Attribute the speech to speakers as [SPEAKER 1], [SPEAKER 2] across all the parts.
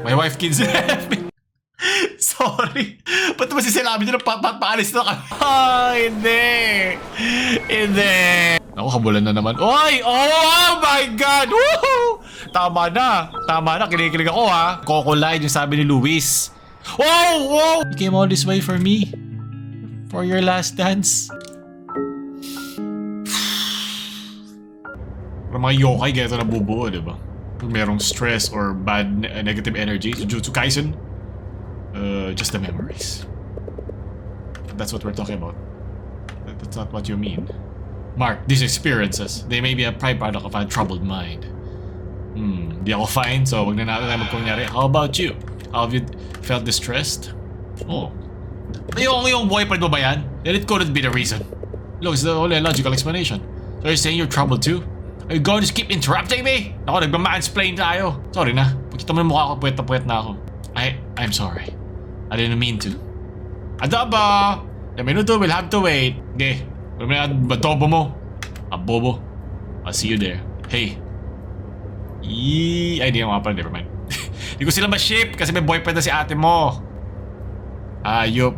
[SPEAKER 1] My wife, kids left me. Sorry. Ba't naman sinabi nyo na paalis na ka? Hindi. Hindi. Ako, kabulan na naman. Oy! Oh my God! Woohoo! Tama na. Tama na. Kinikilig ako ha. Coco line yung sabi ni Luis. Wow! Wow! You came all this way for me. For your last dance. Para mga yokai, kaya ito nabubuo, diba? Kung merong stress or bad negative energy, Jujutsu Kaisen, just the memories. That's what we're talking about. That's not what you mean. Mark, these experiences, they may be a byproduct of a troubled mind. Di ako fine, so wag na natin tayo magkunyari. How about you? How have you felt distressed? Oh. Yung boyfriend mo ba yan? Then it couldn't be the reason. Look, it's the only logical explanation. So you're saying you're troubled too? Are you going to keep interrupting me? Ako, nagmamansplain tayo. Sorry na. Pagkita mo yung mukha ko, puwet na puwet na ako. I'm sorry. I didn't mean to. Adobo! The minuto will have to wait. Okay. Kung may adobo mo. Abobo. I'll see you there. Hey. Ay, di nga pala. Never mind. Hindi ko sila ma-ship kasi may boyfriend na si ate mo. Ayop.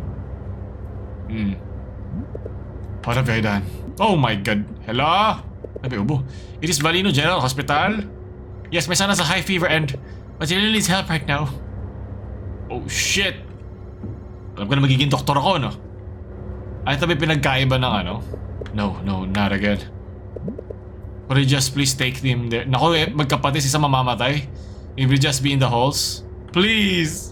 [SPEAKER 1] What have I done? Oh my God. Hello? Sabi, ubo. It is Valino General Hospital? Yes, may son has a high fever and but he really needs help right now. Oh shit. Alam ko na magiging doktor ako, no? Ay, ito may pinagkaiba ng ano? No, not again. Could you just please take him there? Naku, magkapatid, isa mamamatay. He will just be in the halls. Please!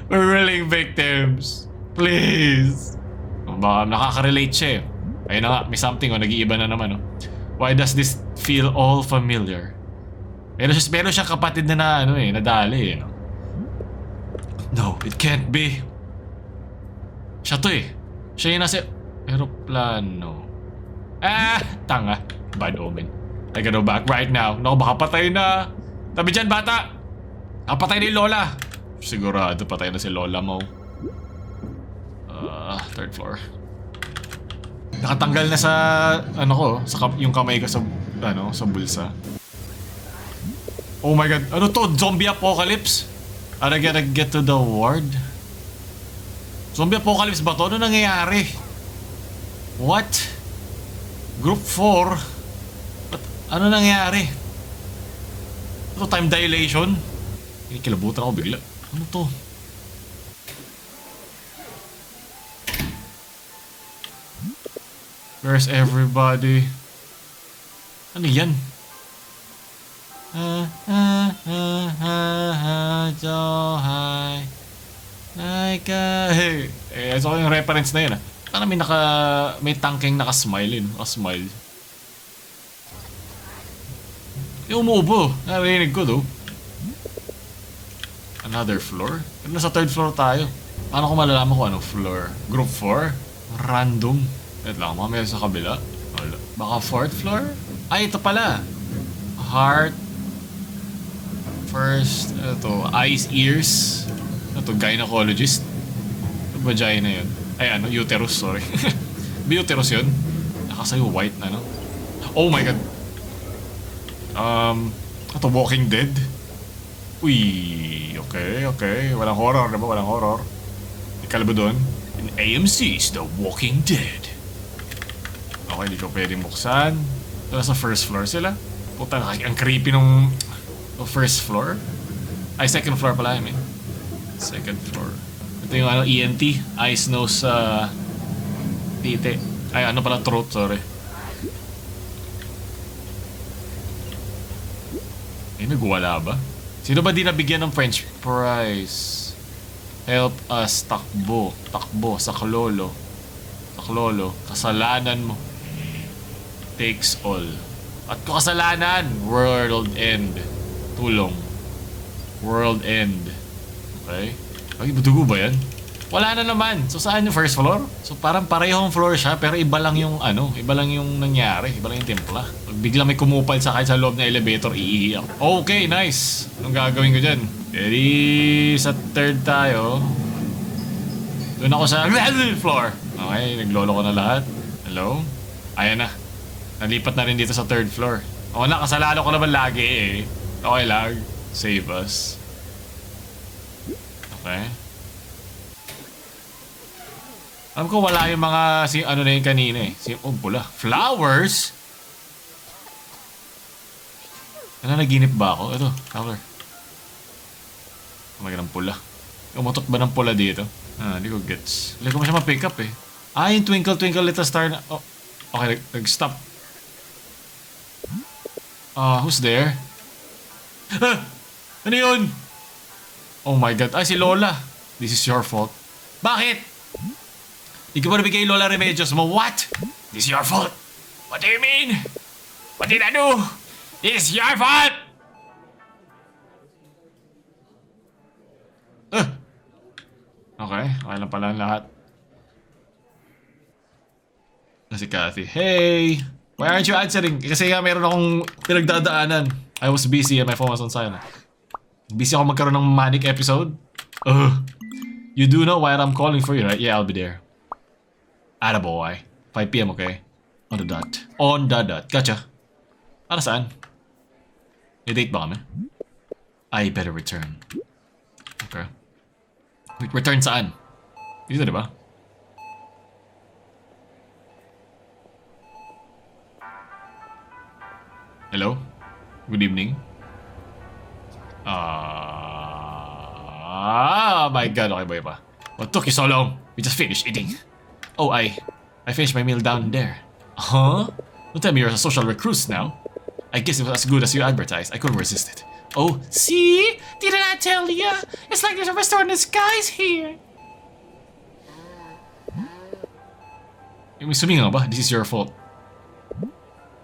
[SPEAKER 1] We're willing victims. Please! Baka nakaka-relate siya eh. Ayun na nga, may something nag-iiba na naman. Why does this feel all familiar? Meron siya kapatid na nadali eh. No, it can't be. Siya to eh. Siya yung nasa aeroplano. Tanga. Bad omen. I gotta go back right now. Naku, baka patay na. Tabi dyan, bata. Patay na yung lola. Sigurado patay na si lola mo. Third floor. Nakatanggal na sa yung kamay ko sa sa bulsa. Oh my God. Ano to? Zombie apocalypse? I gotta get to the ward? Zombie apocalypse ba to? Ano nangyayari? What? Group 4? Ano nangyayari? Ito time dilation? Kinikilabutan ako bigla. Ano to? Where's everybody? Ano yan? So high. Like so yung reference na yun Parang may tangkeng naka-smile yun. Naka-smile. Yung umuubo. Narinig ko though. Another floor? Pero nasa third floor tayo. Paano ko malalaman kung anong floor? Group 4? Random. Wait lang, mamaya sa kabila. Baka 4th floor? Ay, ito pala. Heart. First, eyes, ears. Ito, gynecologist. Ito, vagina yun. Ay, uterus, sorry. Uterus yun. Nakasayo white na, no? Oh my God. Ito, Walking Dead. Uy, okay. Walang horror, diba? Walang horror. Ikala ba doon? In AMC's The Walking Dead. Okay, hindi ko pwedeng buksan. Ito, nasa first floor sila. Puta, ang creepy nung first floor. Ay, second floor pala, I mean. Second floor. Ito yung ENT. Eyes, nose, tite. Ay, pala, throat, sorry. Nagwala ba? Sino ba di nabigyan ng French fries? Help us, takbo. Takbo, saklolo. Saklolo, kasalanan mo. Takes all. At ko kasalanan, world end. Tulong. World end. Okay? Ay, dugo ba yan? Wala na naman. So, saan yung first floor? So, parang parehong floor siya, pero iba lang yung iba lang yung nangyari. Iba lang yung timpla. Pag bigla may kumupal sa kahit sa loob ng elevator, iiyak. Okay, nice. Anong gagawin ko dyan? Ready? Sa third tayo. Doon ako sa floor. Okay, naglolo ko na lahat. Hello? Ayan na. Nalipat na rin dito sa third floor. O na, kasalanan ko naman lagi eh. Okay lang. Save us. Okay. Alam ko wala yung mga ano na yung kanina eh. Oh, pula. Flowers? Naginip ba ako? Ito, flower. Oh my God, ang pula. Umutot ba ng pula dito? Hindi ko gets. Hindi ko pa siya ma-pick up eh. Yung twinkle twinkle little star na... Oh, okay, nag-stop. Who's there? Ano yun? Oh my God. Si Lola. This is your fault. Bakit? Di ka ba nabigay Lola remedios mo? What? This is your fault. What do you mean? What did I do? This is your fault! Okay lang pala ang lahat. Si Kathy. Hey! Why aren't you answering? Kasi nga meron akong pinagdadaanan. I was busy and my phone was on silent. Busy ako magkaroon ng manic episode. You do know why I'm calling for you, right? Yeah, I'll be there. Attaboy. 5 PM, okay? On the dot. On the dot. Gotcha. Para saan? May date ba kami? I better return. Okay. Wait, return saan? Dito, diba? Hello? Good evening? My God, okay ba? What took you so long? We just finished eating. Oh, I finished my meal down there. Huh? Don't tell me you're a social recluse now. I guess it was as good as you advertised. I couldn't resist it. Oh, see? Didn't I tell ya? It's like there's a restaurant in the skies here. Yung sumingaw ba? This is your fault.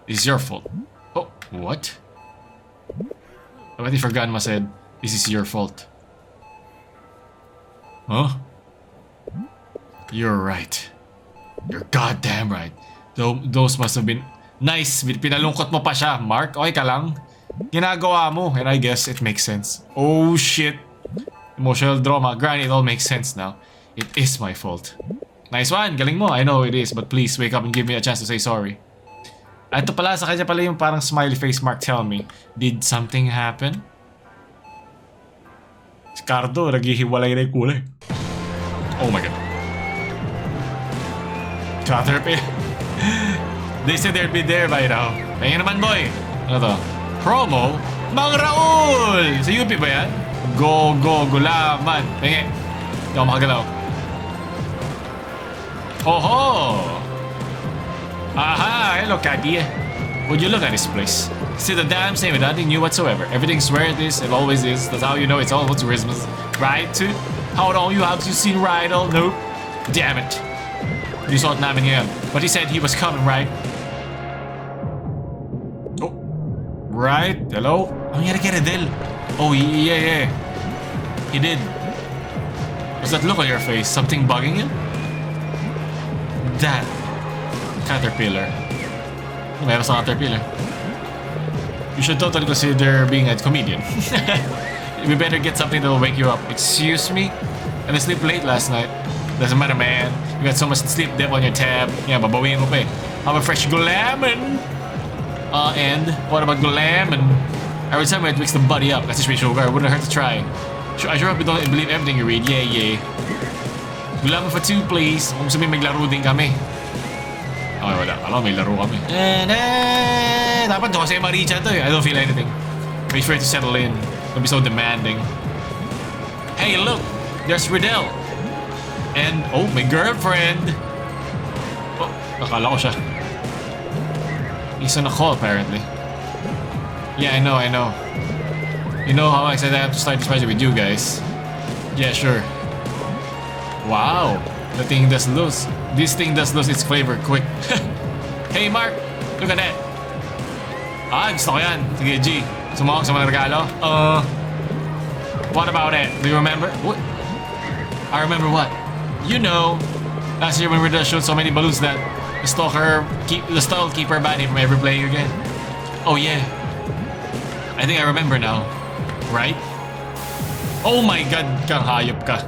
[SPEAKER 1] This is your fault. Oh, what? I bet if Grandma said, this is your fault. Huh? You're right. You're goddamn right. Those must have been... Nice! Pinalungkot mo pa siya, Mark. Okay ka lang? Ginagawa mo, and I guess it makes sense. Oh shit! Emotional drama. Granny, it all makes sense now. It is my fault. Nice one! Galing mo. I know it is, but please wake up and give me a chance to say sorry. Ito pala, sa kanya pala yung parang smiley face mark. Tell me, did something happen? Si Cardo, naghihiwalay na yung kulay. Oh my God. Caterpillar. They said they'd be there by now. Tingin naman, boy. Ano to? Promo? Mang Raul! Sa UP ba yan? Go, gulaman. Tingin. Hindi ako makagalaw. Ho-ho! Aha! Hello, Kagi. Would you look at this place? See the damn same with nothing new whatsoever. Everything's where it is, it always is. That's how you know it's all about tourism. Right? How on you have you seen Rydell? Nope. Damn it. Resort namin ngayon. But he said he was coming, right? Oh. Right? Hello? Ano nangyari kay Redel? Oh, yeah. He did. What's that look on your face? Something bugging you? That caterpillar. Meron sa caterpillar. You should totally consider being a comedian. We better get something that will wake you up. Excuse me? And I slept late last night. Doesn't matter, man. You got so much sleep depth on your tab. Yeah, babawiin mo pa eh. Have a fresh gulaman. And what about gulaman? Every time it wakes the body up. That's just sugar. Wouldn't hurt to try. I sure hope you don't believe everything you read. Yeah. Gulaman for 2, please. Kung sabihin maglaro din kami. Okay, wala. Alam, may laro kami. Dapat Jose Maricha to eh. I don't feel anything. Wait for it to settle in. Don't be so demanding. Hey, look! There's Riddell. And, oh, my girlfriend. Oh, nakala ko siya. He's on a call, apparently. Yeah, I know. You know how I said I have to start this project with you guys? Yeah, sure. Wow. The thing does lose. This thing does lose its flavor quick. Hey, Mark! Look at that. Gusto ko yan. Sige, G. Sumawag sa mga regalo? What about it? Do you remember? What? I remember what? You know, last year when we showed so many balloons that the stall keeper banned him from ever playing again. Oh yeah. I think I remember now. Right? Oh my God, kang hayop ka.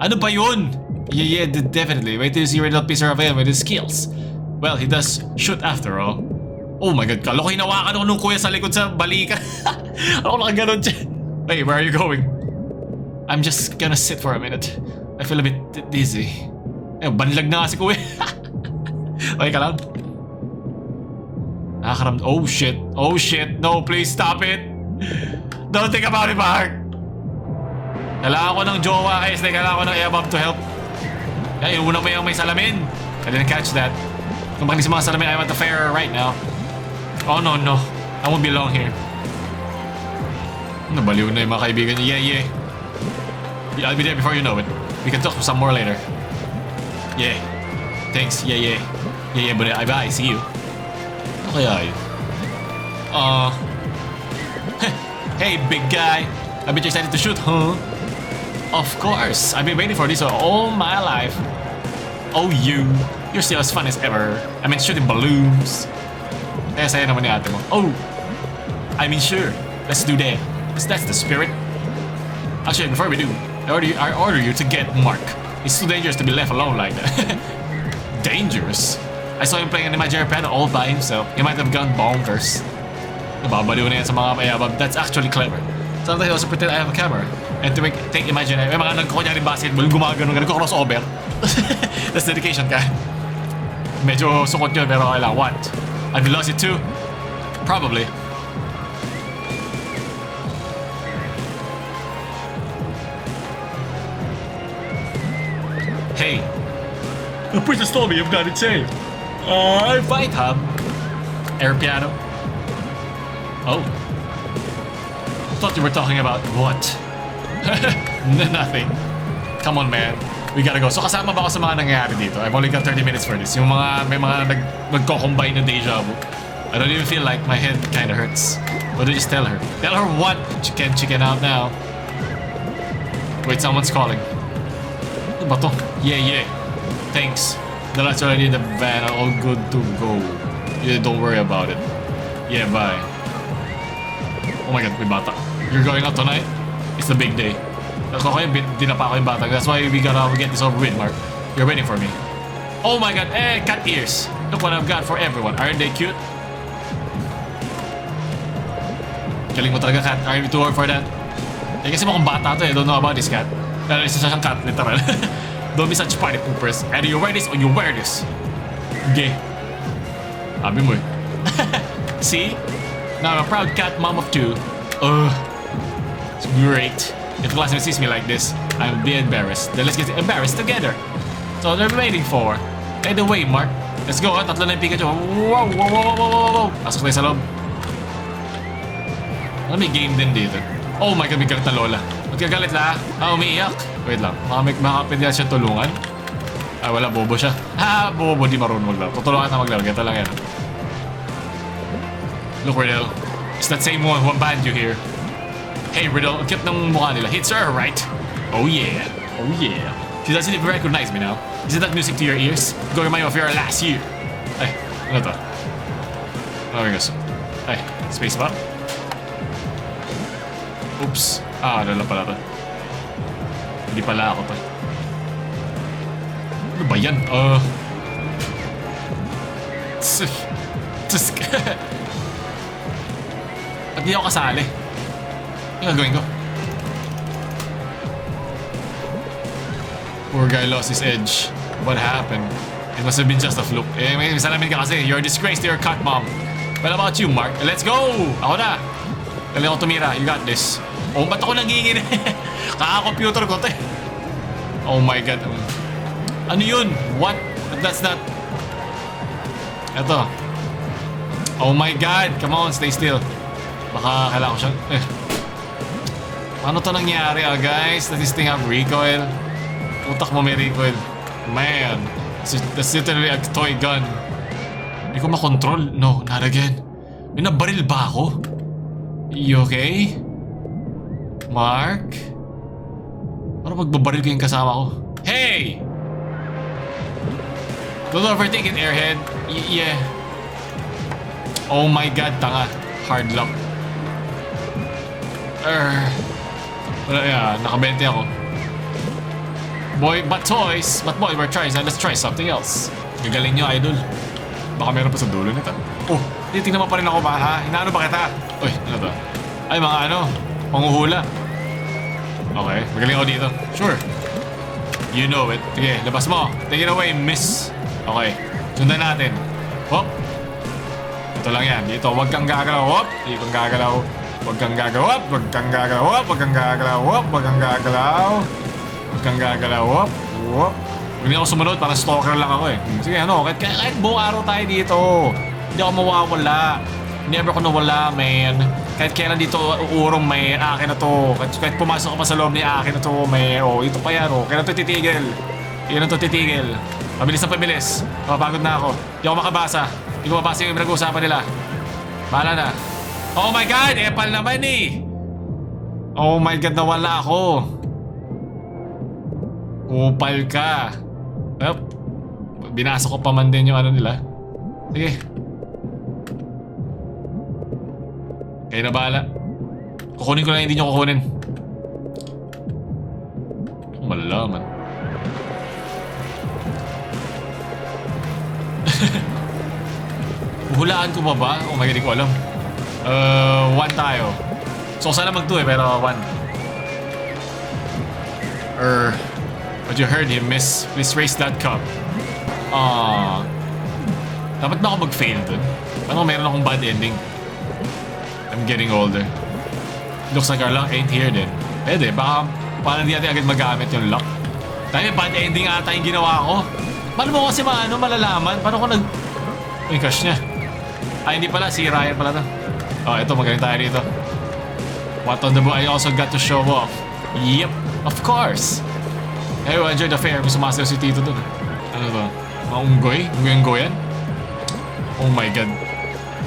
[SPEAKER 1] Ano ba yun? Yeah, definitely. Wait till you see Riddle Piece available with his skills. Well, he does shoot after all. Oh my God, kalo ko hinawakan ako nung kuya sa likod sa balikan. Ako nakaganon siya. Hey, where are you going? I'm just gonna sit for a minute. I feel a bit dizzy. Banlag na nga si Kuya. Okay ka lang? Oh shit. Oh shit. No, please stop it. Don't think about it, Mark. Kailangan ko ng jowa. Kailangan ko ng Eabab to help. Yung una mo yung may salamin. I didn't catch that. Kung bakit sa mga salamin, I'm at the fair right now. Oh no. I won't be long here. Nabaliw na yung mga kaibigan niya. Yeah. I'll be there before you know it. We can talk some more later. Yeah. Thanks. Yeah. But bye. See you. Okay, yun. Hey, big guy. I bet you're excited to shoot, huh? Of course. I've been waiting for this all my life. Oh, you're still as fun as ever. I mean, shooting balloons. Kaya saya naman ni ate mo. Oh, I mean, sure. Let's do that. That's the spirit. Actually, before we do, I order you to get Mark. It's too dangerous to be left alone like that. Dangerous? I saw him playing an imaginary piano all by himself. He might have gone bonkers. Nababaliw na yan sa mga mayabab. That's actually clever. Sometimes I also pretend I have a camera. And to take imaginary, may mga nagkukunyaring basketball, gumagano, crossover. That's dedication ka. Medyo sukot yun, pero okay lang. What? Have you lost it too? Probably. Hey. The princess told me you've got it saved. Fight, hub. Air piano. Oh. Thought you were talking about what? Nothing. Come on, man. We gotta go. So kasama ba ako sa mga nangyayari dito? I've only got 30 minutes for this. Yung may mga nagko-combine na deja vu. I don't even feel like my head kinda hurts. What do you just tell her? Tell her what? Chicken out now. Wait, someone's calling. Ano ba to? Yeah. Thanks. The lights already in the van are all good to go. Yeah, don't worry about it. Yeah, bye. Oh my god, may bata. You're going out tonight? It's the big day. Dinapa ko yung bata. That's why we gotta get this over with, Mark. You're waiting for me. Oh my god, cat ears. Look what I've got for everyone. Aren't they cute? Galing mo talaga, cat. Are you too old for that? Kasi mukhang bata to Don't know about this cat. Kaya isa siyang cat, literal. Don't be such party poopers. Either you wear this or you wear this. Gay. Sabi mo See? Now I'm a proud cat mom of 2. It's great. If the classmate sees me like this, I'll be embarrassed. Then let's get embarrassed together. So they're waiting for. By the way, Mark. Let's go. Tatlo na yung Pikachu. Whoa. Pasok tayo sa loob. May game din dito. Oh my god, may galit na lola. Ba't kagalit la? Umiiyak. Wait lang. Baka pwede siya tulungan. Wala, bobo siya. Bobo, di marunong maglaro. Tutulungan na maglaro. Ganito lang yan. Look, Riddle. It's that same one who banned you here. Hey, Riddle. Ang cute ng mukha nila. It's her, right? Oh yeah. She doesn't even recognize me now. Isn't that music to your ears? Go remind you of your last year. Ay, ano to? Okay, guys. Ay, space bar. Oops. Ano lang pala to. Hindi pala ako to. Ano ba yan? Ba't di ako kasali? Ano gagawin ko? Poor guy lost his edge. What happened? It must have been just a fluke. May salamin ka kasi. You're a disgrace to your cat mom. What about you, Mark? Let's go! Ako na! Galing ako tumira. You got this. Oh, ba't ako nangingin? Kaka-computer ko to Oh my god. Ano yun? What? That's not... Eto. Oh my god. Come on, stay still. Baka kailangan ko siya... Paano to nangyari guys? Does this thing have recoil? Utak mo may recoil. Man. That's literally a toy gun. Hindi ko makontrol. No, not again. May nabaril ba ako? You okay? Mark? Parang magbabaril ko yung kasama ko. Hey! Don't overthink it, airhead. Yeah. Oh my god, tanga. Hard luck. Nakabente ako. Boy, but boy, we're trying. Let's try something else. Gagaling nyo, idol. Baka meron pa sa dulo nito. Oh, titignan mo pa rin ako ba, ha? Inaano ba kita? Uy, ano to? Ay, mga panghuhula. Okay, magaling ako dito. Sure. You know it. Sige, labas mo. Take it away, miss. Okay, sundan natin. Hop. Ito lang yan. Dito, huwag kang gagalaw. Hop. Hindi kang gagalaw. Huwag kang gagalaw. Hop. Huwag kang gagalaw. Hop. Huwag kang gagalaw. Hop. Huwag kang gagalaw. Huwag kang gagalaw. Hop. Hop. Hindi ako sumunod. Parang stalker lang ako eh. Sige, ano. Kahit buong araw tayo dito. Hindi ako mawawala. Never ako nawala, man. Kahit kailan dito uurong may akin na to. Kahit pumasok ka pa sa loob ni akin na to, may ito pa yan, kailan to titigil? Kailan to titigil? Mabilis na pabilis. Mapapagod na ako. Hindi ako makabasa. Hindi ko mabasa yung pinag-uusapan nila. Bahala na. Oh my God! Epal naman eh! Oh my God, nawala ako. Upal ka. Binasa ko pa man din yung ano nila. Sige. Kayo na bahala. Kukunin ko lang, hindi nyo kukunin. Malalaman. Hulaan ko ba? Oh my God, hindi ko alam. 1 tayo. So sana mag 2 pero 1. What you heard him, miss. Please raise that cup. Dapat ba ako mag-fail dun? Paano meron akong bad ending? I'm getting older. Looks like our luck ain't here then. Pwede, baka parang hindi natin agad magamit yung luck. Dahil bad ending ata yung ginawa ko. Paano mo kasi malalaman? Paano ko yung crush niya? Ay, hindi pala. Si Ryan pala to. Oh, ito. Magaling tayo dito. What on the book I also got to show off. Yep, of course. Hey, well, enjoy the fair. May sumasayaw si Tito dun. Ano to? Mga unggoy? Unggoy yan? Oh my God.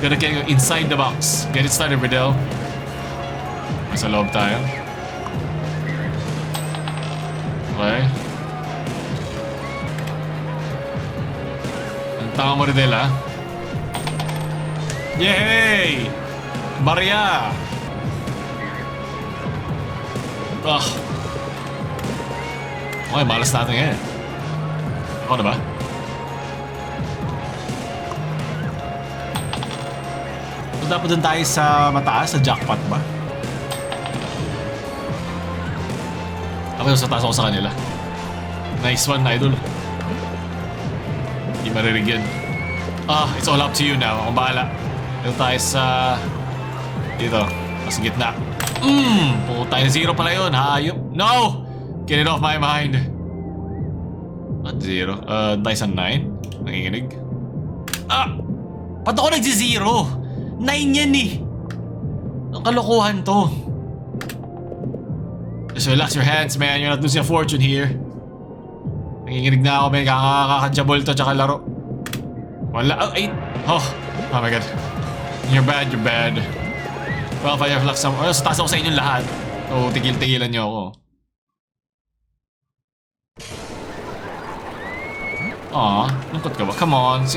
[SPEAKER 1] Gotta get inside the box. Get it started, Riddell. Nasa loob tayo. Okay. Ang tanga mo, Riddell, ha? Yay! Barya! Okay, malas natin ngayon. Ako na ba? Dapat dun tayo sa mataas, sa jackpot ba? Ako sa taas ako sa kanila. Nice one, idol. Hindi maririg yan. It's all up to you now. Akong bahala. Dito tayo sa... Dito. Sa gitna. Puta na 0 pala yun. Hayop. No! Get it off my mind. What 0? Tayo sa 9. Nanginginig. Ba't ako nagsi-0? 9 yan eh. Ang kalokohan to. Just relax your hands, man. You're not losing a fortune here. Nanginginig na ako, man. Kakakadjabol to tsaka laro. Wala. Oh my God. You're bad, you're bad. Well, Fireflux, sa taas ako sa inyong lahat. So, tigil-tigilan nyo ako. Lungkot ka ba? Come on.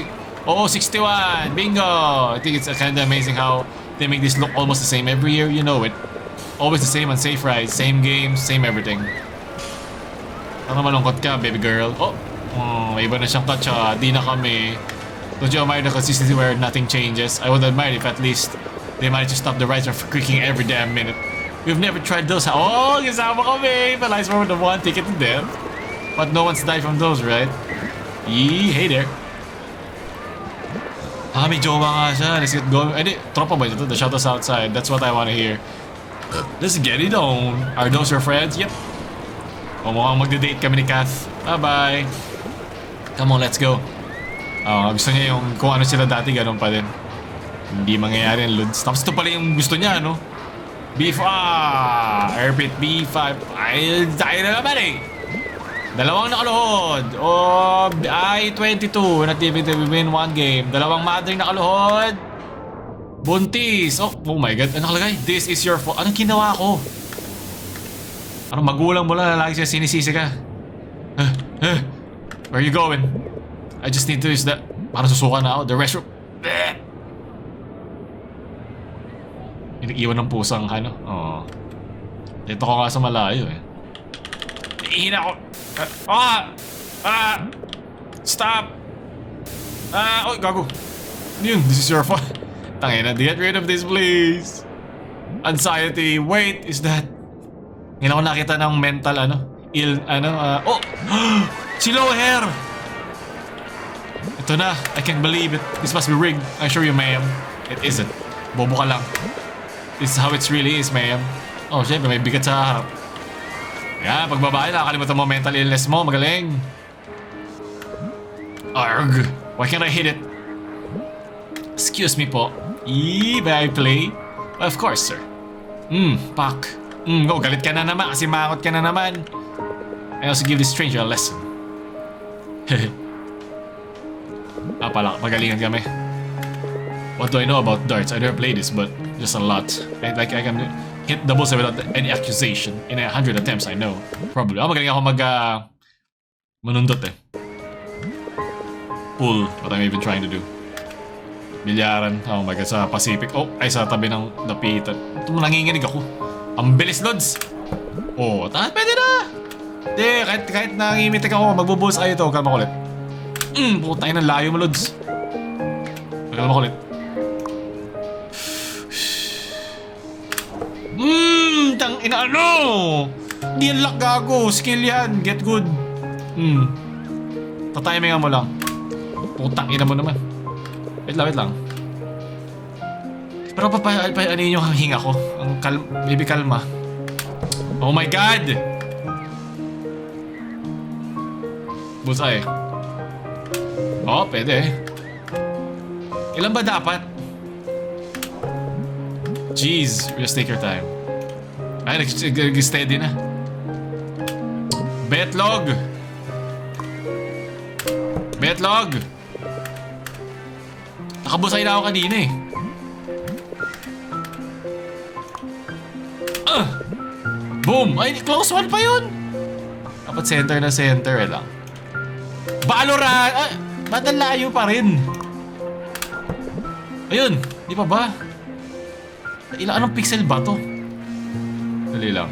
[SPEAKER 1] 61! Bingo! I think it's kind of amazing how they make this look almost the same every year. You know it. Always the same on safe rides. Same games, same everything. Ano malungkot ka, baby girl? May iba na siyang touch, di na kami. Don't you admire the consistency where nothing changes? I would admire if at least they manage to stop the rides from creaking every damn minute. We've never tried those. Kasama kami! Penalized for the 1 ticket to death. But no one's died from those, right? Hey there. May jowa nga siya. Let's get going. Tropa ba ito? The shuttle's outside. That's what I wanna hear. Let's get it on. Are those your friends? Yep. Mukhang magde-date kami ni Kath. Bye-bye. Come on, let's go. Gusto niya yung kung ano sila dati, ganun pa din. Hindi mangyayari yung Lods. Tapos ito pala yung gusto niya, no? B5. Airpit B5. Ay, tayo na naman eh. Dalawang nakaluhod. I-22. Nativity win 1 game. Dalawang mother nakaluhod. Buntis. Oh my God. Ano nakalagay? This is your fault. Anong ginawa ko? Anong magulang mo lang na lagi siya sinisisi ka? Where are you going? I just need to use that. Parang susuka na ako. The restroom. Iniiwan ng pusang ano. Dito ko nga sa malayo eh. Ihina ko. Stop. Gago. Yun, this is your fault. Tangina, get rid of this please. Anxiety. Wait, is that... Ngayon ako nakita ng mental, oh! Si low hair! Ito na. I can't believe it. This must be rigged. I assure you, ma'am. It isn't. Bobo ka lang. This is how it really is, ma'am. Oh, syempre, may bigat sa harap. Yan, pagbabae, nakakalimutan mo mental illness mo. Magaling. Arg! Why can't I hit it? Excuse me po. May I play? Well, of course, sir. Pak. Oh, galit ka na naman kasi mangot ka na naman. I also give this stranger a lesson. Pala, magalingan kami. What do I know about darts? I never played this, but just a lot. I can hit the bullseye without any accusation. In 100 attempts, I know. Probably. Magaling ako manundot eh. Pool, what I'm even trying to do. Bilyaran. Oh my god, sa Pacific. Oh, ay sa tabi ng dapitan. Ito mo nanginginig ako. Ang bilis, Lods! Oh, pwede na! Hindi, kahit nangimitik ako, magbubuhos ay ito. Kalma kulit. Putay ng layo mo, Lods. Kalma kulit. Tang ina ano! Hindi yan luck, gago. Skill yan. Get good. Tatimingan mo lang. Putang ina mo naman. Wait lang. Pero ano yung hinga ko? Baby kalma. Oh my god! Bullseye. Oh, pwede. Ilan ba dapat? Jeez, just take your time. Ay, nag-steady na. Betlog! Nakabusay na ako kanina eh. Boom! Ay, close one pa yun! Dapat center na center lang. Valorant! Ba't ang layo pa rin? Ayun! Di pa ba? Anong pixel ba to? Dali lang.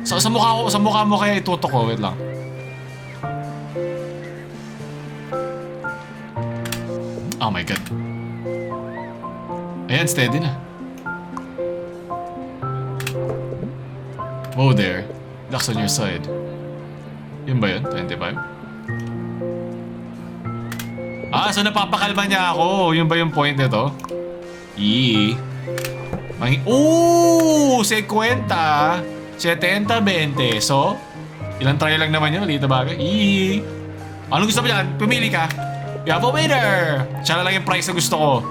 [SPEAKER 1] Sa mukha mo kaya itutok ko. Wait lang. Oh my god. Ayan, steady na. Whoa there. Luck's on your side. Yun ba yun? 25? So napapakalma niya ako. Yun ba yung point nito? Ooh! 50! 70-20. So, ilang try lang naman yun. Maliit na bagay. Anong gusto mo dyan? Pumili ka. You have a winner! Siya na lang yung price na gusto ko.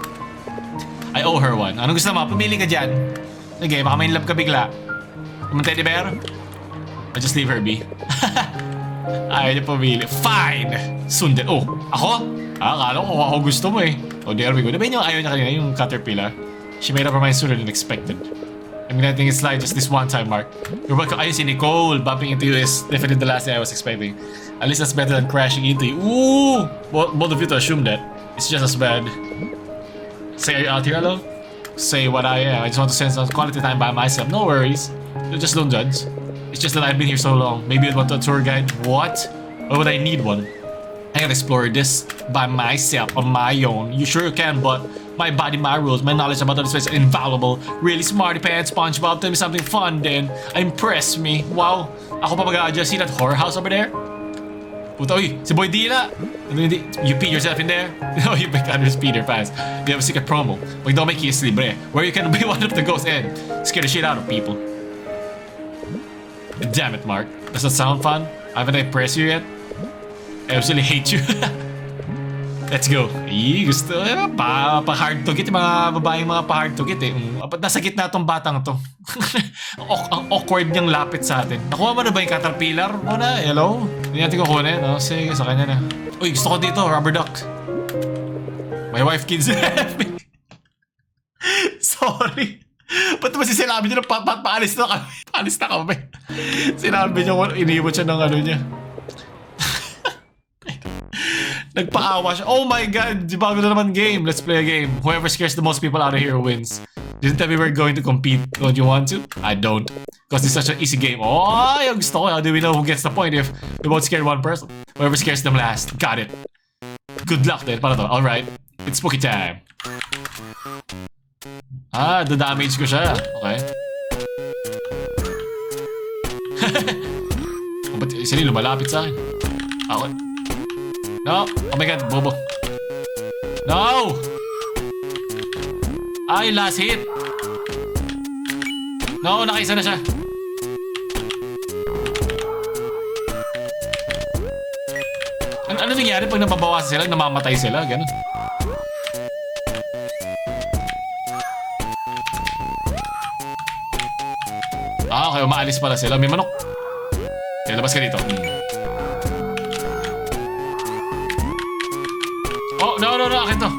[SPEAKER 1] I owe her one. Anong gusto mo? Pumili ka dyan. Sige, baka may love ka bigla. Yung teddy bear? I'll just leave her be. Ayaw niya pumili. Fine! Sundin. Oh, ako? Akala ko ako gusto mo eh. Oh, there we go. Diba yung ayaw niya kanina? Yung caterpillar? She made up her mind sooner than expected. I'm letting it slide just this one time, Mark. You're welcome. Ayun si Nicole. Bumping into you is definitely the last thing I was expecting. At least that's better than crashing into you. Ooh! Both of you to assume that. It's just as bad. Say, are you out here alone? Say what I am. I just want to spend some quality time by myself. No worries. Just don't judge. It's just that I've been here so long. Maybe you'd want a tour guide. What? Why would I need one? I can explore this by myself on my own. You sure you can, but my body, my rules, my knowledge about other space are invaluable. Really smarty pants, SpongeBob, tell me something fun then. Impress me. Wow. Ako pa mag-a-adjust. See that horror house over there? Puta, uy, si Boy Dila. You peed yourself in there? No, you picked under Peter fans. They have a secret promo. Pag daw may kiss libre, where you can be one of the ghosts and scare the shit out of people. Damn it, Mark. Does that sound fun? Haven't I impressed you yet? I absolutely hate you. Let's go. Gusto. Pa-hard to get. Yung mga babaeng mga pa-hard to get eh. Nasa gitna tong batang to. Ang awkward niyang lapit sa atin. Nakuha mo na ba yung caterpillar mo na? Hello? Hindi natin kukunin. No? Sige, sa kanya na. Uy, gusto ko dito. Rubber duck. My wife, kids. Sorry. Ba't naman sinabi niyo na paalis na kami? Paalis na kami. Sinabi niyo iniwan siya ng ano niya. Nagpaawa siya. Oh my god! Di bago na naman game. Let's play a game. Whoever scares the most people out of here wins. Didn't tell me we're going to compete. Don't you want to? I don't. Because it's such an easy game. Oh, yung gusto ko. How do we know who gets the point if we both scare one person? Whoever scares them last. Got it. Good luck then. Para to. Alright. It's spooky time. The damage ko siya. Okay. Easily lumalapit sa akin. Ako. No! Oh my god, bobo. No! Ay, last hit! No, nakaisa na siya. Ano nangyari pag nababawasan sila, namamatay sila, ganun. Ah, okay, umaalis pala sila. May manok. Okay, labas ka dito. Oh, no, akin to.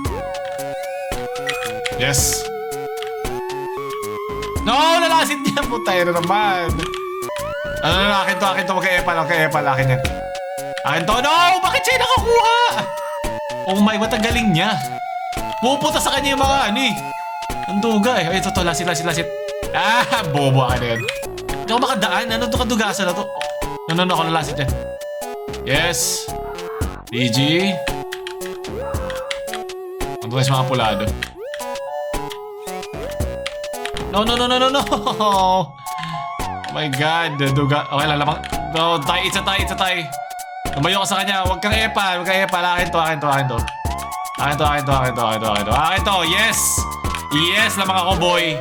[SPEAKER 1] Yes. No, nalasit niya. Putay na naman. Akin to. Magka-epal, akin yan. Akin to. No, bakit siya nakakuha? Oh my, what ang galing niya. Pupunta sa kanya yung mga ang duga eh. Ay, ito, lasit. Ah, bobo akin na yan. Hindi ako makadaan. Ano ito kadugasan na to? No, ako nalasit yan. Yes. DG. Ang tulis mga pulado. No. Oh my god, duga. Okay, lalamang. No, it's a tie. Lumayo ka sa kanya. Huwag kang epal. Akin to. Yes. Yes, lamang ako, boy.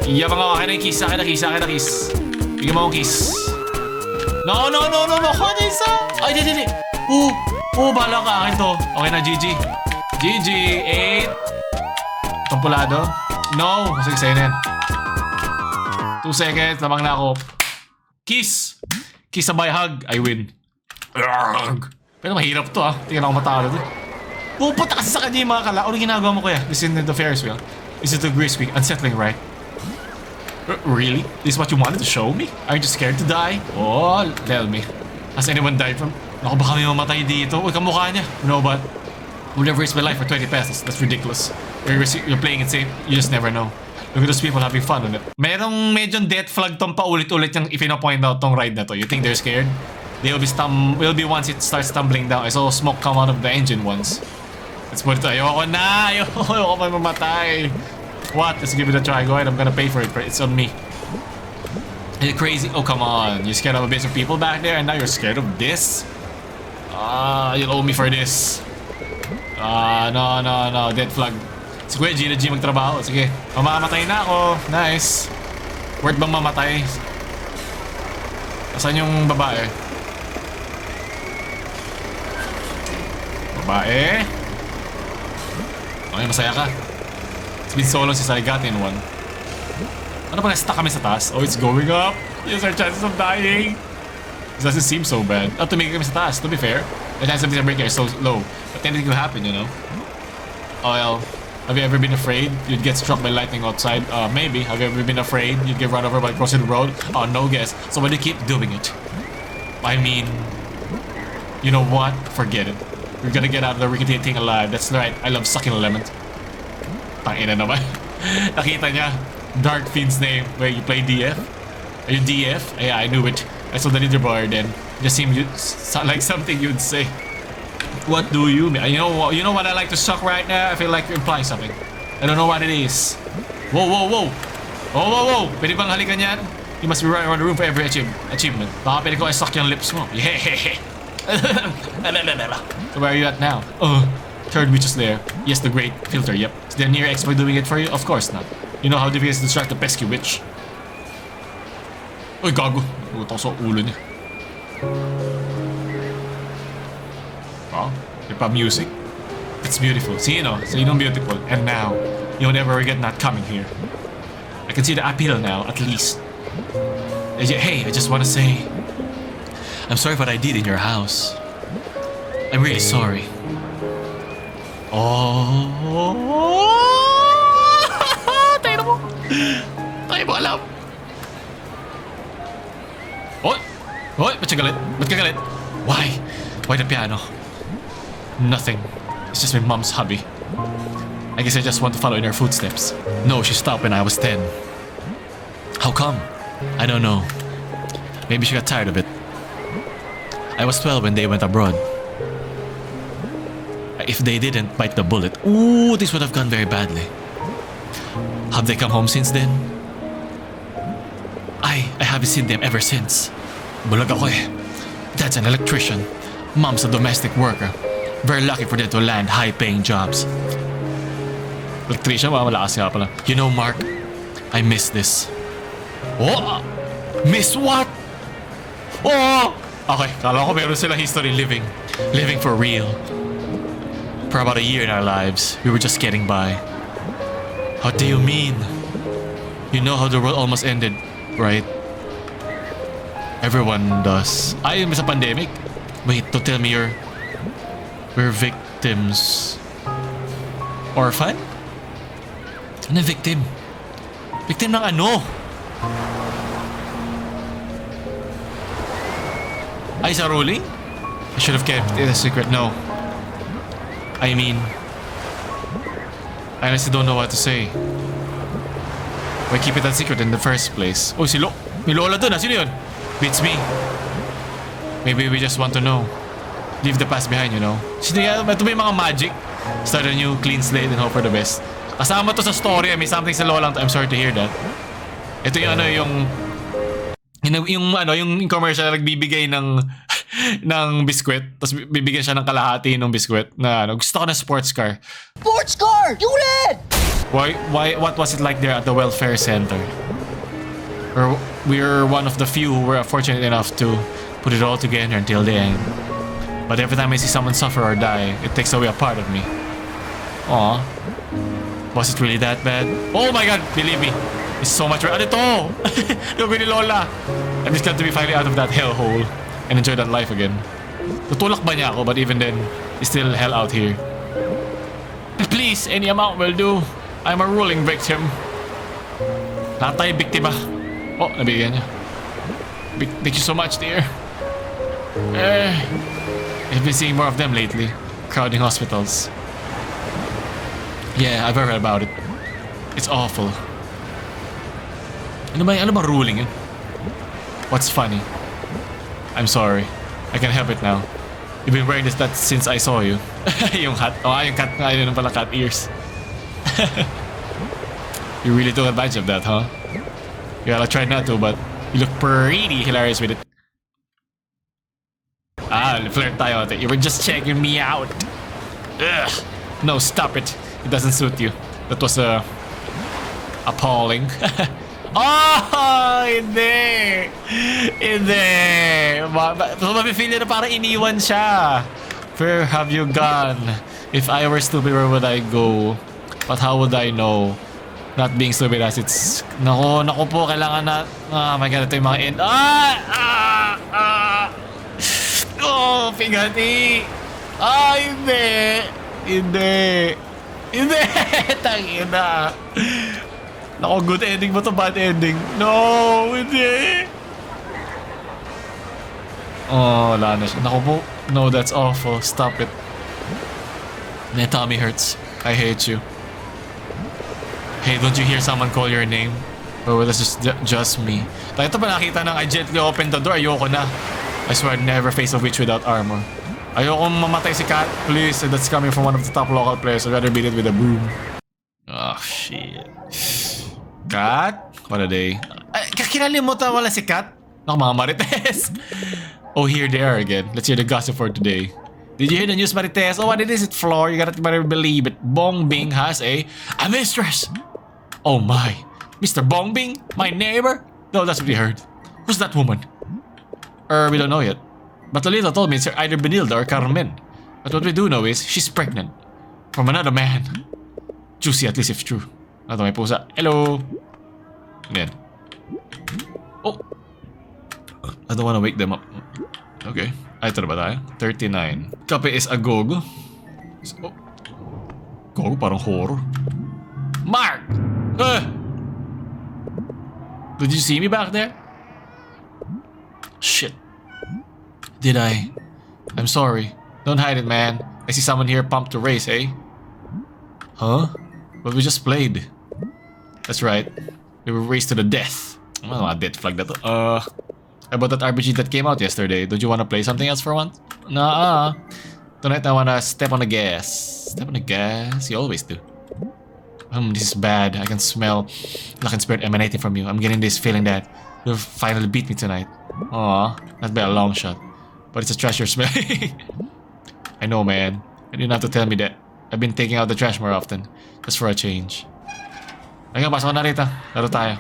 [SPEAKER 1] Iyabang ako. Akin na kiss. Bigyan mo akong kiss. No. Kanya isa. Ay, di. Bala ka. Akin to. Okay na, GG. 8. Itong pulado. No. Sige, sa'yo na yan. 2 seconds. Lamang na ako. Kiss sabay hug. I win. Pero mahirap to Tingnan ako matalo din. Pupunta kasi sa kanya yung mga kala. Ano ginagawa mo kuya? This is the Ferris wheel. This is the grease wheel. Unsettling, right? Really? This is what you wanted to show me? Aren't you scared to die? Oh, tell me. Has anyone died from... Naku, baka may mamatay dito. Uy, kamukha niya. You know what? We'll never risk my life for 20 pesos. That's ridiculous. You're playing it safe. You just never know. Look at those people having fun on it. Merong medyo death flag tong paulit-ulit yung ipino-point out tong ride na to. You think they're scared? Will be once it starts tumbling down. I saw smoke come out of the engine once. Let's put it. Ayoko pa mamatay. What? Let's give it a try. Go ahead. I'm gonna pay for it. It's on me. Are you crazy? Oh, come on. You're scared of a bunch of people back there and now you're scared of this? You'll owe me for this. No. Dead flag. Si Kuya G magtrabaho. Sige. Mamamatay na ako. Nice. Worth bang mamatay? Asan yung babae? Okay, masaya ka. It's been so long since I got in one. Ano pa na-stuck kami sa taas? Oh, it's going up. Yes, our chances of dying. It doesn't seem so bad. Tumigil kami sa taas, to be fair. The chances of breaking are so low. But anything could happen, you know? Oh, well. Have you ever been afraid you'd get struck by lightning outside? Maybe. Have you ever been afraid you'd get run over by crossing the road? Oh, no guess. So why do you keep doing it? I mean... You know what? Forget it. We're gonna get out of the rickety thing alive. That's right. I love sucking lemon. Tangina naman. Nakita niya. Dark Fiend's name. Wait, you play DF? Are you DF? Yeah, I knew it. I saw the leaderboard then. Just seemed like something you'd say. What do you mean? You know what I like to suck right now? I feel like you're implying something. I don't know what it is. Whoa. Pwede bang halikan yan? You must be right around the room for every achievement. Baka pwede ko i-suck yung lips mo. Yeah. So where are you at now? Third witch is there. Yes, the great filter, yep. Is there near expert doing it for you? Of course not. You know how difficult it is to distract the pesky witch. Uy, gago. Utang sa ulo niya. Wow, hip-hop music. It's beautiful. See, you know beautiful. And now, you'll never regret not coming here. I can see the appeal now, at least. Hey, I just want to say... I'm sorry for what I did in your house. I'm really sorry. Oh... Tayo mo alam. Hoy! Ba't ka galit? Why? Why the piano? Nothing. It's just my mom's hobby. I guess I just want to follow in her footsteps. No, she stopped when I was 10. How come? I don't know. Maybe she got tired of it. I was 12 when they went abroad. If they didn't bite the bullet, this would have gone very badly. Have they come home since then? I haven't seen them ever since. Bulag ako eh. Dad's an electrician. Mom's a domestic worker. Very lucky for them to land high-paying jobs. Electrician, malakas nga pala. You know, Mark, I miss this. Oh! Miss what? Oh! Okay, kala ko meron silang history living. Living for real. For about a year in our lives, we were just getting by. What do you mean? You know how the world almost ended, right? Everyone does. Ay, sa pandemic? Wait, don't tell me we're victims. Orphan? Ano victim? Victim ng ano? Ay, sa ruling? I should have kept it a secret. No. I mean, I honestly don't know what to say. Why keep it a secret in the first place? Oh, may lola dun. Sino yun? Beats me. Maybe we just want to know. Leave the past behind, you know? Sino yan? Ito ba yung mga magic? Start a new clean slate and hope for the best. Kasama to sa story. May something sa lola. I'm sorry to hear that. Ito yung ano, yung commercial na nagbibigay ng biskwit, tapos bibigyan siya ng kalahati ng biskwit na ano, gusto ko na sports car.
[SPEAKER 2] Sports car! Ulit!
[SPEAKER 1] What was it like there at the welfare center? Or we're one of the few who were fortunate enough to put it all together until the end. But every time I see someone suffer or die, it takes away a part of me. Aw. Was it really that bad? Oh my god, believe me. It's so much. Ano to? Gabi ni Lola. I'm just glad to be finally out of that hellhole and enjoy that life again. Tutulak ba niya ako? But even then, it's still hell out here. Please, any amount will do. I'm a ruling victim. Lahat tayo biktima. Oh, nabigyan niya. Thank you so much, dear. I've been seeing more of them lately. Crowding hospitals. Yeah, I've heard about it. It's awful. Ano ba ruling yun? What's funny? I'm sorry. I can't help it now. You've been wearing that since I saw you. Yung hat. Oh, yung cat. Ayun pala, cat ears. You really took advantage of that, huh? Yeah, I tried not to, but you look pretty hilarious with it. Flirt tayo. You were just checking me out. Ugh. No, stop it. It doesn't suit you. That was appalling. Oh, hindi. Hindi. So, mapifeel na parang iniwan siya. Where have you gone? If I were stupid, where would I go? But how would I know? Not being stupid as it's... Naku po, kailangan na... Oh my god, ito yung mga end... Oh, pighati! Hindi! Hindi! Hindi! Tangina! Naku, good ending ba to? Bad ending? No! Hindi! Oh, wala na siya. Naku po. No, that's awful. Stop it. My tummy hurts. I hate you. Hey, don't you hear someone call your name? Or was it just me? Tayo ito ba nakita ng I gently opened the door? Ayoko na. I swear I'd never face a witch without armor. Ayoko mamatay si Kat. Please, that's coming from one of the top local players. I'd rather beat it with a broom. Oh, shit. Kat? What a day. Kinalimutan wala si Kat? Naku, mga Marites. Oh, here they are again. Let's hear the gossip for today. Did you hear the news, Marites? Oh, what it is it, Floor? You gotta believe it. Bongbing has a mistress. Oh my. Mr. Bongbing? My neighbor? No, that's what we heard. Who's that woman? We don't know yet. But Lolita told me it's either Benilda or Carmen. But what we do know is she's pregnant. From another man. Juicy, at least if true. Ano may pusa. Hello. Yan. Oh. I don't wanna wake them up. Okay. Ay, ito na ba tayo? 39. Kape is a gogo. Oh. Gogo? Parang horror. Mark! Did you see me back there? Shit. Did I? I'm sorry. Don't hide it, man. I see someone here pumped to race, eh? Huh? But we just played. That's right. We were raced to the death. Well, a death flag that. About that RPG that came out yesterday. Don't you want to play something else for once? Nah. Tonight I wanna step on the gas. Step on the gas? You always do. This is bad. I can smell luck and spirit emanating from you. I'm getting this feeling that you'll finally beat me tonight. Aw, that's been a long shot. But it's a trash you're smelling. I know, man. You didn't have to tell me that. I've been taking out the trash more often. Just for a change. Ay nga, pasok na rito. Laro tayo.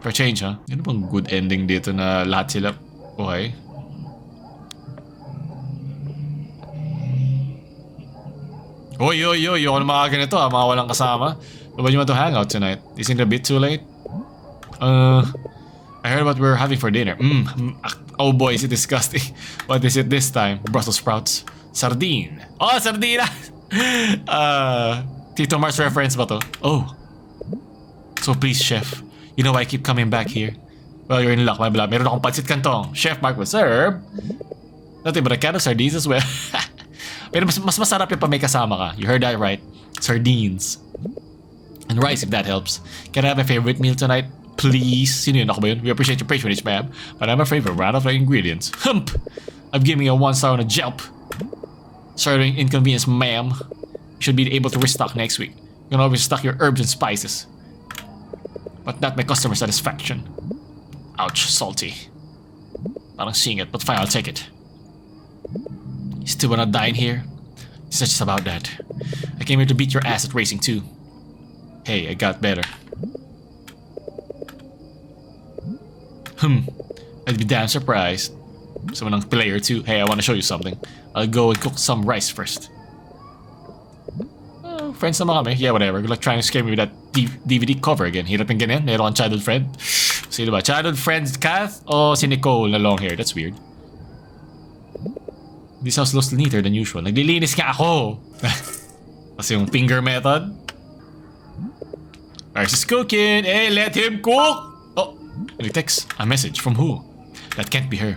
[SPEAKER 1] For a change, ha? Ano bang good ending dito na lahat sila? Okay. Oy, ako na mga ganito, ha? Mga walang kasama. But you want to hang out tonight? Isn't it a bit too late? I heard what we're having for dinner. Oh boy, is it disgusting. What is it this time? Brussels sprouts. Sardine. Oh, sardina! Tito Mars reference ba to? Oh. So please, chef. You know why I keep coming back here? Well, you're in luck, my beloved. Meron akong pancit canton. Chef Mark will serve. Nothing but a can of sardines as well. Pero mas masarap yung pa may kasama ka. You heard that right. Sardines. And rice if that helps. Can I have my favorite meal tonight? Please. Sino yun? Ako ba yun? We appreciate your patronage, ma'am. But I'm afraid we're out of the ingredients. Hump! I'm giving you a 1 star on a Yelp. Sorry inconvenience, ma'am. You should be able to restock next week. You can always stock your herbs and spices. But not my customer satisfaction. Ouch, salty. Parang seeing it, but fine, I'll take it. You still wanna die in here? It's not just about that. I came here to beat your ass at racing too. Hey, I got better. I'd be damn surprised. Someone on player 2. Hey, I wanna show you something. I'll go and cook some rice first. Friends naman kami. Yeah, whatever. Good luck trying to scare me with that DVD cover again. Hirap yung ganyan. Meron kang childhood friend. Sino ba? Childhood friends Kath o si Nicole na long hair? That's weird. This house looks neater than usual. Naglilinis nga ako. Kasi yung finger method. Rice is cooking. Hey, let him cook. Oh, any text? A message from who? That can't be her.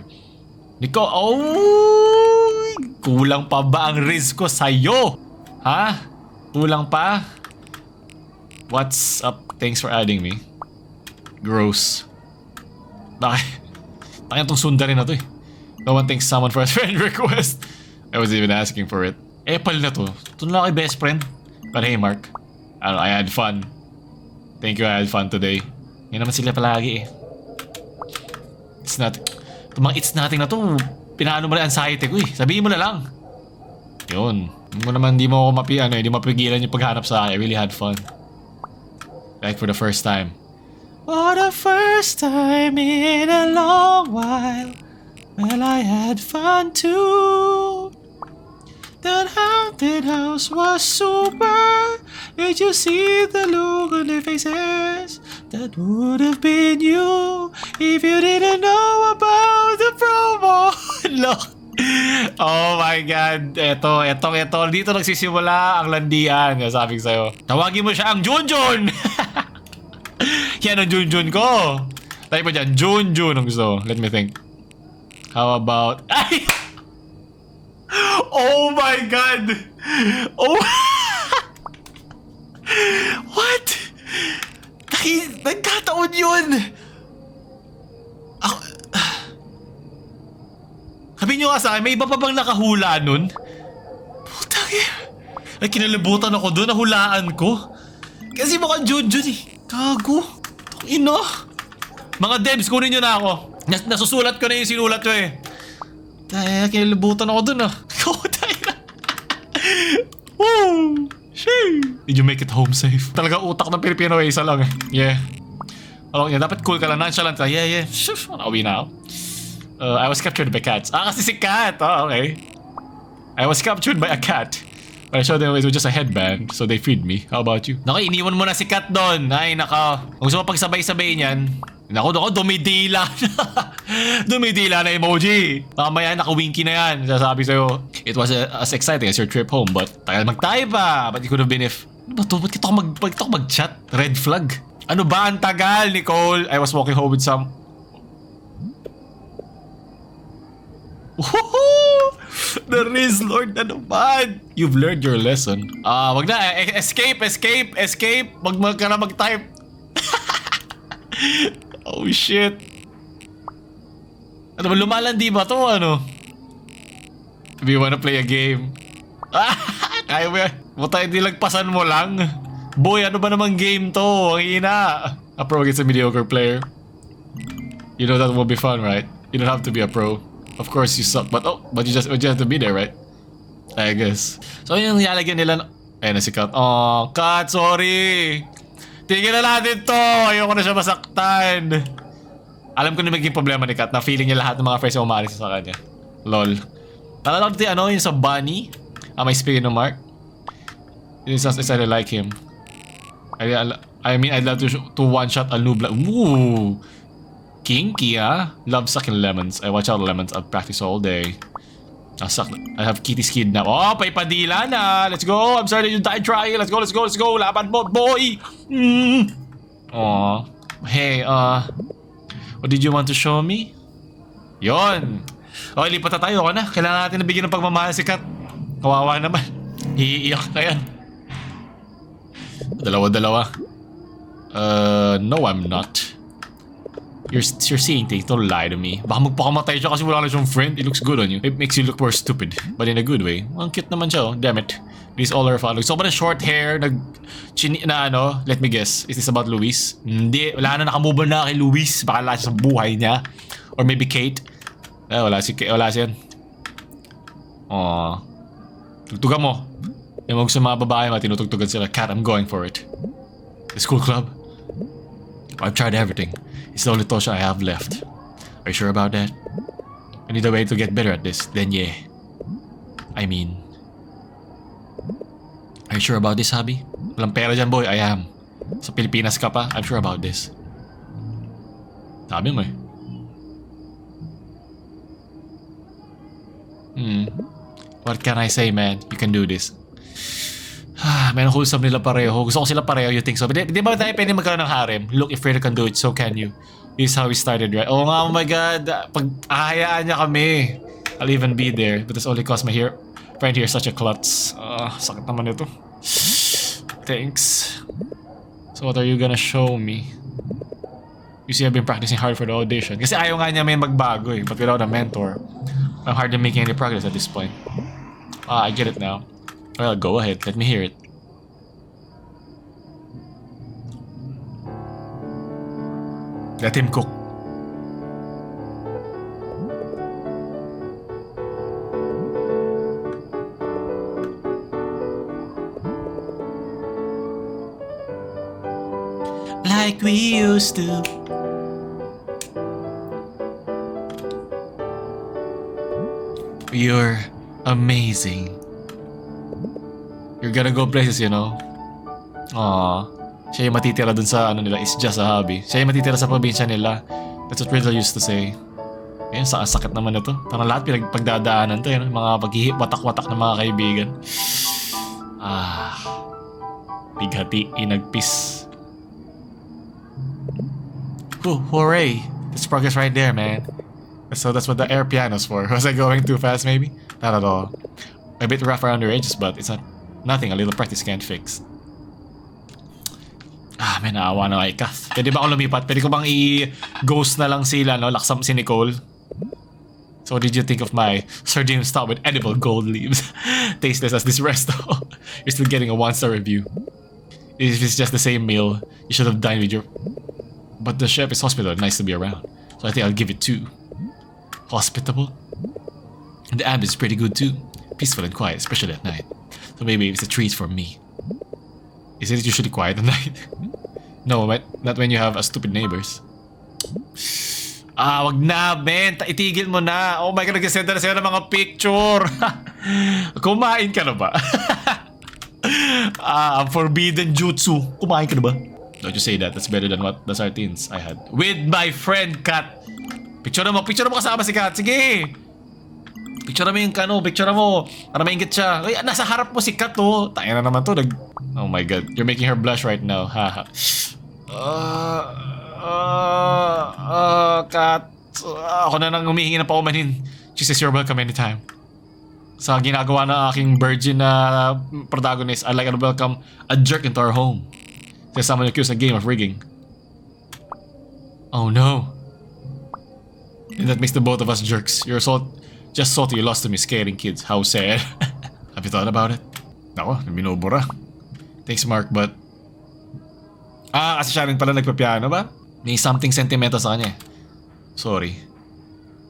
[SPEAKER 1] Nicole. Oh, kulang pa ba ang risk ko sa'yo? Ha? Kulang pa? What's up? Thanks for adding me. Gross. Bakit? Bakit itong sundarin na to eh? No one thanks someone for a friend request. I wasn't even asking for it. Epal na to. Ito na lang kay best friend. But hey Mark, I had fun. Thank you, I had fun today. Yan naman sila palagi eh. It's not... Itong mga it's nothing na to, pinaano mo na anxiety ko eh. Sabihin mo na lang. Yun. Mo naman di mo ako di mapigilan yung paghanap sa akin. I really had fun. Like for the first time. For the first time in a long while. Well, I had fun too. That haunted house was super. Did you see the look on their faces? That would have been you if you didn't know about the promo. Look. Oh my God. Ito. Dito nagsisimula ang landian. Sabi ko sa'yo. Tawagin mo siya ang Junjun. Yan ang Junjun ko. Tayo pa dyan. Junjun ang gusto. Let me think. How about... Ay! Oh my God! Oh... What? Nagkataon yun! Ako... Sabi nyo nga sa akin, may iba pa bang nakahula nun? Putang eh. Ay, kinalibutan ako doon, nahulaan ko. Kasi mukhang Junjun eh. Gago. Ino. Mga devs, kunin nyo na ako. Nasusulat ko na yung sinulat ko eh. Ay, kinalibutan ako doon ah. Kautay na. Woo! Shee! Did you make it home safe? Talaga utak ng Pilipino eh, isa lang eh. Yeah. Alam niya, dapat cool ka lang, nonchalant ka. Yeah. Shoo, nauwi na ako. I was captured by cats. Kasi si cat. Oh, okay. I was captured by a cat. I showed them it was just a headband, so they freed me. How about you? Nako, iniwan mo na si cat doon. Ay, nako. Kung gusto mo pagsabay-sabay niyan, nako, dumidila na. Dumidila na emoji. Mamaya, naka-winky na yan. Sasabi sa'yo, it was as exciting as your trip home, but tagal magtayo pa. But it could have been if... Ano ba to? Ba't ito ko mag-chat? Red flag. Ano ba ang tagal, Nicole? I was walking home with some... Woohoo! The Riz Lord na naman! You've learned your lesson. Wag na. Escape! Wag ka na mag-type. Oh shit. Ano ba, lumalandi ba to? Ano? Do you wanna play a game? Kaya mo yan. Buta, hindi lagpasan mo lang. Boy, ano ba namang game to? Ang hina. A pro against a mediocre player. You know that will be fun, right? You don't have to be a pro. Of course you suck, but you have to be there, right? I guess. So yung nilalagyan nila, ayun na si Kat. Oh, Kat, sorry. Tigil na natin to. Ayoko na siya masaktan. Alam ko na maging problema ni Kat na feeling niya lahat ng mga friends yung umaalis sa kanya. Lol. Nalala ko yung yung sa Bunny. May speaking of Mark. It sounds I like him. I mean, I'd love to one-shot a nubla. Ooh. Kinky, ah. Love sucking lemons. I watch out lemons. I'll practice all day. I have Kitty's kid now. Oh, paipadila na. Let's go. I'm sorry you died trying. Let's go. Laban mo, boy. Aw. Hey, what did you want to show me? Yon. Okay, lipat na tayo. Ako na. Kailangan natin na bigyan ng pagmamahal si Kat. Kawawa naman. Iiyak na yan. Dalawa. No, I'm not. You're seeing things, don't lie to me. Baka magpakamatay siya kasi wala na siyang friend. It looks good on you. It makes you look more stupid, but in a good way. Ang cute naman siya, oh. Damn it. These all are following. So, ba na short hair, let me guess. Is this about Luis? Hindi, wala na nakamove na kay Luis. Baka wala siya sa buhay niya. Or maybe Kate. Wala siya. Aww. Tugtugan mo. Yung mga mga babae, tinutugtugan sila. Kat, I'm going for it. The school club? I've tried everything. It's the only Tosha I have left. Are you sure about that? I need a way to get better at this. Then yeah. I mean... Are you sure about this, hubby? Walang pera dyan, boy. I am. Sa Pilipinas ka pa, I'm sure about this. Sabi mo eh. What can I say, man? You can do this. May wholesome nila pareho. Gusto ko sila pareho, you think so? Di ba tayo pwede magkaroon ng harem? Look, if Fredo can do it, so can you. This is how we started, right? Oh nga, oh my god. Pag ahayaan niya kami, I'll even be there. But it's only cause my friend here is such a klutz. Sakit naman ito. Thanks. So what are you gonna show me? You see, I've been practicing hard for the audition. Kasi ayaw nga niya may magbago eh. But without a mentor, I'm hardly making any progress at this point. I get it now. Well, go ahead. Let me hear it. Let him cook. Like we used to. You're amazing. You're gonna go places, you know. Aww. Siya yung matitira dun sa nila, it's just a hobby. Siya yung matitira sa probinsya nila. That's what Riddle used to say. Ayun, sakit naman ito. Parang lahat pinagpagdadaanan to, yun. Mga watak-watak ng mga kaibigan. Pighati, inagpis. Hooray! That's progress right there, man. So that's what the air piano's for. Was I going too fast, maybe? Not at all. A bit rough around the edges, but it's nothing a little practice can't fix. May naawa na kay Kath. Pwede ba ako lumipat? Pwede ko bang i-ghost na lang sila, no? Laksam si Nicole. So what did you think of my sardine stop with edible gold leaves? Tasteless as this resto. You're still getting a 1-star review. If it's just the same meal, you should have dined with your... But the chef is hospitable, nice to be around. So I think I'll give it 2. Hospitable? And the ambience is pretty good too. Peaceful and quiet, especially at night. So maybe it's a treat for me. Is it usually quiet at night? No, not when you have stupid neighbors. Wag na, Ben. Itigil mo na. Oh my god, nag-send na sila ng mga picture. Kumain ka na ba? Forbidden jutsu. Kumain ka na ba? Don't you say that. That's better than what the sardines I had. With my friend, Kat. Picture mo kasama si Kat. Sige. Picture mo yung picture mo. Para maingit siya. Ay, nasa harap mo si Kat, oh. Tayo na naman to. Oh my god. You're making her blush right now. Haha. Kat. Ako na nang humihingi ng paumanhin. She says you're welcome anytime. Sa ginagawa ng aking virgin na protagonist, I'd like to welcome a jerk into our home. There's someone accused a game of rigging. Oh no. And that makes the both of us jerks. You're just salty you lost to me scaring kids. How sad. Have you thought about it? Nako, binubura. Thanks, Mark, but... kasi siya rin pala nagpapiano ba? May something sentimental sa kanya. Sorry.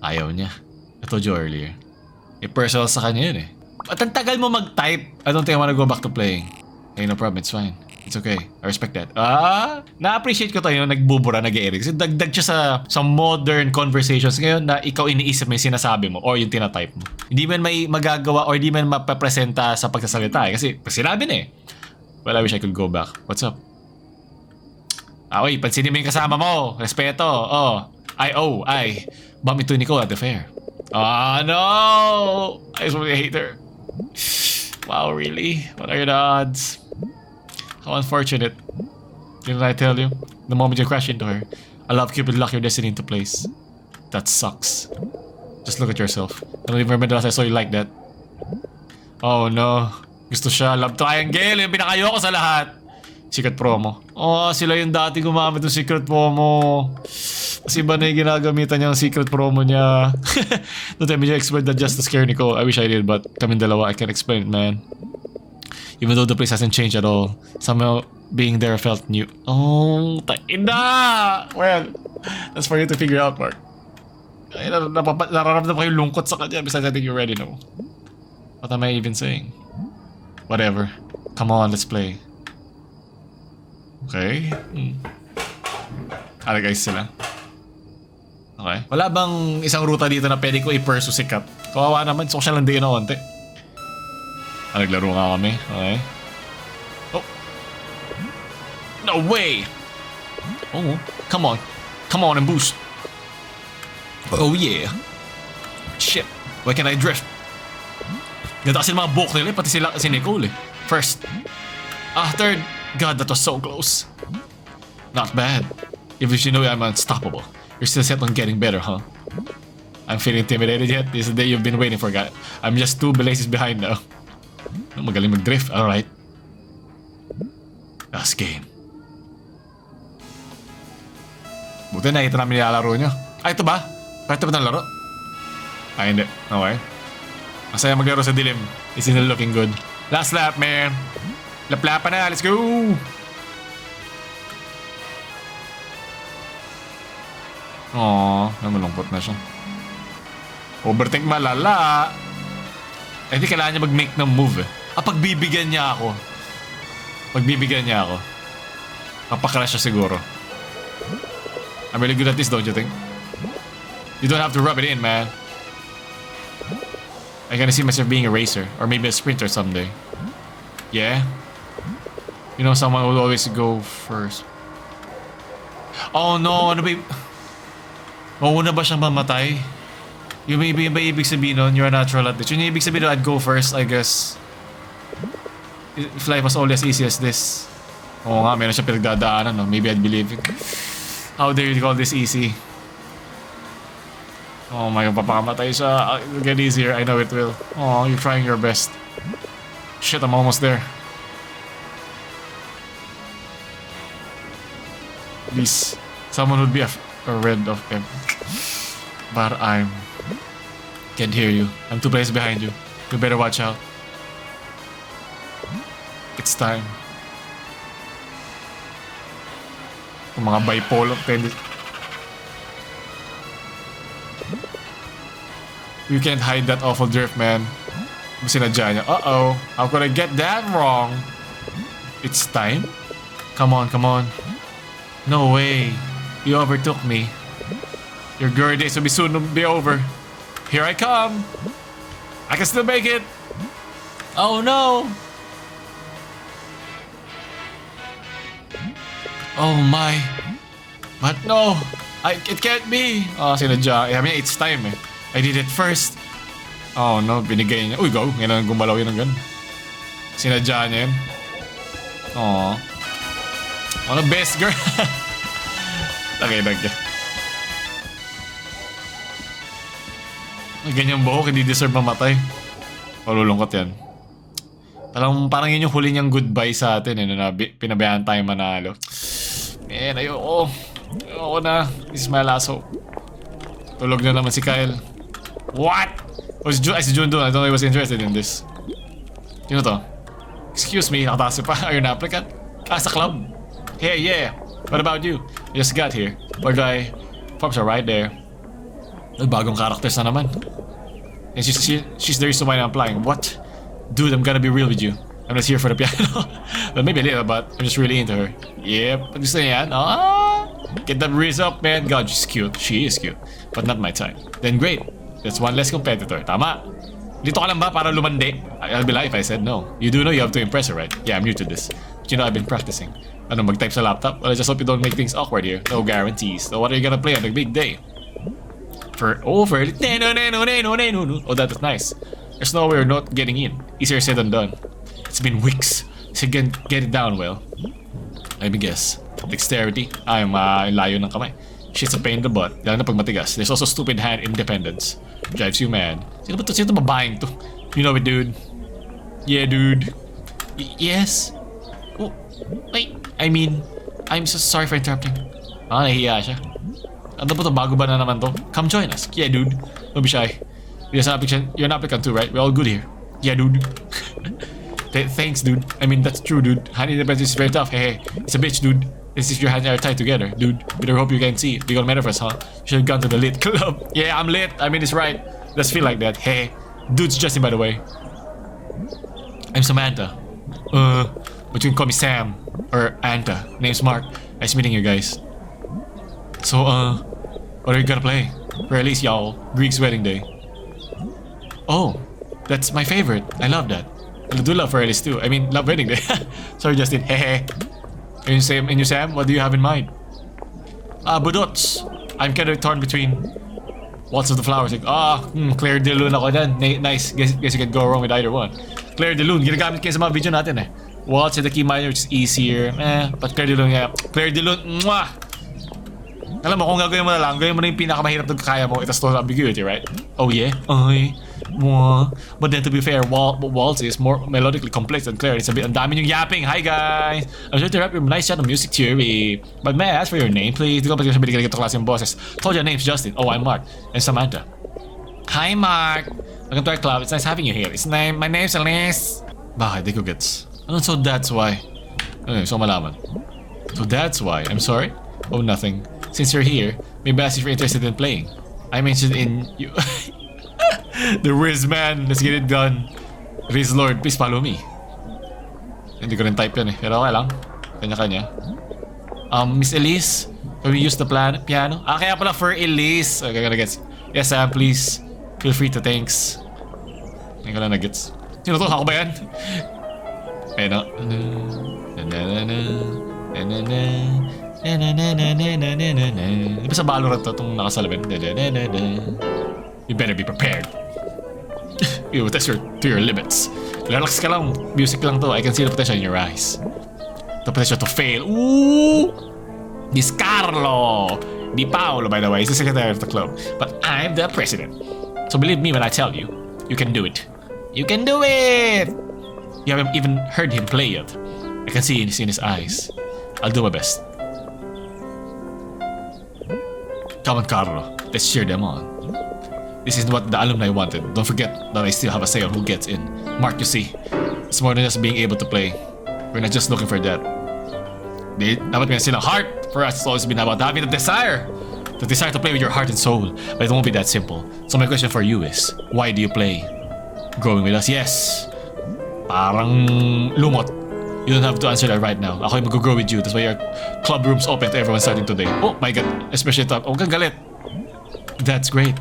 [SPEAKER 1] Ayaw niya. I told you earlier. Personal sa kanya yun eh. At ang tagal mo mag-type. I don't think I wanna go back to playing. Okay, no problem. It's fine. It's okay. I respect that. Na-appreciate ko tayo nagbubura, nag-e-edit. Kasi dagdag siya sa modern conversations ngayon na ikaw iniisip mo yung sinasabi mo or yung tinatype mo. Hindi man may magagawa or hindi man mapapresenta sa pagsasalita eh. Kasi sinabi na eh. Well, I wish I could go back. What's up? Oy, pansinin mo yung kasama mo. Respeto. I bump into Nicole at the fair. No! I just really hate her. Wow, really? What are the odds? How unfortunate. Didn't I tell you? The moment you crash into her, a love Cupid lock your destiny into place. That sucks. Just look at yourself. I don't even remember the last I saw you like that. Oh no. Gusto siya. Love triangle. Yung pinakayo ko sa lahat. Secret promo. Sila yung dati gumamit ng secret promo. Kasi iba na yung ginagamitan niya ang secret promo niya. Don't tell me you expert that just to scare Nicole. I wish I did, but kaming dalawa, I can't explain it, man. Even though the place hasn't changed at all, somehow being there felt new. Taina! Well, that's for you to figure out, Mark. Nararamdaman ko yung lungkot sa kanya. Besides, I think you already know. What am I even saying? Whatever. Come on, let's play. Okay. Guys sila. Okay. Wala bang isang ruta dito na pwede ko i-pursue si Kat? Kawawa naman. So, siya lang din na konti. Naglaro nga kami. Okay. Oh. No way! Oh, come on. Come on and boost. Oh yeah. Shit. Why can't I drift? Ganda kasi mga buhok nila. Pati sila si Nicole eh. First. Third. God, that was so close. Not bad. Even if you know I'm unstoppable, you're still set on getting better, huh? I'm feeling intimidated yet? This is the day you've been waiting for, guy. I'm just 2 belaces behind now. Magaling mag-drift, alright. Last game. Buti na ito namin nilalaro nyo. Ito ba? Ito ba ng laro? Hindi. Okay. Masaya maglaro sa dilim. Isn't it looking good? Last lap, man. Laplapa na, let's go! Malungkot na siya. Overtake malala. I think kailangan niya mag-make ng move eh. Pagbibigyan niya ako. Papakrash siya siguro. I'm really good at this, don't you think? You don't have to rub it in, man. I can see myself being a racer. Or maybe a sprinter someday. Yeah? You know, someone will always go first. Oh no, ano ba yung... Mauna ba siyang mamatay? Yung ba ibig sabihin nun, you're a natural at this. Yung ibig sabihin nun, I'd go first, I guess. If life was all as easy as this. Oo nga, meron siya pinagdadaanan, no? Maybe I'd believe it. How dare you call this easy? Oh my God, papakamatay siya. It'll get easier, I know it will. Oh, you're trying your best. Shit, I'm almost there. Please, someone would be rid of him. But can't hear you. I'm 2 places behind you. You better watch out. It's time. Yung mga bipolar tendency. You can't hide that awful drift, man. Sinadya niya. Uh-oh. How could I get that wrong? It's time? Come on, come on. No way. You overtook me. Your glory days will be soon be over. Here I come. I can still make it. Oh no. Oh my. But no. It can't be. Sinadya. I mean, it's time eh. I did it first. Oh no, binigay niya. Uy, go. Ngayon gumalaw yun ng ganun. Sinadya niya yun. Aww. Ano best girl? Lagay. Ganyang buhok, hindi deserve mamatay. Malulungkot yan. Parang yun yung huli niyang goodbye sa atin eh, na pinabayaan tayong manalo. Man, ayoko. Ayoko na. This is my last hope. Tulog na naman si Kyle. What? Si June doon. I don't know he was interested in this. Sino to? Excuse me, nakataas pa. Are you an applicant? Sa club? Hey, yeah. What about you? I just got here. Or do I... Pops are right there. Bagong characters na naman. And she's the reason why I'm applying. What? Dude, I'm gonna be real with you. I'm just here for the piano. Well, maybe a little, but I'm just really into her. Yep, gusto niya yan. Get that wrist up, man. God, she's cute. She is cute. But not my type. Then great. That's one less competitor. Tama. Dito ka lang ba para lumandi? I'll be lying if I said no. You do know you have to impress her, right? Yeah, I'm new to this. But you know I've been practicing. Ano, mag-type sa laptop? Well, I just hope you don't make things awkward here. No guarantees. So what are you gonna play on the big day? For Oh, that is nice. There's no way we're not getting in. Easier said than done. It's been weeks. So get it down well. Let me guess. Dexterity. Layo ng kamay. Shit's a pain in the butt. Lalo na pag matigas. There's also stupid hand independence. Drives you mad. Sino ba to? Sino babaeng to? You know it, dude. Yeah, dude. Yes? Oh, wait. I mean, I'm so sorry for interrupting. Nahihiya siya. Ano ba to? Bago ba na naman to? Come join us. Yeah, dude. Don't be shy. You're an applicant too, right? We're all good here. Yeah, dude. Thanks, dude. I mean, that's true, dude. Hand independence is very tough. Hey, it's a bitch, dude. This is your hands are tied together, dude. Better hope you can see. We got metaphors, huh? You should have gone to the lit club. Yeah, I'm lit. I mean, it's right. Let's feel like that. Hey, dude's Justin, by the way. I'm Samantha. But you can call me Sam or Anta. Name's Mark. Nice meeting you guys. So, what are you gonna play? For at least y'all, Greek's wedding day. Oh, that's my favorite. I love that. I do love for at least too. I mean, love wedding day. Sorry, Justin. Hehe. And you, Sam, what do you have in mind? Budots. I'm kind of torn between Waltz of the Flowers. Like, Claire de Lune ako dyan. Nice. Guess you can go wrong with either one. Claire de Lune. Ginagamit kayo sa mga video natin eh. Waltz in the key minor, which is easier. But Claire de Lune, yeah. Claire de Lune, mwah! Alam mo, kung gagawin mo na lang, gawin mo na yung pinakamahirap na kaya mo. It's still ambiguity, right? Oh yeah? Ay. Mwah. But then to be fair, Waltz is more melodically complex than Claire. It's a bit, ang dami yung yapping. Hi guys! I'm sure to rap your nice shot of music theory. But may I ask for your name, please? Di ko pa sabi ka ganito klase yung bosses. Told your name's Justin. Oh, I'm Mark. And Samantha. Hi Mark! Welcome to our club. It's nice having you here. My name's Alice. Bakit? Di ko gets. So that's why. Okay, so malaman. So that's why. I'm sorry? Oh, nothing. Since you're here, maybe ask if you're interested in playing. I'm interested in you. The Riz man, let's get it done. Riz Lord, please follow me. Hindi ko rin type yan eh, pero okay lang. Kanya-kanya. Miss Elise, can we use the piano? Kaya pala for Elise. Okay, gonna get. Yes, Sam, please. Feel free to thanks. Hindi ko na nagets. Sino to? Ako ba yan? Ayun na. Di ba sa Valorant to itong nakasalabin? You better be prepared. You will test to your limits. Relax ka lang. Music lang to. I can see the potential in your eyes. The potential to fail. Ooh! This Carlo! Di Paolo, by the way. He's the secretary of the club. But I'm the president. So believe me when I tell you, you can do it. You can do it! You haven't even heard him play yet. I can see it in his eyes. I'll do my best. Come on, Carlo. Let's cheer them on. This is what the alumni wanted. Don't forget that I still have a say on who gets in. Mark, you see, it's more than just being able to play. We're not just looking for that. Dapat may silang heart. For us, it's always been about having the desire. The desire to play with your heart and soul. But it won't be that simple. So my question for you is, why do you play? Growing with us? Yes. Parang lumot. You don't have to answer that right now. Ako yung mag-grow with you. That's why your club room's open to everyone starting today. Oh my god. Especially top. Oh, galit. That's great.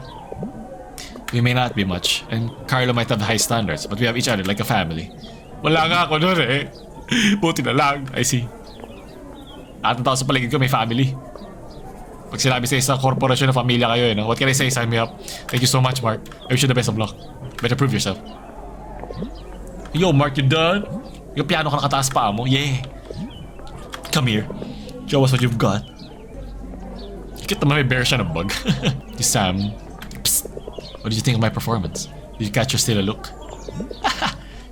[SPEAKER 1] We may not be much, and Carlo might have high standards, but we have each other like a family. Wala nga ako nun eh. Buti na lang. I see. At ang tao sa paligid ko may family. Pag sinabi sa isang korporasyon na pamilya kayo, no? What can I say? Sign me up. Thank you so much, Mark. I wish you the best of luck. Better prove yourself. Yo, Mark, you done? Yung piano ka nakataas pa mo? Yeah. Come here. Show us what you've got. Kit naman may bear siya ng bug. Sam. Psst. What did you think of my performance? Did you catch your still a look?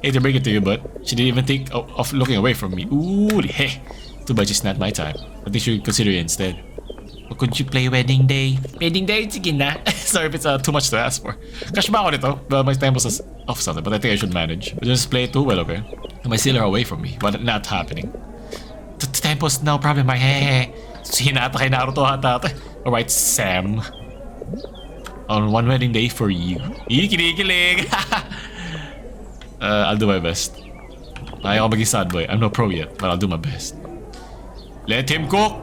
[SPEAKER 1] Hate to break it to you, but she didn't even think of looking away from me. Ooh, hey. Too bad it's not my time. I think she should consider it instead. Or could you play wedding day? Wedding day? Sige na. Sorry if it's too much to ask for. Crush ba ako nito? Well, my tempos is off something, but I think I should manage. But just play it too well, okay? My still are away from me, but not happening. The tempo's no problem, my hey. Hinata kay Naruto hata. Alright, Sam. On one wedding day for you. Kinikilig! I'll do my best. Ayaw ko maging sad boy. I'm no pro yet, but I'll do my best. Let him cook!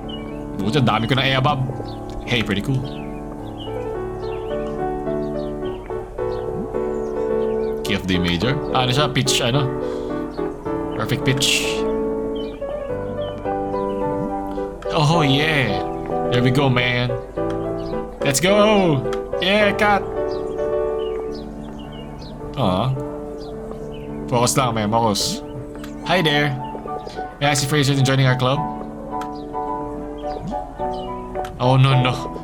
[SPEAKER 1] Buti, dami ko ng eabab. Hey, pretty cool. Key of D major. Ano siya? Pitch, ano? Perfect pitch. Oh, yeah. There we go, man. Let's go! Yeah, cat! Focus lang, man. Focus. Hi there. May I ask you for your joining our club? Oh, no.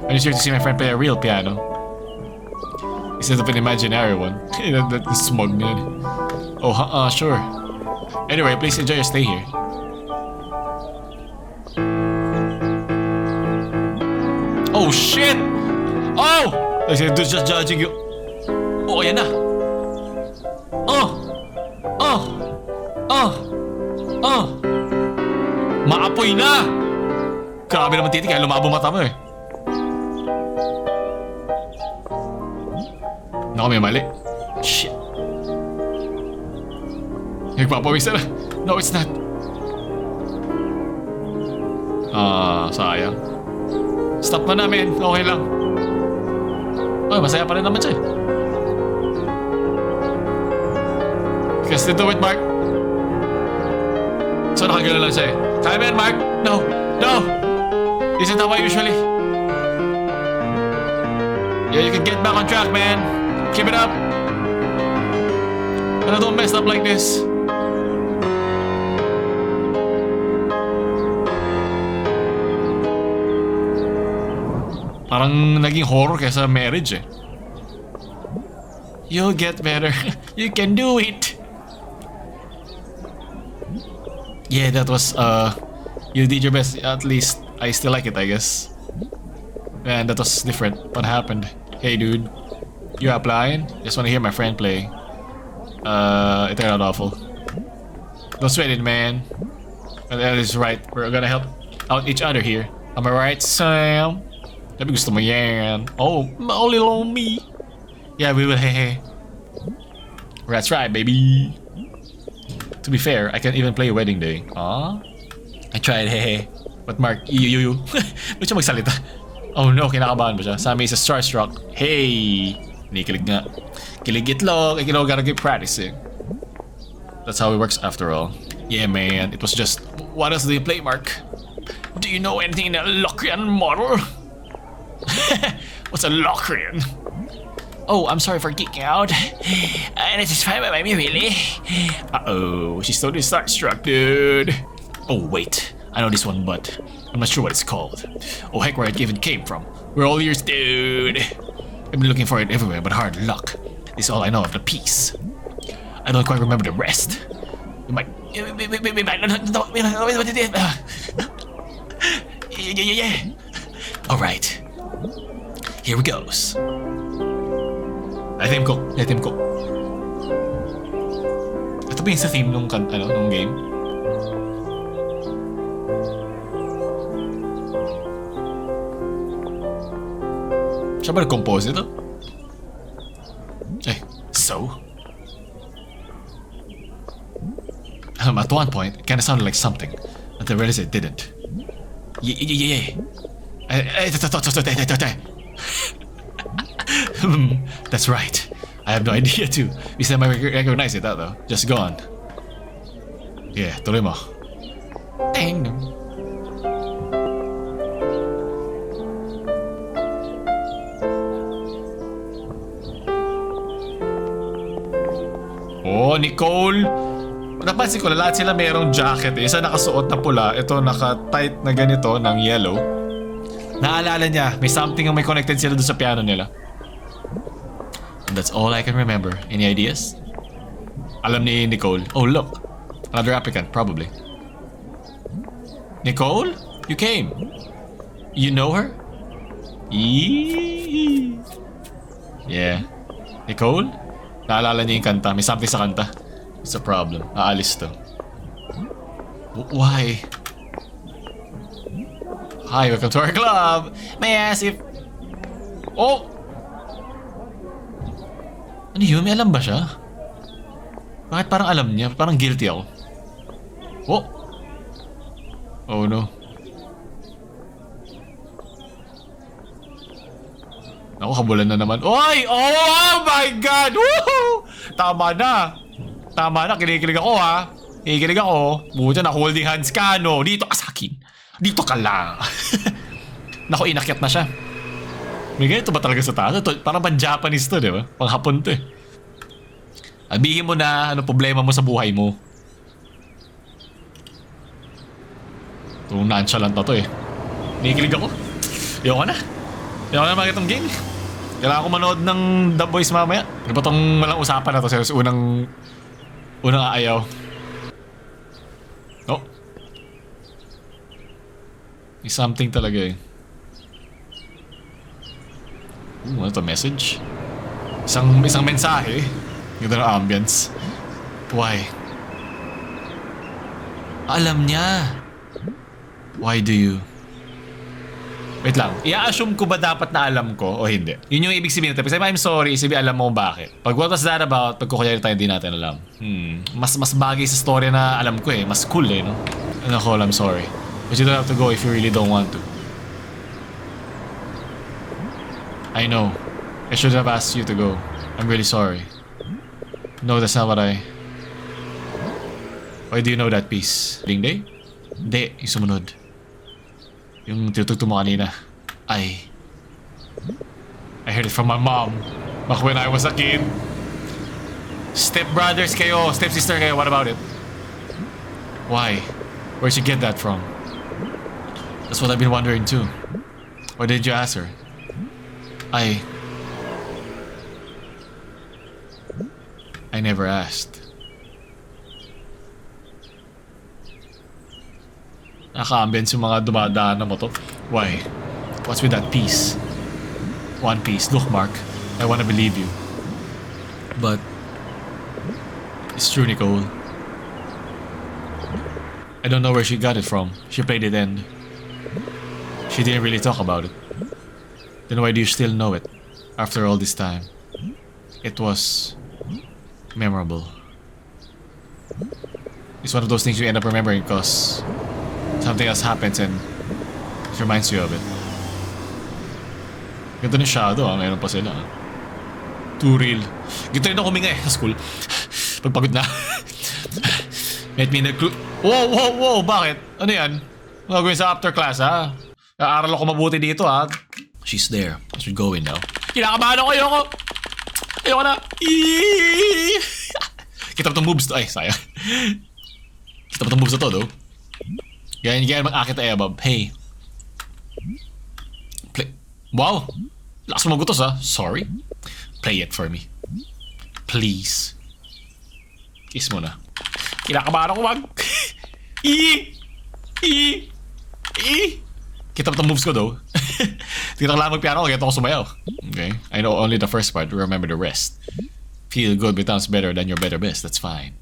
[SPEAKER 1] I'm just here to see my friend play a real piano. Instead of an imaginary one. That smug me. Oh, sure. Anyway, please enjoy your stay here. Oh, shit! Oh! Dude's just judging you. Oh, yan na. Maapoy na! Grabe naman titi, kaya lumabo mata mo eh. Naku, may mali. Shit. Nagpapawis na. No, it's not. Sayang. Stop mo namin. Okay lang. Oh, masaya pa rin naman siya eh. Guess to do it, Mark. So nakagano lang siya eh. Kaya mo yan, Mark? No! This isn't how I usually. Yeah, you can get back on track, man. Keep it up. But don't mess up like this. Parang naging horror kaysa marriage eh. You'll get better. You can do it. Yeah, that was you did your best. At least I still like it, I guess. Man, that was different. What happened? Hey dude, you applying? Just wanna hear my friend play. It turned out awful. Don't sweat it, man. That is right. We're gonna help out each other here. Am I right, Sam? Sabi gusto mo yan. Oh, only on me. Yeah, we will, hey. That's right, baby. To be fair, I can't even play Wedding Day. I tried, hey. But Mark, you. Ba't siya magsalita? Oh no, kinakabahan ba siya? Sammy is a starstruck. Hey! Kinikilig nga. Kilig itlog. You know, gotta keep practicing. That's how it works after all. Yeah, man. It was just... What else do you play, Mark? Do you know anything in a Locrian model? What's a Locrian? Oh, I'm sorry for geeking out. And it is fine by me, really. Uh-oh, she's totally starstruck, dude. Oh, wait. I know this one, but I'm not sure what it's called. Oh, heck, where it even came from. We're all ears, dude. I've been looking for it everywhere, but hard luck. This is all I know of the piece. I don't quite remember the rest. We might... Yeah. Alright. Here we goes. Let him go. Ito ba yung sa theme nung game? Siya ba nag-compose ito? So? At one point, it kinda sounded like something, until I realized it didn't. Yeah. That's right. I have no idea too. We said I might recognize it, though. Just go on. Yeah, tuloy mo. Dang. Oh, Nicole! Napansin ko na lahat sila mayroong jacket eh. Isa nakasuot na pula, ito naka-tight na ganito ng yellow. Naalala niya, may something ang may connected sila doon sa piano nila. And that's all I can remember. Any ideas? Alam ni Nicole. Oh, look. Another applicant, probably. Nicole? You came. You know her? Eee. Yeah. Nicole? Naalala niya yung kanta. May something sa kanta. It's a problem. Aalis to. Why? Hi, welcome to our club. May I ask if... Oh! Ano yun? May alam ba siya? Bakit parang alam niya? Parang guilty ako. Oh! Oh no. Ako, habulan na naman. Oy! Oh my God! Woohoo! Tama na. Tama na. Kinikilig ako ha. Kinikilig ako. Buta na holding hands ka no. Dito ka sa akin. Dito ka lang. Naku, inakyat na siya. May ganito ba talaga sa taas? Ito, parang pan-Japanese to, di ba? Pang-Hapon to eh. Sabihin mo na ano problema mo sa buhay mo. Itong nonchalant na to eh. Kinikilig ako. Ayoko na. Ayoko na makita tong game. Kailangan ko manood ng The Boys mamaya. Ano ba tong walang usapan na to sa unang aayaw? Oh. May something talaga eh. Ano to? Message? Isang mensahe. Ganda ng ambience. Why? Alam niya. Why do you? Wait lang. I-assume ko ba dapat na alam ko o hindi? Yun yung ibig sabihin natin. Pag I'm sorry, sabi alam mo bakit. Pag what was that about, pag kukunyari tayo hindi natin alam. Mas bagay sa story na alam ko eh. Mas cool eh, no? Ano ko, I'm sorry. But you don't have to go if you really don't want to. I know. I should have asked you to go. I'm really sorry. No, that's not what I... Why do you know that piece? Ding day? Hindi, yung sumunod. Yung tinutugtog mo kanina. I heard it from my mom back when I was a kid. Step brothers kayo, step sister kayo, what about it? Why? Where'd you get that from? That's what I've been wondering too. Why did you ask her? I never asked. Naka-ambience yung mga dumadaan na mo to. Why? What's with that piece? One piece. Look, Mark. I wanna believe you. But... it's true, Nicole. I don't know where she got it from. She played it and... she didn't really talk about it. Then why do you still know it? After all this time. It was... memorable. It's one of those things you end up remembering because... something else happens and it reminds you of it. Ganda ng shadow mayroon pa sila. Too real. Gito rin ako huminga eh sa school. Pagpagod na. Met me in the crew. Wow, bakit? Ano yan? Ano gagawin sa after class ha? Aaral ako mabuti dito ha. She's there. I should go in now. Kinakabahan ako, ayoko na. Kita pa tong moves to. Ay, sayang. Kita pa tong moves na to though. Ganyan mag-akit ay above. Hey. Play. Wow. Lakas mo magutos ha. Sorry. Play it for me. Please. Kiss mo na. Kinakabahan ako wag. Kita pa itong moves ko though. Tingnan lang mag-piano. Kaya ako sumayaw. Okay. I know only the first part. Remember the rest. Feel good becomes better than your better best. That's fine.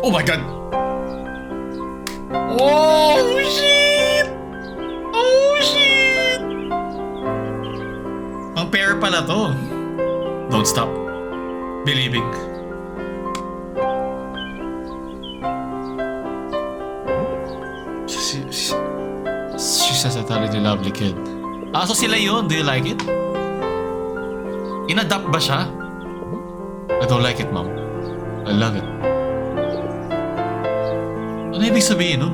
[SPEAKER 1] Oh my God! Oh shit! Oh shit! Ang pair pala to. Don't stop believing. She's such a talented, lovely kid. Ah, so sila yun. Do you like it? Inadapt ba siya? I don't like it, Mom. I love it. Ano ibig sabihin nun?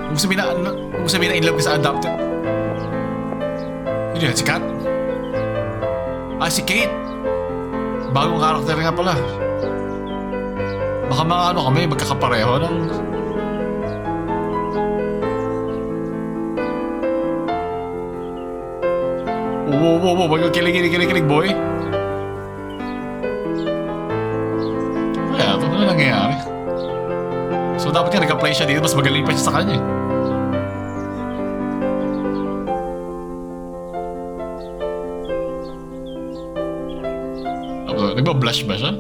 [SPEAKER 1] Kung sabihin na in love ka sa adopted. Yun yun, si Kat? Ah, si Kate. Bagong karakter nga pala. Baka mga ano kami, magkakapareho ng... Wow. Kilig, boy. Kaya, ito na nangyayari. So, dapat nga nag-apply siya dito. Mas magaling pa siya sa kanya. Nagba-blush ba siya?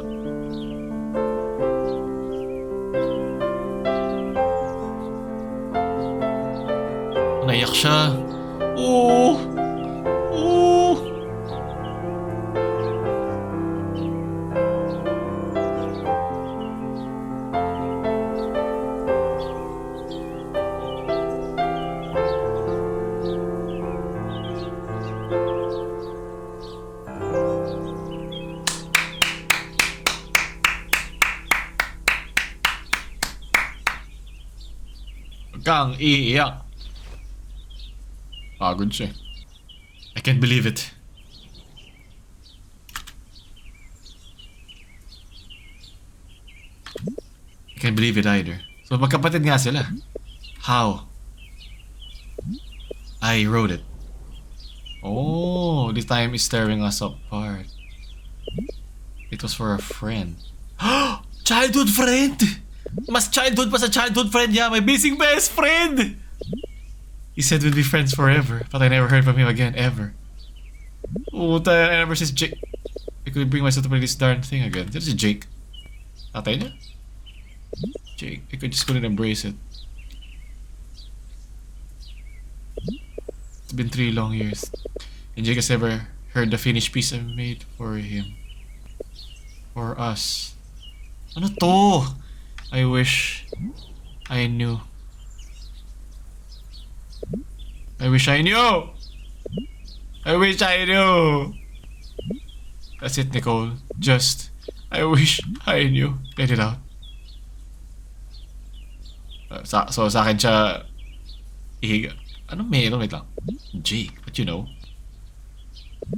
[SPEAKER 1] Naiyak siya. Oo. Kang iiyak. Pagod siya. I can't believe it. I can't believe it either. So magkapatid nga sila. How? I wrote it. Oh, this time is tearing us apart. It was for a friend. Childhood friend! Mas childhood pa sa childhood friend niya. My basic best friend! He said we'd be friends forever, but I never heard from him again, ever. I never since Jake. I couldn't bring myself to play this darn thing again. This is Jake. Tatay niya? Jake. I just couldn't embrace it. It's been 3 long years. And Jake has never heard the finished piece I made for him. For us. Ano to? I wish I knew. I wish I knew! I wish I knew! That's it, Nicole. Just, I wish I knew. Let it out. So sa akin siya ihiga. Ano meron? Wait lang. Jake, what you know?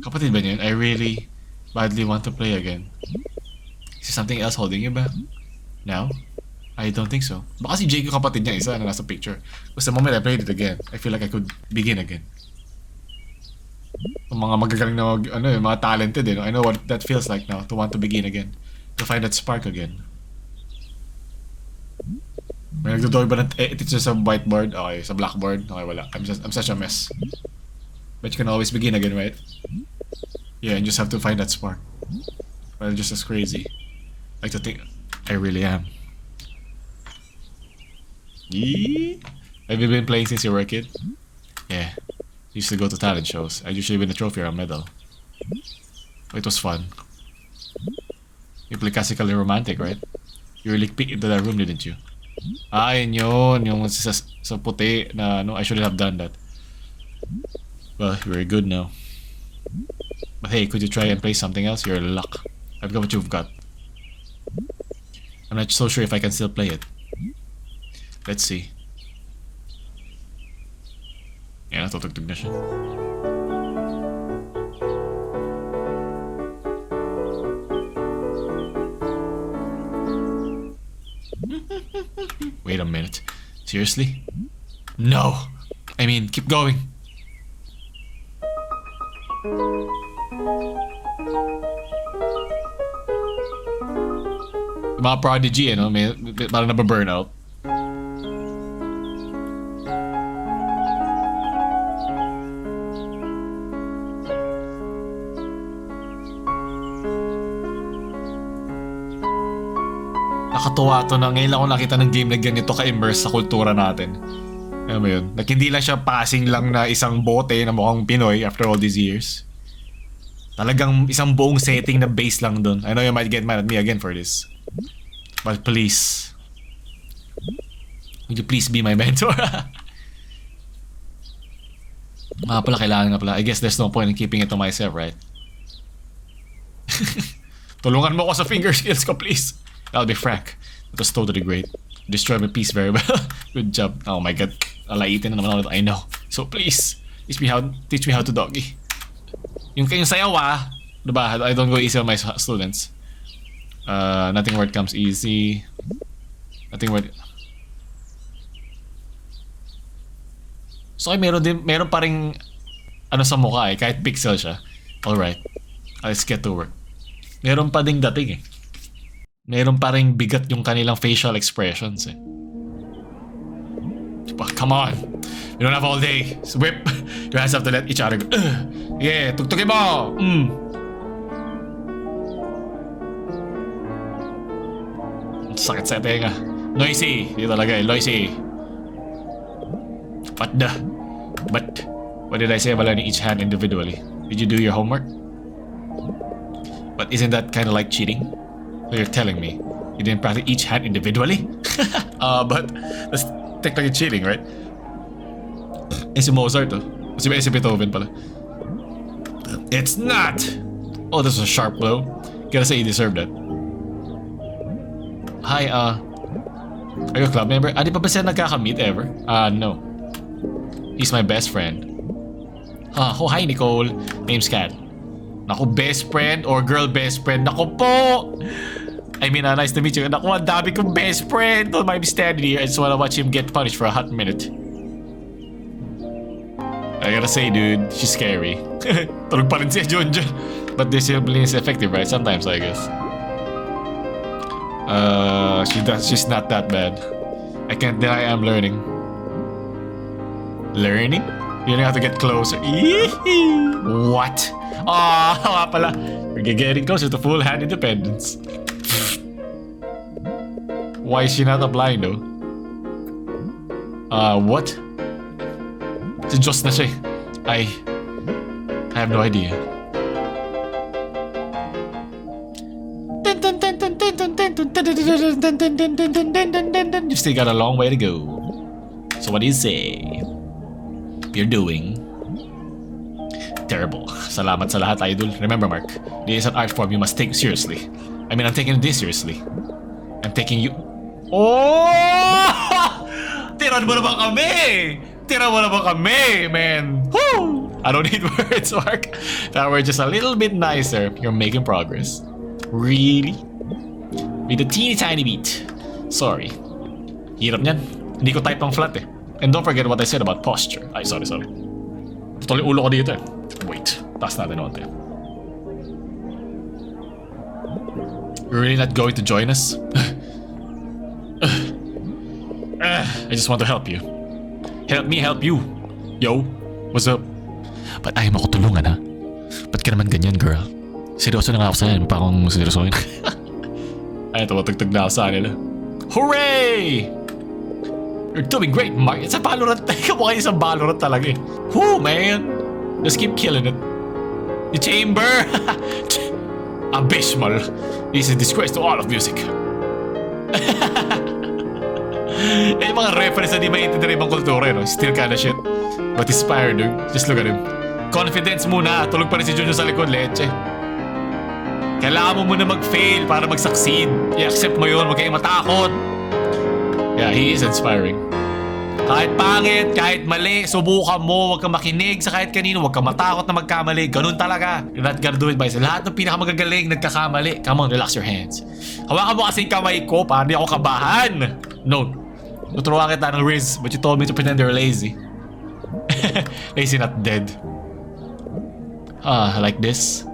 [SPEAKER 1] Kapatid ba niyan? I really badly want to play again. Is there something else holding you back? Now? I don't think so. Baka si Jake yung kapatid niya isa na nasa picture. Because the moment I played it again, I feel like I could begin again. Yung mga magagaling na mga talented I know what that feels like now, to want to begin again. To find that spark again. May nagdodrawing ba ng teacher sa whiteboard? Okay, sa blackboard? Okay, wala. I'm such a mess. But you can always begin again, right? Yeah, and just have to find that spark. But I'm just as crazy. Like to think I really am. Have you been playing since you were a kid? Yeah. Used to go to talent shows. I'd usually win a trophy or a medal. It was fun. You play classically romantic, right? You really peeked into that room, didn't you? Yun. Yung sa puti na I shouldn't have done that. Well, you're good now. But hey, could you try and play something else? You're luck. I've got what you've got. I'm not so sure if I can still play it. Let's see. Yeah, natutugtog na siya. Wait a minute. Seriously? No! I mean, keep going. Mga prodigy, may parang nababurnout. Nakatuwa to na ngayon lang ako nakita ng game na ganito ka-immerse sa kultura natin. Alam mo yun? Like, hindi lang siya passing lang na isang bote na mukhang Pinoy after all these years. Talagang isang buong setting na base lang dun. I know you might get mad at me again for this. But please. Would you please be my mentor? Kailangan nga pala. I guess there's no point in keeping it to myself, right? Tulungan mo ko sa finger skills ko, please. I'll be frank. It was totally great. Destroy my piece very well. Good job. Oh my god. Alaitin na naman ako. I know. So please, teach me how to doggy. Yung sayaw diba? I don't go easy on my students. Nothing where it comes easy. Nothing where... So meron pa ring ano sa mukha eh, kahit pixel siya. Alright, let's get to work. Meron pa ding dating eh. Meron pa ring bigat yung kanilang facial expressions eh. Come on. We don't have all day. So whip. You guys have to let each other go. Yeah, tugtugin mo. Sakit sa tenga. Noisy. Dito talaga eh, noisy. What did I say about learning each hand individually? Did you do your homework? But isn't that kind of like cheating? So you're telling me you didn't practice each hand individually? But that's technically cheating, right? Si Mozart to. Si Beethoven pala. It's not! Oh, this was a sharp blow. Gotta say you deserve that. Hi, are you a club member? Di pa ba sila nagkaka-meet ever? No. He's my best friend. Oh, hi Nicole. Name's Kat. Naku, best friend or girl best friend. Naku po! I mean, nice to meet you. Naku, ang dami kong best friend. Don't mind me standing here. I just wanna watch him get punished for a hot minute. I gotta say, dude, she's scary. Tulog pa rin siya, John. But discipline is effective, right? Sometimes, I guess. She's not that bad. I can't deny I'm learning. Learning? You don't have to get closer. What? Ah, pala. We're getting closer to full hand independence. Why is she not applying though? What? Si Diyos na siya eh. I have no idea. You still got a long way to go. So what do you say? You're doing terrible. Salamat sa lahat, idol. Remember, Mark, this is an art form you must take seriously. I mean, I'm taking this seriously. I'm taking you... Oh! Tiran mo naman kami! Tiran mo naman kami, man! Woo! I don't need words, Mark. That we're just a little bit nicer. You're making progress. Really? With a teeny tiny beat. Sorry. Hirap niyan. Hindi ko type ang flat eh. And don't forget what I said about posture. Ay, sorry. Tuloy ulo ko dito eh. Wait. Taas natin onte. You're really not going to join us? I just want to help you. Help me help you. Yo, what's up? Ba't ayaw mo ko tulungan, ha? Ba't ka naman ganyan, girl? Seryoso na nga ako sa'yo. Pa akong seryosoin. Ay, tumatugtog na ako sa nila. Hooray! You're doing great, Mark. Sa Valorant, kamukha isang Valorant talaga eh. Whoo, man! Just keep killing it. The chamber! Abysmal. This is a disgrace to all of music. Yung mga reference na di maintindihan ibang kultura, no? Still kinda shit. But inspired, dude. Just look at him. Confidence muna. Tulog pa rin si Junjun sa likod, leche. Kailangan mo muna mag-fail para mag-succeed. I-accept mo yun. Huwag kayong matakot. Yeah, he is inspiring. Kahit pangit, kahit mali, subukan mo. Huwag kang makinig sa kahit kanino. Huwag kang matakot na magkamali. Ganun talaga. You're not gonna do it by yourself. Lahat ng pinakamagagaling nagkakamali. Come on, relax your hands. Hawakan mo kasi yung kamay ko para hindi ako kabahan. No. Tuturuan kita ng Riz, but you told me to pretend you're lazy. Lazy not dead. Like this.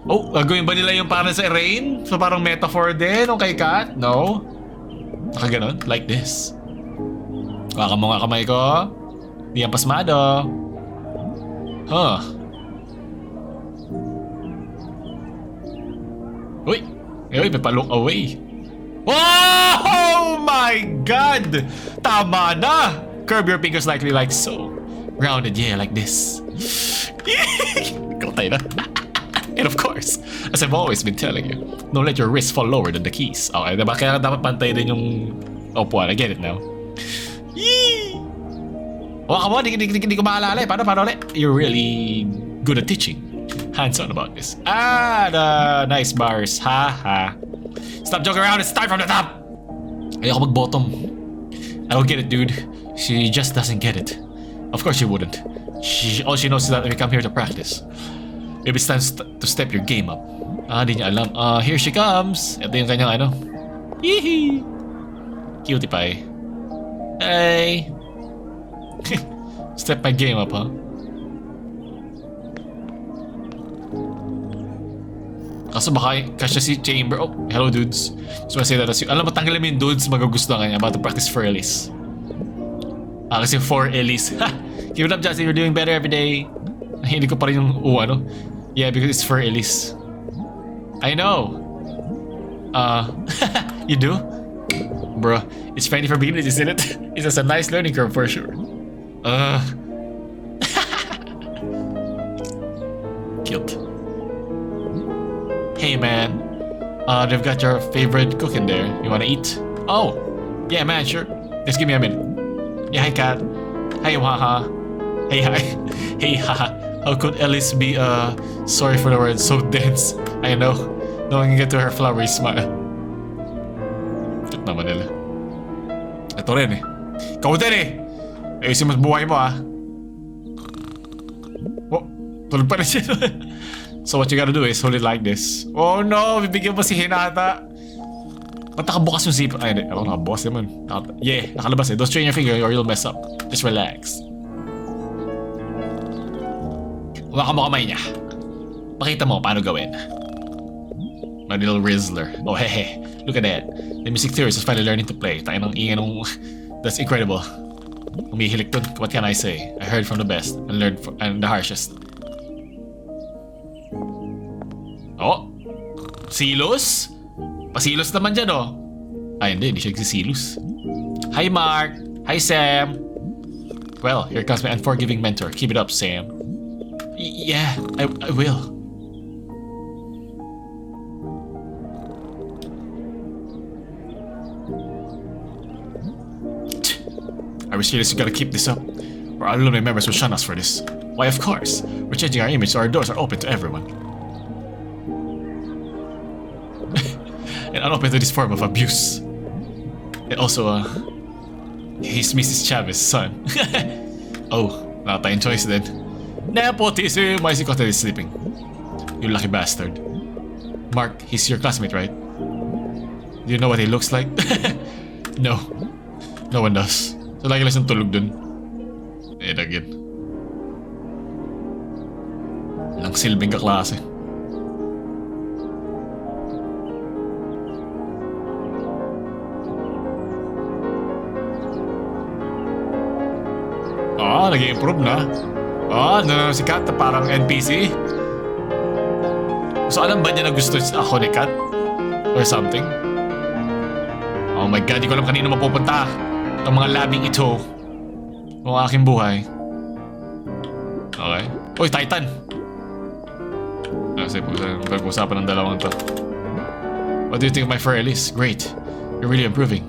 [SPEAKER 1] Oh, gagawin ba nila yung parang sa rain? So parang metaphor din, okay Kat? No? Nakaganon? Like this. Hawakan mo nga kamay ko. Di yan pasmado. Uy! Uy, may pa-look away. Oh my God! Tama na! Curve your fingers likely like so. Rounded, yeah, like this. Kutay na. And of course, as I've always been telling you, don't let your wrist fall lower than the keys. Okay, diba? Kaya dapat pantay din yung upuan. I get it now. Yee! Waka mo, hindi ko maalala eh. Paano ulit? You're really good at teaching. Hands-on about this. The nice bars. Ha. Stop joking around and start from the top! Ayoko mag-bottom. I don't get it, dude. She just doesn't get it. Of course she wouldn't. All she knows is that we come here to practice. Maybe it's time to step your game up. Di niya alam. Here she comes. Ito yung kanyang ano. Yee-hee! Cutie pie. Hey! Step my game up, huh? Kaso baka kasya si Chamber. Oh, hello dudes. Just wanna say that as you, alam mo, tanggalin mo yung dudes, magugustuhan kanya. About to practice for Elise. Kasi for Elise. Ha! Keep it up, Justin. You're doing better every day. Hindi ko pa rin yung ano. Yeah, because it's for Elise. I know. You do? Bro, it's funny for beginners, isn't it? It's just a nice learning curve for sure. Cute. Hey man, they've got your favorite cook in there. You wanna eat? Oh, yeah man, sure. Just give me a minute. Yeah, hi cat. Hi haha. Hey hi. Hey haha. How could Elise be sorry for the word so dense? I know. No one can get to her flowery smile. Cute naman nila. Ito rin eh. Ikaw din eh. Ayusin mo buhay mo ah. Oh, tulog pa rin siya. So what you gotta do is hold it like this. Oh no, bibigyan mo si Hinata. Ba't nakabukas yung zipper? Ay, hindi. Ako nakabukas naman. Yeah, nakalabas eh. Don't strain your finger or you'll mess up. Just relax. Waka mo kamay niya. Pakita mo paano gawin. My little Rizzler. Oh hehe, look at that. The music theorist is finally learning to play. Tayo ng ingay nung... That's incredible. Umihilik dun. What can I say? I heard from the best and learned from the harshest. Oh, Silos? Pasilos naman dyan oh. Ay hindi siya nagsisilos. Hi Mark. Hi Sam. Well, here comes my unforgiving mentor. Keep it up, Sam. Yeah, I will. I wish you gotta keep this up, or our alumni members will shun us for this. Why, of course. We're changing our image so our doors are open to everyone. And unopen to this form of abuse. And also, he's Mrs. Chavez's son. Oh, not tayong choice then. Nepotism! Why is he constantly sleeping? You lucky bastard. Mark, he's your classmate, right? Do you know what he looks like? No. No one does. So lagi lang siyang tulog dun. Eh, again. Walang silbing kaklase. Nag-i-improve na. Ano si Kat, parang NPC. So alam ba niya na gusto ako ni Kat? Or something? Oh my god, di ko alam kanino mapupunta. Ang mga labing ito. Ang aking buhay. Okay. Uy, Titan! Kasi pag-usapan ng dalawang to. What do you think of my fur, Elise? Great. You're really improving.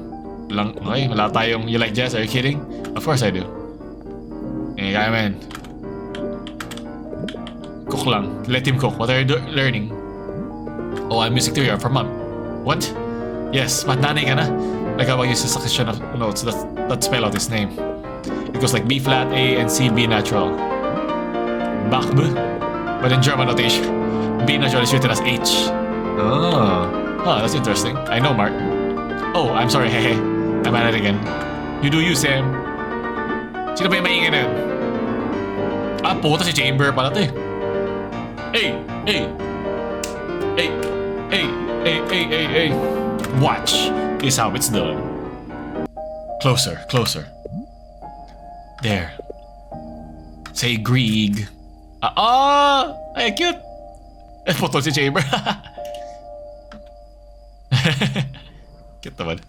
[SPEAKER 1] Okay, wala tayong you like jazz, are you kidding? Of course I do. Eh, kaya man. Cook lang. Let him cook. What are you learning? Oh, I'm music theory from mom. What? Yes, matnanay ka na. Like how I use a succession of notes that spell out his name. It goes like B flat, A, and C, B natural. Bakbe? But in German notation, B natural is written as H. Oh, that's interesting. I know, Mark. Oh, I'm sorry, hehe. I'm at it again. You do you, Sam. Sino ba yung maingay na yun? Puta si Chamber pala to eh. Hey! Watch. This is how it's done. Closer. There. Say Grieg. Ay, cute. Putol si Chamber. Cute naman.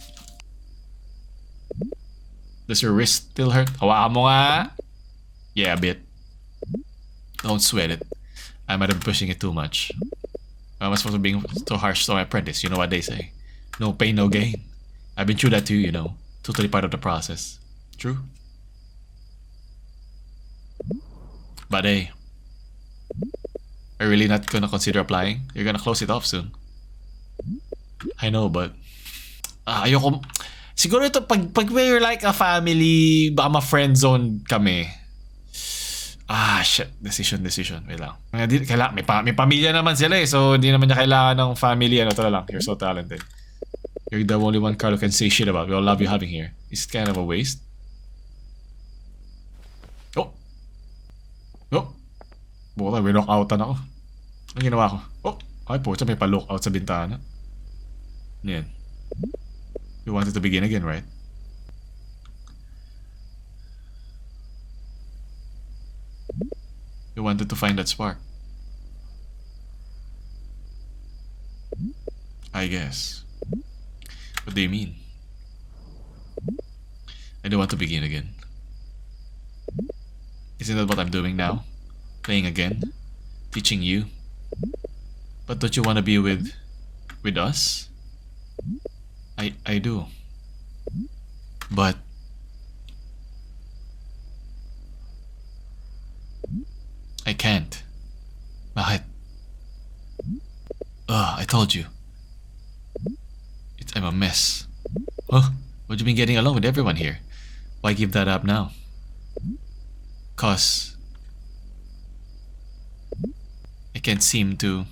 [SPEAKER 1] Does your wrist still hurt? Hawakan mo nga. Yeah, a bit. Don't sweat it. I might have been pushing it too much. I'm supposed to be being too harsh to my apprentice. You know what they say. No pain, no gain. I've been through that too, you know. Totally part of the process. True? But hey, are you really not gonna consider applying? You're gonna close it off soon. I know, but ayoko. Siguro ito, pag we're like a family, baka ma-friend zone kami. Shit. Decision. Wait lang. May pamilya naman sila eh. So, hindi naman niya kailangan ng family. Tala lang. You're so talented. You're the only one Carlo can say shit about. We all love you having here. Is it kind of a waste? Oh! Buka, winok outan ako. Ang ginawa ko? Ay po, may pa-look out sa bintana. Yan. You wanted to begin again, right? You wanted to find that spark. I guess. What do you mean? I don't want to begin again. Isn't that what I'm doing now? Playing again? Teaching you? But don't you want to be with us? I do. But I can't. Bakit? I told you. I'm a mess. Huh? What do you mean getting along with everyone here? Why give that up now? 'Cause I can't seem to...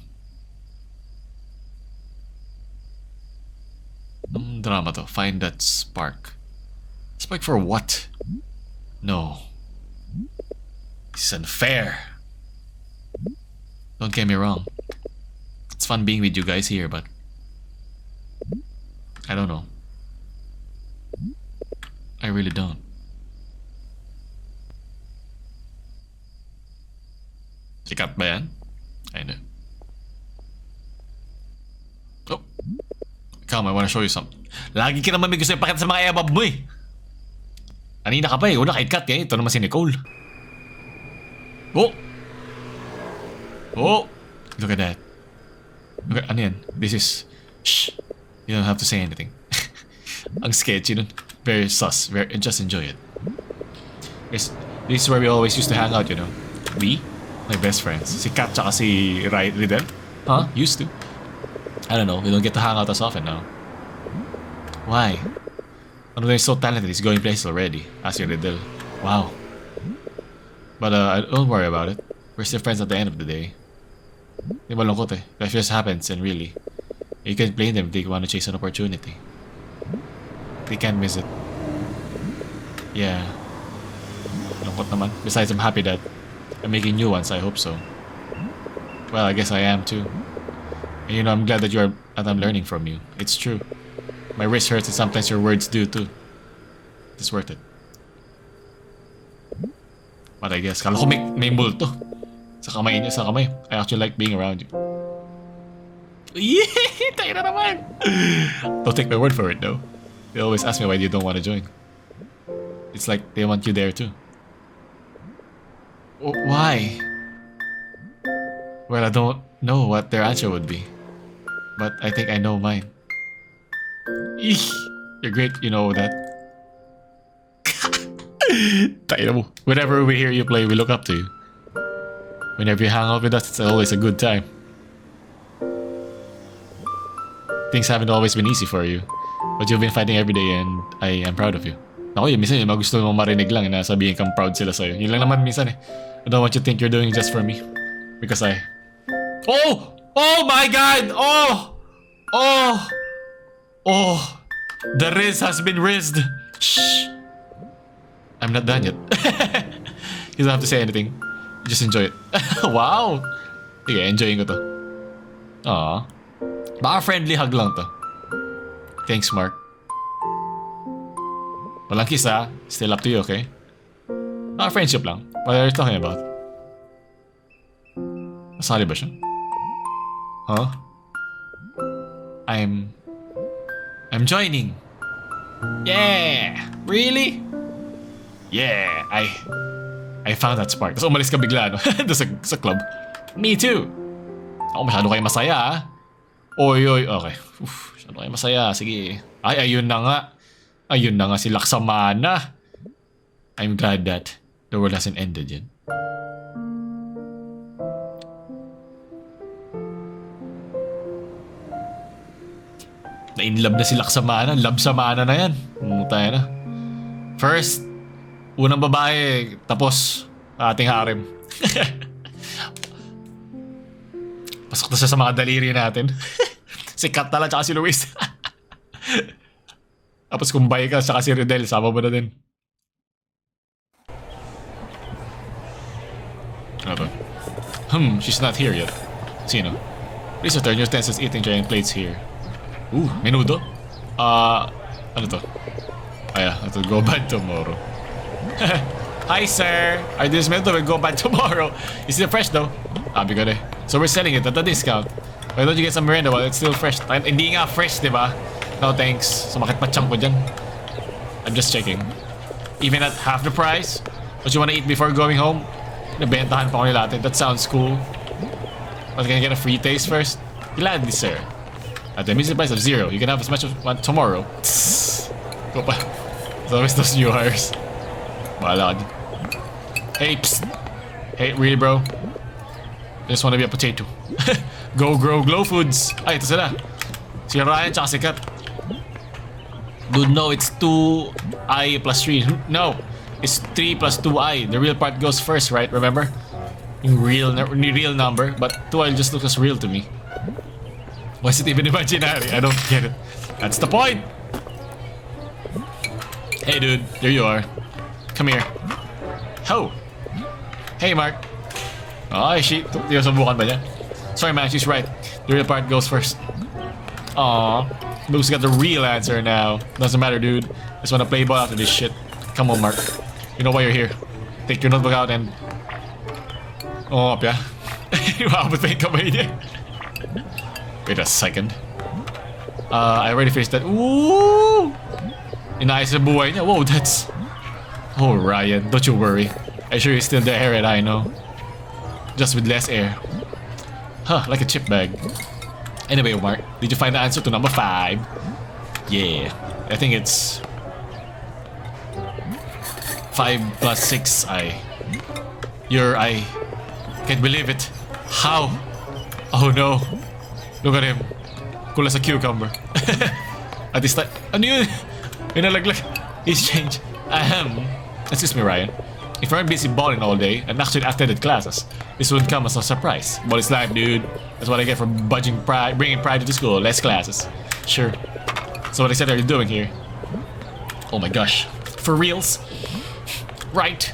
[SPEAKER 1] drama to. Find that spark. Spark for what? No. This is unfair. Don't get me wrong. It's fun being with you guys here, but... I don't know. I really don't. Sikat ba yan? I know. Oh. Come, I wanna show you something. Lagi ka naman may gusto ipakita sa mga ebab mo eh. Kanina ka pa eh. Una kaikat eh. Ito naman si Nicole. Oh! Oh! Look at that. Look at, ano yan? This is... Shh! You don't have to say anything. Ang sketchy nun. Very sus. Just enjoy it. This is where we always used to hang out, you know. We? My best friends. Si Kat tsaka si Riddle. Huh? Used to. I don't know. We don't get to hang out as often now. Why? Ano is so talented. He's going places already. As your Riddle. Wow. But don't worry about it. We're still friends at the end of the day. Di malungkot eh. Life just happens and really, you can't blame them if they want to chase an opportunity. They can't miss it. Yeah. Lungkot naman. Besides, I'm happy that I'm making new ones. I hope so. Well, I guess I am too. And you know, I'm glad that I'm learning from you. It's true. My wrist hurts and sometimes your words do too. It's worth it. But I guess, kala ko may multo. Sa kamay niya, sa kamay. I actually like being around you. Yeah! Tayo na naman! Don't take my word for it though. They always ask me why you don't want to join. It's like they want you there too. Why? Well, I don't know what their answer would be. But I think I know mine. Eek! You're great, you know that. Tayo mo. Whenever we hear you play, we look up to you. Whenever you hang out with us, it's always a good time. Things haven't always been easy for you. But you've been fighting every day and I am proud of you. Ako yun, minsan yung mga gusto mong marinig lang na sabihin kang proud sila sa'yo. Yun lang naman minsan eh. I don't want you to think you're doing it just for me. Because I... Oh! Oh my God! Oh! Oh! Oh! The Riz has been rizzed! Shh! I'm not done yet. You don't have to say anything. Just enjoy it. Wow! Sige, enjoyin ko to. Aww. Baka friendly hug lang to. Thanks, Mark. Walang kiss ha. Still up to you, okay? Baka friendship lang. What are you talking about? Masali ba siya? Huh? I'm joining. Yeah! Really? Yeah, I found that spark. Tapos umalis ka bigla, no? Doon sa club. Me too. Ako masyado kayo masaya, ha? Oy, okay. Masyado kayo masaya, sige. Ay, ayun na nga. Ayun na nga si Laksamana. I'm glad that the world hasn't ended yet. Na-inlove na si Laksamana. Love-samana na yan. Tayo na. First, unang babae, tapos ating harem. Pasok na siya sa mga daliri natin. Si Kat tala tsaka si Luis. Tapos kung bay ka, tsaka si Riddle, sama mo na din. Ano to? She's not here yet. Sino? Please return your utensils eating giant plates here. Ooh, menudo? Ano to? Ito, go bad tomorrow. Hi, sir! This menudo will go bad tomorrow. It's still fresh though. Bigo eh. So we're selling it at a discount. Why don't you get some merienda while it's still fresh? Hindi nga fresh, diba? No thanks. Sumakit pa chunk ko dyan. I'm just checking. Even at half the price? What you wanna eat before going home? Nabentahan pa ko nila natin. That sounds cool. But can I get a free taste first? Gladly, sir. At the immediate price of 0, you can have as much as you want tomorrow. Go pa. There's always those new hires. Bahala ka. Hey, psst. Hey, really, bro? I just wanna be a potato. Go grow glow foods. Ay, ito sila. Si Ryan tsaka si Kat. Dude, no, it's 2i plus 3. No, it's 3 plus 2i. The real part goes first, right? Remember? Yung real number. But 2i just looks as real to me. Was it even imaginary? I don't get it. That's the point! Hey, dude. There you are. Come here. Ho! Hey, Mark. Ay, shit. Di ko subukan ba niya? Sorry, man. She's right. The real part goes first. Aww. Luke's got the real answer now. Doesn't matter, dude. Just wanna play ball after this shit. Come on, Mark. You know why you're here. Take your notebook out and... Oh, up, yeah? Wow, but think kamay niya. Wait a second. I already finished that. Ooh! Inaayos sa buhay niya. Whoa, that's... Oh, Ryan. Don't you worry. I'm sure you're still there, and I know. Just with less air. Huh, like a chip bag. Anyway, Mark, did you find the answer to number 5? Yeah, I think it's 5 plus 6i. I can't believe it. How? Oh no. Look at him. Cool as a cucumber. At this time, ano yun? Pinalaglag. He's changed. Excuse me, Ryan. If you're busy balling all day and actually attended classes, this wouldn't come as a surprise. But it's life, dude. That's what I get for bringing pride to the school. Less classes. Sure. So what exactly are you doing here? Oh my gosh. For reals? Right.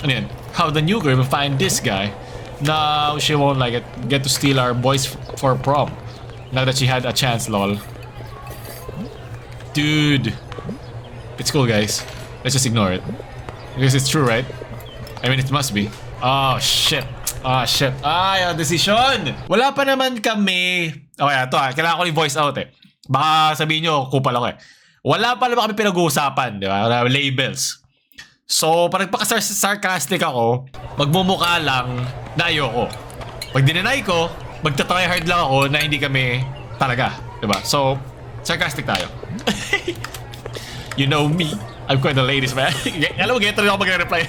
[SPEAKER 1] And then, how the new girl will find this guy? Now she won't get to steal our boys for prom. Now that she had a chance, lol. Dude. It's cool, guys. Let's just ignore it. Because it's true, right? I mean, it must be. Oh, shit. Ah, shit. Yung decision! Wala pa naman kami... Okay, ito kailangan ko yung voice out eh. Baka sabihin nyo, kupal ako eh. Wala pa naman kami pinag-uusapan, di ba? Labels. So, pag nagpaka-sarcastic ako, magmumukha lang na ayoko. Pag dinenay ko, magta-try hard lang ako na hindi kami talaga. Di ba? So, sarcastic tayo. You know me. I'm quite the latest, man. Alam mo, ganito rin ako mag-reply.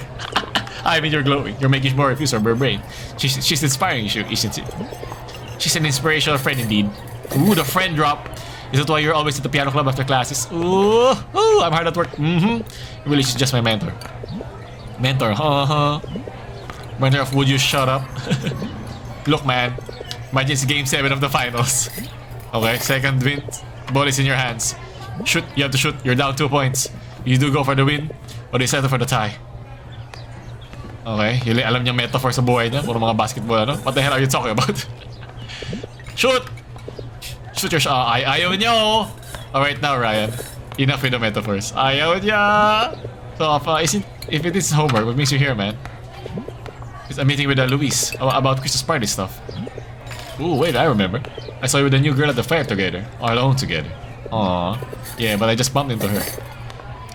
[SPEAKER 1] I mean, you're glowing. You're making more reviews of her brain. She's inspiring you, isn't she? She's an inspirational friend indeed. Ooh, the friend drop. Is that why you're always at the piano club after classes? Ooh, I'm hard at work. Really, she's just my mentor. Mentor, Mentor of would you shut up? Look, man. Imagine it's game 7 of the finals. Okay, second win. Ball is in your hands. Shoot, you have to shoot. You're down 2 points. You do go for the win, or they settle for the tie. Okay, yung alam niyang metaphor sa buhay niya. Puro mga basketball, ano? What the hell are you talking about? Shoot! Shoot your shot. Ayaw niyo! Alright now, Ryan. Enough with the metaphors. Ayaw niya! So, if it is homework, what makes you here, man? It's a meeting with Luis about Christmas party stuff. Ooh, wait, I remember. I saw you with the new girl at the fair together. Or alone together. Aww. Yeah, but I just bumped into her.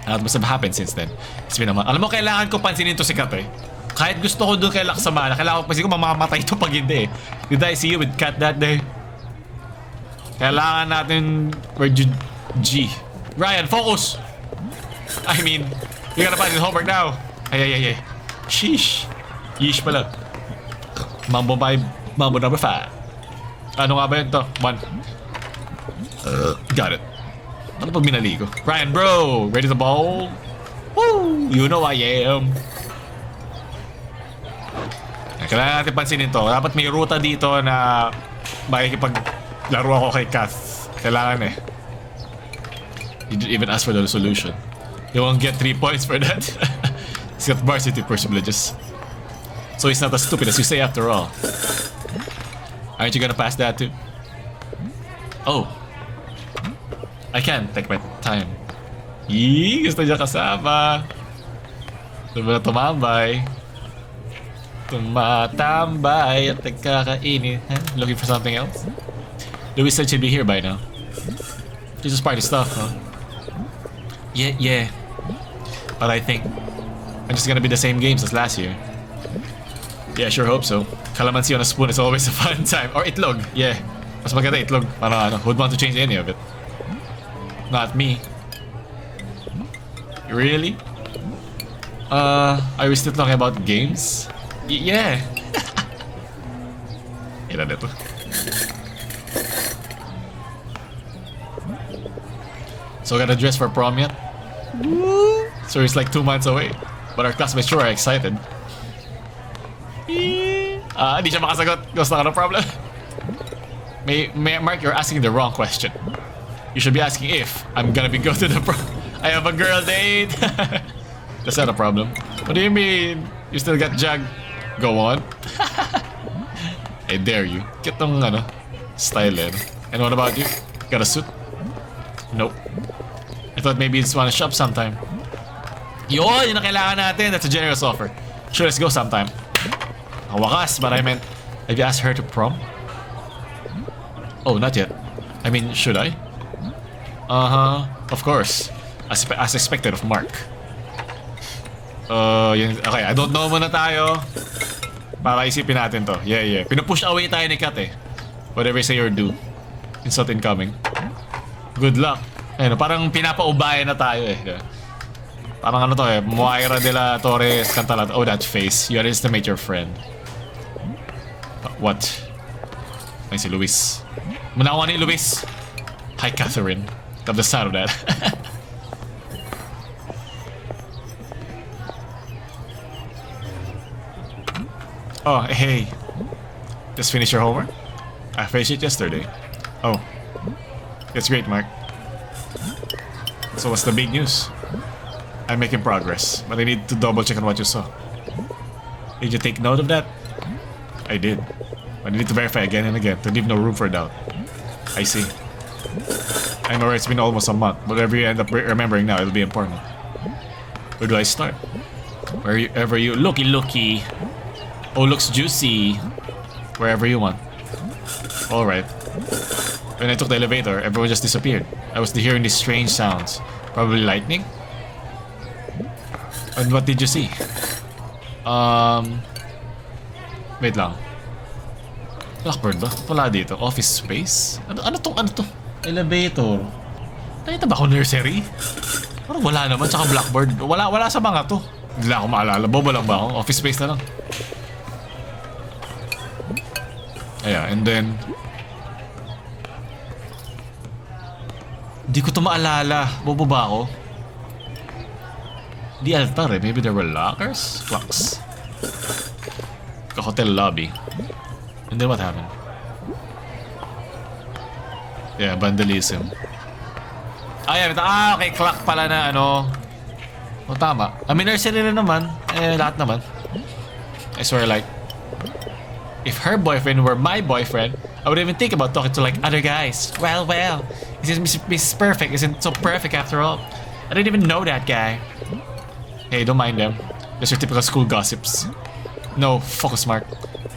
[SPEAKER 1] What must have happened since then? It's been a month. Alam mo, kailangan ko pansinin to si Kat eh. Kahit gusto ko doon kay Laksamana, kailangan ko pansinin ko mamamatay ito pag hindi eh. Did I see you with Kat that day? Kailangan natin... G. Ryan, focus! I mean, you gotta find his homework now. Ay. Sheesh. Yeesh pala. Mambo number 5. Ano nga ba yun to? 1. Got it. Ano pag minali ko? Ryan, bro! Ready to ball? Woo! You know I am. Kailangan natin pansinin to. Dapat may ruta dito na makikipaglaro ako kay Kath. Kailangan eh. You didn't even ask for the solution. You won't get 3 points for that. He's got varsity privileges. So he's not as stupid as you say after all. Aren't you gonna pass that too? Oh. I can take my time. Yee, gusto niya kasama. Tumambay. Tumatambay at nagkakainit. Looking for something else? Louis said she'd be here by now. She's just party stuff, huh? Yeah. But I think I'm just gonna be the same games as last year. Yeah, sure hope so. Calamansi on a spoon is always a fun time. Or itlog, yeah. Mas maganda itlog. Parang who'd want to change any of it? Not me. Really? Are we still talking about games? Yeah. Ilan ito? So got a dress for prom yet? So it's like 2 months away. But our classmates sure are excited. Di siya makasagot. Gusto ka no problem? Mark, you're asking the wrong question. You should be asking if I'm gonna be going to the prom. I have a girl date. That's not a problem. What do you mean? You still got jag? Go on. I dare you. Get tong style eh. And what about you? Got a suit? Nope. I thought maybe you just wanna shop sometime. Yun ang kailangan natin. That's a generous offer. Sure, let's go sometime. Ang wakas, but I meant, have you asked her to prom? Oh, not yet. I mean, should I? Of course. As expected of Mark. Okay, I don't know muna tayo. Para isipin natin to. Yeah. Pinupush away tayo ni Kat eh. Whatever you say or do. Insult incoming. Good luck. Ayun, parang pinapaubayan na tayo eh. Parang to eh. Moira de la Torres Cantalata. Oh, that face. You underestimate your friend. What? Ay, si Luis. Munawa ni Luis. Hi, Catherine. Love the sound of that. Oh, hey. Just finished your homework? I finished it yesterday. Oh. That's great, Mark. So what's the big news? I'm making progress, but I need to double check on what you saw. Did you take note of that? I did. But I need to verify again and again to leave no room for doubt. I see. I know it's been almost a month, but whatever you end up remembering now, it'll be important. Where do I start? Wherever you... Looky. Oh, looks juicy. Wherever you want. Alright. When I took the elevator, everyone just disappeared. I was hearing these strange sounds. Probably lightning? And what did you see? Wait lang. Blackbird ba? Wala dito. Office space? Ano to? Elevator. Nakita ba ako nursery? Parang wala naman. Tsaka blackbird. Wala sa mga to. Hindi lang ako maalala. Bobo lang ba ako? Office space na lang. Yeah, and then... Di ko to maalala. Bobo ba ako? Di altar eh. Maybe there were lockers? Clocks. A hotel lobby. And then what happened? Yeah, vandalism. Okay, clock pala na ano. O tama. I mean, nursery na naman. Lahat naman. I swear, like, if her boyfriend were my boyfriend, I wouldn't even think about talking to like other guys. Well. Isn't Miss Perfect? Isn't so perfect after all? I didn't even know that guy. Hey, don't mind them. Just your typical school gossips. No, focus, Mark.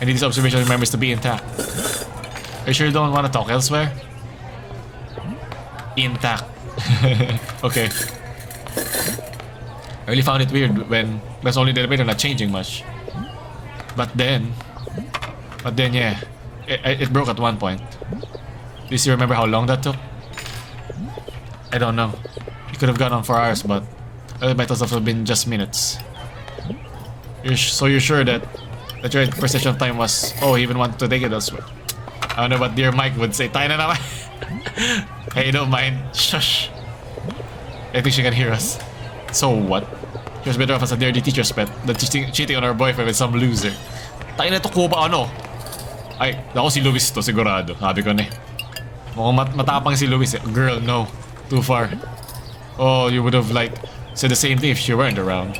[SPEAKER 1] I need these observational memories to be intact. Are you sure you don't want to talk elsewhere? Intact. Okay. I really found it weird when there's only the elevator not changing much. But then, yeah, it broke at one point. Do you still remember how long that took? I don't know. It could have gone on for hours, but it might also have been just minutes. So you're sure that your perception of time was, oh, he even wanted to take it elsewhere? I don't know what dear Mike would say. Tayo na naman. Hey, don't mind. Shush. I think she can hear us. So what? She was better off as a dirty teacher's pet than cheating on her boyfriend with some loser. Tayo na ito ko ba ano? Ay, ako si Luis to, sigurado. Sabi ko na eh. Mukhang matapang si Luis eh. Girl, no. Too far. Oh, you would have like said the same thing if she weren't around.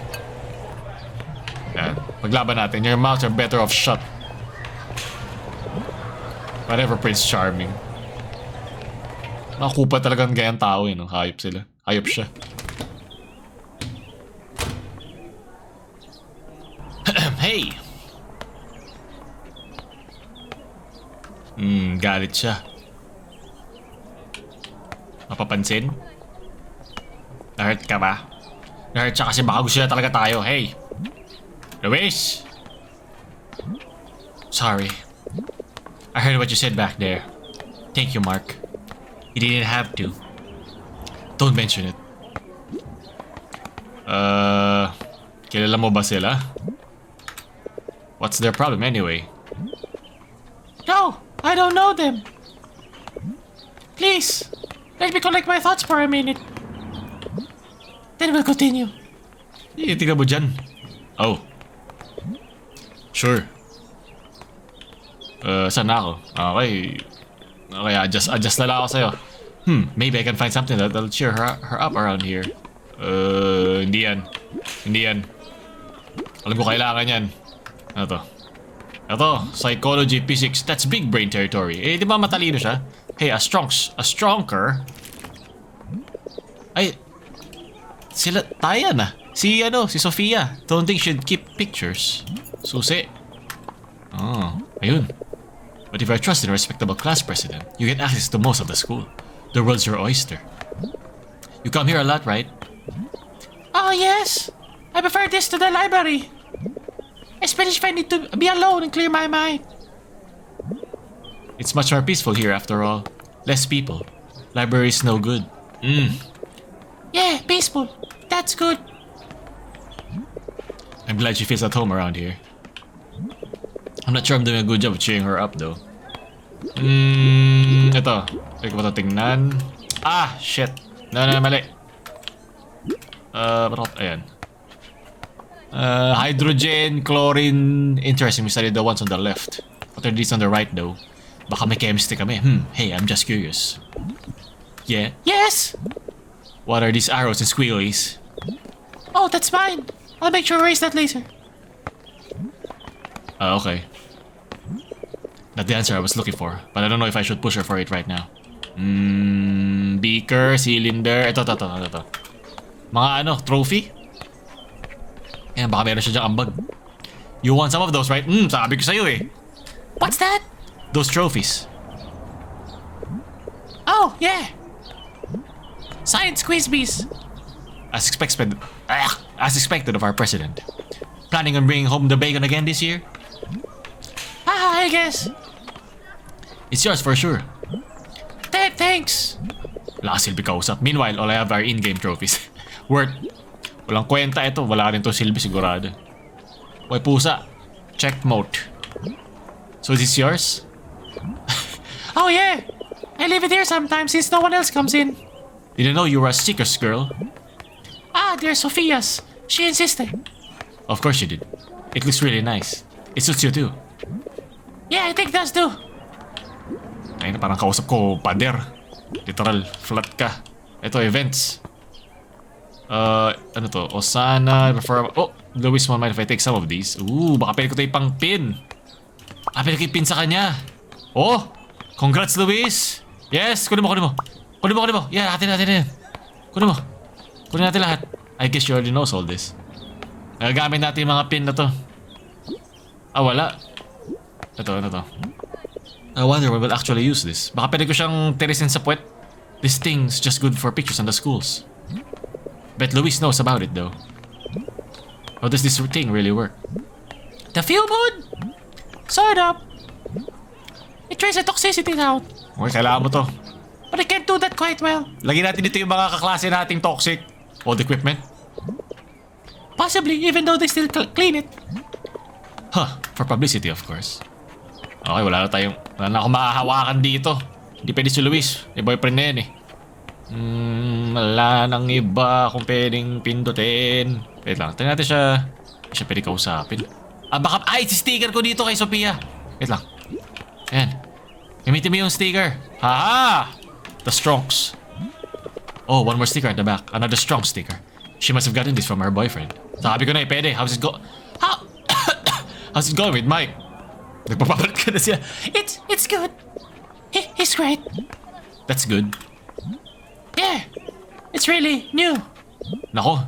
[SPEAKER 1] Yan. Maglaban natin. Your mouths are better off shut. Whatever, Prince Charming. Nakupa talagang gayang tao no? Hayop sila. Hayop siya. Hey! Galit siya. Mapapansin? Na-hurt ka ba? Na-hurt siya kasi baka gusto niya talaga tayo. Hey! Luis! Sorry. I heard what you said back there. Thank you, Mark. You didn't have to. Don't mention it. Kilala mo ba sila? What's their problem anyway?
[SPEAKER 3] No, I don't know them. Please, let me collect my thoughts for a minute. Then we'll continue.
[SPEAKER 1] Tingnan mo dyan. Oh. Sure. Saan na ako? Okay. Okay, adjust na lang ako sa'yo. Maybe I can find something that'll cheer her up around here. Hindi yan. Hindi yan. Alam ko kailangan yan. Ano to? Ito, psychology, physics, that's big brain territory. Eh, di ba matalino siya? Hey, a stronger. Ay, sila, tayo na. Si Sofia. Don't think she'd keep pictures. Susi. Oh, ayun. But if you're a trusted and respectable class president, you get access to most of the school. The world's your oyster. You come here a lot, right?
[SPEAKER 3] Oh, yes. I prefer this to the library. Especially if I need to be alone and clear my mind.
[SPEAKER 1] It's much more peaceful here after all. Less people. Library's no good.
[SPEAKER 3] Yeah, peaceful. That's good.
[SPEAKER 1] I'm glad she feels at home around here. I'm not sure I'm doing a good job of cheering her up though. Ito. Hindi ko ba ito tingnan? Ah, shit. No, mali. Ayan. Hydrogen, chlorine. Interesting, we studied the ones on the left. What are these on the right though? Baka may chemistry kami. Hey, I'm just curious. Yeah?
[SPEAKER 3] Yes.
[SPEAKER 1] What are these arrows and squigglies?
[SPEAKER 3] Oh, that's mine. I'll make sure to erase that later.
[SPEAKER 1] Okay. Not the answer I was looking for, but I don't know if I should push her for it right now. Beaker, cylinder. Ito. Mga trophy? Ayan, baka meron siya dyang ambag. You want some of those, right? Sabi ko sa'yo eh.
[SPEAKER 3] What's that?
[SPEAKER 1] Those trophies.
[SPEAKER 3] Oh, yeah. Science quiz bees.
[SPEAKER 1] As expected of our president. Planning on bringing home the bacon again this year?
[SPEAKER 3] I guess.
[SPEAKER 1] It's yours for sure.
[SPEAKER 3] Thanks.
[SPEAKER 1] Lakasilbi kausap. Meanwhile, all I have are in-game trophies. Word. Walang kwenta ito. Wala rin to silbi sigurado. Hoy pusa. Checkmate. So is this yours?
[SPEAKER 3] Oh yeah. I leave it here sometimes since no one else comes in.
[SPEAKER 1] Didn't know you were a seeker's girl.
[SPEAKER 3] Ah, they're Sophia's. She insisted.
[SPEAKER 1] Of course you did. It looks really nice. It suits you too.
[SPEAKER 3] Yeah, I think that's too.
[SPEAKER 1] Ayun, parang kausap ko, pader. Literal, flat ka. Ito, events. Ano to? Osana, oh, Luis, won't mind if I take some of these. Ooh, baka pwede ko tayo pang pin. Pwede ko pin sa kanya. Oh, congrats, Luis. Yes, kunin mo. Yeah, natin yan. Kunin natin lahat. I guess you already knows all this. Nagagamit natin yung mga pin na to. Wala. Ito. I wonder when we'll actually use this. Baka pwede ko siyang tirisin sa puwet. This thing's just good for pictures on the schools. Bet Luis knows about it though. How does this thing really work?
[SPEAKER 3] The feel good? Sort of. It traces the toxicity out.
[SPEAKER 1] Okay, kailangan mo to.
[SPEAKER 3] But I can't do that quite well.
[SPEAKER 1] Lagyan natin dito yung mga kaklase nating toxic. Old equipment.
[SPEAKER 3] Possibly, even though they still clean it.
[SPEAKER 1] For publicity of course. Okay, wala na akong mahahawakan dito. Hindi pwede si Luis. May boyfriend na yan eh. Wala nang iba kung pwedeng pindutin. Wait lang, tingnan natin siya. Hindi siya pwede kausapin. Si sticker ko dito kay Sophia. Wait lang. Ayan. Gamitin mo yung sticker. Haha! The Strongs. Oh, one more sticker at the back. Another strong sticker. She must have gotten this from her boyfriend. Sabi ko na pwede. How's it going with Mike? Nagpapapalit ka na siya.
[SPEAKER 3] It's good. He's great.
[SPEAKER 1] That's good.
[SPEAKER 3] Yeah, it's really new.
[SPEAKER 1] Nako,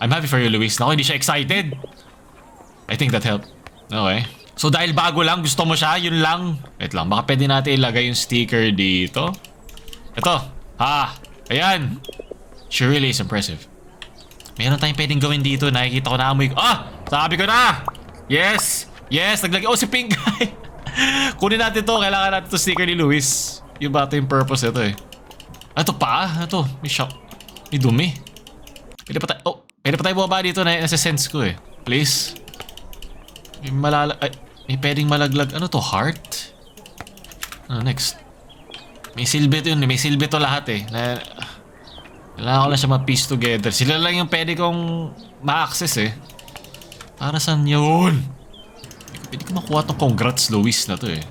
[SPEAKER 1] I'm happy for you, Luis. Nako, hindi siya excited. I think that helped. Okay. So dahil bago lang, gusto mo siya, yun lang. Wait lang, baka pwede natin ilagay yung sticker dito. Ito. Ayan. She really is impressive. Meron tayong pwedeng gawin dito. Nakikita ko na amoy ko. Sabi ko na! Yes! Yes! Naglagay. Si Pink Guy! Kunin natin to. Kailangan natin to sticker ni Luis. Yung ba ito yung purpose ito eh. Ito pa? Ito. May shock. May dumi. Pwede pa tayo. Pwede pa tayo bumaba dito. Nasa sense ko eh. Please. May pwedeng malaglag. Ano to? Heart? Next. May silbi to yun. May silbi to lahat eh. Kailangan ko lang siya ma-piece together. Sila lang yung pwede kong ma-access eh. Para saan yun? Pwede ko makuha tong congrats Luis na to eh.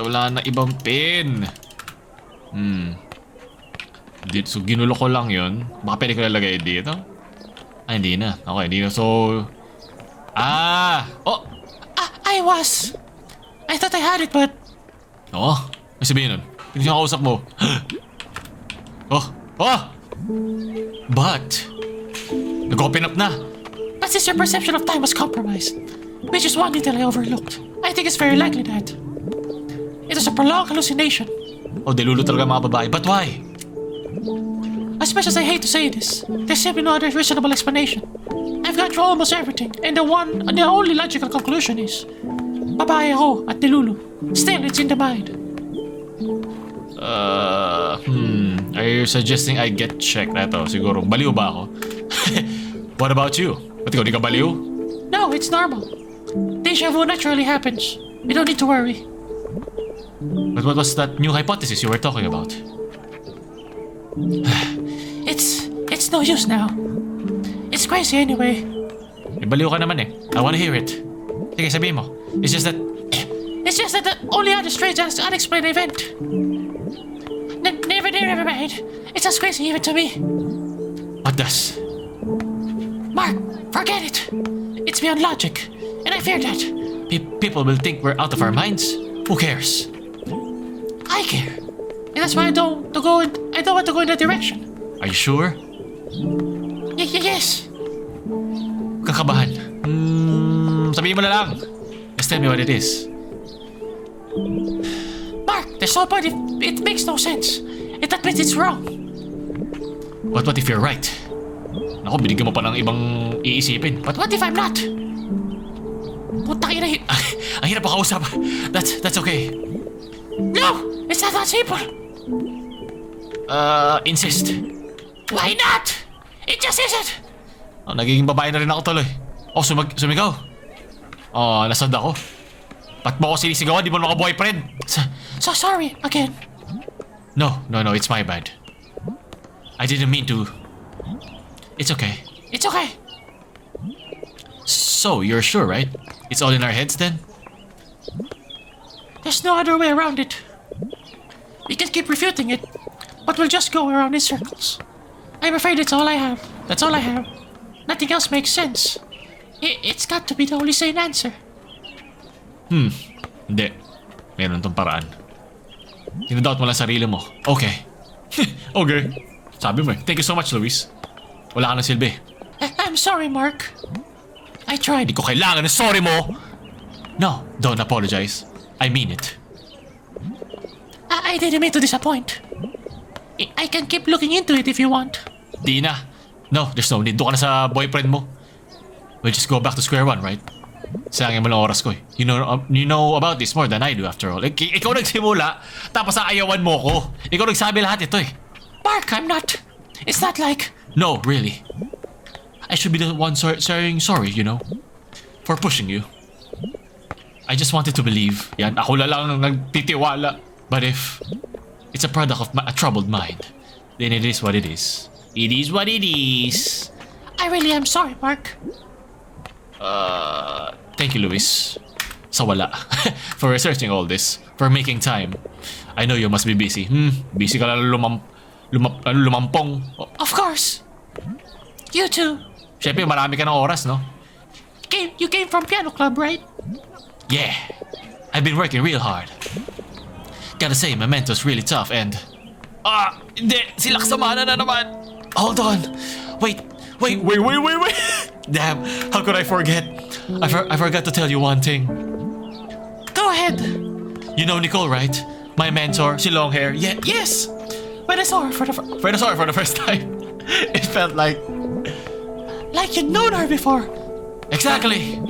[SPEAKER 1] Wala na ibang pin. So ginulo ko lang yun. Baka pwede ko lalagay dito. Hindi na. Okay, hindi na. So...
[SPEAKER 3] I thought I had it, but...
[SPEAKER 1] May sabihin nun. Hindi siya kausap mo. But... Nag-open up na.
[SPEAKER 3] But since your perception of time was compromised, which is one detail I overlooked, I think it's very likely that it was a prolonged hallucination.
[SPEAKER 1] Delulu talaga mga babae. But why?
[SPEAKER 3] As much as I hate to say this, there's simply no other reasonable explanation. I've gone through almost everything, and the only logical conclusion is babae ako at Delulu. Still, it's in the mind.
[SPEAKER 1] Are you suggesting I get checked? Eto, siguro. Baliw ba ako? What about you? Ba't ikaw di ka baliw?
[SPEAKER 3] No, it's normal. Deja vu naturally happens. You don't need to worry.
[SPEAKER 1] But what was that new hypothesis you were talking about?
[SPEAKER 3] It's no use now. It's crazy anyway.
[SPEAKER 1] Baliw ka naman eh. I wanna hear it. Sige, sabihin mo. It's just that
[SPEAKER 3] the only other strange and unexplained event. Never mind. It's as crazy even to me.
[SPEAKER 1] What does?
[SPEAKER 3] Mark, forget it. It's beyond logic, and I fear that.
[SPEAKER 1] People will think we're out of our minds. Who cares?
[SPEAKER 3] I care. And that's why I don't want to go in that direction.
[SPEAKER 1] Are you sure?
[SPEAKER 3] Yes.
[SPEAKER 1] Kakabahan. Sabihin mo na lang. Just tell me what it is.
[SPEAKER 3] Mark, there's no point if it makes no sense. It admits it's wrong.
[SPEAKER 1] But what if you're right? Naku, binigyan mo pa ng ibang iisipin.
[SPEAKER 3] But what if I'm not? Putang ina.
[SPEAKER 1] Ang hirap pa kausap. That's okay.
[SPEAKER 3] No! It's not that simple!
[SPEAKER 1] Insist.
[SPEAKER 3] Why not? It just isn't!
[SPEAKER 1] Nagiging babae na rin ako tuloy. Sumigaw. Nasad ako. Ba't mo ako sinisigawan? Di mo naman ako boyfriend.
[SPEAKER 3] So sorry, again.
[SPEAKER 1] No, it's my bad. I didn't mean to. It's okay.
[SPEAKER 3] It's okay.
[SPEAKER 1] So, you're sure, right? It's all in our heads then?
[SPEAKER 3] There's no other way around it. We can keep refuting it, but we'll just go around in circles. I'm afraid it's all I have. That's all I have. Nothing else makes sense. It's got to be the only sane answer.
[SPEAKER 1] Hindi. Meron tong paraan. Tinadoubt mo lang sarili mo. Okay. Okay. Sabi mo eh. Thank you so much, Luis. Wala ka ng silbi.
[SPEAKER 3] I'm sorry, Mark. I tried.
[SPEAKER 1] Hindi ko kailangan ng sorry mo! No, don't apologize. I mean it.
[SPEAKER 3] I didn't mean to disappoint. I can keep looking into it if you want.
[SPEAKER 1] Di na. No, there's no need. Doon ka na sa boyfriend mo. We'll just go back to square one, right? Sayangin mo lang oras ko eh. You know about this more than I do after all. Ikaw nagsimula, tapos aayawan mo ko. Ikaw nagsabi lahat ito eh.
[SPEAKER 3] Mark, I'm not. It's not like...
[SPEAKER 1] No, really. I should be the one saying sorry, for pushing you. I just wanted to believe. Yan, ako lang nagtitiwala. But if it's a product of a troubled mind, then it is what it is. It is what it is.
[SPEAKER 3] I really am sorry, Mark.
[SPEAKER 1] Thank you, Luis. Sa wala. For researching all this. For making time. I know you must be busy. Busy ka lang lumampong.
[SPEAKER 3] Of course. You too.
[SPEAKER 1] Siyempre, marami ka ng oras, no?
[SPEAKER 3] You came from piano club, right?
[SPEAKER 1] Yeah. I've been working real hard. Gotta say, my mentor's really tough and... Hindi! Sila kasama na naman! Hold on! Wait! Damn! How could I forget? I forgot to tell you one thing.
[SPEAKER 3] Go ahead.
[SPEAKER 1] You know Nicole, right? My mentor, si long hair. Yeah, yes!
[SPEAKER 3] When I saw her for
[SPEAKER 1] For the first time. It felt like...
[SPEAKER 3] like you'd known her before.
[SPEAKER 1] Exactly!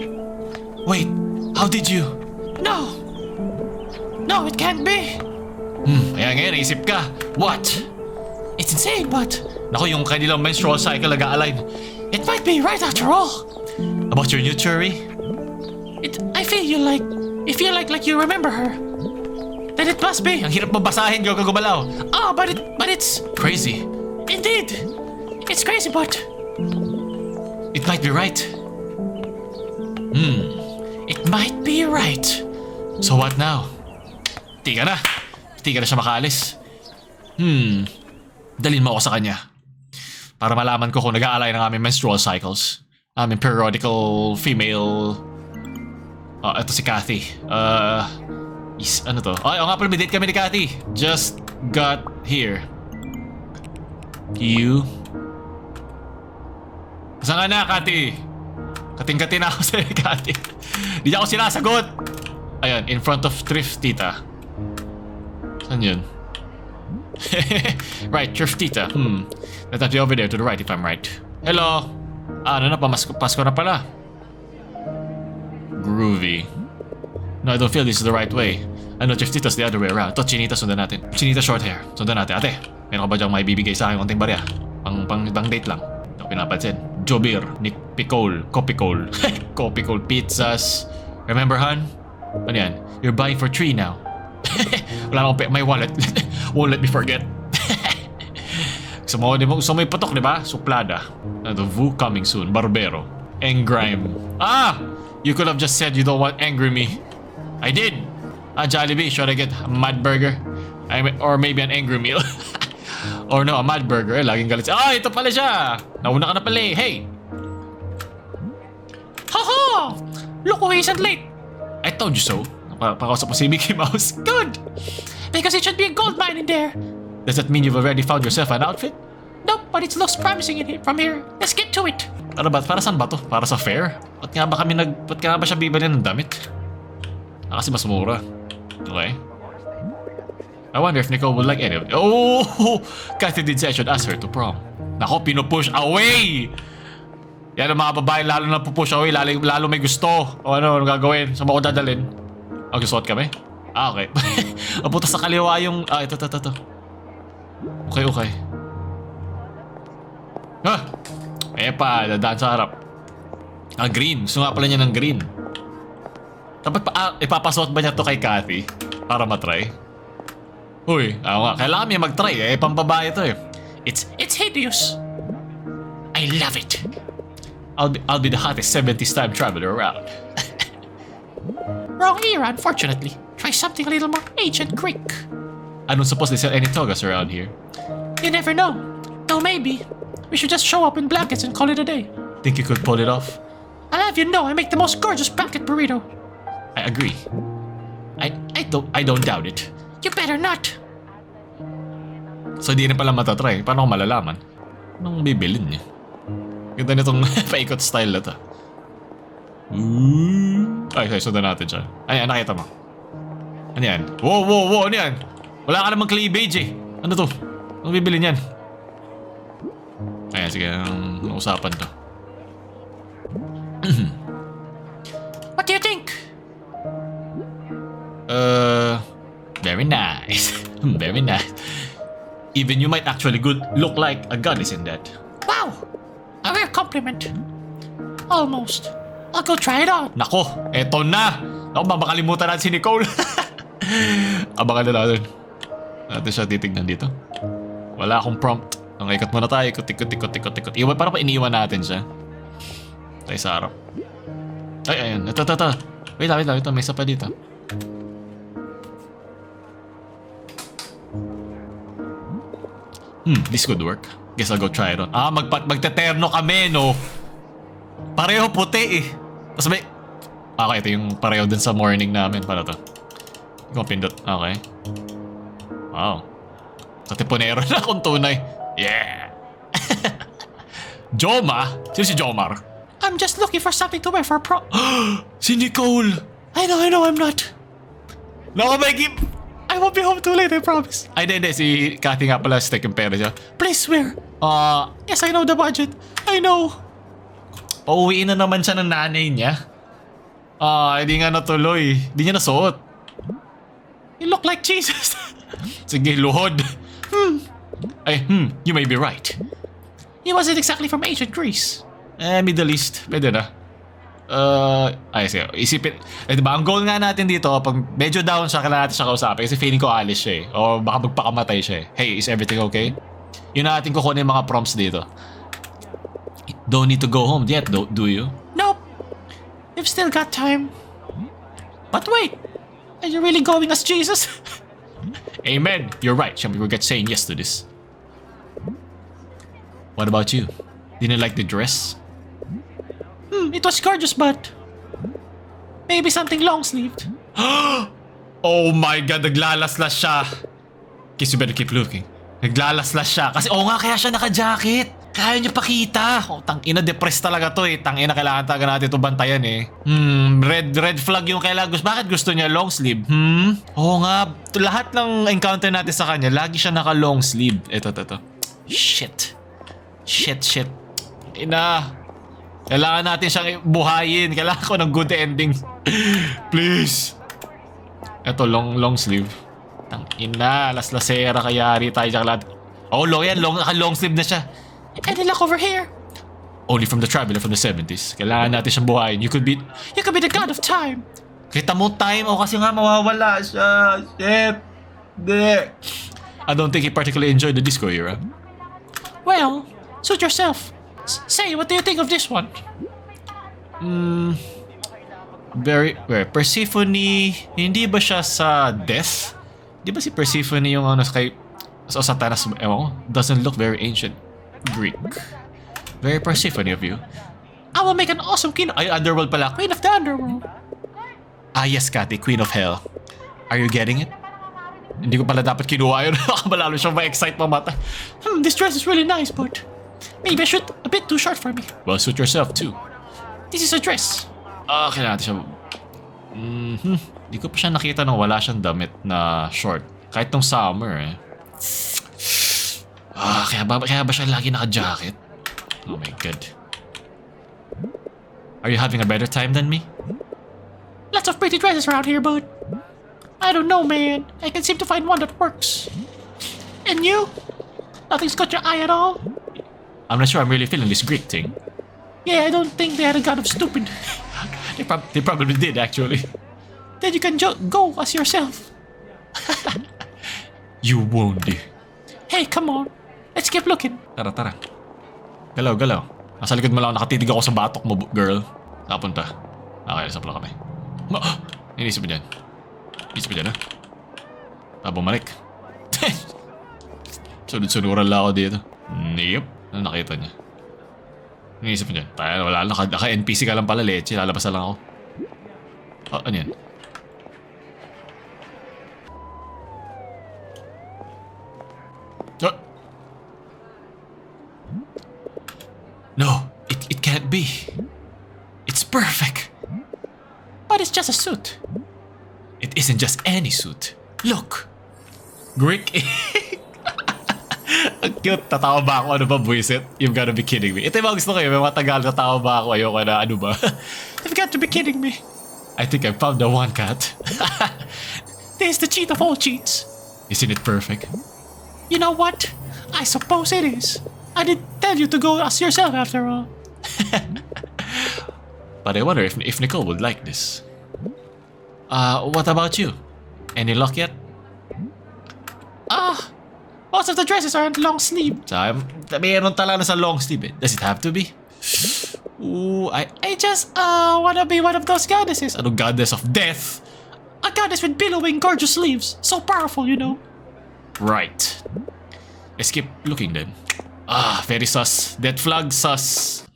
[SPEAKER 1] Wait, how did you...
[SPEAKER 3] No, it can't be.
[SPEAKER 1] Kaya ngayon, naisip ka. What?
[SPEAKER 3] It's insane, but
[SPEAKER 1] Naku, yung kanilang menstrual cycle nag-a-align.
[SPEAKER 3] it might be right after all.
[SPEAKER 1] About your new theory?
[SPEAKER 3] I feel like you remember her. Then it must be.
[SPEAKER 1] Ang hirap mabasahin, gaw ka gumalaw.
[SPEAKER 3] Oh, but it's
[SPEAKER 1] Crazy.
[SPEAKER 3] indeed. It's crazy, but
[SPEAKER 1] It might be right.
[SPEAKER 3] it might be right.
[SPEAKER 1] So what now? Di ka na siya makaalis. Dalhin mo ako sa kanya. Para malaman ko kung nag-aalay ng aming menstrual cycles. Aming periodical female... eto si Kathy. Ano to? Ay, nga pala, may date kami ni Kathy. Just got here. You... Saan ka na, Kathy? Kating-kati na ako sa Kathy. Di niya ako sinasagot. Ayan, in front of Thrift Tita. Saan yun? Right, Thrift Tita. That must be over there to the right if I'm right. Hello? Ano na, Pasko na pala. Groovy. No, I don't feel this is the right way. I know Thrift Tita's the other way around. Ito, Chinita, sundan natin. Chinita short hair. Sundan natin. Ate, meron ka ba dyang may bibigay sa akin konting barya? Pang date lang. Ito, pinapansin. Jobir, Nick Picol, Copicol. Copicol pizzas. Remember, Han? Ano yan? You're buying for 3 now. Wala akong my wallet. Won't let me forget. Gusto mo may patok, di ba? Suplada. Ano, Vu coming soon. Barbero. Engrime. You could have just said you don't want angry me. I did. Jollibee, should I get a mad burger? Or maybe an angry meal? Or no, a mad burger. Laging galit siya. Ito pala siya. Nauna ka na pala eh. Hey.
[SPEAKER 3] Ha! Look who isn't late.
[SPEAKER 1] I told you so. Napakausap mo si Mickey Mouse.
[SPEAKER 3] Good. Because it should be a gold mine in there.
[SPEAKER 1] Does that mean you've already found yourself an outfit?
[SPEAKER 3] Nope, but it looks promising from here. Let's get to it.
[SPEAKER 1] Ano ba? Para saan ba to? Para sa fair? Ba't nga ba siya bibili ng damit? Kasi mas mura. Okay. I wonder if Nicole would like any of it. Oh! Kathy did say I should ask her to prom. Nako, pinupush away! Yan ang mga babae, lalo na pupush away, lalo may gusto. O ano gagawin? Saan mo ko dadalhin? Gusto kami? Okay. Napunta sa kaliwa yung... ito. Okay. Dadaan sa harap. Green. Gusto nga pala niya ng green. Dapat ipapasuot ba niya to kay Kathy? Para matry? Uy, kailangan niya mag-try pambabae to eh.
[SPEAKER 3] It's hideous. I love it.
[SPEAKER 1] I'll be the hottest 70s time traveler around.
[SPEAKER 3] Wrong era, unfortunately. Try something a little more ancient Greek.
[SPEAKER 1] I don't suppose they sell any togas around here.
[SPEAKER 3] You never know. Though maybe we should just show up in blankets and call it a day.
[SPEAKER 1] Think you could pull it off?
[SPEAKER 3] I'll have you know I make the most gorgeous blanket burrito.
[SPEAKER 1] I agree. I don't doubt it.
[SPEAKER 3] You better not.
[SPEAKER 1] So di rin pala matatry. Paano ko malalaman? Anong bibilin niya? Ganda nitong paikot style na to. Ay, sundan natin siya. Ayan, nakita mo. Ano yan? Wow, ano yan? Wala ka namang cleavage eh. Ano to? Anong bibilin yan? Ayan, sige, usapan to.
[SPEAKER 3] What do you think?
[SPEAKER 1] Very nice. Very nice. Even you might actually look like a goddess in that.
[SPEAKER 3] Wow! A rare compliment. Almost. I'll go try it on.
[SPEAKER 1] Nako, eto na! Nako, makalimutan natin si Nicole. Abangan na natin. Natin siya titignan dito. Wala akong prompt. Ang ikot muna tayo. Ikot. Iwan, parang pa iniwan natin siya. Tayo sa harap. Ay, ayun. Ito. Wait lang. May isa pa dito. This could work. Guess I'll go try it on. Magteterno kami, no? Pareho puti eh. Tapos may... Okay, ito yung pareho din sa morning namin. Para to. Hindi ko pindot. Okay. Wow. Katipunero na akong tunay. Yeah. Joma? Sino si Jomar?
[SPEAKER 3] I'm just looking for something to wear for
[SPEAKER 1] Si Nicole.
[SPEAKER 3] I know, I'm not.
[SPEAKER 1] Naku, Mikey.
[SPEAKER 3] I won't be home too late, I promise.
[SPEAKER 1] Ay, hindi. Si Cathy nga pala, stick yung pera siya.
[SPEAKER 3] Please swear. Yes, I know the budget. I know.
[SPEAKER 1] Pauwiin na naman siya ng nanay niya. Hindi nga natuloy. Hindi niya nasuot.
[SPEAKER 3] You look like Jesus.
[SPEAKER 1] Sige, luhod. You may be right.
[SPEAKER 3] He wasn't exactly from ancient Greece.
[SPEAKER 1] Middle East. Pwede na. Sige. Isipin. Diba, ang goal nga natin dito, pag medyo down siya, kailangan natin siya kausapin. Kasi feeling ko alis siya eh. O baka magpakamatay siya eh. Hey, is everything okay? Yun natin kukunin yung mga prompts dito. Don't need to go home yet, do you?
[SPEAKER 3] Nope. You've still got time. But wait. Are you really going as Jesus?
[SPEAKER 1] Amen. You're right. Shall we regret saying yes to this? What about you? Didn't you like the dress?
[SPEAKER 3] It was gorgeous, but maybe something long-sleeved.
[SPEAKER 1] Oh my God, naglalaslas siya. Guess you better keep looking. Naglalaslas siya. Kasi nga, kaya siya naka-jacket. Kaya niya pakita. Tangina, depressed talaga to eh. Tangina, kailangan talaga natin ito bantayan eh. Red flag yung kailangan. Bakit gusto niya long sleeve? Oo nga, lahat ng encounter natin sa kanya, lagi siya naka-long sleeve. Ito. Shit. Ina. Kailangan natin siyang buhayin. Kailangan ko ng good ending. Please. Ito, long sleeve. Tangina, laslasera kayari tayo sa lahat. Naka-long sleeve na siya.
[SPEAKER 3] And look over here.
[SPEAKER 1] Only from the traveler from the 70s. Kailangan natin siyang buhayin. You could be
[SPEAKER 3] the god of time.
[SPEAKER 1] Kita mo time kasi nga mawawala siya. Shit. I don't think he particularly enjoyed the disco era.
[SPEAKER 3] Well, suit yourself. Say, what do you think of this one?
[SPEAKER 1] Persephone, hindi ba siya sa death? Di ba si Persephone yung sa Satanas, doesn't look very ancient Greek. Very Persephone of you.
[SPEAKER 3] I will make an awesome queen.
[SPEAKER 1] Ay, underworld pala.
[SPEAKER 3] Queen of the underworld.
[SPEAKER 1] Yes, Cathy, Queen of Hell. Are you getting it? Hindi ko pala dapat kinuha yun. Malalo siyang ma-excite pa mata.
[SPEAKER 3] This dress is really nice, but maybe I should a bit too short for me.
[SPEAKER 1] Well, suit yourself too.
[SPEAKER 3] This is a dress.
[SPEAKER 1] Kailangan natin siya. Hindi ko pa siya nakita nang wala siyang damit na short. Kahit nung summer eh. Kaya ba siya lagi naka-jacket? Oh my God. Are you having a better time than me?
[SPEAKER 3] Lots of pretty dresses around here, but I don't know, man. I can seem to find one that works. And you? Nothing's caught your eye at all?
[SPEAKER 1] I'm not sure I'm really feeling this Greek thing.
[SPEAKER 3] Yeah, I don't think they had a god of stupid.
[SPEAKER 1] They probably did, actually.
[SPEAKER 3] Then you can go as yourself.
[SPEAKER 1] You won't be.
[SPEAKER 3] Hey, come on. Let's keep looking.
[SPEAKER 1] Tara. Galaw. Nasa likod mo lang, nakatitig ako sa batok mo, girl. Napunta. Okay, nasa pala kami. Inisip mo dyan. Ha? Bumalik. Sunod-sunuran lang ako dito. Yep. Ano nakita niya? Inisip mo dyan. Wala lang. Naka-NPC ka lang pala, leche. Lalabas na lang ako. Ano yan? No, it can't be. It's perfect.
[SPEAKER 3] But it's just a suit.
[SPEAKER 1] It isn't just any suit. Look. Greek. Ang cute. Tatawa ba ako? Ano ba, buwisit? You've gotta be kidding me. Ito yung mga gusto ko. May mga Tagalog, tatawa ba ako? Ayoko na, ano ba?
[SPEAKER 3] You've got to be kidding me.
[SPEAKER 1] I think I found the one, cat.
[SPEAKER 3] This is the cheat of all cheats.
[SPEAKER 1] Isn't it perfect?
[SPEAKER 3] You know what? I suppose it is. I didn't tell you to go as yourself after all.
[SPEAKER 1] But I wonder if Nicole would like this. What about you? Any luck yet?
[SPEAKER 3] Most of the dresses aren't long sleeved.
[SPEAKER 1] Mayroon talaga sa long sleeve. Does it have to be? Ooh, I
[SPEAKER 3] just wanna be one of those goddesses.
[SPEAKER 1] Ano, goddess of death?
[SPEAKER 3] A goddess with billowing gorgeous sleeves. So powerful, you know.
[SPEAKER 1] Right. Let's keep looking then. Very sus. Dead flag sus.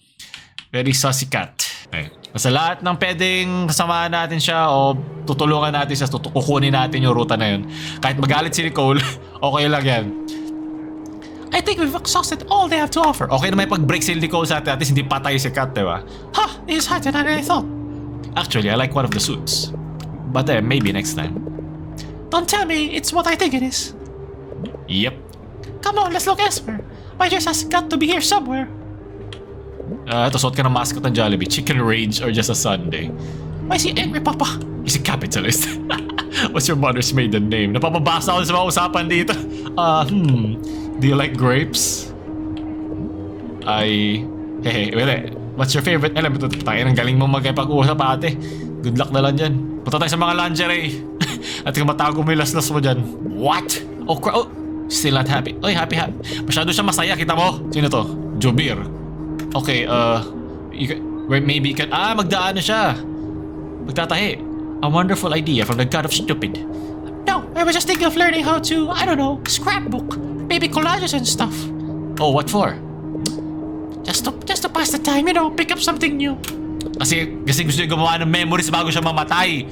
[SPEAKER 1] Very sussy cat. Okay. Sa lahat ng pwedeng kasamahan natin siya o tutulungan natin siya, kukunin natin yung ruta na yun. Kahit magalit si Nicole, okay lang yan.
[SPEAKER 3] I think we've exhausted all they have to offer.
[SPEAKER 1] Okay na may pag-break si Nicole sa atin, at least hindi patay si Kat, diba?
[SPEAKER 3] Ha! It is harder than I thought.
[SPEAKER 1] Actually, I like one of the suits. But maybe next time.
[SPEAKER 3] Don't tell me it's what I think it is.
[SPEAKER 1] Yep.
[SPEAKER 3] Come on, let's look elsewhere. My dress has got to be here somewhere.
[SPEAKER 1] Ito, suot ka ng mascot ng Jollibee. Chicken Rage or just a Sunday?
[SPEAKER 3] Why is he angry, Papa?
[SPEAKER 1] He's a capitalist. What's your mother's maiden name? Napapabasa ako sa mga usapan dito. Do you like grapes? Hey, wala. What's your favorite element? Tayo, ang galing mo magkipag-uusap, ate. Good luck na lang dyan. Punta tayo sa mga lingerie. At kung matago mo yung laslas mo dyan. What? Oh, still not happy. Oy, happy. Masyado siya masaya, kita mo? Sino to? Jobir. Okay, maybe you can... magdaan na siya. Magtatahi. A wonderful idea from the god of stupid.
[SPEAKER 3] No, I was just thinking of learning how to, I don't know, scrapbook. Maybe collages and stuff.
[SPEAKER 1] Oh, what for?
[SPEAKER 3] Just to pass the time, pick up something new.
[SPEAKER 1] Kasi gusto niya gumawa ng memories bago siya mamatay.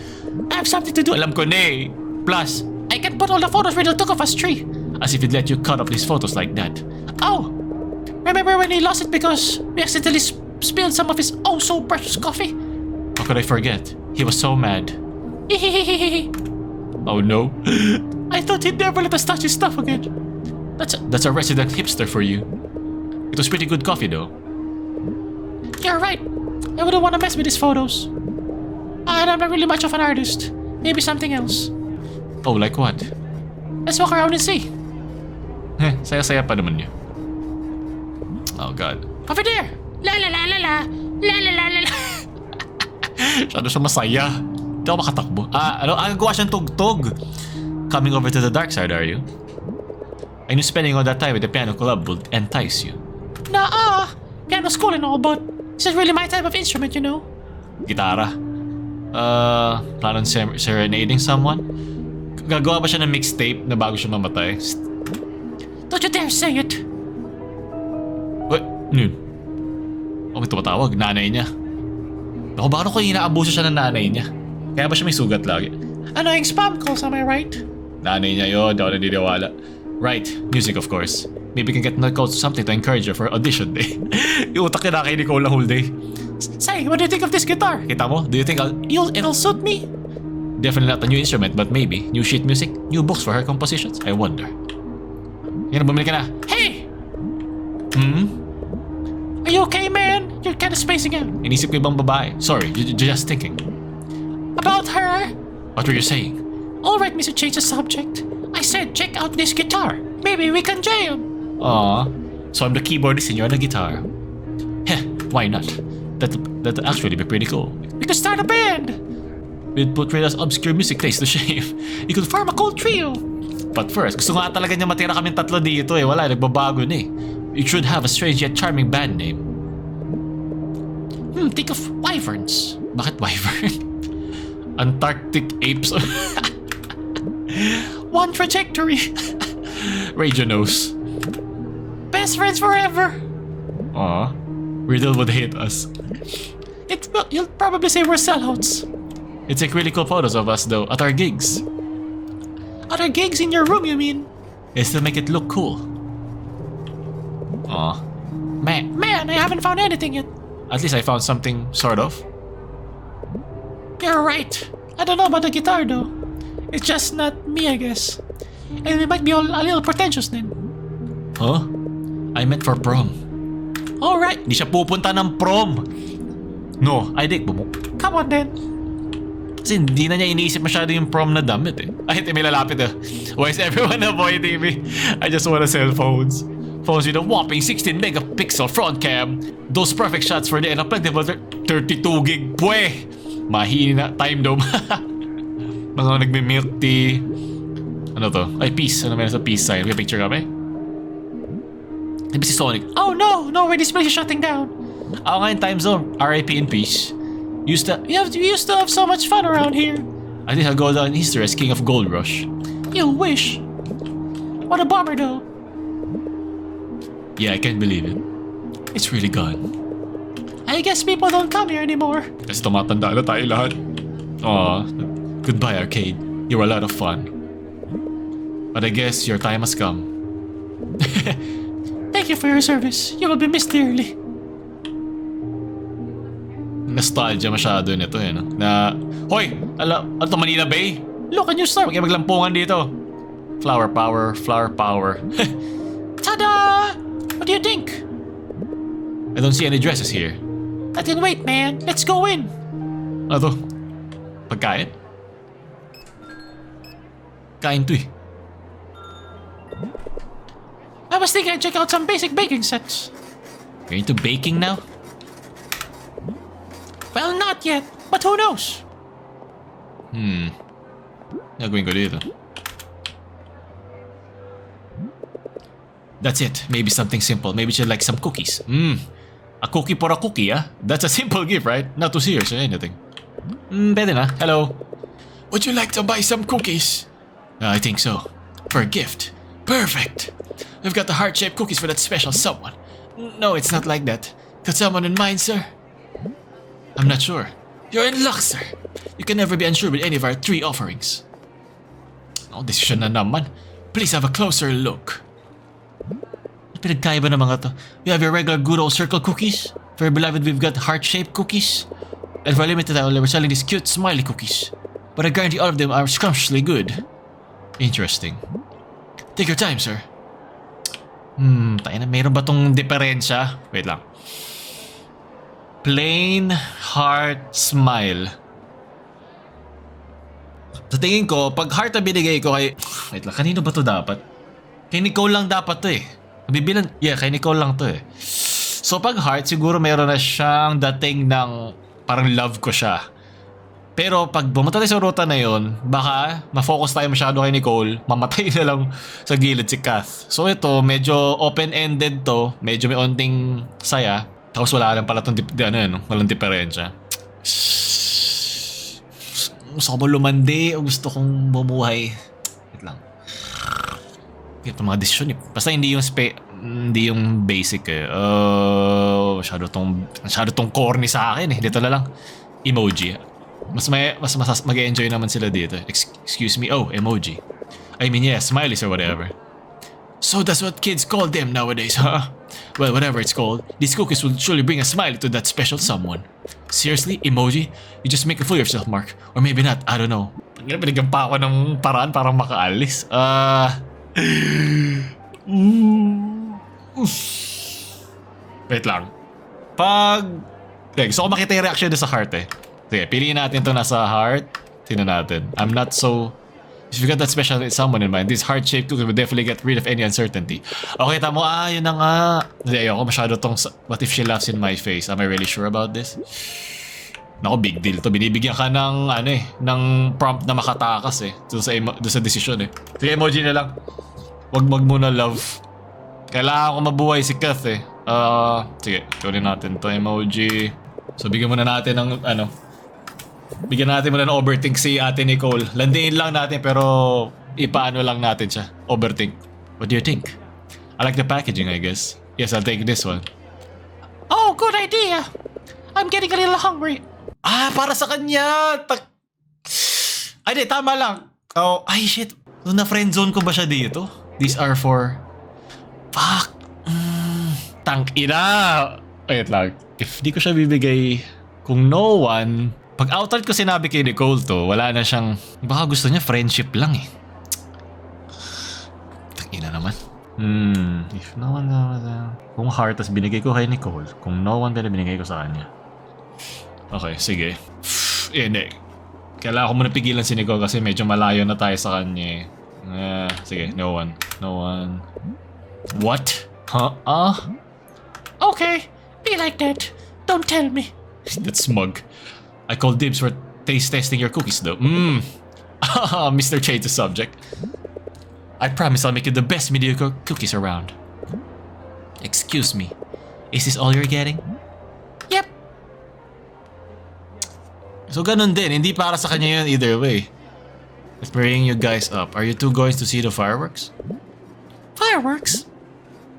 [SPEAKER 3] I have something to do.
[SPEAKER 1] Alam ko na eh. Plus,
[SPEAKER 3] I can put all the photos Riddle took of us tree.
[SPEAKER 1] as if he'd let you cut up these photos like that.
[SPEAKER 3] Oh! Remember when he lost it because we accidentally spilled some of his oh so precious coffee?
[SPEAKER 1] How could I forget? He was so mad. Oh no.
[SPEAKER 3] I thought he'd never let us touch his stuff again.
[SPEAKER 1] That's a resident hipster for you. It was pretty good coffee though.
[SPEAKER 3] You're right. I wouldn't want to mess with his photos. And I'm not really much of an artist. Maybe something else.
[SPEAKER 1] Oh, like what?
[SPEAKER 3] Let's walk around and see.
[SPEAKER 1] Saya-saya pa naman niya. Oh god.
[SPEAKER 3] Over there! La la la la la! La la la la la!
[SPEAKER 1] Masyado siya masaya. Hindi ako makatakbo. Ang gawa siyang tugtog. Coming over to the dark side, are you? I knew spending all that time with the piano club would entice you.
[SPEAKER 3] Nah, piano's cool and all, but this is really my type of instrument, you know?
[SPEAKER 1] Gitara. Plan on serenading someone? Gagawa ba siya ng mixtape na bago siya mamatay?
[SPEAKER 3] Don't you dare say it!
[SPEAKER 1] What? Yun. Oh, may tumatawag. Nanay niya. Ako, bakit ko inaabuso siya ng nanay niya? Kaya ba siya may sugat lagi?
[SPEAKER 3] Annoying spam calls, am I right?
[SPEAKER 1] Nanay niya yun. Di ako naniniwala. Right. Music, of course. Maybe we can get Nicole something to encourage her for audition day. Yung utak kina kay Nicole lang whole day.
[SPEAKER 3] Say, what do you think of this guitar?
[SPEAKER 1] Kita mo? Do you think
[SPEAKER 3] It'll suit me?
[SPEAKER 1] Definitely not a new instrument, but maybe new sheet music, new books for her compositions. I wonder. Yan, bumili ka na.
[SPEAKER 3] Hey! Are you okay, man? You're kind of spacing out.
[SPEAKER 1] Inisip ko ibang babae. Sorry, just thinking.
[SPEAKER 3] About her?
[SPEAKER 1] What were you saying?
[SPEAKER 3] All right, Mr. Change the subject. I said check out this guitar. Maybe we can jam.
[SPEAKER 1] Aw, so I'm the keyboardist and you're the guitar. Heh, why not? That'd actually be pretty cool.
[SPEAKER 3] We could start a band.
[SPEAKER 1] We'd put Rita's obscure music taste to shame. You could
[SPEAKER 3] Form a cool trio.
[SPEAKER 1] But first, gusto nga talaga niya matira kaming tatlo dito eh. Wala, nagbabago na eh. You should have a strange yet charming band name.
[SPEAKER 3] Think of wyverns.
[SPEAKER 1] Bakit wyvern? Antarctic apes.
[SPEAKER 3] One trajectory.
[SPEAKER 1] Radio knows.
[SPEAKER 3] Best friends forever.
[SPEAKER 1] Aw, Riddle would hate us.
[SPEAKER 3] You'll probably say we're sellouts.
[SPEAKER 1] You take really cool photos of us though, at our gigs.
[SPEAKER 3] At our gigs in your room, you mean?
[SPEAKER 1] It's to make it look cool. Aw.
[SPEAKER 3] Man, I haven't found anything yet.
[SPEAKER 1] At least I found something, sort of.
[SPEAKER 3] You're right. I don't know about the guitar though. It's just not me, I guess. And we might be all a little pretentious then.
[SPEAKER 1] Huh? I meant for prom.
[SPEAKER 3] Alright.
[SPEAKER 1] Di siya pupunta ng prom. No, I think mo.
[SPEAKER 3] Come on then.
[SPEAKER 1] Kasi hindi na niya iniisip masyado yung prom na damit eh. Ay, may lalapit eh. Why is everyone avoiding me? I just wanna sell phones. Phones with a whopping 16 megapixel front cam. Those perfect shots for the unpredictable 32 gig. Pwe! Mahina time dome. Mga nagme-milk tea. Ano to? Ay, peace. Ano meron sa peace sign? May picture kami? Diba si Sonic?
[SPEAKER 3] Oh no, this place is shutting down.
[SPEAKER 1] Ako nga in time zone. RIP in peace.
[SPEAKER 3] We used to have so much fun around here.
[SPEAKER 1] I think I'll go down in history as king of Gold Rush.
[SPEAKER 3] You wish. What a bummer though.
[SPEAKER 1] Yeah, I can't believe it. It's really gone.
[SPEAKER 3] I I guess people don't come here anymore.
[SPEAKER 1] Kasi tumatanda na tayo lahat. Aw, goodbye arcade. You were a lot of fun. But I guess your time has come.
[SPEAKER 3] Thank you for your service. You will be missed dearly.
[SPEAKER 1] Nostalgia masyado nito eh, no? Na, hoy! Ano to, Manila Bay?
[SPEAKER 3] Look at your star.
[SPEAKER 1] Huwag kayo maglampungan dito. Flower power, flower power.
[SPEAKER 3] Ta-da! What do you think?
[SPEAKER 1] I don't see any dresses here.
[SPEAKER 3] I didn't wait, man. Let's go in.
[SPEAKER 1] Ano to? Pagkain? Kain to eh.
[SPEAKER 3] I was thinking I'd check out some basic baking sets.
[SPEAKER 1] You're into baking now?
[SPEAKER 3] Well, not yet, but who knows?
[SPEAKER 1] Gagawin ko dito. That's it. Maybe something simple. Maybe she'd like some cookies. A cookie for a cookie, ah? That's a simple gift, right? Not too serious or anything. Pwede na. Hello. Would you like to buy some cookies? I think so. For a gift. Perfect. We've got the heart-shaped cookies for that special someone. No, it's not like that. Got someone in mind, sir? I'm not sure. You're in luck, sir. You can never be unsure with any of our 3 offerings. Oh, decision na naman. Please have a closer look. Pinagkaiba ng mga to. We have your regular good old circle cookies. For your beloved, we've got heart-shaped cookies. And for a limited time, we're selling these cute smiley cookies. But I guarantee all of them are scrumptiously good. Interesting. Take your time, sir. Tayo na, mayroon ba tong diferensya? Wait lang. Plain heart smile. Sa tingin ko, pag heart na binigay ko kay... Wait lang, kanino ba to dapat? Kay Nicole lang dapat to eh. Bibilan... Yeah, kay Nicole lang to eh. So pag heart, siguro meron na siyang dating ng parang love ko siya. Pero pag bumunta tayo sa ruta na yon, baka ma-focus tayo masyado kay Nicole, mamatay na lang sa gilid si Kath. So ito, medyo open-ended to, medyo may onting saya. Tapos wala lang pala itong walang diferensya. Gusto ko ba lumandi o gusto kong bumuhay? Wait lang. Ito mga desisyon eh. Basta hindi yung basic eh. Masyado tong corny sa akin eh. Dito na lang. Emoji. Mas mag-enjoy naman sila dito. Excuse me. Oh, emoji. I mean, yeah, smileys or whatever. So that's what kids call them nowadays, huh? Well, whatever it's called, these cookies will surely bring a smile to that special someone. Seriously, emoji? You just make a fool of yourself, Mark. Or maybe not, I don't know. Pinagyan pa ako ng paraan para makaalis. Wait lang. Gusto ko makita yung reaction sa heart eh. Sige, piliin natin to nasa heart. Tingnan natin. I'm not so... If you got that special someone in mind, this heart-shaped cookie will definitely get rid of any uncertainty. Okay, tamo. Yun na nga. Hindi, ayoko masyado tong... What if she laughs in my face? Am I really sure about this? Naku, big deal to. Binibigyan ka ng, ng prompt na makatakas eh. Doon sa decision eh. Sige, emoji na lang. Wag muna love. Kailangan ko mabuhay si Kath eh. Sige, tuloy natin to emoji. So, bigyan muna natin ng, bigyan natin muna ng overthink si Ate Nicole. Landiin lang natin pero ipaano lang natin siya. Overthink. What do you think? I like the packaging, I guess. Yes, I'll take this one.
[SPEAKER 3] Oh, good idea. I'm getting a little hungry.
[SPEAKER 1] Para sa kanya! Ay, di, tama lang. Oh, ay, shit. So, na-friendzone ko ba siya dito? These are for... Fuck. Tangina. Wait lang. If di ko siya bibigay... Kung no one... Pag outright ko sinabi kay Nicole to, wala na siyang... Baka gusto niya friendship lang eh. Tangina naman. If no one... Kung heart tas binigay ko kay Nicole, kung no one talaga binigay ko sa kanya. Okay, sige. Hindi. Kailangan ko muna pigilan si Nicole kasi medyo malayo na tayo sa kanya. Sige, no one. No one. What? Huh?
[SPEAKER 3] Okay, be like that. Don't tell me.
[SPEAKER 1] That's smug. I call dibs for taste testing your cookies though. Mr. Change the subject. I promise I'll make you the best mediocre cookies around. Excuse me. Is this all you're getting?
[SPEAKER 3] Yep.
[SPEAKER 1] So ganun din, hindi para sa kanya yun either way. Let's bring you guys up. Are you two going to see the fireworks?
[SPEAKER 3] Fireworks?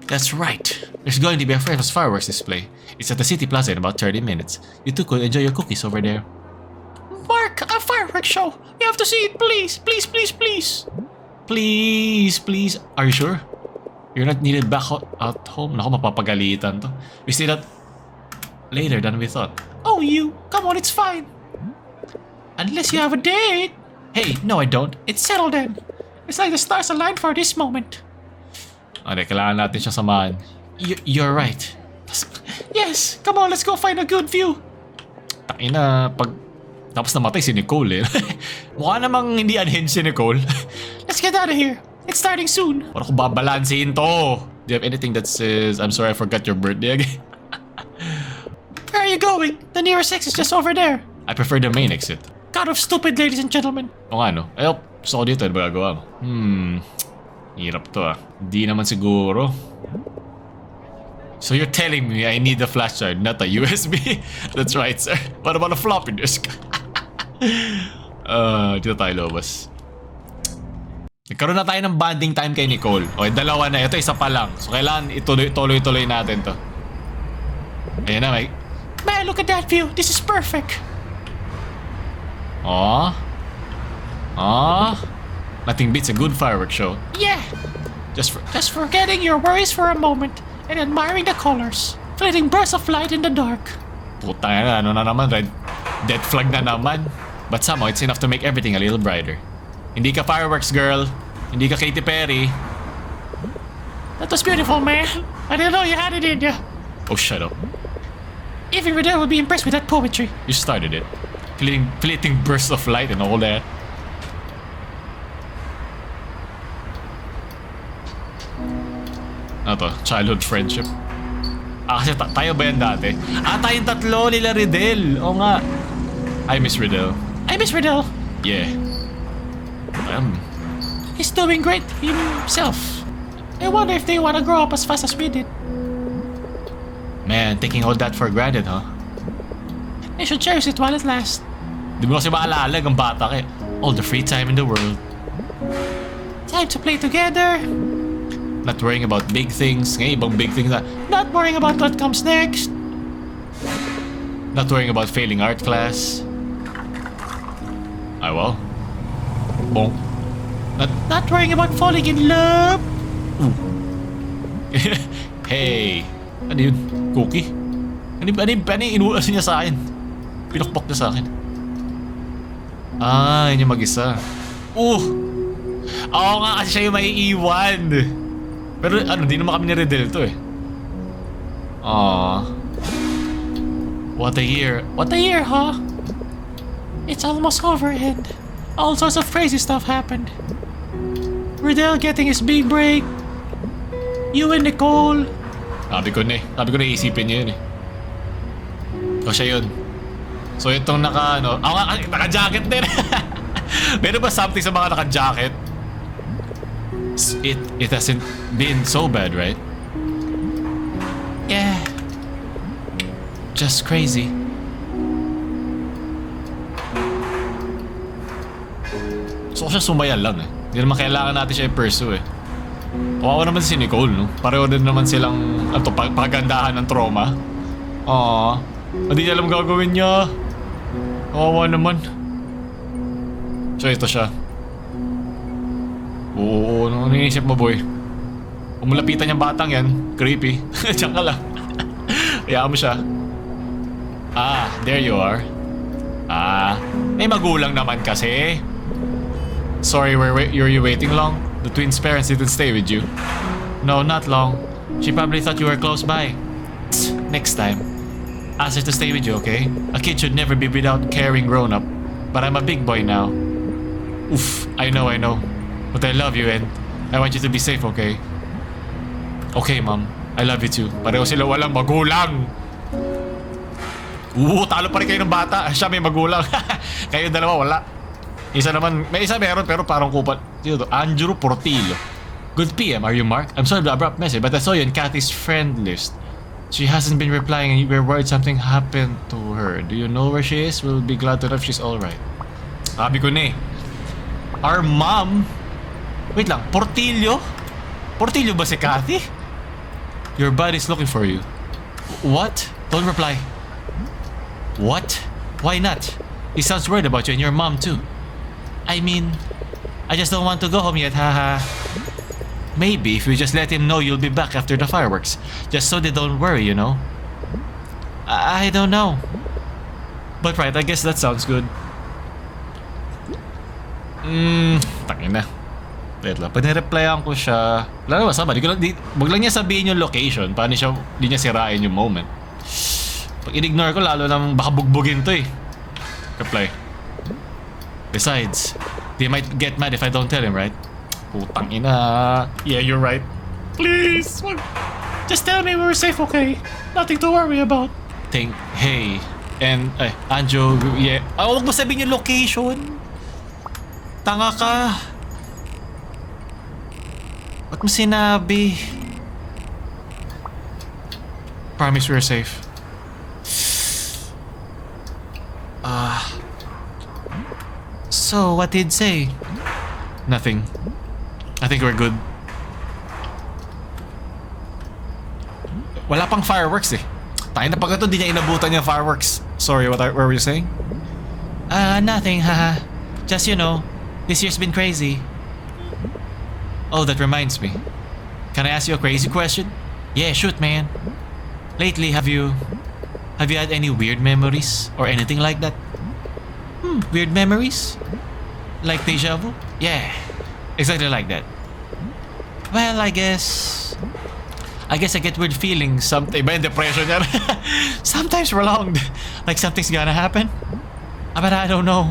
[SPEAKER 1] That's right. There's going to be a famous fireworks display. It's at the City Plaza in about 30 minutes. You two could enjoy your cookies over there.
[SPEAKER 3] Mark, a fireworks show. You have to see it, please. Please, please, please.
[SPEAKER 1] Please, please. Are you sure? You're not needed back at home. Naku, mapapagalitan to. We stayed out later than we thought.
[SPEAKER 3] Oh, you. Come on, it's fine. Unless you have a date.
[SPEAKER 1] Hey, no I don't.
[SPEAKER 3] It's settled then. It's like the stars aligned for this moment.
[SPEAKER 1] Okay, kailangan natin siyang samahan. You're right.
[SPEAKER 3] Yes, come on, let's go find a good view.
[SPEAKER 1] Takina, pag tapos namatay si Nicole eh. Mukha namang hindi unhinged si Nicole.
[SPEAKER 3] Let's get out of here. It's starting soon.
[SPEAKER 1] Paano ko babalansin to? Do you have anything that says, I'm sorry I forgot your birthday again?
[SPEAKER 3] Where are you going? The nearest exit is just over there.
[SPEAKER 1] I prefer the main exit.
[SPEAKER 3] God of stupid, ladies and gentlemen.
[SPEAKER 1] O nga no? Ay, gusto ko dito. Ano ba gagawa mo? Hirap to ah. Hindi naman siguro. So you're telling me I need a flash drive, not a USB? That's right, sir. What about a floppy disk? Dito tayo lobas. Nagkaroon na tayo ng bonding time kay Nicole. Okay, dalawa na. Ito isa pa lang. So kailangan ituloy-tuloy natin to. Ayan na, Mike.
[SPEAKER 3] Man, look at that view. This is perfect.
[SPEAKER 1] Nothing beats a good fireworks show.
[SPEAKER 3] Yeah. Just forgetting your worries for a moment and admiring the colors. Flitting bursts of light in the dark.
[SPEAKER 1] Puta na, ano na naman, dead flag na naman. But somehow it's enough to make everything a little brighter. Hindi ka fireworks girl. Hindi ka Katy Perry.
[SPEAKER 3] That was beautiful, man. I didn't know you had it in you.
[SPEAKER 1] Oh, shut up.
[SPEAKER 3] Even Riddell would be impressed with that poetry.
[SPEAKER 1] You started it. Fleeting bursts of light and all that. Ano to? Childhood friendship. Kasi tayo ba yan dati? Tayong tatlo nila Riddell. Oo nga. I miss Riddell.
[SPEAKER 3] I miss Riddell.
[SPEAKER 1] Yeah.
[SPEAKER 3] He's doing great himself. I wonder if they want to grow up as fast as we did.
[SPEAKER 1] Man, taking all that for granted, huh?
[SPEAKER 3] They should cherish it while it lasts.
[SPEAKER 1] Di mo kasi maalala ang bata ka eh. All the free time in the world.
[SPEAKER 3] Time to play together.
[SPEAKER 1] Not worrying about big things. Ngayon, ibang big things na.
[SPEAKER 3] Not worrying about what comes next.
[SPEAKER 1] Not worrying about failing art class. Ay, well. Bong.
[SPEAKER 3] Not worrying about falling in love.
[SPEAKER 1] Hey. Ano yun? Cookie? Ano yung inuulas niya sa akin? Pinakpak niya sa akin. Yun yung mag-isa. Oo nga kasi siya yung may iwan. Pero di naman kami ni-Riddell to eh. What a year.
[SPEAKER 3] What a year, huh? It's almost over and all sorts of crazy stuff happened. Riddell getting his big break. You and Nicole.
[SPEAKER 1] Sabi ko na iisipin niya yun eh. O siya yun. So itong naka-jacket din. Meron ba something sa mga naka-jacket? It hasn't been so bad, right?
[SPEAKER 3] Yeah.
[SPEAKER 1] Just crazy. So siya sumaya lang eh. Hindi naman kailangan natin siya i-pursue eh. Kawawa naman si Nicole, no? Pareho din naman silang pagandahan ng trauma. Hindi niya alam gagawin niya. Kawawa naman. So ito siya. Oo, ano iniisip mo boy? Kung malapitan niyang batang yan, creepy. Diyan ka lang. Hayaan mo siya. There you are. May magulang naman kasi. Sorry, were you waiting long? The twins' parents didn't stay with you. No, not long. She probably thought you were close by. Next time, ask her to stay with you, okay? A kid should never be without caring grown-up. But I'm a big boy now. Oof, I know. But I love you and I want you to be safe, okay? Okay, Mom. I love you too. Pareho sila walang magulang. Talo pa rin kayo ng bata. Siya may magulang. Kayo dalawa wala. Isa naman, may isa meron pero parang kupal. Sino to? Andrew Portillo. Good PM, are you Mark? I'm sorry for the abrupt message, but I saw you in Kathy's friend list. She hasn't been replying and we're worried something happened to her. Do you know where she is? We'll be glad to know if she's alright. Sabi ko na eh. Our mom. Wait lang, Portillo? Portillo ba si Kathy? Your buddy's looking for you. What? Don't reply. What? Why not? He sounds worried about you and your mom too. I mean, I just don't want to go home yet, haha. Maybe if you just let him know you'll be back after the fireworks. Just so they don't worry, you know? I don't know. But right, I guess that sounds good. Tangin na. Wait lang, pag nireplyan ko siya, wala naman sama, wag lang niya sabihin yung location, paano siya, di niya sirain yung moment. Pag in-ignore ko, lalo nang baka bugbugin to eh. Reply. Besides, they might get mad if I don't tell him, right? Putang ina.
[SPEAKER 3] Yeah, you're right. Please, just tell me we're safe, okay? Nothing to worry about.
[SPEAKER 1] Hey, and, Anjo, yeah. Huwag mo sabihin yung location. Tanga ka. Ba't mo sinabi?
[SPEAKER 3] Promise we're safe.
[SPEAKER 1] So, what did say?
[SPEAKER 3] Nothing. I think we're good.
[SPEAKER 1] Wala pang fireworks eh. Tayo na pag ito, di niya inabutan yung fireworks. Sorry, what were you saying? Nothing, haha. Just, you know, this year's been crazy. Oh, that reminds me. Can I ask you a crazy question? Yeah, shoot, man. Lately, have you had any weird memories or anything like that? Weird memories? Like deja vu? Yeah, exactly like that. Well, I guess I get weird feelings sometimes. Iba yung depression niya. Sometimes prolonged. Like something's gonna happen. But I don't know.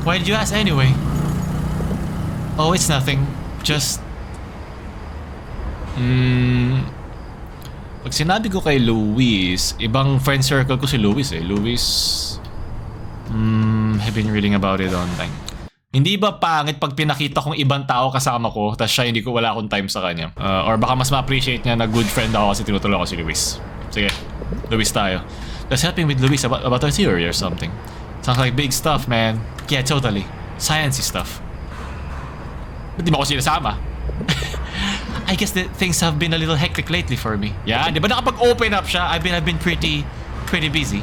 [SPEAKER 1] Why did you ask anyway? Oh, it's nothing. Just... Pag sinabi ko kay Luis, ibang friend circle ko si Luis eh. Luis... I've been reading about it online. Hindi ba pangit pag pinakita kong ibang tao kasama ko tapos siya wala akong time sa kanya? Or baka mas ma-appreciate niya na good friend ako kasi tinutulungan ko si Luis. Sige, Luis tayo. Just helping with Luis about our theory or something. Sounds like big stuff, man. Yeah, totally. Sciencey stuff. Ba't di mo ako sinasama? I guess that things have been a little hectic lately for me. Yeah, di ba nakapag-open up siya? I've been pretty busy.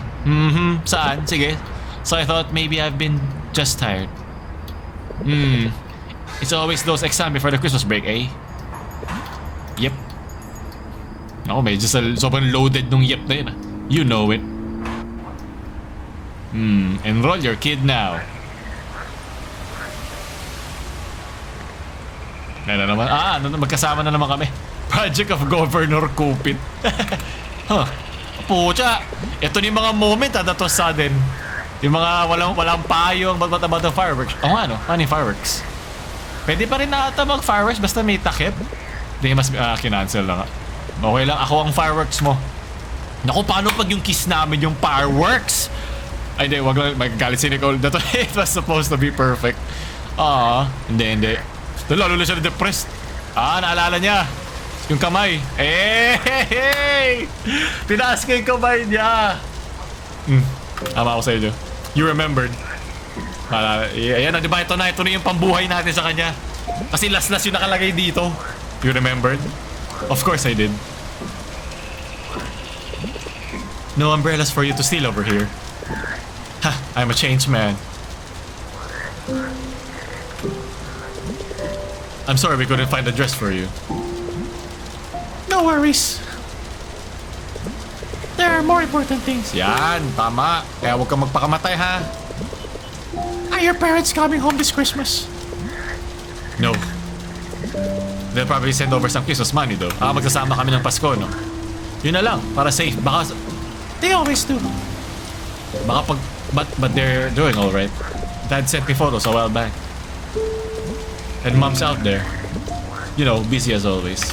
[SPEAKER 1] Saan? Sige. So I thought maybe I've been just tired. It's always those exams before the Christmas break, eh? Yep. Ako, medyo sobrang loaded nung yep na yun, ah. You know it. Enroll your kid now. Ano naman? Magkasama na naman kami. Project of Governor Cupid. Huh. Pucha, ito na yung mga moment that was sudden. Yung mga walang payong about the fireworks. Oo nga, no? Paano yung fireworks? Pwede pa rin na ata mag-fireworks basta may takip. Hindi, mas kinancel lang. Okay lang, ako ang fireworks mo. Naku, paano pag yung kiss namin yung fireworks? Ay, hindi, wag lang, magagalit si Nicole. It was supposed to be perfect. Hindi. Lalo na siya depressed. Naalala niya. Yung kamay. Hey! Tinaas ko yung kamay niya. Tama ako sa inyo. You remembered. Ayan na, diba? Ito na yung pambuhay natin sa kanya. Kasi last yung nakalagay dito. You remembered? Of course I did. No umbrellas for you to steal over here. Ha! I'm a changed man. I'm sorry we couldn't find a dress for you.
[SPEAKER 3] No worries. There are more important things.
[SPEAKER 1] Yan, tama. Kaya huwag kang magpakamatay, ha?
[SPEAKER 3] Are your parents coming home this Christmas?
[SPEAKER 1] No. They'll probably send over some Christmas money, though. Magsasama kami ng Pasko, no? Yun na lang, para safe. Baka...
[SPEAKER 3] They always do.
[SPEAKER 1] Baka pag... But they're doing alright. Dad sent me photos a while back. And mom's out there. You know, busy as always.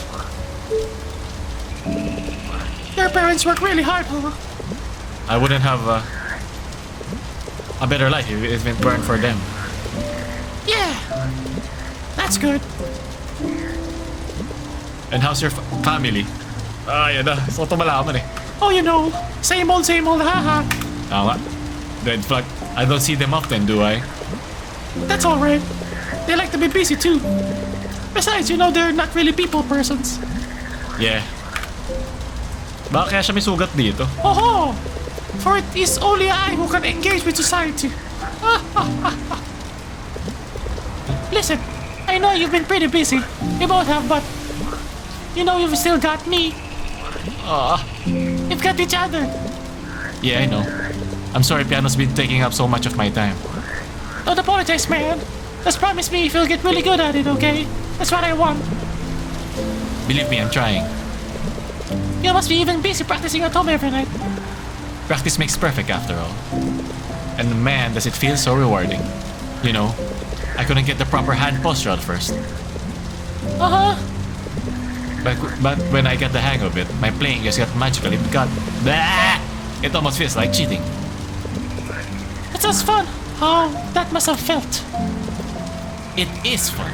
[SPEAKER 3] Your parents work really hard, huh?
[SPEAKER 1] I wouldn't have a better life if it weren't for them.
[SPEAKER 3] Yeah, that's good.
[SPEAKER 1] And how's your family? Yan na. Gusto ko malaman eh.
[SPEAKER 3] Oh, you know, same old, haha.
[SPEAKER 1] Tama. Red flag. I don't see them often, do I?
[SPEAKER 3] That's alright. They like to be busy too. Besides, you know, they're not really people persons.
[SPEAKER 1] Yeah. Bakit kaya siya may sugat dito?
[SPEAKER 3] Oh, for it is only I who can engage with society. Listen, I know you've been pretty busy. You both have, but you know you've still got me. You've got each other.
[SPEAKER 1] Yeah, I know. I'm sorry piano's been taking up so much of my time.
[SPEAKER 3] Don't apologize, man. Just promise me you'll get really good at it, okay? That's what I want.
[SPEAKER 1] Believe me, I'm trying.
[SPEAKER 3] You must be even busy practicing at home every night.
[SPEAKER 1] Practice makes perfect after all. And man, does it feel so rewarding. You know, I couldn't get the proper hand posture at first. But when I got the hang of it, my playing just got magical. It almost feels like cheating.
[SPEAKER 3] It sounds fun. How that must have felt.
[SPEAKER 1] It is fun.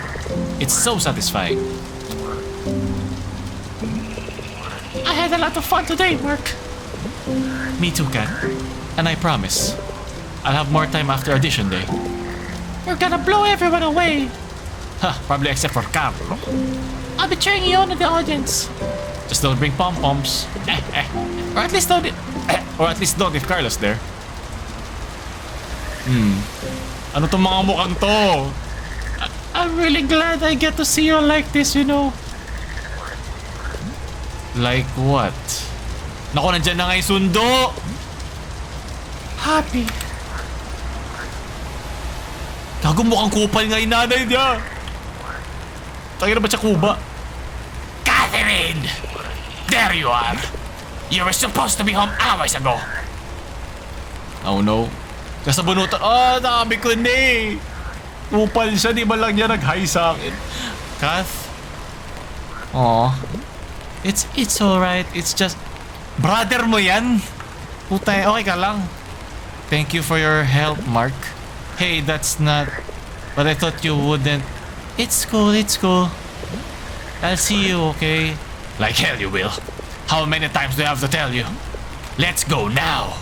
[SPEAKER 1] It's so satisfying.
[SPEAKER 3] I had a lot of fun today, Mark.
[SPEAKER 1] Me too, Kat. And I promise, I'll have more time after audition day.
[SPEAKER 3] You're gonna blow everyone away.
[SPEAKER 1] Huh, probably except for Carlo.
[SPEAKER 3] I'll be cheering you on in the audience.
[SPEAKER 1] Just don't bring pom-poms.
[SPEAKER 3] Or at least don't...
[SPEAKER 1] Or at least don't if Carlos there. Ano tong mga mukhang to?
[SPEAKER 3] I'm really glad I get to see you like this, you know.
[SPEAKER 1] Like what? Naku, nandyan na nga yung sundo!
[SPEAKER 3] Happy.
[SPEAKER 1] Gago, mukhang kupal nga yung nanay niya! Tangina ba siya kuba?
[SPEAKER 3] Catherine! There you are. You were supposed to be home hours ago.
[SPEAKER 1] Oh no. Kasabunutan. Dami ko na eh. Kupal siya, di ba lang niya nag-hi sa akin? Kath? Aw. It's alright. It's just... Brother mo yan? Putay, okay ka lang. Thank you for your help, Mark. Hey, that's not... But I thought you wouldn't... It's cool, it's cool. I'll see you, okay? Like hell you will. How many times do I have to tell you? Let's go now!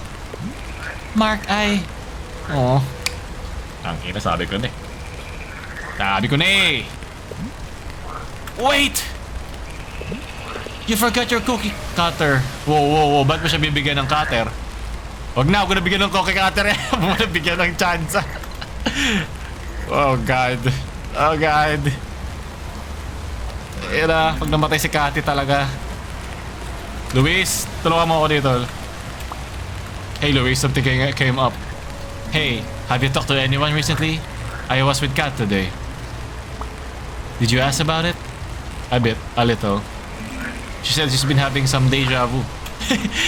[SPEAKER 1] Mark, Oh. Ang ina, sabi ko na eh. Sabi ko na eh! Wait! You forgot your cookie cutter. Whoa. Ba't mo siya bibigyan ng cutter? Wag na, ako na bigyan ng cookie cutter eh. Huwag mo na bigyan ng chance. Oh God. Oh God. Ira, pag namatay si Cathy talaga. Luis, tulungan mo ako dito. Hey Luis, something came up. Hey, have you talked to anyone recently? I was with Kat today. Did you ask about it? A little. She said she's been having some deja vu.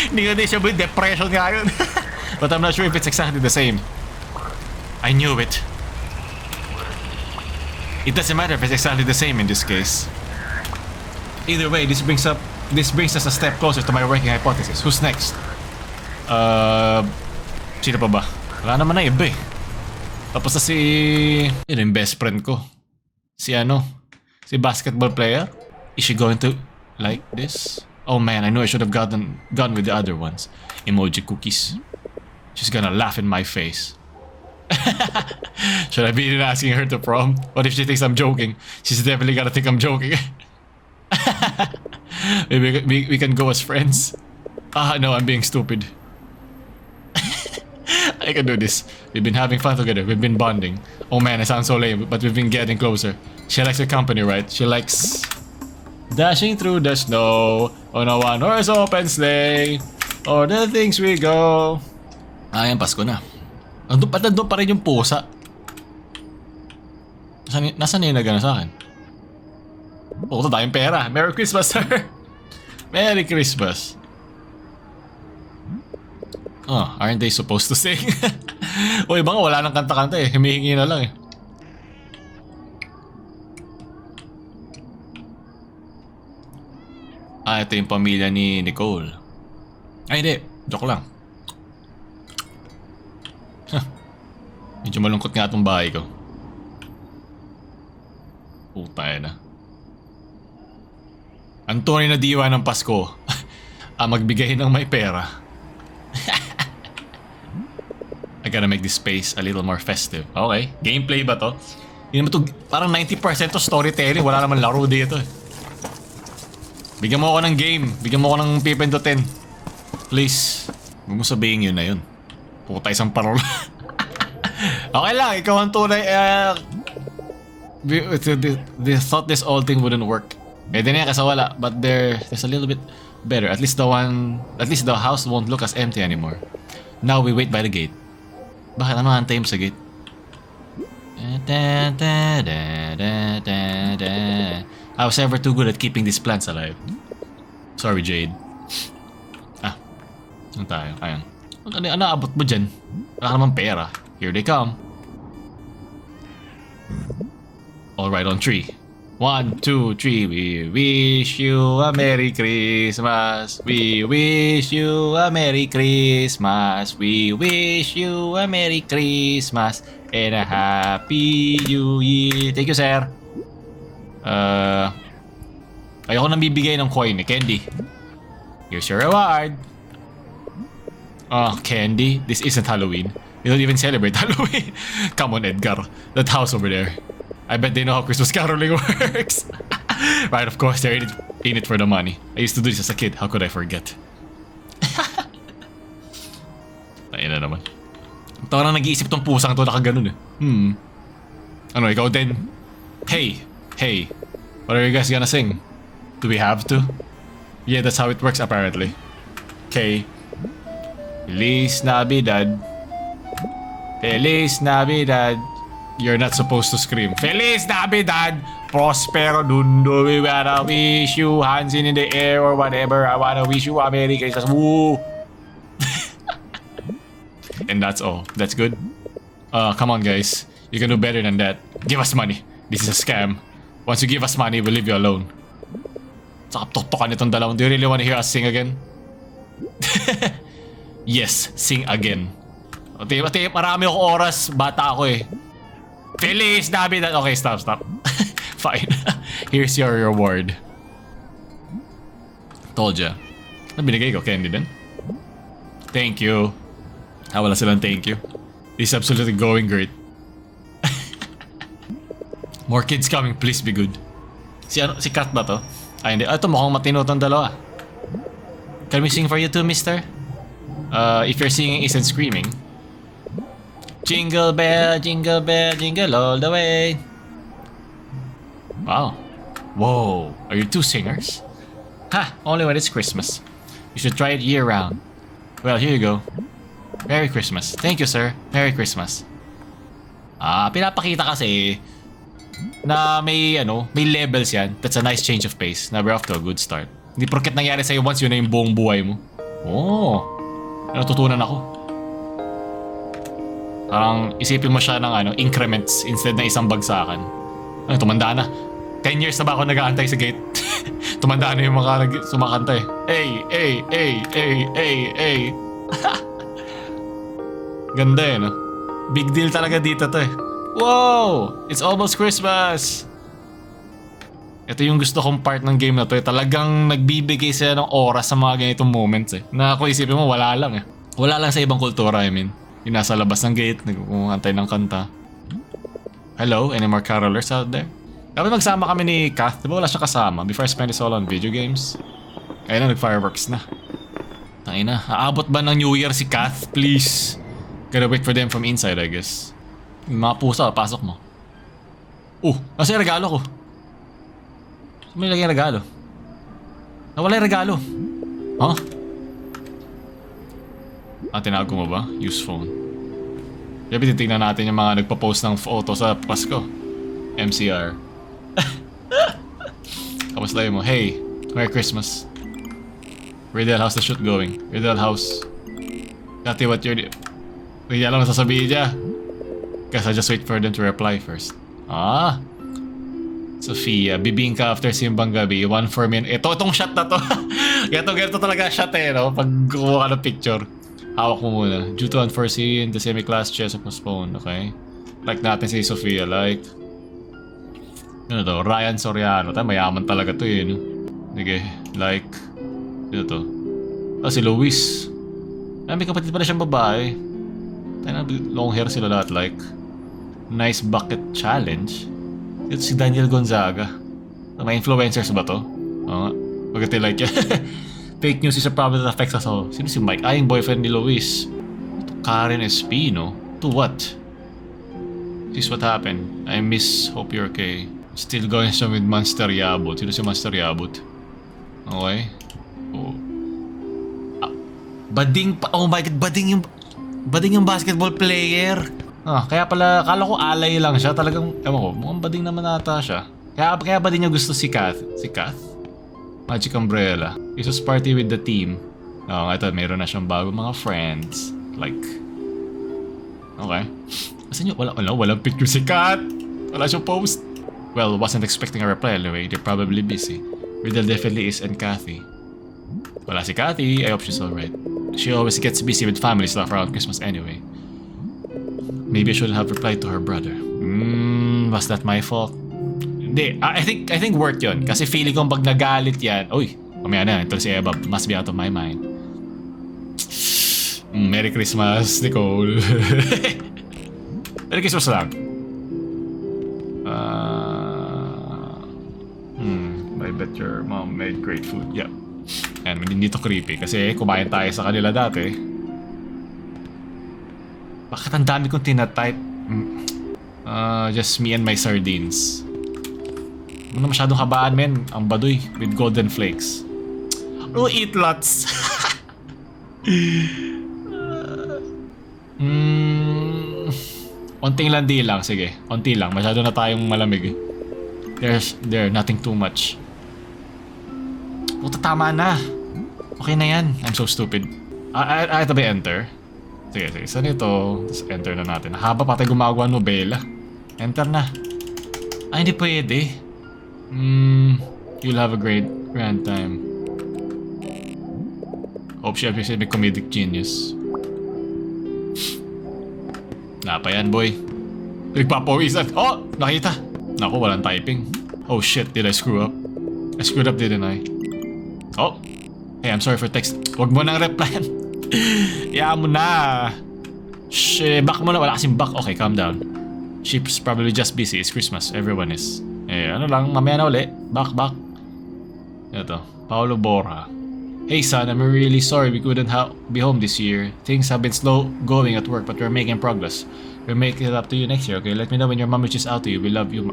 [SPEAKER 1] Hindi nga deja vu, depression nga yun. But I'm not sure if it's exactly the same. I knew it. It doesn't matter if it's exactly the same in this case. Either way, this brings us a step closer to my working hypothesis. Who's next? Sino pa ba? Wala naman na iba eh. Tapos na si... Yun yung best friend ko. Si Si basketball player. Is she going to like this? Oh man, I knew I should have gone with the other ones. Emoji cookies. She's gonna laugh in my face. Should I be asking her to prom? What if she thinks I'm joking? She's definitely gonna think I'm joking. Maybe we can go as friends. No, I'm being stupid. I can do this. We've been having fun together. We've been bonding. Oh man, I sound so lame, but we've been getting closer. She likes your company, right? She likes dashing through the snow on a one-horse open sleigh. All the things we go. Ayan, Pasko na. Nandun pa rin yung pusa. Nasaan na yung nagana sa akin? Oh, ito tayong pera. Merry Christmas, sir. Merry Christmas. Oh, aren't they supposed to sing? O iba nga, wala nang kanta-kanta eh. Humihingi na lang eh. Ito yung pamilya ni Nicole. Ay, hindi. Joke lang. Medyo malungkot nga itong bahay ko. Putay na. Ang tunay na diwa ng Pasko. Magbigay ng may pera. I gotta make this space a little more festive. Okay, gameplay ba to? Hindi naman to, parang 90% to storytelling. Wala naman laro dito eh. Bigyan mo ako ng game. Bigyan mo ako ng pipindutin. Please. Huwag mo sabihin yun na yun. Puta isang parol. Okay lang, ikaw ang tunay. They thought this old thing wouldn't work. Eh, din yan kasi wala. But there's a little bit better. At least the house won't look as empty anymore. Now we wait by the gate. Bakit? Ano antay mo sa gate? I was ever too good at keeping these plants alive. Sorry, Jade. Ano tayo? Ayan. Ano abot mo dyan? Wala ka naman pera. Here they come. Alright, on 3. 1, 2, 3. We wish you a Merry Christmas. We wish you a Merry Christmas. We wish you a Merry Christmas and a Happy New Year. Thank you, sir. Ayoko nang bibigay ng coin eh, Candy. Here's your reward. Oh, Candy, this isn't Halloween. We don't even celebrate Halloween. Come on, Edgar. That house over there. I bet they know how Christmas caroling works. Right, of course, they're in it for the money. I used to do this as a kid. How could I forget? Ayun na naman. Ito na nag-iisip tong pusang to nakaganon eh. Ano, ikaw din? Hey. What are you guys gonna sing? Do we have to? Yeah, that's how it works apparently. Okay. Feliz Navidad. Feliz Navidad. You're not supposed to scream. Feliz Navidad. Prospero Dundo. We wanna wish you hands in the air or whatever. I wanna wish you a Merry Christmas. Woo. And that's all. That's good. Come on guys. You can do better than that. Give us money. This is a scam. Once you give us money, we'll leave you alone. Saka tuktokan itong dalawang. Do you really wanna hear us sing again? Yes, sing again. Ate, marami akong oras. Bata ako eh. Feliz Navidad. Okay, stop. Fine. Here's your reward. Told ya. Ano binigay ko? Candy din? Thank you. Wala silang thank you. This is absolutely going great. More kids coming, please be good. Si Kat ba to? Ay hindi. Ito mukhang matino tong dalawa. Can we sing for you too, mister? If your singing isn't screaming. Jingle bell, jingle all the way. Wow. Whoa. Are you two singers? Ha! Only when it's Christmas. You should try it year round. Well, here you go. Merry Christmas. Thank you, sir. Merry Christmas. Pinapakita kasi na may levels yan. That's a nice change of pace. Now we're off to a good start. Hindi porket nangyari sa'yo once, yun na yung buong buhay mo. Oh. Natutunan ako. Parang isipin mo siya ng increments instead na isang bagsakan. Tumanda na. 10 years na ba ako nag-aantay sa gate? Tumanda na yung mga sumakanta eh. Hey. Ganda eh, no? Big deal talaga dito to eh. Wow! It's almost Christmas! Ito yung gusto kong part ng game na to eh. Talagang nagbibigay sila ng oras sa mga ganitong moments eh. Na kung isipin mo, wala lang eh. Wala lang sa ibang kultura, I mean. Yung nasa labas ng gate, nagkukantay ng kanta. Hello? Any more carolers out there? Dapat magsama kami ni Kath. Diba wala siya kasama? Before I spend this all on video games? Ayun na, nag-fireworks na. Tangina, aabot ba ng New Year si Kath? Please. Gotta wait for them from inside, I guess. Mga pusa, pasok mo. Nasa yung regalo ko. May lagay yung regalo. Nawala yung regalo. Huh? Tinawag ko mo ba? Use phone. Dapat titignan natin yung mga nagpa-post ng photo sa Pasko. MCR. Kamusta mo? Hey, Merry Christmas. Riddle, how's the shoot going? Riddle, how's... Dati what you're... Hindi alam na sasabihin niya. Guess I'll just wait for them to reply first. Sophia, bibingka after simbang gabi. 1 for me. Itong shot na to. Ganito talaga shot eh, no? Pag kukuha ka ng picture. Hawak mo muna. Due to unforeseen, the semi-class chess postponed. Okay? Like natin si Sophia. Like... Ano to? Ryan Soriano. Mayaman talaga to eh. No? Sige. Like... Ano to? Si Luis. May kapatid pala siyang babae. Long hair sila lahat. Like... Nice bucket challenge. Ito si Daniel Gonzaga. May influencers ba to? Oo nga. Pagkati like yan. Fake news is a problem that affects us all. Sino si Mike? Yung boyfriend ni Luis. To Karen Espino? To what? This is what happened. I miss. Hope you're okay. Still going some with Monster Yabut. Sino si Monster Yabut? Okay. Oh. Bading pa. Oh my god, bading yung basketball player. Kaya pala, kala ko alay lang siya. Talagang, ewan ko, mukhang bading naman ata siya. Kaya ba din niya gusto si Kath? Si Kath? Magic Umbrella. Isos party with the team. Ito, mayroon na siyang bago mga friends. Like, okay. Kasi nyo, walang picture si Kath. Wala siyang post. Well, wasn't expecting a reply anyway. They're probably busy. Riddle definitely is and Kathy. Wala si Kathy. I hope she's alright. She always gets busy with family stuff around Christmas anyway. Maybe I should have replied to her brother. Was that my fault? Hindi. I think worth yun. Kasi feeling ko pag nagalit yan. Uy, mamaya na. Ito si Eva. Must be out of my mind. Merry Christmas, Nicole. Merry Christmas lang. I bet your mom made great food. Yep. And hindi to creepy kasi kumain tayo sa kanila dati. Bakit ang dami kong tinatype? Just me and my sardines. Ano masyadong kabaan, men. Ang baduy with golden flakes. Oh, eat lots. Onting landi lang, sige. Onti lang. Masyado na tayong malamig eh. There, nothing too much. Puta, tama na. Okay na yan. I'm so stupid. Ito ba enter? Sige. Saan ito? Tapos enter na natin. Haba pa tayo gumagawa ng nobela. Enter na. Hindi pwede. You'll have a grand time. Hope she appreciates my comedic genius. Napa yan, boy. Nagpapawisan. Oh! Nakita. Naku, walang typing. Oh shit, did I screw up? I screwed up, didn't I? Oh! Hey, I'm sorry for text. Huwag mo nang replyan. Iyaan mo na. Shh, back mo na. Wala kasing back. Okay, calm down. She's probably just busy. It's Christmas. Everyone is. Ano lang, mamaya na uli. Back. Ito, Paulo Borja. Hey son, I'm really sorry we couldn't be home this year. Things have been slow going at work, but we're making progress. We'll make it up to you next year, okay? Let me know when your mom reaches out to you. We love you.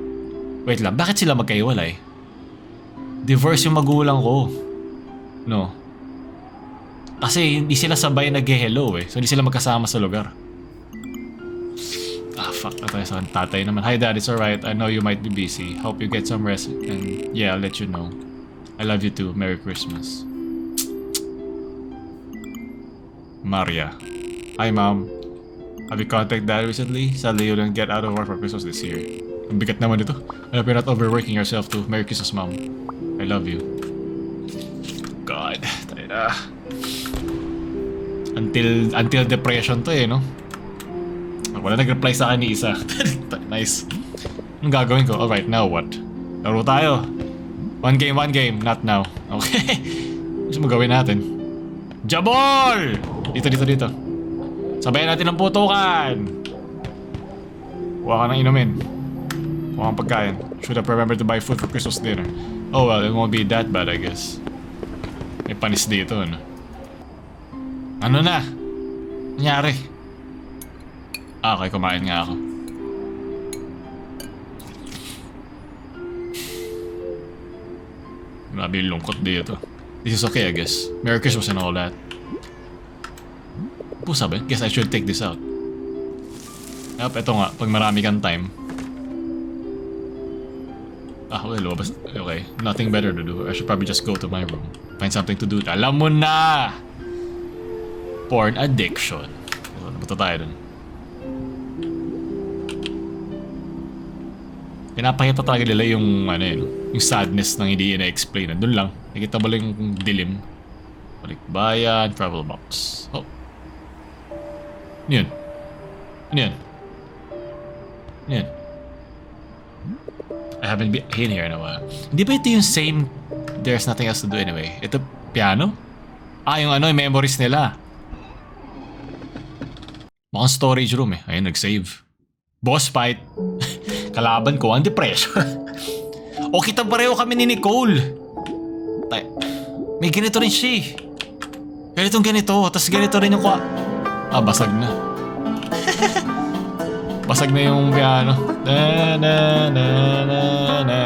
[SPEAKER 1] Wait lang, bakit sila magkaiwalay? Divorce yung magulang ko. No. Kasi hindi sila sabay nag-hello eh. So hindi sila magkasama sa lugar. Fuck na tayo sa tatay naman. Hi dad, it's alright. I know you might be busy. Hope you get some rest. And yeah, I'll let you know. I love you too. Merry Christmas. Maria. Hi mom. Have you contacted dad recently? Sadly you didn't get out of work for Christmas this year. Ang bigat naman ito. I hope you're not overworking yourself too. Merry Christmas mom. I love you. God. Tayo na. Until depression to eh, no? Wala nag-reply sa akin ni isa. Nice. Anong gagawin ko? Alright, now what? Laro tayo. One game. Not now. Okay. Gusto mo gawin natin? Jabol! Dito. Sabayan natin ang putukan. Huwag ka nang inumin. Huwag kang pagkain. Should have remembered to buy food for Christmas dinner. Oh well, it won't be that bad I guess. May panis dito, ano? Ano na? Nangyari? Okay, kumain nga ako. Grabe yung lungkot dito. This is okay, I guess. Merry Christmas and all that. Po sabi, guess I should take this out. Yup, ito nga, pag marami kang time. Well, lumabas. Okay, nothing better to do. I should probably just go to my room. Find something to do. Alam mo na! Porn addiction. Nabuto tayo dun. Pinapakita talaga nila yung yung sadness ng hindi na-explain. Doon lang. Nakita mo lang yung dilim. Balikbayan, travel box. Oh. Ano yun? I haven't been here in a while. Hindi ba ito yung same There's Nothing Else to Do Anyway? Ito, piano? Yung yung memories nila. Mukhang storage room eh. Ayun, nag-save. Boss fight. Kalaban ko ang depression. O kita pareho kami ni Nicole. May ganito rin siya eh. Ganitong ganito. Tapos ganito rin yung basag na. Basag na yung piano. Na na na na na.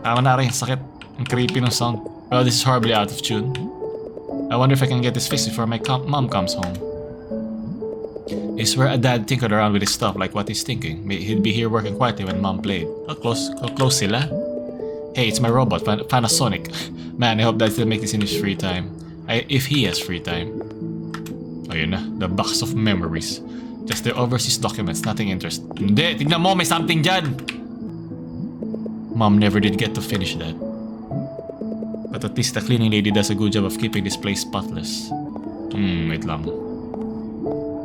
[SPEAKER 1] Tama na rin. Sakit. Ang creepy ng song. Well, this is horribly out of tune. I wonder if I can get this fixed before my mom comes home. I swear a dad tinkered around with his stuff like what he's thinking. He'd be here working quietly when mom played. How close sila? Hey, it's my robot, Panasonic. Man, I hope dad still makes this in his free time. If he has free time. Ayun na, the box of memories. Just the overseas documents, nothing interesting. Hindi, tignan mo, may something dyan! Mom never did get to finish that. But at least the cleaning lady does a good job of keeping this place spotless. Wait lang.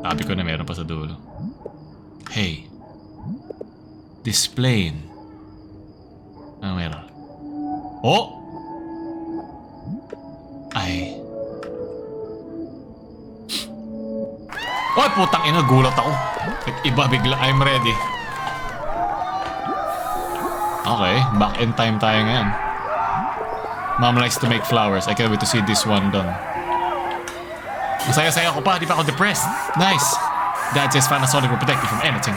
[SPEAKER 1] Sabi ko na meron pa sa dulo. Hey. This plane. Ano meron? Oh! Ay. Oy, putang ina, gulat ako. Iba bigla, I'm ready. Okay, back in time tayo ngayon. Mom likes to make flowers. I can't wait to see this one done. Masaya-saya ko pa, di pa ako depressed. Nice. Dad says Panasonic will protect me from anything.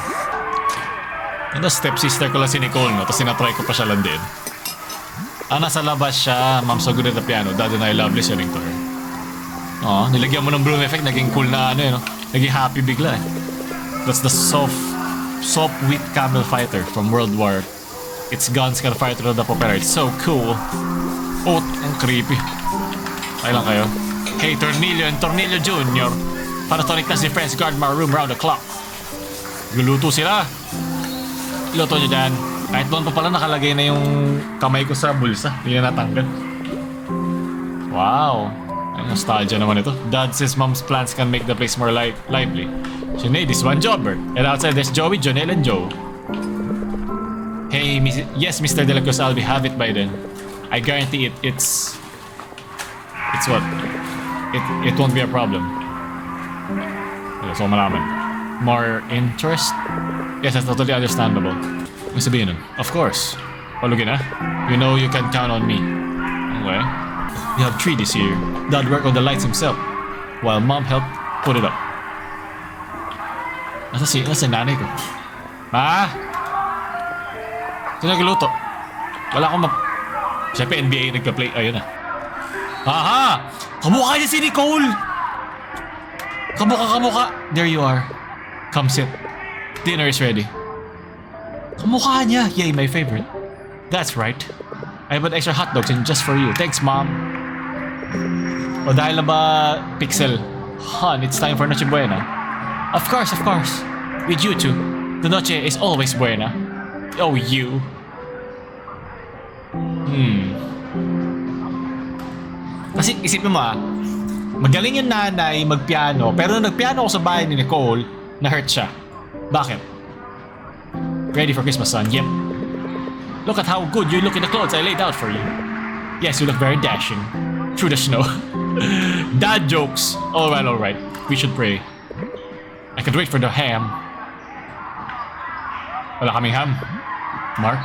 [SPEAKER 1] Ano, stepsister ko lang si Nicole, no? Tapos sinatry ko pa siya landin. Nasa labas siya. Mom's so good at the piano. Dad and I love listening to her. Nilagyan mo ng bloom effect. Naging cool na no? Naging happy bigla eh. That's the soft wheat camel fighter from World War. Its guns can fire through the propeller. It's so cool. Oh, ang creepy. Ay lang kayo. Hey, Tornillo and Tornillo Jr. Panasonic na si friends guard my room round the clock. Luluto sila. Iluto nyo dyan. Kahit doon pa pala nakalagay na yung kamay ko sa bulsa. Hindi na natanggal. Wow. Ay, nostalgia naman ito. Dad says mom's plans can make the place more lively. She made this one jobber. And outside there's Joey, Jonelle, and Joe. Hey, yes, Mr. De La Cruz, I'll have it by then. I guarantee it's what? It won't be a problem. So malaman. More interest? Yes, that's totally understandable. May sabihin nun? Of course. Palugin na. You know you can count on me. Okay. We have 3 this year. Dad worked on the lights himself, while mom helped put it up. Nasa nanay ko. Ma? Sino nagluto? Wala akong Siyempre NBA nagpa-play. Ayun na. Aha! Kamukha niya si Nicole! Kamukha. There you are. Come sit. Dinner is ready. Kamukha niya. Yay, my favorite. That's right. I put extra hot dogs in just for you. Thanks, Mom. O dahil na ba, Pixel? Hon, it's time for Noche Buena. Of course. With you two. The Noche is always buena. Oh, you. Kasi isipin mo magaling yung nanay magpiano, pero nung nagpiano ako sa bahay ni Nicole, na-hurt siya. Bakit? Ready for Christmas, son? Yep. Look at how good you look in the clothes I laid out for you. Yes, you look very dashing. Through the snow. Dad jokes. Alright. We should pray. I can't wait for the ham. Wala kaming ham. Mark?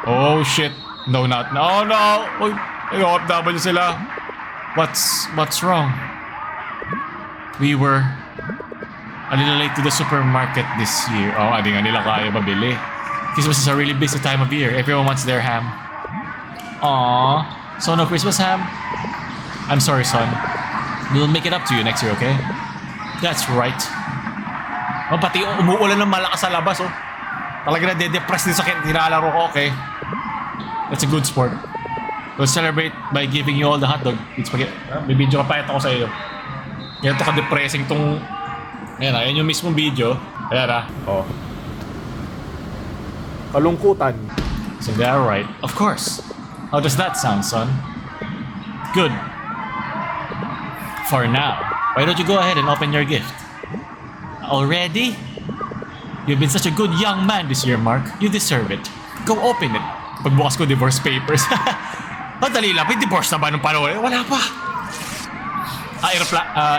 [SPEAKER 1] Oh shit. No. Uy, OFW sila. What's wrong? We were a little late to the supermarket this year. Hindi nga nila kaya mabili. Christmas is a really busy time of year. Everyone wants their ham. Aww. So no Christmas ham? I'm sorry, son. We'll make it up to you next year, okay? That's right. Pati umuulan ng malakas sa labas, Talaga na de-depress din sa nilalaro ko, okay? That's a good sport. We'll celebrate by giving you all the hotdog. May video ka pa ito ko sa iyo. Yan ito ka-depressing tong... Ayan yung mismong video. Ayan Kalungkutan. So they're right. Of course. How does that sound, son? Good. For now. Why don't you go ahead and open your gift? Already? You've been such a good young man this year, Mark. You deserve it. Go open it. Pagbukas ko, divorce papers. Madali lang. May divorce na ba nung panahon? Wala pa.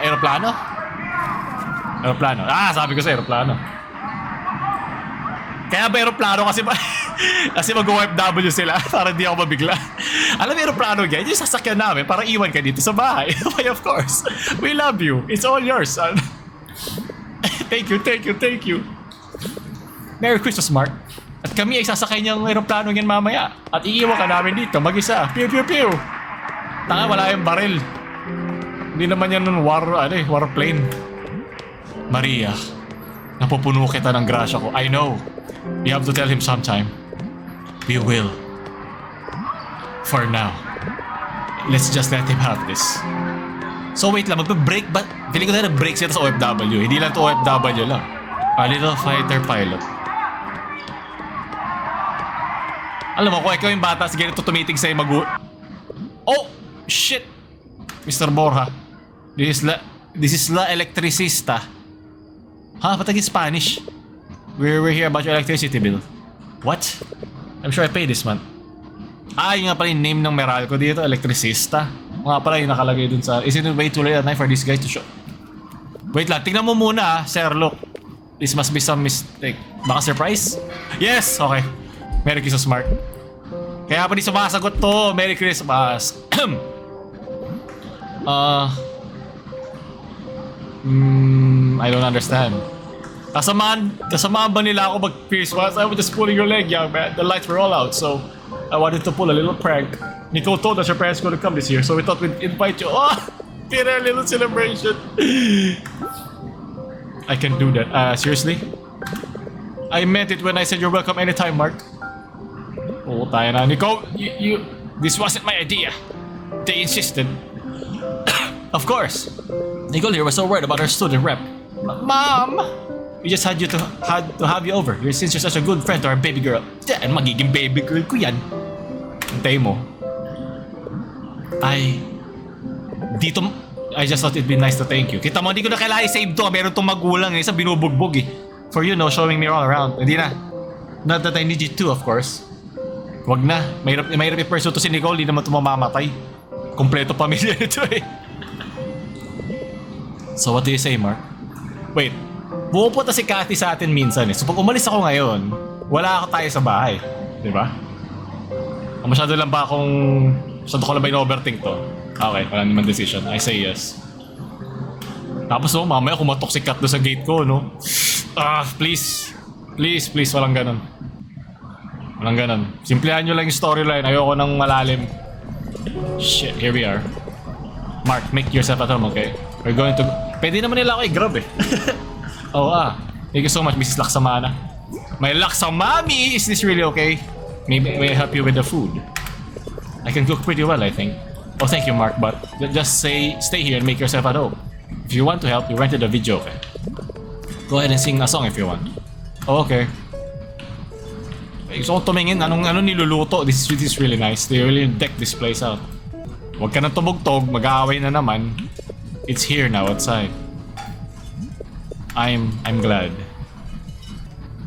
[SPEAKER 1] Aeroplano? Aeroplano. Sabi ko sa aeroplano. Kaya ba aeroplano kasi ba? Kasi mag-OFW sila para di ako mabigla. Alam mo yung aeroplano yan, yung sasakyan namin para iwan ka dito sa bahay. Why, of course. We love you. It's all yours, son. Thank you, thank you, thank you. Merry Christmas, Mark. At kami ay sasakay niyang aeroplano yan mamaya. At iiwan ka namin dito, mag-isa. Pew, pew, pew. Tanga, wala yung baril. Hindi naman yan nun warplane. Maria, napupuno kita ng grasya ko. I know. You have to tell him sometime. We will. For now. Let's just let him have this. So wait lang, magbe-break ba? Feeling ko na nag-break siya sa OFW. Hindi lang to OFW lang. A little fighter pilot. Alam mo, kung ikaw yung bata, sige ito tumitig sa'yo Oh! Shit! Mr. Borja. This is la electricista. Ha? Ba't naging Spanish? We're here about your electricity bill. What? I'm sure I paid this month. Yun nga pala yung name ng Meralco dito, electricista. Nga pala yung nakalagay dun sa... Is it way too late at night for this guy to show? Wait lang, tingnan mo muna sir, look. This must be some mistake. Baka surprise? Yes! Okay. Merry Christmas, Mark. Kaya pa di sumasagot to. Merry Christmas. I don't understand. Kasamaan ba nila ako mag-Christmas? I was just pulling your leg, young man. The lights were all out, so I wanted to pull a little prank. Nicole told us your parents were going to come this year, so we thought we'd invite you. Oh! Did a little celebration. I can do that. Seriously? I meant it when I said you're welcome anytime, Mark. Oh, tayo na. Nicole, this wasn't my idea. They insisted. Of course. Nicole here was so worried about her student rep. Mom! We just had to have you over. Since you're such a good friend to our baby girl. Yan, magiging baby girl ko yan. Hintay mo. I just thought it'd be nice to thank you. Kita mo, hindi ko na kailangan i-save to. Meron tong magulang eh. Isa binubugbog eh. For you know, showing me all around. Hindi na. Not that I need you to, of course. Wag na. Mahirap i-pursue to si Nicole. Hindi naman ito mamamatay. Kompleto pamilya nito eh. So what do you say, Mark? Wait. Pumupunta si Cathy sa atin minsan eh. So pag umalis ako ngayon, wala ako tayo sa bahay. Diba? Masyado lang ba ko lang ba in-overthink to? Okay, wala naman decision. I say yes. Tapos mamaya kumatok si Kat doon sa gate ko, no? Please. Please, walang ganon. Walang ganon. Simplihan nyo lang yung storyline. Ayoko nang malalim. Shit, here we are. Mark, make yourself at home, okay? We're going to... Pwede naman nila ako i-grab eh. Thank you so much, Mrs. Laksamana. My Laksamami! Is this really okay? Maybe may I help you with the food? I can cook pretty well, I think. Oh, thank you, Mark, but just stay here and make yourself at home. If you want to help, you rented a video, okay? Go ahead and sing a song if you want. Oh, okay. Gusto kong tumingin, anong niluluto? This is really nice. They really deck this place out. Huwag ka nang tumugtog, mag-aaway na naman. It's here now, outside. I'm glad.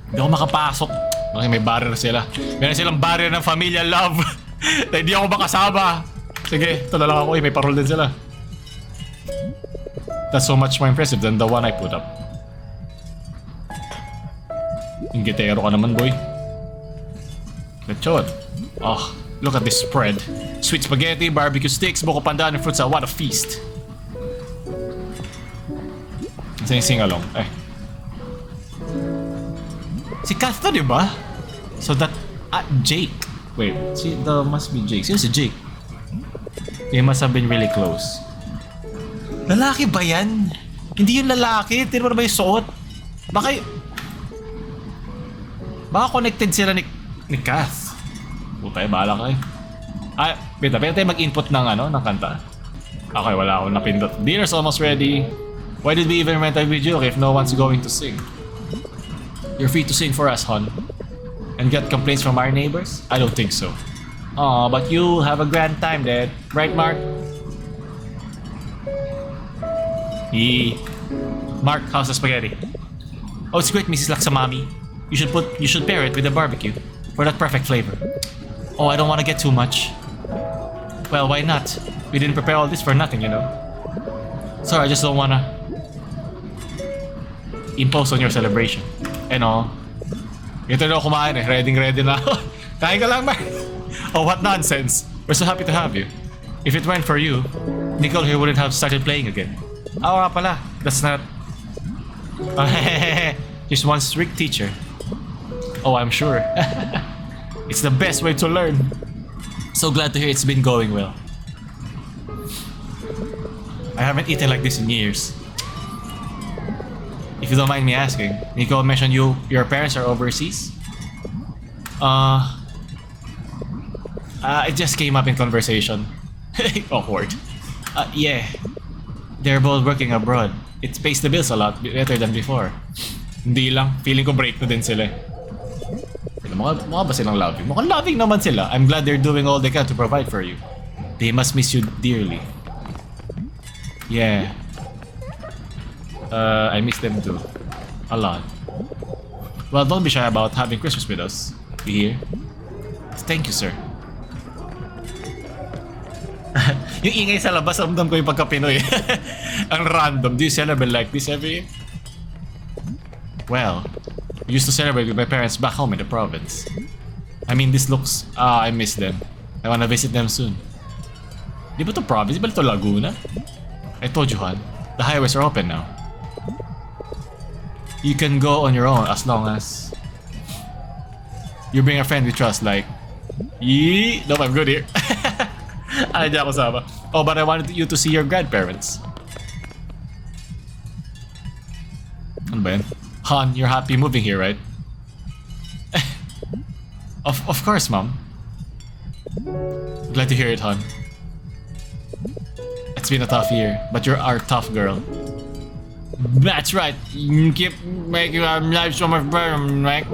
[SPEAKER 1] Hindi ako makapasok. Okay, may barrier sila. Meron silang barrier ng familia love. Na hindi ako makasama. Sige, ito na lang ako eh. May parol din sila. That's so much more impressive than the one I put up. Ingitero ka naman, boy. Lechon. Oh, look at this spread. Sweet spaghetti, barbecue sticks, buko pandan, and fruits. What a feast. Sing along. Si Kath to, diba? So that... Jake. Wait, that must be Jake. Sino si Jake? They must have been really close. Lalaki ba yan? Hindi yung lalaki. Tira mo na ba yung suot? Baka connected sila ni Kath. Putay, bahala ka eh. Pwede tayo mag-input ng kanta. Okay, wala akong napindot. Dinner's almost ready. Why did we even rent a video if no one's going to sing? You're free to sing for us, hon. And get complaints from our neighbors? I don't think so. Aw, but you'll have a grand time, Dad. Right, Mark? Mark, how's the spaghetti? Oh, it's great, Mrs. Laksamami. You should pair it with the barbecue for that perfect flavor. Oh, I don't want to get too much. Well, why not? We didn't prepare all this for nothing, you know. Sorry, I just don't want to impose on your celebration and all. Ito na ako kumain eh. Ready na ako. Kain ka lang, Mark. Oh, what nonsense. We're so happy to have you. If it weren't for you, Nicole here wouldn't have started playing again. Oo nga pala. That's not... She's one strict teacher. Oh, I'm sure. It's the best way to learn. So glad to hear it's been going well. I haven't eaten like this in years. If you don't mind me asking, Nicole mentioned your parents are overseas? It just came up in conversation. Awkward. Yeah. They're both working abroad. It pays the bills a lot better than before. Hindi lang. Feeling ko break na din sila. Mukha ba silang loving? Mukhang loving naman sila. I'm glad they're doing all they can to provide for you. They must miss you dearly. Yeah. I miss them too. A lot. Well, don't be shy about having Christmas with us. You hear? Thank you, sir. Yung ingay sa labas, ramdam ko yung pagka-Pinoy. Ang random. Do you celebrate like this every year? Well, we used to celebrate with my parents back home in the province. I mean, this looks... I miss them. I wanna visit them soon. Di ba to province? Di ba ito Laguna? I told you, Han. The highways are open now. You can go on your own as long as... you bring a friend we trust, like... Yee! Nope, I'm good here. Ay, di ako sama. Oh, but I wanted you to see your grandparents. Ano ba yan? Han, you're happy moving here, right? Of course, Mom. Glad to hear it, Han. It's been a tough year, but you're our tough girl. That's right. You keep making our life so much better, Mike.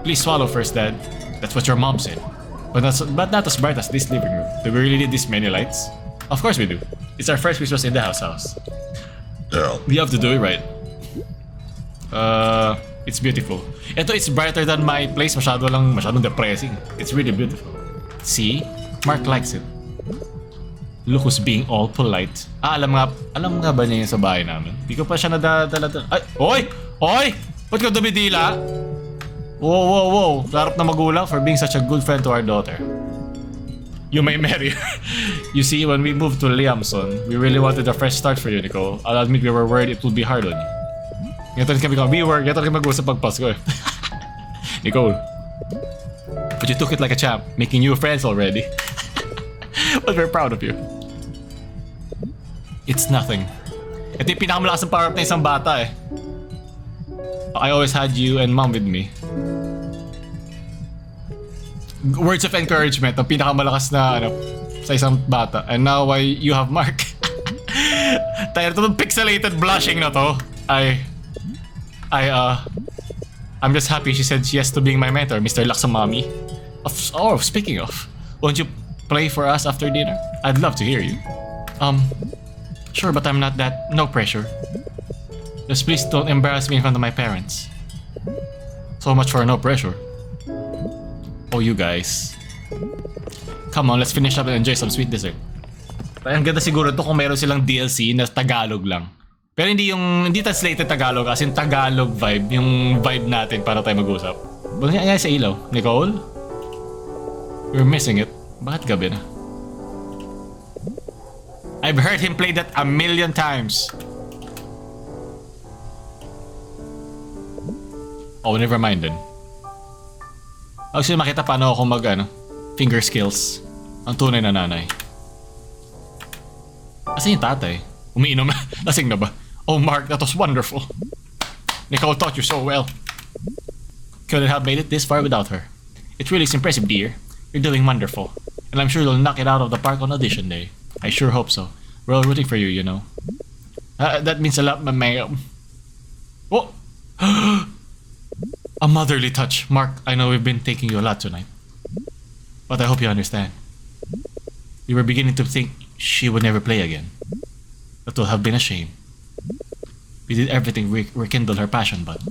[SPEAKER 1] Please swallow first, Dad. That's what your mom said. But not as bright as this living room. Do we really need this many lights? Of course we do. It's our first Christmas in the house. We have to do it right. It's beautiful. Ito, it's brighter than my place. Masyadong depressing. It's really beautiful. See? Mark likes it. Look who's being all polite. Alam nga ba niya yun sa bahay namin? Di ko pa siya nadadala. Ay! Oy! Oy! Ba't ka dumidila? Whoa. Larap na magulang for being such a good friend to our daughter. You may marry her. You see, when we moved to Liamson, we really wanted a fresh start for you, Nicole. I'll admit we were worried it would be hard on you. Ganito rin kami mag-usap pag Pasko eh. Nicole. But you took it like a champ, making new friends already. But we're proud of you. It's nothing. Ito yung pinakamalakas ng power up na isang bata eh. I always had you and Mom with me. Words of encouragement, ang pinakamalakas na sa isang bata. And now you have Mark. Tayo na pixelated blushing na to. I'm just happy she said yes to being my mentor, Mr. Laksamami. Speaking of, won't you play for us after dinner? I'd love to hear you. Sure, but I'm not that... No pressure. Just please don't embarrass me in front of my parents. So much for no pressure. Oh, you guys. Come on, let's finish up and enjoy some sweet dessert. Ang ganda siguro to kung meron silang DLC na Tagalog lang. Pero hindi translated Tagalog, as in Tagalog vibe, yung vibe natin para tayo mag-usap. Ba't nga sa ilaw? Nicole? We're missing it. Bakit gabi na? I've heard him play that 1,000,000 times. Oh, never mind then. Actually, makita paano ako finger skills. Ang tunay na nanay. Asan yung tatay? Umiinom na. Lasing na ba? Oh, Mark, that was wonderful. Nicole taught you so well. Couldn't have made it this far without her. It really is impressive, dear. You're doing wonderful. And I'm sure you'll knock it out of the park on audition day. I sure hope so. We're all rooting for you, you know. That means a lot, ma'am. Oh! A motherly touch. Mark, I know we've been taking you a lot tonight. But I hope you understand. We were beginning to think she would never play again. That would have been a shame. We did everything to rekindle her passion, but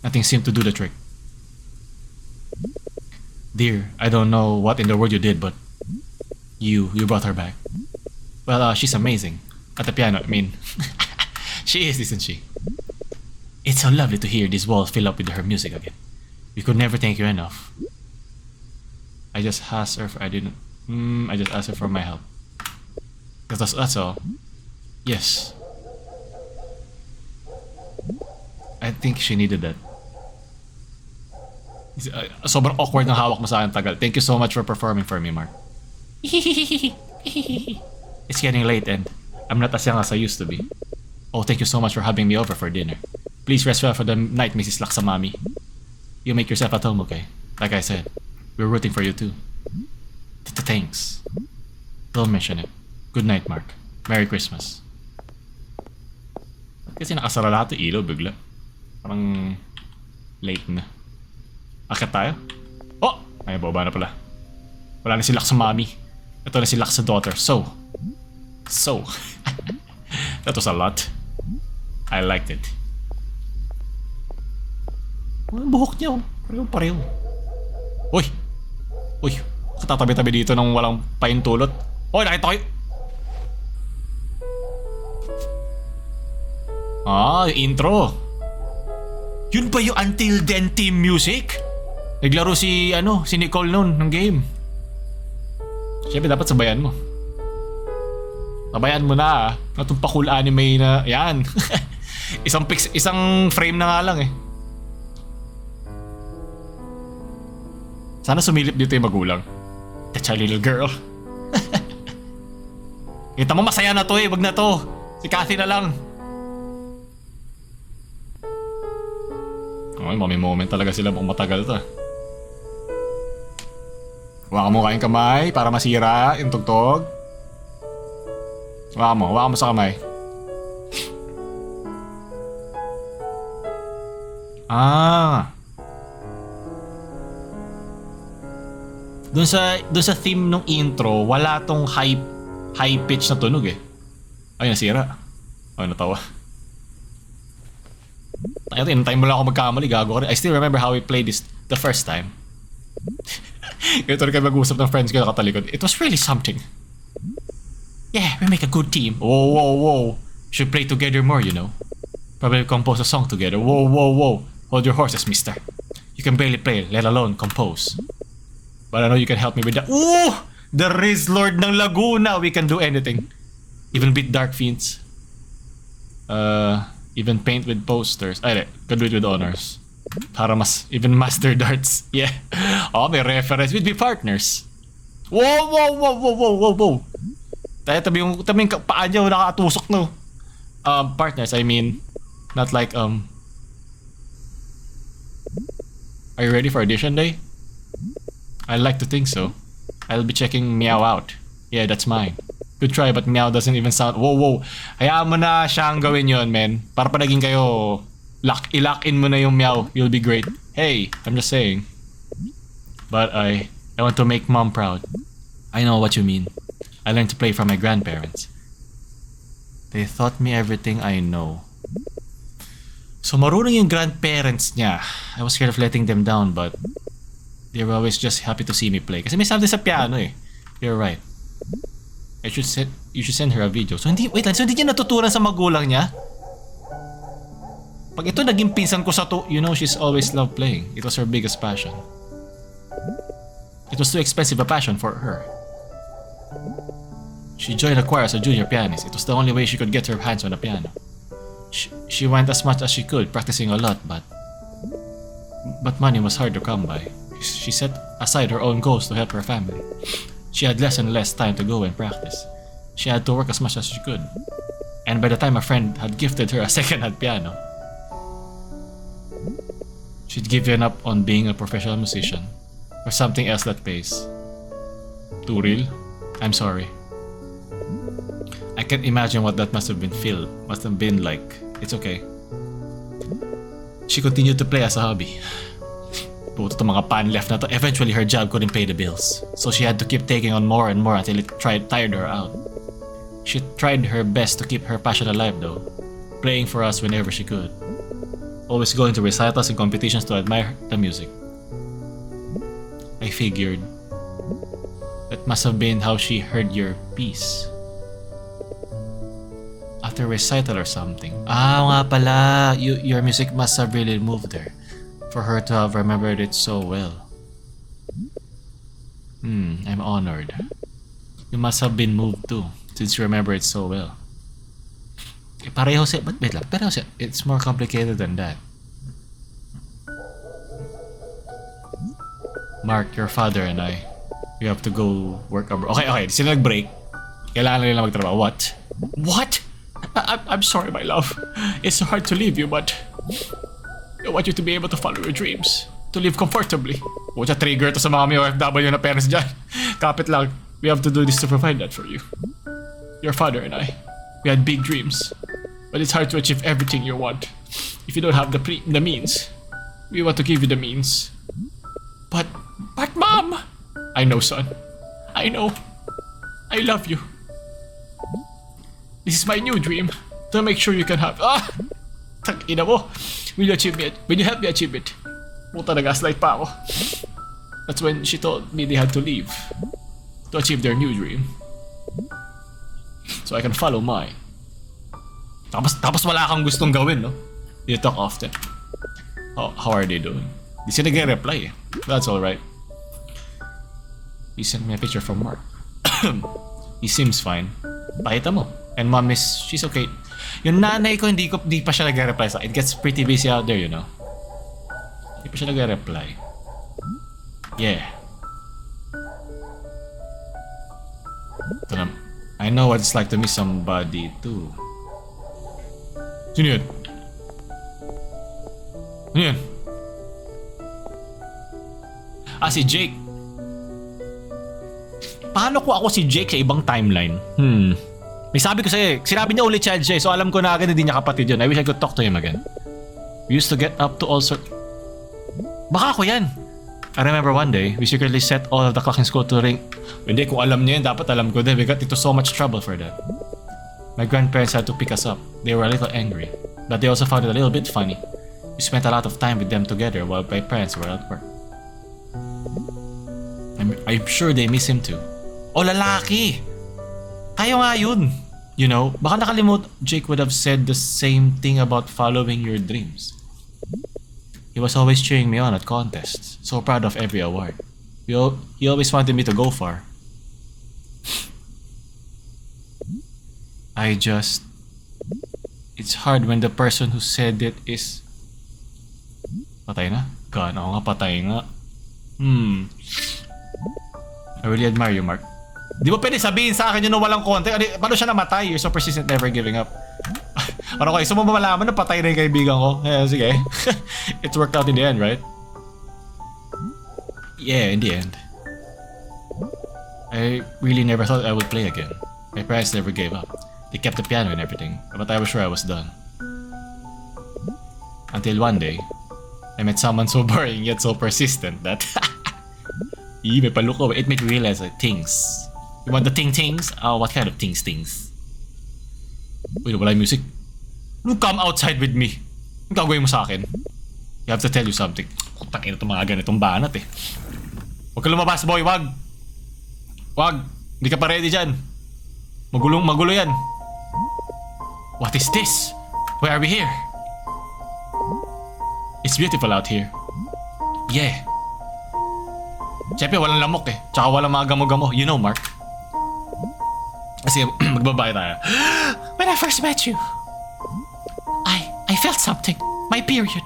[SPEAKER 1] nothing seemed to do the trick. Dear, I don't know what in the world you did, but you brought her back. Well, she's amazing. At the piano, I mean. She is, isn't she? It's so lovely to hear these walls fill up with her music again. We could never thank you enough. I just asked her for, I just asked her for my help. That's all. Yes. I think she needed that. Sobrang awkward ng hawak mo sa akin, tagal. Thank you so much for performing for me, Mark. It's getting late and I'm not as young as I used to be. Oh, thank you so much for having me over for dinner. Please rest well for the night, Mrs. Laksamami. You make yourself at home, okay? Like I said, we're rooting for you too. Thanks. Don't mention it. Good night, Mark. Merry Christmas. Kasi nakasara lahat yung ilaw bigla. Parang late na. Akit tayo? Oh! Ay, baba na pala. Wala na si Laksamami. Ito na si Laksa daughter. So. That was a lot. I liked it. Ang buhok niya, oh. Pareho. Uy, katatabi-tabi dito ng walang paintulot. Oy, nakita ko yung intro. Yun ba yung Until Then team music? Naglaro si Nicole noon ng game. Siyempre dapat sabayan mo. Sabayan mo na itong pa-cool anime na yan. isang frame na nga lang eh. Sana sumilip dito yung magulang. That's a little girl. Kita mo masaya na to eh, wag na to. Si Kathy na lang. Ay, may moment talaga sila kung matagal to. Hawakan mo kayong kamay para masira yung tugtog. Hawakan mo sa kamay. Doon sa theme ng intro, wala tong high pitch na tunog eh. Ay, nasira. Ay, natawa. In time mo lang ako magkamali, gago ka rin. I still remember how we played this the first time. Ito rin kayo mag-usap ng friends ko nakatalikod. It was really something. Yeah, we make a good team. Whoa. Should play together more, you know. Probably compose a song together. Whoa. Hold your horses, mister. You can barely play, let alone compose. But I know you can help me with that. Ooh! The Riz Lord ng Laguna! We can do anything. Even beat Dark Fiends. Even paint with posters. Ay, can do it with honors. Para even master darts. Yeah. Oh, may reference. We'd be partners. Whoa. Tabi yung paa niya nakatusok no. Partners, I mean. Not like, Are you ready for audition day? I like to think so. I'll be checking Meow out. Yeah, that's mine. Good try, but Meow doesn't even sound... Whoa. Hayaan mo na siyang gawin yun, man. Para naging kayo... I-lock in mo na yung Meow. You'll be great. Hey, I'm just saying. But I want to make Mom proud. I know what you mean. I learned to play from my grandparents. They taught me everything I know. So marunong yung grandparents niya. I was scared of letting them down, but... they were always just happy to see me play. Kasi may something sa piano eh. You're right. You should send her a video. So hindi niya natutunan sa magulang niya? Pag ito naging pinsan ko sa to, you know, she's always loved playing. It was her biggest passion. It was too expensive a passion for her. She joined a choir as a junior pianist. It was the only way she could get her hands on the piano. She went as much as she could, practicing a lot, but money was hard to come by. She set aside her own goals to help her family. She had less and less time to go and practice. She had to work as much as she could. And by the time a friend had gifted her a second-hand piano, she'd given up on being a professional musician or something else that pays. Too real? I'm sorry. I can't imagine what that must have been like. It's okay. She continued to play as a hobby. Puto to mga pan left na to. Eventually her job couldn't pay the bills. So she had to keep taking on more and more until it tired her out. She tried her best to keep her passion alive though. Playing for us whenever she could. Always going to recitals and competitions to admire the music. I figured that must have been how she heard your piece. After recital or something. Nga pala. Your music must have really moved her. for her to have remembered it so well. I'm honored. You must have been moved too, since you remember it so well. Pareho siya, but wait lang, pareho siya. It's more complicated than that. Mark, your father and I, we have to go work abroad. Okay, sila nag-break. Kailangan nila magtrabaho. What? What? I'm sorry, my love. It's so hard to leave you, but I want you to be able to follow your dreams. To live comfortably. Pucha, trigger to sa mga may OFW na parents dyan. Kapit lang. We have to do this to provide that for you. Your father and I, we had big dreams. But it's hard to achieve everything you want if you don't have the means. We want to give you the means. But Mom! I know, son. I know. I love you. This is my new dream. To make sure you can have... Tangina mo. Will you achieve it? Will you help me achieve it? Puta, nag-gaslight pa ako. That's when she told me they had to leave. To achieve their new dream. So I can follow mine. Tapos wala kang gustong gawin, no? You talk often. How are they doing? Di sila nag-reply eh. That's alright. He sent me a picture from Mark. He seems fine. Pakita mo. And Mom she's okay. Yung nanay ko, hindi pa siya nag-reply sa akin. It gets pretty busy out there, you know. Hindi pa siya nag-reply. Yeah. Ito na. I know what it's like to miss somebody too. Sino yun? Sino yun? Si Jake. Paano ko ako si Jake sa ibang timeline? May sabi ko sa'yo, sinabi niya ulit siya, so alam ko na agad hindi niya kapatid yun. I wish I could talk to him again. We used to get up to all sorts... Baka ako yan. I remember one day, we secretly set all of the clock in school to ring. Hindi, kung alam niya yun, dapat alam ko din. We got into so much trouble for that. My grandparents had to pick us up. They were a little angry, but they also found it a little bit funny. We spent a lot of time with them together while my parents were at work. I'm sure they miss him too. Oh, lalaki! Kayo nga yun. You know, baka nakalimut, Jake would have said the same thing about following your dreams. He was always cheering me on at contests, so proud of every award. He always wanted me to go far. It's hard when the person who said it is... Patay na? God, ako nga patay nga. I really admire you, Mark. Di ba pwede sabihin sa akin yun na walang context? Paano siya namatay? You're so persistent, never giving up. Ano kayo? So mo malaman na patay na yung kaibigan ko? Sige. It's worked out in the end, right? Yeah, in the end. I really never thought I would play again. My parents never gave up. They kept the piano and everything, but I was sure I was done. Until one day, I met someone so boring yet so persistent that... may paluko. It made me realize things. You want the ting-tings? What kind of tings-tings? Wait, wala yung music. Come outside with me. Anong gagawin mo sa akin? You have to tell you something. Tangina itong mga ganitong banat eh. Huwag ka lumabas, boy. Wag. Hindi ka pa ready dyan. Magulo yan. What is this? Why are we here? It's beautiful out here. Yeah. Siyempre, walang lamok eh. Tsaka walang mga gamo-gamo. You know, Mark. Kasi magbabae tayo.
[SPEAKER 3] When I first met you, I felt something. My period.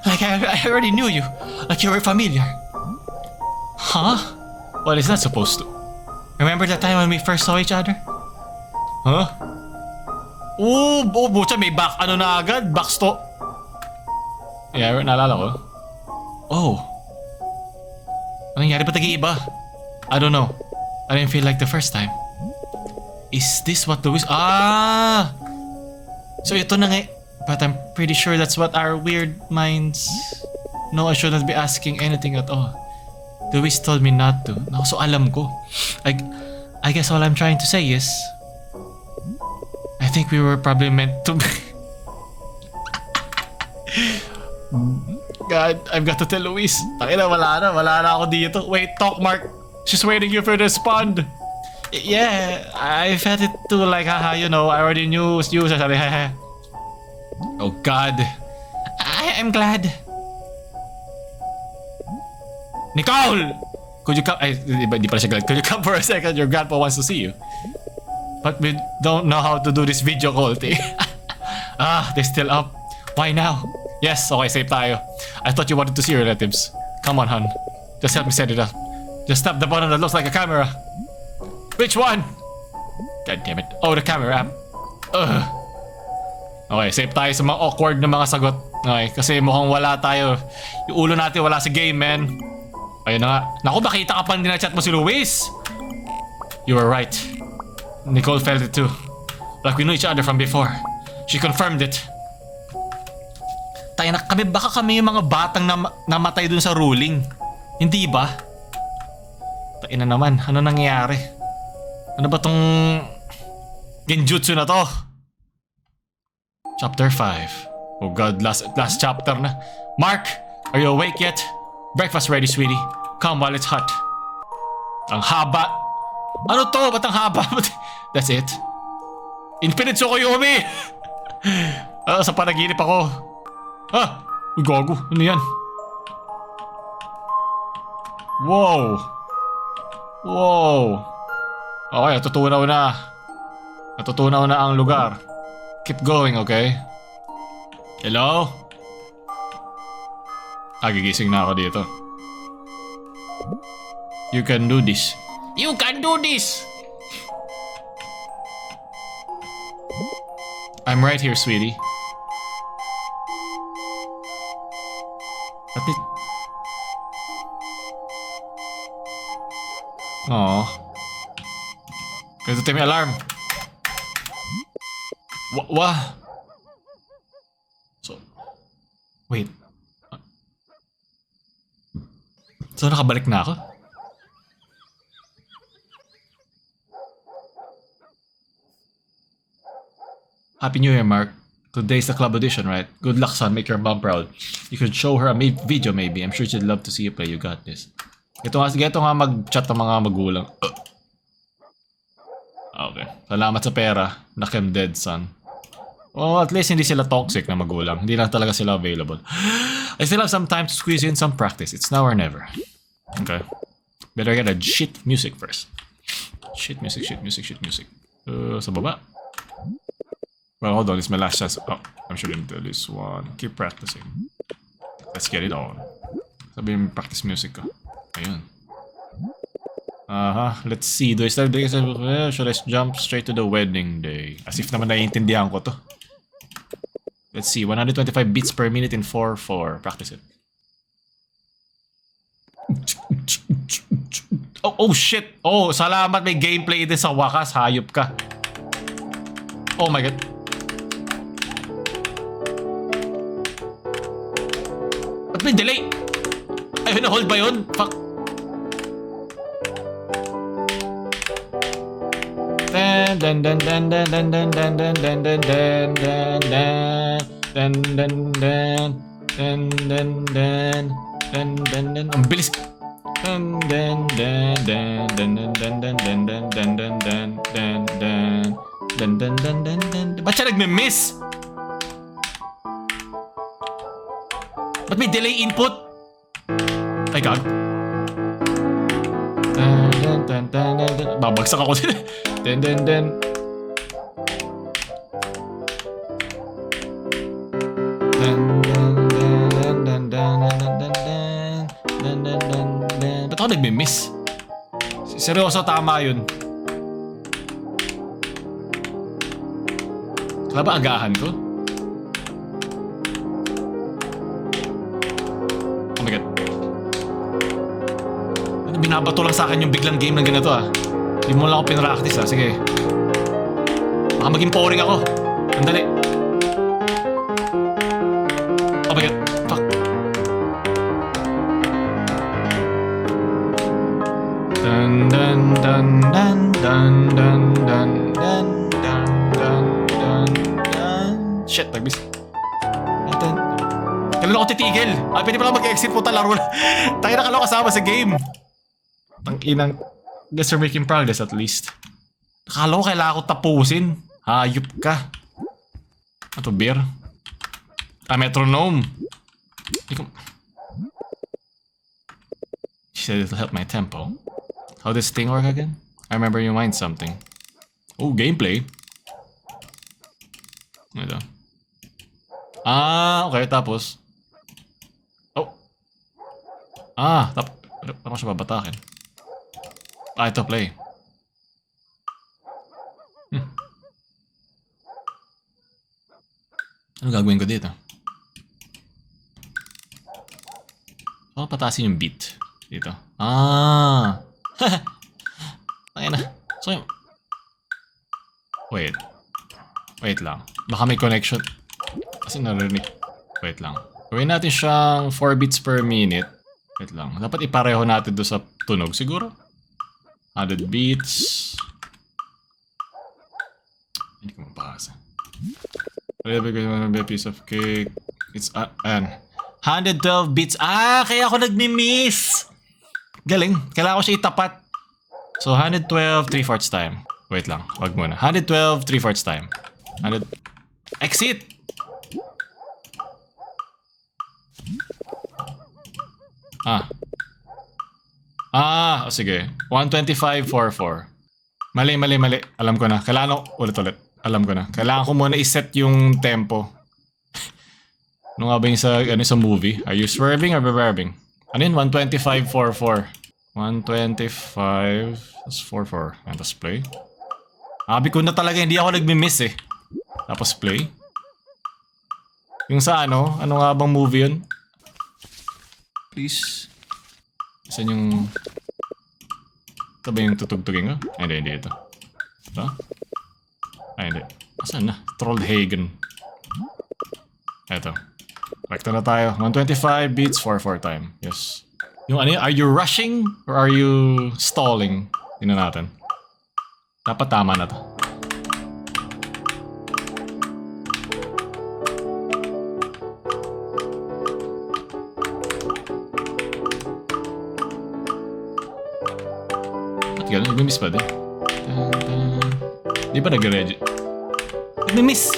[SPEAKER 3] Like I already knew you. Like you were familiar. Huh?
[SPEAKER 1] What is that supposed to?
[SPEAKER 3] Remember that time when we first saw each other?
[SPEAKER 1] Huh? Butya, may back, na agad? Backstop. Yeah, naalala ko. Oh. Anong nangyari? Ba't nag-iiba? I don't know. I didn't feel like the first time. Is this what the wish... So ito na nga. But I'm pretty sure that's what our weird minds... No, I shouldn't be asking anything at all. The wish told me not to. No, so alam ko. I guess all I'm trying to say is... I think we were probably meant to be... God, I've got to tell Luis. Takina, wala na ako dito. Wait, talk, Mark. She's waiting you for the respond. Yeah, I felt it too, like, haha, you know, I already knew you. Sabi, haha. Oh God.
[SPEAKER 3] I'm glad.
[SPEAKER 1] Nicole! Could you come? Ay, di pala siya glad. Could you come for a second? Your grandpa wants to see you. But we don't know how to do this video call thing. They're still up. Why now? Yes, okay, save tayo. I thought you wanted to see your relatives. Come on, hon. Just help me set it up. Just tap the button that looks like a camera. Which one? God damn it. Oh, the camera app. Ugh. Okay, save tayo sa mga awkward na mga sagot. Okay, kasi mukhang wala tayo. Yung ulo natin wala sa game, man. Ayun na nga. Naku, makita ka pa din na chat mo si Luis. You were right. Nicole felt it too. Like we knew each other from before. She confirmed it. Tayo na kami, baka kami yung mga batang namatay dun sa ruling. Hindi ba? Tayo na naman, ano nangyayari? Ano ba tong genjutsu na to? Chapter 5. Oh God, last chapter na. Mark, are you awake yet? Breakfast ready, sweetie. Come while it's hot. Ang haba. Ano to? Ba't ang haba? That's it. Infinite Tsukuyomi! Sa panaginip ako. Uy, gago. Ano yan? Wow. Wow. Okay, natutunaw na. Natutunaw na ang lugar. Keep going, okay? Hello? Gigising na ako dito. You can do this. You can do this! I'm right here, sweetie. Let me... Aww. Kaya ito may alarm. Wah? So... Wait. So nakabalik na ako? Happy New Year, Mark. Today's the club audition, right? Good luck, son. Make your mom proud. You could show her a video, maybe. I'm sure she'd love to see you play. You got this. Geto nga mag-chat ng mga magulang. Okay. Salamat sa pera. Nakem dead, son. Oh, at least hindi sila toxic na magulang. Hindi lang talaga sila available. I still have some time to squeeze in some practice. It's now or never. Okay. Better get a shit music first. Shit music. Sa baba. Well, hold on. It's my last chance. Oh, I'm sure into this one. Keep practicing. Let's get it on. Sabihin mo practice music ko. Ayun. Let's see. Do I start the should I jump straight to the wedding day? As if naman naiintindihan ko to. Let's see. 125 beats per minute in 4/4. Practice it. Oh shit. Oh, salamat may gameplay din sa wakas. Hayop ka. Oh my God. Ba't may delay? Ayun na, hold ba yun? Fuck. Ang bilis. Ba't siya nagme-miss? Ba't may delay input? Ay, God. Babagsak ako din. Ba't ako nagme-miss? Seryoso, tama yun. Kala ba agahan ko? Oh my God. Binabato lang sa akin yung biglang game ng ganito Hindi mo lang ako pinractice Sige. Baka maging pouring ako. Andali. Oh my God. Fuck. Dun dun dun dun dun dun dun dun dun dun dun dun. Shit, nagbis. Kailan ako titigil? Pwede pala mag-exit po laro na. Tayo na kalaw kasama sa game. Ang inang... Guess we're making progress at least. Nakala ko kailangan ko tapusin. Hayop ka. Ito, beer. metronome. She said it'll help my tempo. How does this thing work again? I remember you mind something. Oh, gameplay. Ito. Okay, tapos. Oh. Paano siya babatakin? Ito, play. Ano gagawin ko dito? Paano patasin yung beat? Dito. Ayan na. So, wait. Wait lang. Baka may connection. Kasi narinig. Wait lang. Gawin natin siyang 4 beats per minute. Wait lang. Dapat ipareho natin doon sa tunog siguro. 100 beats. Hindi ko mabasa. A piece of cake. It's, ayan. 112 beats. Kaya ako nagmi-miss. Galing. Kailangan ko siya itapat. So, 112, 3/4 time. Wait lang. Wag muna. 112, 3/4 time. 100... Exit! Sige. 125, 4/4. Mali. Alam ko na. Kailangan ko... Ulit. Alam ko na. Kailangan ko muna iset yung tempo. Ano nga ba yung sa movie? Are you swerving or reverbing? Ano yun? 125, 4/4. 125, that's 4/4. And tapos play. Sabi ko na talaga, hindi ako nagmi-miss eh. Tapos play. Yung sa ano nga bang movie yun? Please. Saan yung... Ito ba yung tutugtugin ko? Hindi ito. Ito? Hindi. Saan na? Trollhagen. Ito. Rekta na tayo. 125 beats, 4/4 time. Yes. Yung ano yun? Are you rushing? Or are you stalling? Tingnan natin. Dapat tama na to. Ba't gano'n? Nag-miss pa din. Di ba nag-ready? Nag-miss!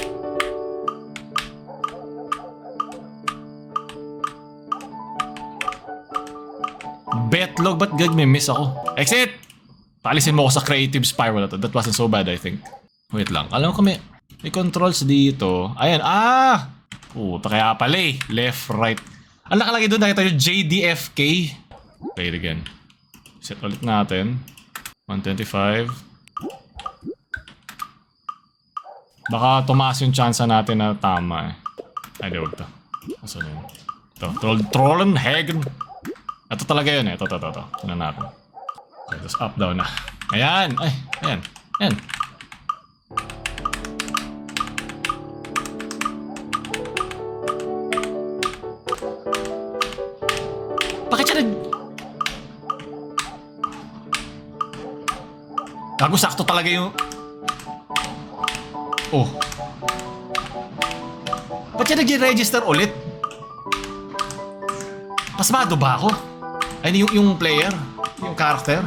[SPEAKER 1] Betlog, ba't gag-miss ako? Exit! Paalisin mo ako sa creative spiral na to. That wasn't so bad, I think. Wait lang. Alam ko may controls dito. Ayan. Puta, kaya pala eh. Left, right. Ang nakalagay doon, nakita yung JDFK. Play it again. Set ulit natin. 125. Baka tumaas yung chance natin na tama eh. Ay, di wag to. Asan yun? Ito. Trollenhagen. Ito talaga yun eh. Ito. Tignan natin. Okay, tapos up, down na. Ayan! Ayan. Bakit siya Gago, sakto talaga yung... Oh. Ba't siya nag-register ulit? Pasmado ba ako? Ay, yung player? Yung character?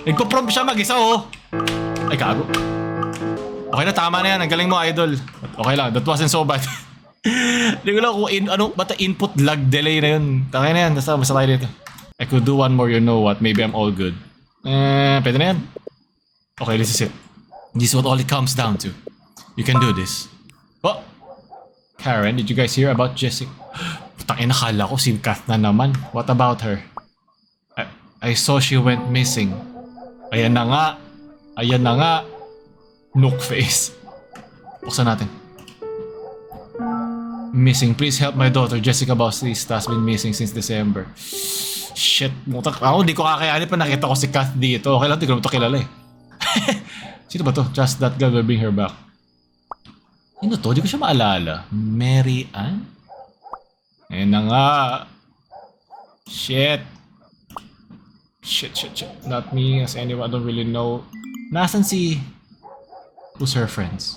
[SPEAKER 1] Nagpo-prompt siya mag-isa, oh! Ay, gago. Okay na, tama na yan. Ang galing mo, idol. Okay lang, that wasn't so bad. Hindi ko lang kung bata input lag delay na yun. Takay na yan, basta tayo dito. I could do one more, you know what? Maybe I'm all good. Pwede na yan. Okay, this is it. This is what all it comes down to. You can do this. Oh! Karen, did you guys hear about Jessica? Putang ina, nakala ko si Kath na naman. What about her? I saw she went missing. Ayan na nga. Nook face. Buksan natin. Missing. Please help my daughter, Jessica Bautista, has been missing since December. Shit. Mutak. Ako, di ko kakayanin pa nakita ko si Kath dito. Okay lang, di ko naman ito kilala eh. Sino ba to? Just that girl will bring her back. Sino to? Di ko siya maalala. Mary Ann? Ayan na nga. Shit. Not me as anyone. I don't really know. Nasaan si... Who's her friends?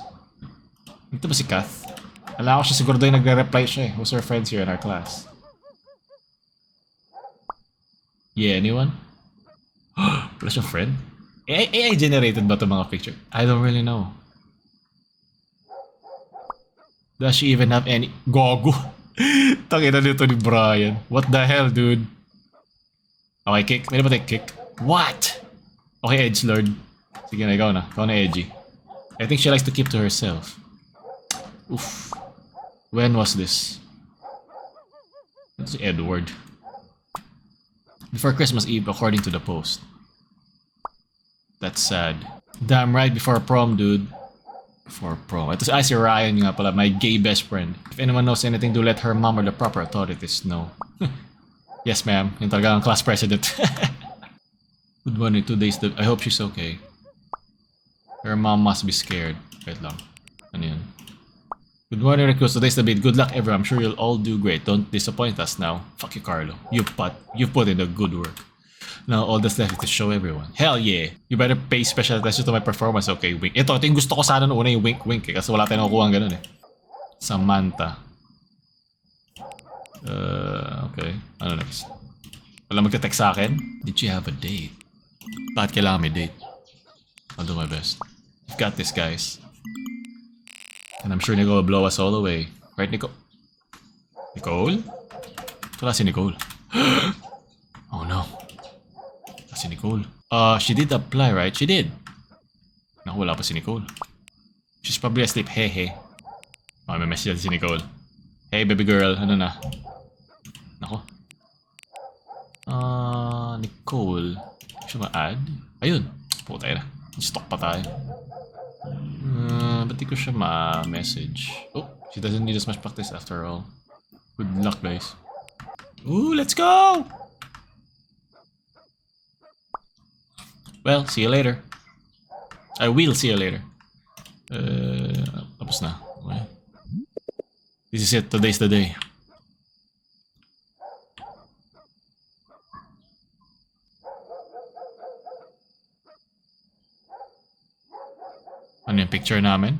[SPEAKER 1] Ito ba si Kath? Alam ko siya siguro doon nagre-reply siya eh. Who's her friends here in our class? Yeah, anyone? Wala siyang friend? AI generated ba itong mga picture? I don't really know. Does she even have any... Gogo. Takina dito ni Brian. What the hell, dude? Okay, kick. May na ba tayo kick? What? Okay, edgelord. Sige na, ikaw na. Ikaw na edgy. I think she likes to keep to herself. Oof. When was this? It's Edward. Before Christmas Eve, according to the post. That's sad. Damn right, before prom, dude. Before prom. Ito si Ryan nga pala, my gay best friend. If anyone knows anything, do let her mom or the proper authorities know. Yes, ma'am. Yung talagang class president. Good morning, 2 days. I hope she's okay. Her mom must be scared. Wait lang. Ano yun? Good morning, recruits. Today's the bid. Good luck, everyone. I'm sure you'll all do great. Don't disappoint us now. Fuck you, Carlo. You've put in the good work. Now all that's left is to show everyone. Hell yeah! You better pay special attention to my performance, okay? Wink. Ito yung gusto ko sana noong una yung wink kasi wala tayong nakukuha ganun eh. Samantha. Okay. Ano next? Wala magte-text sa akin? Did she have a date? Bakit kailangan may date? I'll do my best. You've got this, guys. And I'm sure Nicole will blow us all away. Right, Nicole? Nicole? Wala si Nicole. Oh no. Wala si Nicole. She did apply, right? She did. Naku, wala pa si Nicole. She's probably asleep. Hey. Oh, may message si Nicole. Hey, baby girl. Ano na? Naku. Nicole. Siya ma-add? Ayun. Putay na. Stock pa tayo. Ba't di ko siya ma-message? Oh, she doesn't need as much practice after all. Good luck, guys. Ooh, let's go! Well, see you later. I will see you later. Tapos na. Okay. This is it. Today's the day. Ano yung picture namin?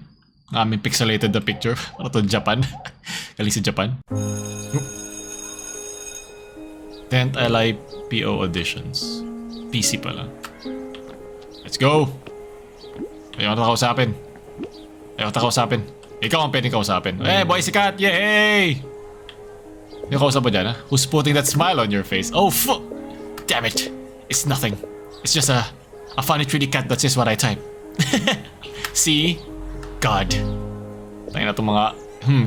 [SPEAKER 1] Aming pixelated na picture. Ano to? Japan? Galing sa Japan. 10th LIPO auditions. PC pala. Let's go! Ayaw ko kausapin. Ikaw ang pwedeng kausapin. Hey, boy sikat! Yay! Yung kausap mo dyan, ha? Who's putting that smile on your face? Oh, damn it! It's nothing. It's just a funny 3D cat that says what I type. See? God. Tayo na itong mga...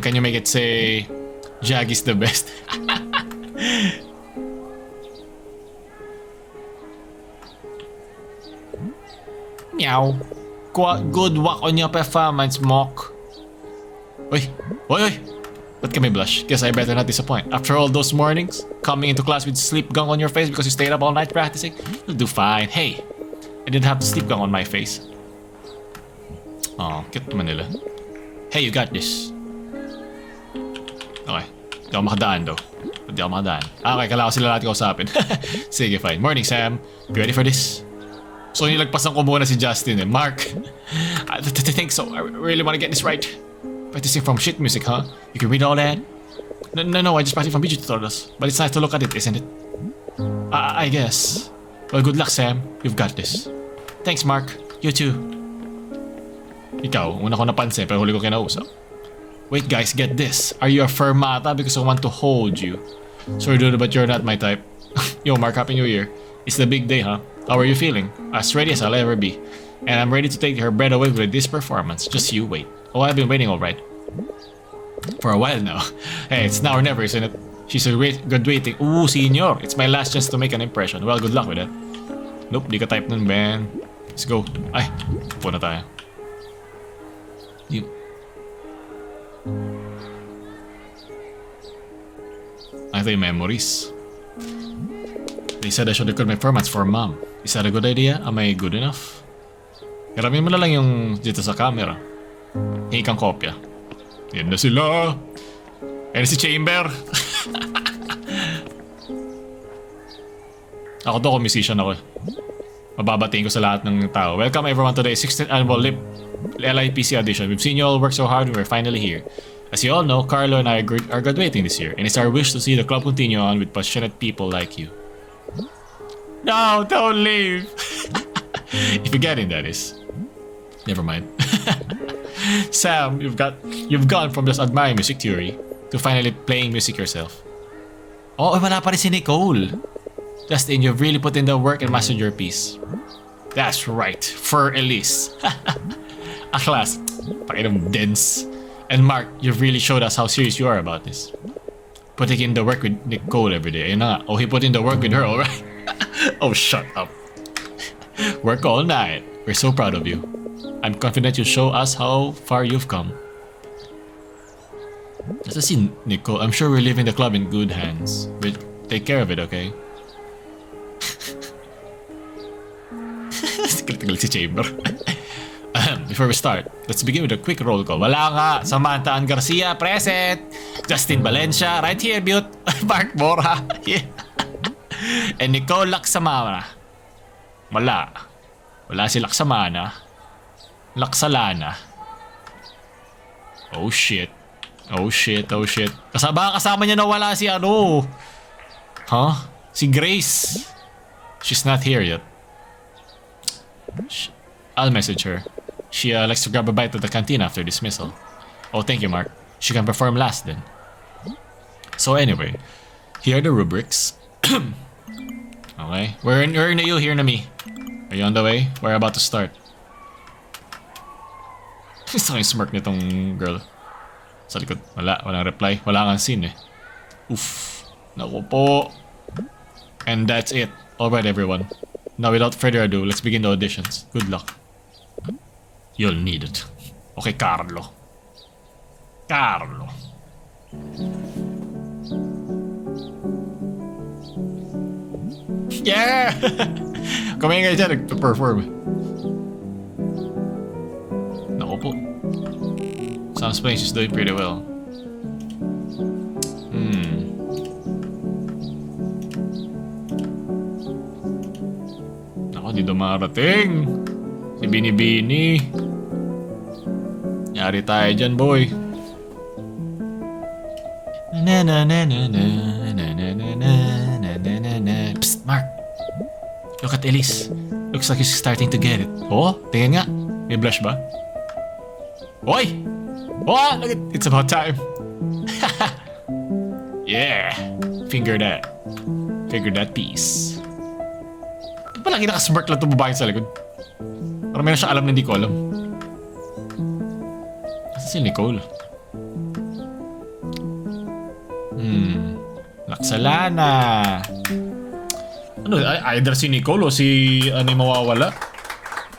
[SPEAKER 1] can you make it say... Jaggy's the best? Meow. Good work on your performance, Mock. Oy! Ba't ka may blush? Guess I better not disappoint. After all those mornings, coming into class with sleep gunk on your face because you stayed up all night practicing, you'll do fine. Hey! I didn't have the sleep gunk on my face. Oh, cute naman nila. Hey, you got this. Okay. Di ako makadaan daw. Di ako makadaan. Okay, kailangan ko sila natin kausapin. Sige, fine. Morning, Sam. You ready for this? So, nilagpasan ko muna si Justin eh. Mark. I think so. I really want to get this right. Practicing from shit music, huh? You can read all that? No. I just practiced from video tutorials. But it's nice to look at it, isn't it? I guess. Well, good luck, Sam. You've got this. Thanks, Mark. You too. Ikaw, una ko napansin pero huli ko kinausap. Wait guys, get this. Are you a fermata because I want to hold you? Sorry dude, but you're not my type. Yo Mark, Happy New Year. It's the big day, huh? How are you feeling? As ready as I'll ever be. And I'm ready to take her breath away with this performance. Just you wait. Oh, I've been waiting alright. For a while now. Hey, it's now or never, isn't it? She's graduating. Ooh, senior. It's my last chance to make an impression. Well, good luck with that. Nope, di ka type nun, man. Let's go. Ay, upo na tayo. Ito yung memories. They said I should record my performance for mom. Is that a good idea? Am I good enough? Hiramin mo na lang yung dito sa camera. Hingi kang kopya. Yan na sila. Yan si Chamber. Ako musician ako. Mababatiin ko sa lahat ng tao. Welcome everyone to the 16th annual LIPC audition. We've seen you all work so hard and we're finally here. As you all know, Carlo and I are graduating this year, and it's our wish to see the club continue on with passionate people like you. No, don't leave! If you're getting that is. Never mind. Sam, you've gone from just admiring music theory to finally playing music yourself. Oh, wala pa rin si Nicole. Justin, you've really put in the work and mastered your piece. That's right, for Elise. Aklas, pakiram dense. And Mark, you've really showed us how serious you are about this. Putting in the work with Nicole every day. Ayun na nga. Oh, he put in the work with her, alright? Oh, shut up. Work all night. We're so proud of you. I'm confident you'll show us how far you've come. Let's see, Nicole. I'm sure we're leaving the club in good hands. But take care of it, okay? Critical si Chamber. Before we start, let's begin with a quick roll call. Wala nga. Samantha Ann Garcia, present. Justin Valencia, right here, Butte. Mark Bora. Yeah. And Nicole Laksamana. Wala. Wala si Laksamana. Laksalana. Oh shit. Oh shit, oh shit. Kasama niya na wala si ano. Huh? Si Grace. She's not here yet. I'll message her. She likes to grab a bite at the canteen after dismissal. Oh, thank you, Mark. She can perform last then. So anyway, here are the rubrics. Okay. Where na you? Here na me. Are you on the way? We're about to start. Gusto ko yung smirk nitong girl. Sa likod. Walang reply. Wala kang scene eh. Oof. Naku po. And that's it. Alright, everyone. Now, without further ado, let's begin the auditions. Good luck. You'll need it. Okay, Carlo. Carlo. Yeah! Kumain kayo dyan, nag-perform. Naku po. Sounds like she's doing pretty well. Naku, di dumarating. Si Bini-Bini. Yari tayo dyan, boy. Na na na na na na na na na na na na. Psst, Mark. Look at Elise. Looks like she's starting to get it. Oh, tingin nga. May blush ba? Oy! Oh, look at, it's about time. Yeah. Finger that. Finger that piece. Palagi nakasmirk lang itong babae sa likod. Parang meron siya alam na hindi ko alam. Kasi si Nicole. Laksalana. Ano, either si Nicole o si ano yung mawawala?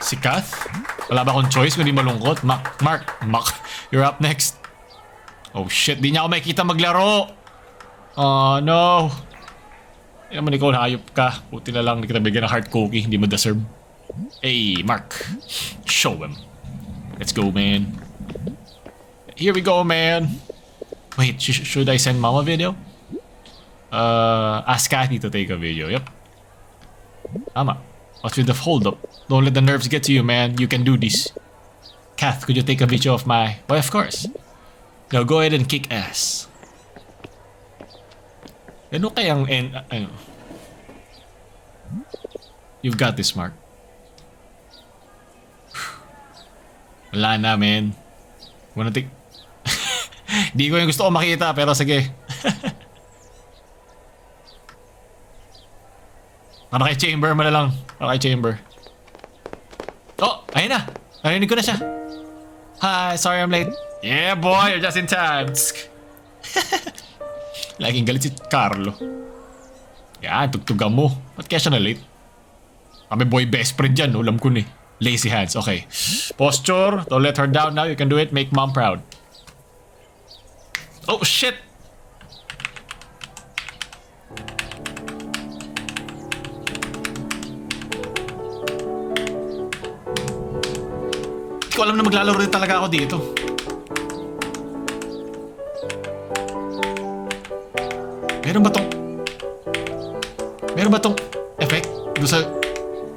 [SPEAKER 1] Si Kath? Wala ba akong choice kundi malungkot? Mark, you're up next. Oh shit, di niya ako makikita maglaro. Oh no. Yan mo, Nicole, hayop ka. Puti na lang, hindi kita bigyan ng heart cookie. Hindi mo deserve. Hey, Mark. Show him. Let's go, man. Here we go, man. Wait, should I send Mom a video? Ask Kathy to take a video. Yep. Tama. What's with the hold up? Don't let the nerves get to you, man. You can do this. Kath, could you take a video of my... Why, of course. Now go ahead and kick ass. Ano kayang... You've got this, Mark. Wala na, man. Wanna take... Di ko yung gusto ko makita, pero sige. Para kay Chamber mo na lang. Para kay Chamber. Oh, ayun na. Narinig ko na siya. Hi, sorry I'm late. Yeah, boy, you're just in time. Laging galit si Carlo. Yan, tugtugan mo. Ba't kaya siya na late? Kami boy best friend dyan, ulam ko ni. Lazy hands, okay. Posture, don't let her down now. You can do it, make mom proud. Oh, shit! Hindi ko alam na maglalaro rin talaga ako dito. Meron ba tong effect doon sa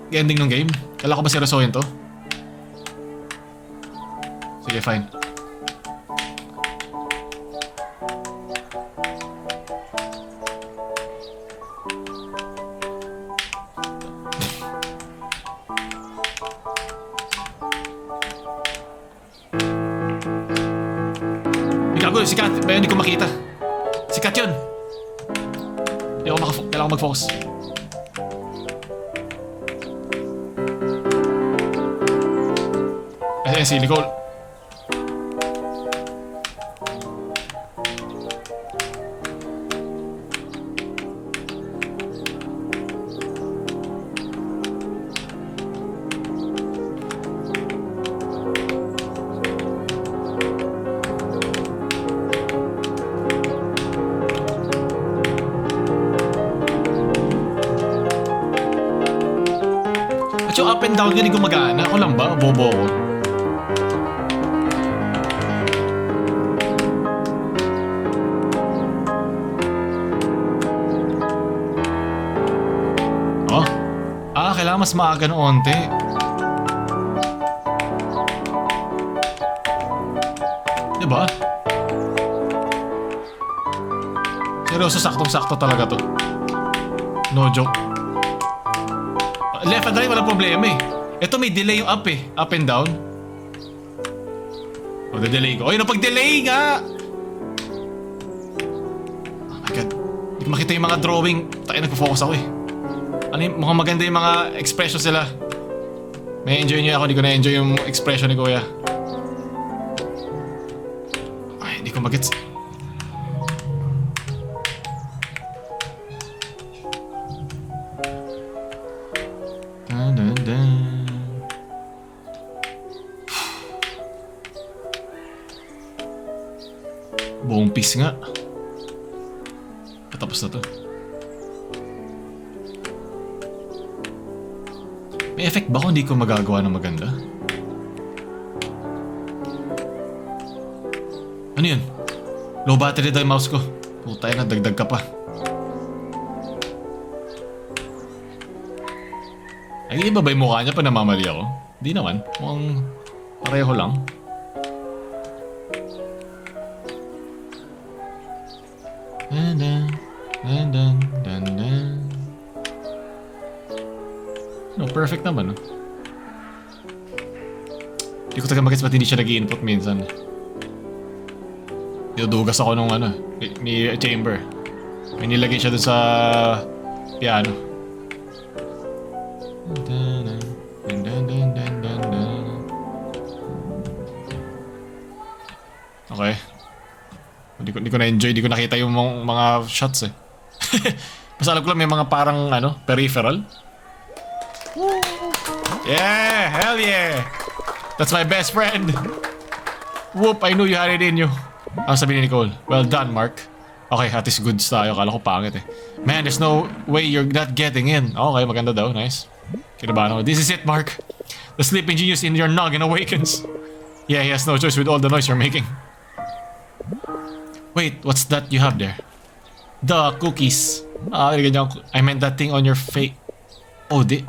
[SPEAKER 1] ending ng game? Kala ko ba seryosohin to? Sige, fine. sikat. Ba hindi ko makita. Sikat yun. Kailangan ko mag-focus. Si Nicole. At yung up and down hindi gumagana. Ako lang ba? Bobo ko. Kailangan mas maaga ng onte. Diba? Seryoso, saktong-sakto talaga to. No joke. Left and right, walang problema eh. Ito may delay yung up eh. Up and down. O, delay ko. Oy, napag-delay nga! Oh my God. Hindi ko makita yung mga drawing. Tayo, nagpo-focus ako eh. Mukhang maganda yung mga expression sila. May enjoy niyo ako, hindi ko na-enjoy yung expression ni Kuya. Ay, hindi ko magets. Buong piece nga. Patapos na to. May effect ba kung hindi ko magagawa ng maganda? Ano yun? Low battery daw yung mouse ko. Puta na, dagdag ka pa. Ay, iba ba yung mukha niya pa namamali ako? Di naman. Mukhang pareho lang. No, perfect naman. Hindi ko talaga magets ba't hindi siya nag-i-input minsan. Dinudugas ako nung ni chamber. May nilagay siya dun sa piano. Okay. Hindi ko na-enjoy, hindi ko nakita yung mga shots eh. Basta alam ko lang may mga parang peripheral. Yeah! Hell yeah! That's my best friend! Whoop! I knew you had it in you. Ano sabi ni Nicole? Well done, Mark. Okay, at least goods tayo. Kala ko pangit eh. Man, there's no way you're not getting in. Okay, maganda daw. Nice. Kinabahan ako. This is it, Mark. The sleeping genius in your noggin awakens. Yeah, he has no choice with all the noise you're making. Wait, what's that you have there? The cookies. I meant that thing on your face. Oh, di...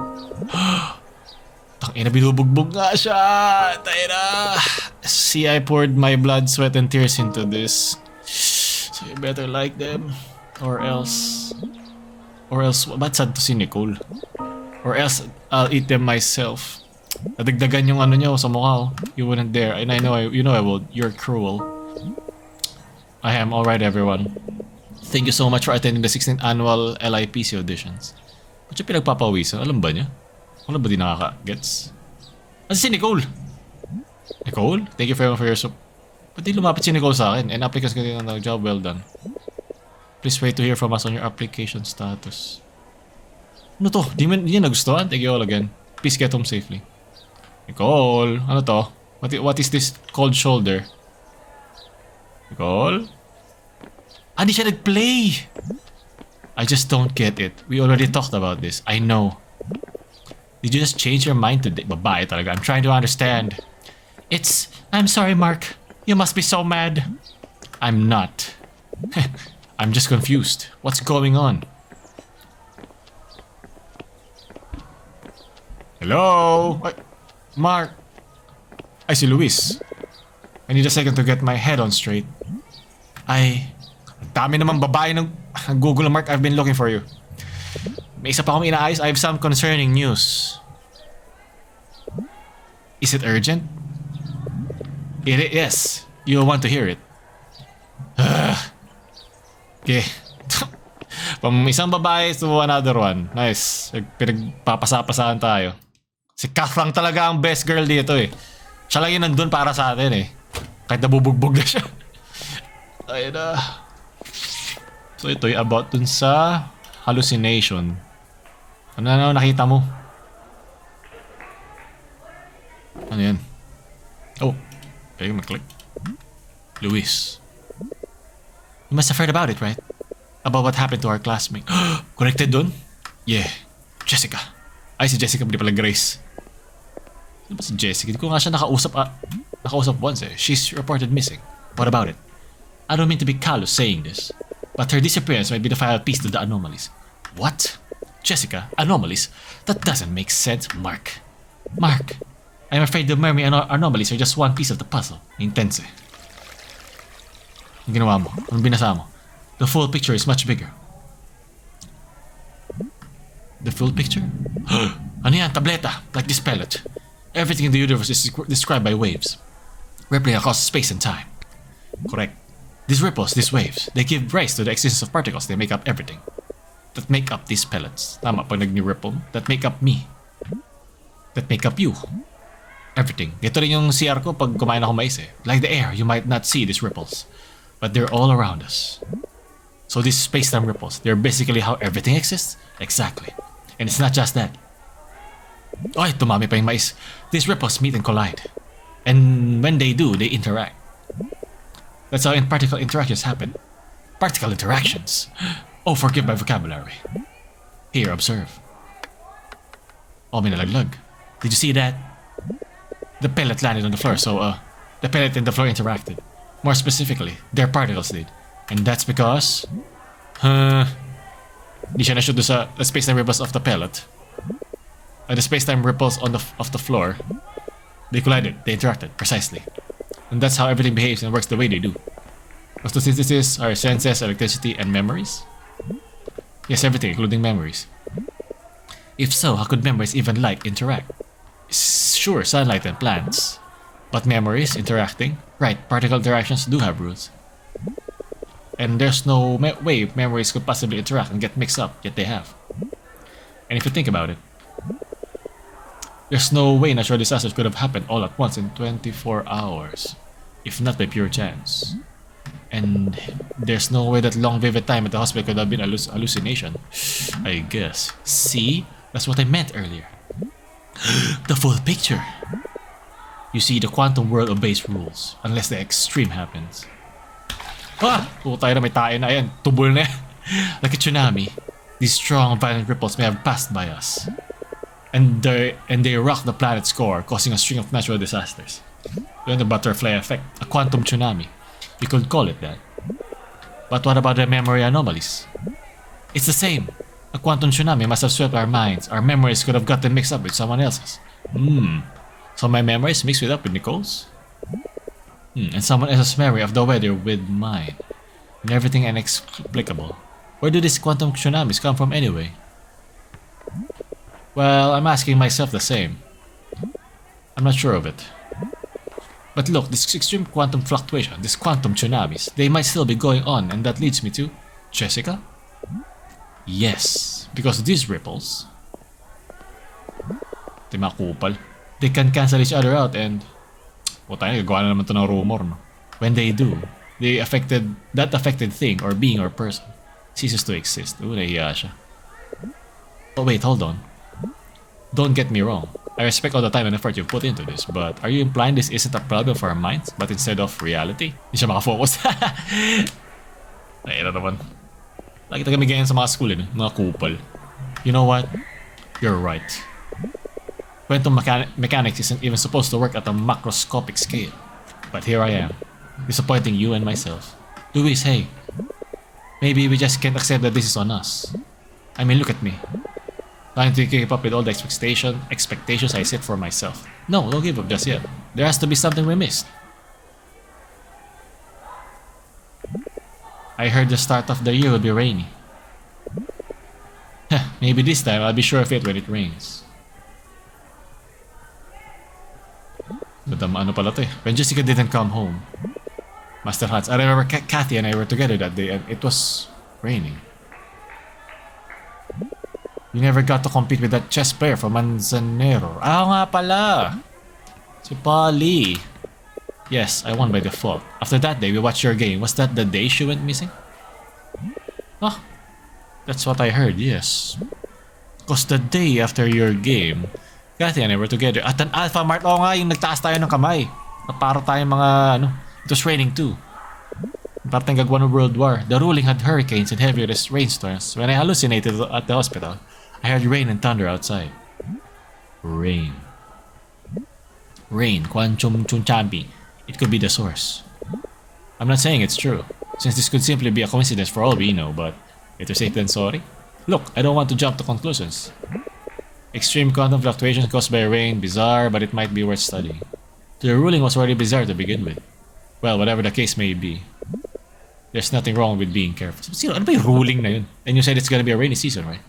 [SPEAKER 1] Tangina, binubugbog nga siya. Tangina. See, I poured my blood, sweat, and tears into this. So you better like them. Or else... ba't sad to si Nicole? Or else, I'll eat them myself. Nadagdagan yung niyo sa mukha. You wouldn't dare. And I know I will. You're cruel. I am. Alright, everyone. Thank you so much for attending the 16th annual LIPC auditions. Ba't siya pinagpapawisan? Alam ba niya? Alam ba di nakaka-gets? Ano si Nicole? Nicole? Thank you for your support. Ba't di lumapit si Nicole sa akin? And applicants continue on the job, well done. Please wait to hear from us on your application status. Ano to? Di niya nagustuhan? Thank you all again. Please get home safely. Nicole? Ano to? What is this cold shoulder? Nicole? Ah, di siya nag-play! I just don't get it. We already talked about this. I know. Did you just change your mind today? Babae talaga. I'm trying to understand. I'm sorry, Mark. You must be so mad. I'm not. I'm just confused. What's going on? Hello? Mark? Ay, si Luis. I need a second to get my head on straight. Dami naman babae ng Google, Mark. I've been looking for you. May isa pa akong inaayos. I have some concerning news. Is it urgent? Yes. You'll want to hear it. Okay. From isang babae to another one. Nice. Pinagpapasa-pasaan tayo. Si Kath lang talaga ang best girl dito eh. Siya lang yung nandun para sa atin eh. Kahit nabubugbog na siya. Ayun na. So ito yung about dun sa hallucination. Ano na nakita mo? Ano yan? Oh. Okay, mag-click. Luis. You must have heard about it, right? About what happened to our classmate. Connected dun? Yeah. Jessica. Ay, si Jessica, hindi pala Grace. Ano ba si Jessica? Hindi ko nga siya nakausap once eh. She's reported missing. What about it? I don't mean to be callous saying this, but her disappearance might be the final piece to the anomalies. What? Jessica? Anomalies? That doesn't make sense, Mark. Mark, I'm afraid the mermaid anomalies are just one piece of the puzzle. Intense eh. Ang ginawa mo? Anong binasa mo? The full picture is much bigger. The full picture? Ano yan? Tableta. Like this pellet. Everything in the universe is described by waves. Rippling across space and time. Correct. These ripples, these waves, they give rise to the existence of particles. They make up everything. That make up these pellets. Tama pag nag-ripple. That make up me. That make up you. Everything. Ito rin yung CR ko pag kumain ako mais eh. Like the air, you might not see these ripples. But they're all around us. So these space-time ripples, they're basically how everything exists? Exactly. And it's not just that. Oy, tumami pa yung mais. These ripples meet and collide. And when they do, they interact. That's how particle interactions happen. Particle interactions. Oh, forgive my vocabulary. Here, observe. Oh, may nalaglag. Did you see that? The pellet landed on the floor, so the pellet and the floor interacted. More specifically, their particles did. And that's because... Di siya na-shoot sa the space-time ripples of the pellet. The space-time ripples of the floor. They collided, they interacted, precisely. And that's how everything behaves and works the way they do. Photosynthesis, our senses, electricity, and memories? Yes, everything, including memories. If so, how could memories even like interact? Sure, sunlight and plants. But memories interacting? Right, particle interactions do have rules. And there's no way memories could possibly interact and get mixed up, yet they have. And if you think about it, there's no way natural disasters could have happened all at once in 24 hours, if not by pure chance. And there's no way that long vivid time at the hospital could have been a hallucination, I guess. See? That's what I meant earlier. The full picture. You see, the quantum world obeys rules, unless the extreme happens. Ah! Tayo na may tayo na yan. Tubol na yan. Like a tsunami, these strong violent ripples may have passed by us. And they rock the planet's core, causing a string of natural disasters. Yun the butterfly effect, a quantum tsunami. You could call it that. But what about the memory anomalies? It's the same. A quantum tsunami must have swept our minds. Our memories could have gotten mixed up with someone else's. So my memories mixed up with Nicole's? And someone else's memory of the weather with mine. And everything inexplicable. Where do these quantum tsunamis come from anyway? Well, I'm asking myself the same. I'm not sure of it. But look, this extreme quantum fluctuation, these quantum tsunamis, they might still be going on, and that leads me to... Jessica? Yes, because these ripples... They can cancel each other out and... tayo, gagawa na naman to ng rumor, no? When they do, that affected thing or being or person ceases to exist. Nahiya siya. Oh wait, hold on. Don't get me wrong. I respect all the time and effort you've put into this, but are you implying this isn't a problem for our minds, but instead of reality? Hindi siya makafocus. Nahiya na naman. Nakita kami ganyan sa mga school, mga kupal. You know what? You're right. Quantum mechanics isn't even supposed to work at a macroscopic scale. But here I am, disappointing you and myself. Luis, hey. Maybe we just can't accept that this is on us. I mean, look at me. Trying to keep up with all the expectations I set for myself. No, don't give up just yet. There has to be something we missed. I heard the start of the year will be rainy. Maybe this time I'll be sure of it when it rains. But ano pala to eh. When Jessica didn't come home, Master Hans, I remember Kathy and I were together that day and it was raining. You never got to compete with that chess player from Manzanero. Ah, nga pala. Si Polly. Yes, I won by default. After that day, we watched your game. Was that the day she went missing? Ah, that's what I heard, yes. Because the day after your game, Kathy and I were together at an Alpha Mart. Oo nga, yung nagtaas tayo ng kamay. Na para tayong mga, it was raining too. Parang gagawa ng World War. The ruling had hurricanes and heavy rainstorms. When I hallucinated at the hospital, I heard rain and thunder outside. Rain. Rain. Kwan chum champi. It could be the source. I'm not saying it's true, since this could simply be a coincidence for all we know, but better safe than sorry. Look, I don't want to jump to conclusions. Extreme quantum fluctuations caused by rain, bizarre, but it might be worth studying. The ruling was already bizarre to begin with. Well, whatever the case may be, there's nothing wrong with being careful. Sino, ano ba yung ruling na yun? And you said it's gonna be a rainy season, right?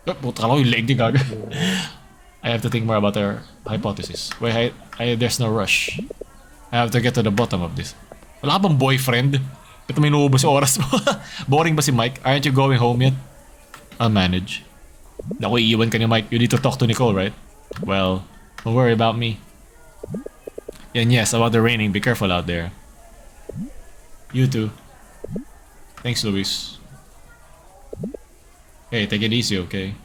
[SPEAKER 1] Oh, puta ka lang yung leg ni gaga. I have to think more about our hypothesis. Wait, there's no rush. I have to get to the bottom of this. Wala ka bang boyfriend? Ba't may inuubos yung oras mo? Boring ba si Mike? Aren't you going home yet? I'll manage. Naku, iiwan ka ni Mike. You need to talk to Nicole, right? Well, don't worry about me. And yes, about the raining, be careful out there. You too. Thanks, Luis. Hey, take it easy, okay?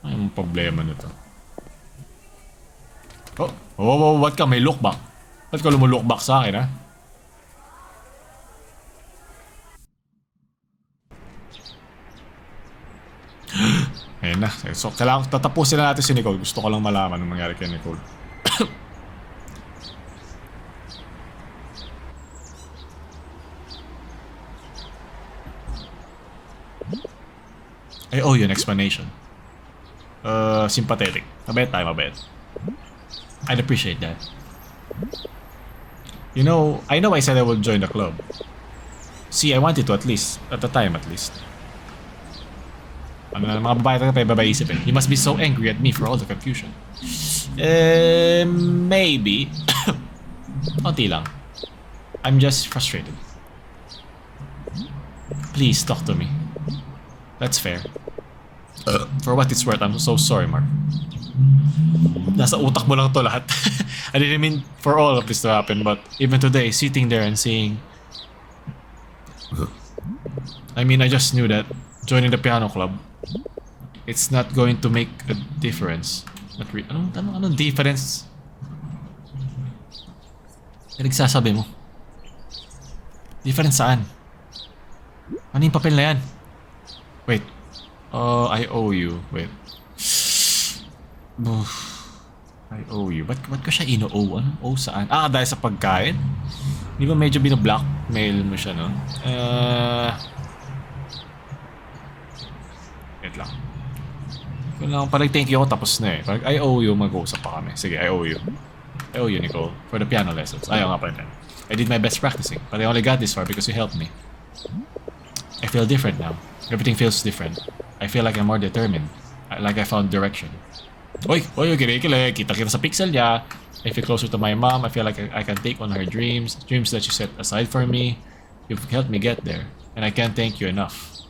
[SPEAKER 1] Anong problema nito? Oh, ba't ka may look back? Ba't ka lumulok back sa akin, ha? Ayun na. So, kailangan tatapusin na natin si Nicole. Gusto ko lang malaman anong nangyari kay Nicole. I owe you an explanation. Sympathetic. Mabait tayo, mabait. I'd appreciate that. You know, I said I would join the club. See, I wanted to at least. At the time, at least. Ano na, mga babae tayo babae isip eh. You must be so angry at me for all the confusion. Maybe. Konti lang. I'm just frustrated. Please talk to me. That's fair. For what it's worth, I'm so sorry, Mark. Nasa utak mo lang to lahat. I didn't mean for all of this to happen, but even today, sitting there and seeing... I mean, I just knew that joining the piano club, it's not going to make a difference. Not really. Anong difference? Ano nagsasabi mo? Difference saan? Ano yung papel na yan? Wait. I owe you. Wait. I owe you. Ba't ko siya ino-owe? Anong owe saan? Ah, dahil sa pagkain? Di ba medyo bino-blackmail mo siya, no? Wait lang. Kailangan parang thank you ako tapos na eh. Parang I owe you, mag-uusap pa kami. Sige, I owe you. I owe you, Nicole, for the piano lessons. Ayaw nga pala. I did my best practicing, but I only got this far because you helped me. I feel different now. Everything feels different. I feel like I'm more determined. Like I found direction. Oy, kinikilig. Kita-kita sa pixel niya. I feel closer to my mom. I feel like I can take on her dreams that she set aside for me. You've helped me get there, and I can't thank you enough.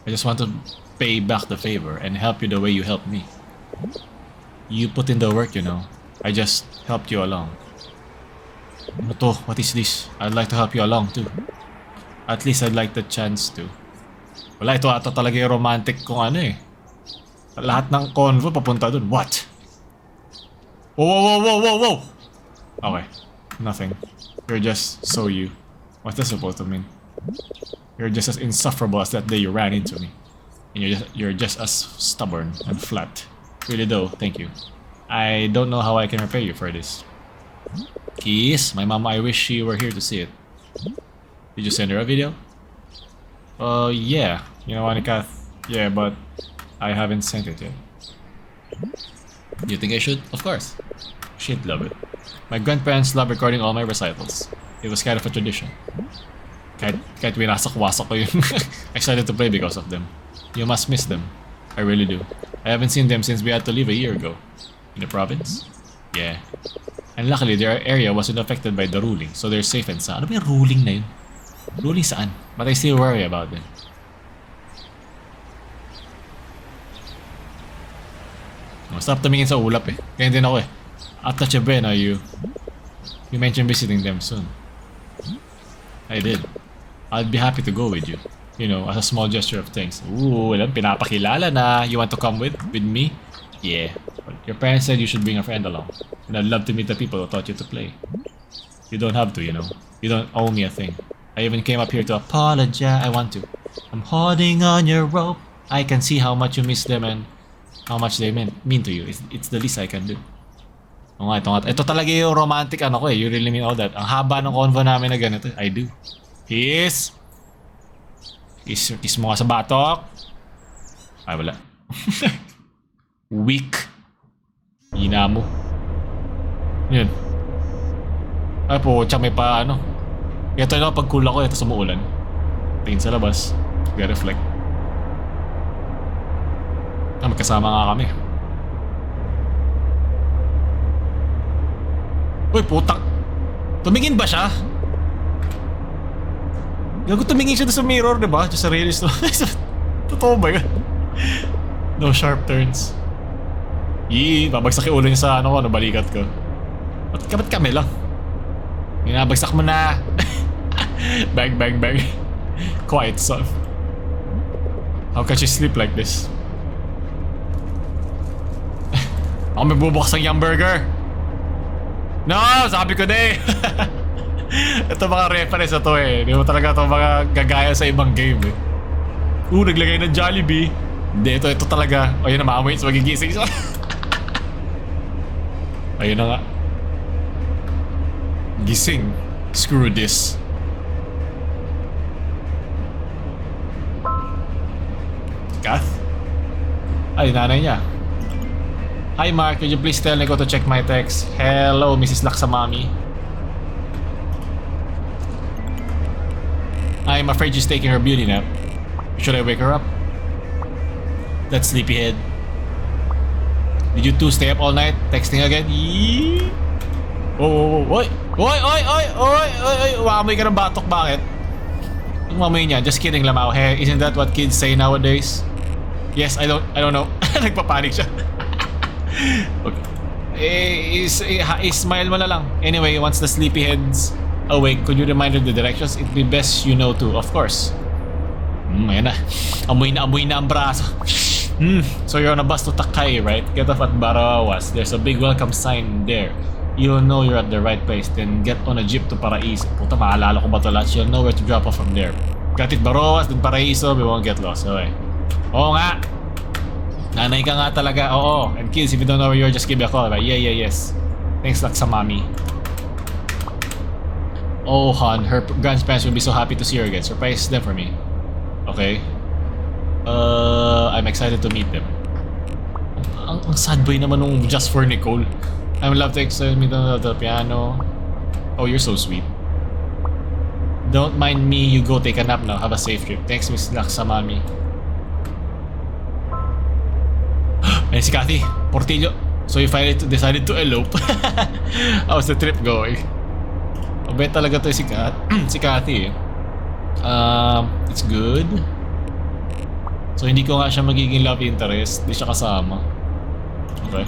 [SPEAKER 1] I just want to pay back the favor and help you the way you helped me. You put in the work, you know. I just helped you along. Ano to? What is this? I'd like to help you along too. At least I'd like the chance to. Wala, ito ata talaga yung romantic kung ano eh. Lahat ng convo papunta dun. What? Whoa. Okay. Nothing. You're just so you. What's that supposed to mean? You're just as insufferable as that day you ran into me. And you're just as stubborn and flat. Really though, thank you. I don't know how I can repay you for this. Keys? My mama, I wish she were here to see it. Did you send her a video? Yeah. You know, Anika, yeah, but I haven't sent it yet. You think I should? Of course. She'd love it. My grandparents love recording all my recitals. It was kind of a tradition. Kahit winasak-wasak ko yung excited to play because of them. You must miss them. I really do. I haven't seen them since we had to leave a year ago. In the province? Yeah. And luckily, their area wasn't affected by the ruling, so they're safe and sound. Ano ba yung ruling na yun? Ruling saan? But I still worry about them. Oh, stop tumingin sa ulap eh. Kaya din ako eh. At touch Ben, are you? You mentioned visiting them soon. I did. I'd be happy to go with you. You know, as a small gesture of thanks. Ooh, alam, pinapakilala na. You want to come with me? Yeah. But your parents said you should bring a friend along. And I'd love to meet the people who taught you to play. You don't have to, you know. You don't owe me a thing. I even came up here to apologize. I want to. I'm holding on your rope. I can see how much you miss them and how much they mean to you. It's the least I can do. Oo nga, ito nga. Ito talaga yung romantic ano ko eh. You really mean all that. Ang haba ng convo namin na ganito. I do. Kiss mo nga sa batok. Ay, wala. Weak. Hina mo. Yun. Ay po, tsaka may pa ano. Kaya tayo na pag cool ako, ito sumuulan. Tingin sa labas. Reflect. Ah, magkasama nga kami. Uy, putang. Tumingin ba siya? Gago, tumingin siya doon sa mirror, diba? Just sa realist. Totoo ba yun? No sharp turns. Babagsak yung ulo niya sa ano ko, balikat ko. Ba't kami lang? Binabagsak mo na. Bang, bang, bang. Quiet son. How can she sleep like this? Ako may bubukas ang yung burger. No, sabi ko na eh. Ito mga reference na to eh. Di mo talaga ito mga gagaya sa ibang game eh. Naglagay ng Jollibee. Hindi, ito talaga. O yun na, maamoy sa magigising siya. Ayun na nga. Gising. Screw this. Kath? Ay, nanay niya. Hi Mark, could you please tell Nico to check my text? Hello, Mrs. Laksamami. I'm afraid she's taking her beauty nap. Should I wake her up? That sleepyhead. Did you two stay up all night texting again? Yee! Oh, oy! Umamoy ka ng batok, bakit? Umamoy niya, just kidding Lamau. Hey, isn't that what kids say nowadays? Yes, I don't know. Nagpapanik siya. Okay. Smile mo na lang. Anyway, once the sleepyhead's awake, could you remind her the directions? It'd be best you know too, of course. Ayan na. Amoy na ang braso. So you're on a bus to Takay, right? Get off at Barawas. There's a big welcome sign there. You'll know you're at the right place. Then get on a jeep to Paraiso. Puta, maalala ko ba ito lahat? You'll know where to drop off from there. Got it, Barawas, then Paraiso. We won't get lost. Okay. Oo nga. Nanay ka nga talaga. Oo. And kids, if you don't know where you are, just give me a call. Right? Yeah, yes. Thanks like sa mommy. Oh, hon. Her grandparents will be so happy to see her again. Surprise them for me. Okay. I'm excited to meet them. Ang sad boy naman nung just for Nicole. I would love to extend me to the piano. Oh, you're so sweet. Don't mind me. You go take a nap now. Have a safe trip. Thanks, Miss Laksamami. Ayun si Cathy, Portillo. So you finally decided to elope. How's the trip going? Mabait talaga to si Cathy eh. It's good. So hindi ko nga siya magiging love interest. Hindi siya kasama. Okay.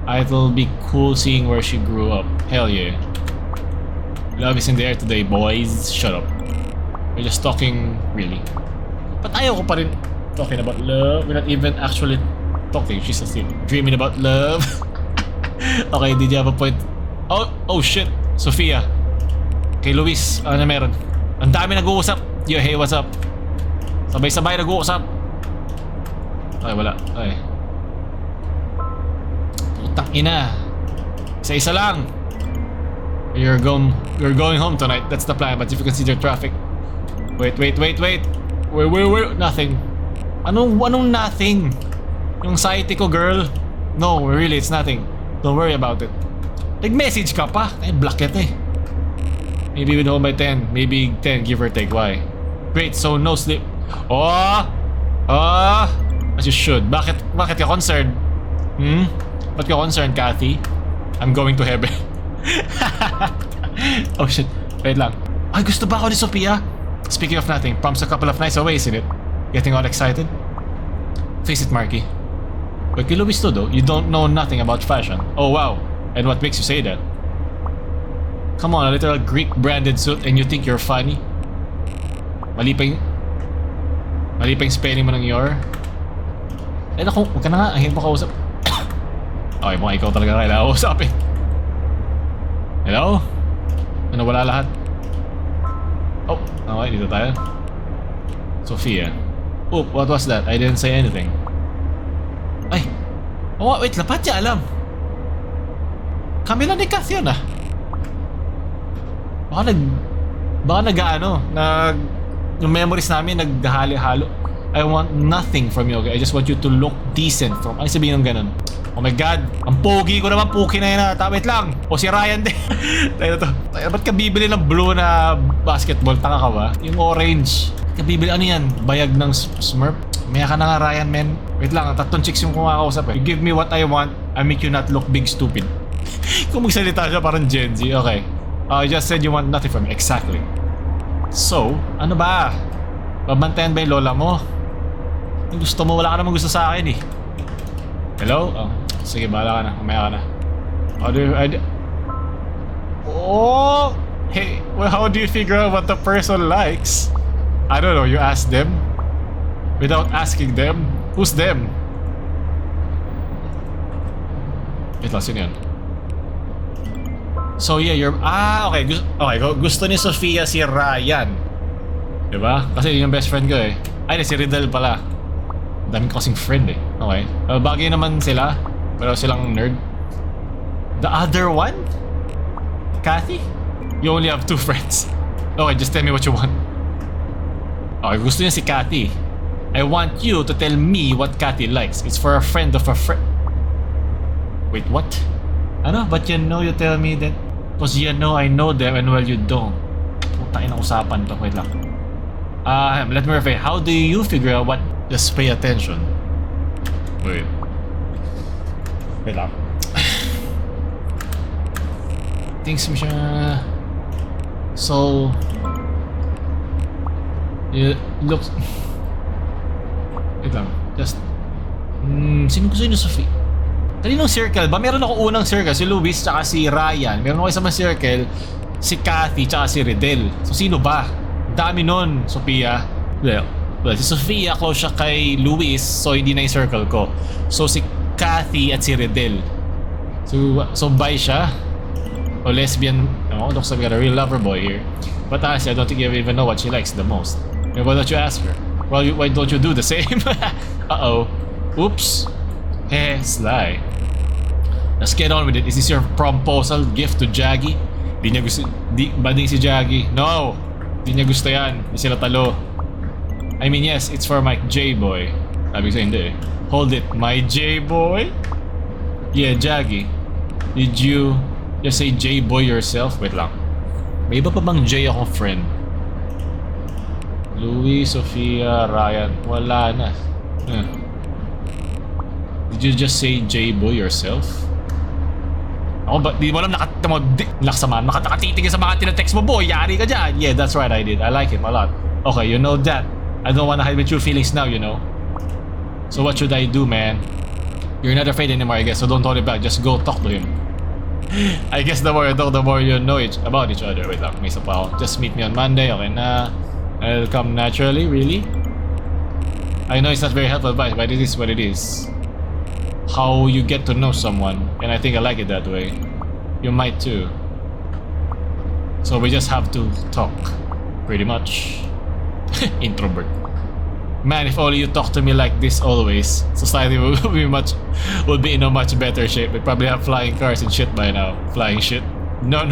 [SPEAKER 1] It'll be cool seeing where she grew up. Hell yeah. Love is in the air today, boys. Shut up. We're just talking, really. But ayaw ko pa rin talking about love. We're not even actually talking. She's still dreaming about love. Okay, did you have a point? Oh shit. Sophia. Kay Luis, ano na meron? Ang dami nag-uusap. Yo, hey, what's up? Sabay-sabay nag-uusap. Ay, wala. Ay. Putang ina. Isa-isa lang. You're going home tonight. That's the plan. But if you consider traffic. Wait. Nothing. Anong nothing? Yung site ko, girl. No, really, it's nothing. Don't worry about it. Nag-message ka pa. Ay, block it eh. Maybe we'll home by 10. Maybe 10, give or take. Why? Great, so no sleep. As you should. Bakit ka concerned? Ba't ka concerned, Cathy? I'm going to heaven. Oh shit, wait lang. Ay, gusto ba ako ni Sophia? Speaking of nothing, prompts a couple of nights away, isn't it? Getting all excited? Face it, Marky. But kay Luis to though, you don't know nothing about fashion. Oh wow, and what makes you say that? Come on, a literal Greek branded suit and you think you're funny? Mali pa yung spelling mo ng your. Eh naku, huwag ka na nga, ang hirap mo kausap. Okay, mukhang ikaw talaga kailangan kausapin. Hello? Ano, wala lahat? Oh, okay, dito tayo. Sophia. Oh, what was that? I didn't say anything. Ay! Oh, wait, lapat niya alam. Kami lang ni Kath yun ah. Baka yung memories namin naghahalo-halo. I want nothing from you, okay? I just want you to look decent from... Ano sabihin ng ganun? Oh my god, ang pogi ko naman, puki na yun na. Wait lang. O si Ryan din. Tayo na to. Ba't ka bibili ng blue na basketball? Taka ka ba? Yung orange. Ba't ka bibili, ano yan? Bayag ng Smurf? Maya ka na nga Ryan, man. Wait lang, tatlong chicks yung kumakausap eh. You give me what I want, I make you not look big stupid. Kung magsalita siya parang Gen Z, okay. You just said you want nothing from me. Exactly. So, ano ba? Babantayan ba yung lola mo? Yung gusto mo, wala ka namang gusto sa akin eh. Hello? Oh, sige, bahala ka na. Umaya ka na. Oh! Hey, well, how do you figure out what the person likes? I don't know, you ask them? Without asking them? Who's them? Wait lang, sino yun? So yeah, you're... okay. Gusto ni Sophia si Ryan. Diba? Kasi yun yung best friend ko eh. Ay, si Riddle pala. Daming ko kasing friend eh. Okay. Bagay naman sila. Pero silang nerd. The other one? Kathy? You only have 2 friends. Okay, just tell me what you want. Okay, gusto niya si Kathy. I want you to tell me what Kathy likes. It's for a friend of a friend. Wait, what? Ano? But you know you tell me that because you know I know them and well you don't. Putain ang usapan to. Wait lang. Let me rephrase. How do you figure out what? Just pay attention. Wait lang. Things mo siya. So it looks. Wait lang. Just sino gusto yun, Sophie? Kaninong circle ba? Meron ako unang circle, si Luis tsaka si Ryan. Meron ako isang circle, si Kathy tsaka si Riddle. So sino ba? Dami nun, Sophia. Well, si Sophia close siya kay Luis, so hindi na yung circle ko. So si Kathy at si Riddle. So bi siya? O lesbian? Looks like we got a real lover boy here. But honestly, I don't think you even know what she likes the most. Why don't you ask her? Well, why don't you do the same? Uh-oh. Oops. Sly. Let's get on with it. Is this your proposal gift to Jaggy? Di niya gusto... Bading si Jaggy. No! Di niya gusto yan. Di sila talo. I mean, yes, it's for my J-boy. Sabi ko hindi eh. Hold it, my J-boy? Yeah, Jaggy. Did you just say J-boy yourself? Wait lang. May iba pa bang J akong friend? Louis, Sophia, Ryan. Wala na. Did you just say J-boy yourself? Ako ba? Di mo alam nakatitigil sa mga tinatext mo, boy. Yari ka dyan. Yeah, that's right, I did. I like him a lot. Okay, you know that. I don't wanna hide with your feelings now, you know. So what should I do, man? You're not afraid anymore, I guess, so don't hold it back. Just go talk to him. I guess the more you talk, the more you know about each other. Wait lang, may isa pa ako. Just meet me on Monday, okay na. I'll come naturally, really? I know it's not very helpful advice, but it is what it is. How you get to know someone, and I think I like it that way. You might too. So we just have to talk, pretty much. Introvert. Man, if only you talk to me like this always, society will be in a much better shape. We probably have flying cars and shit by now. Flying shit. No.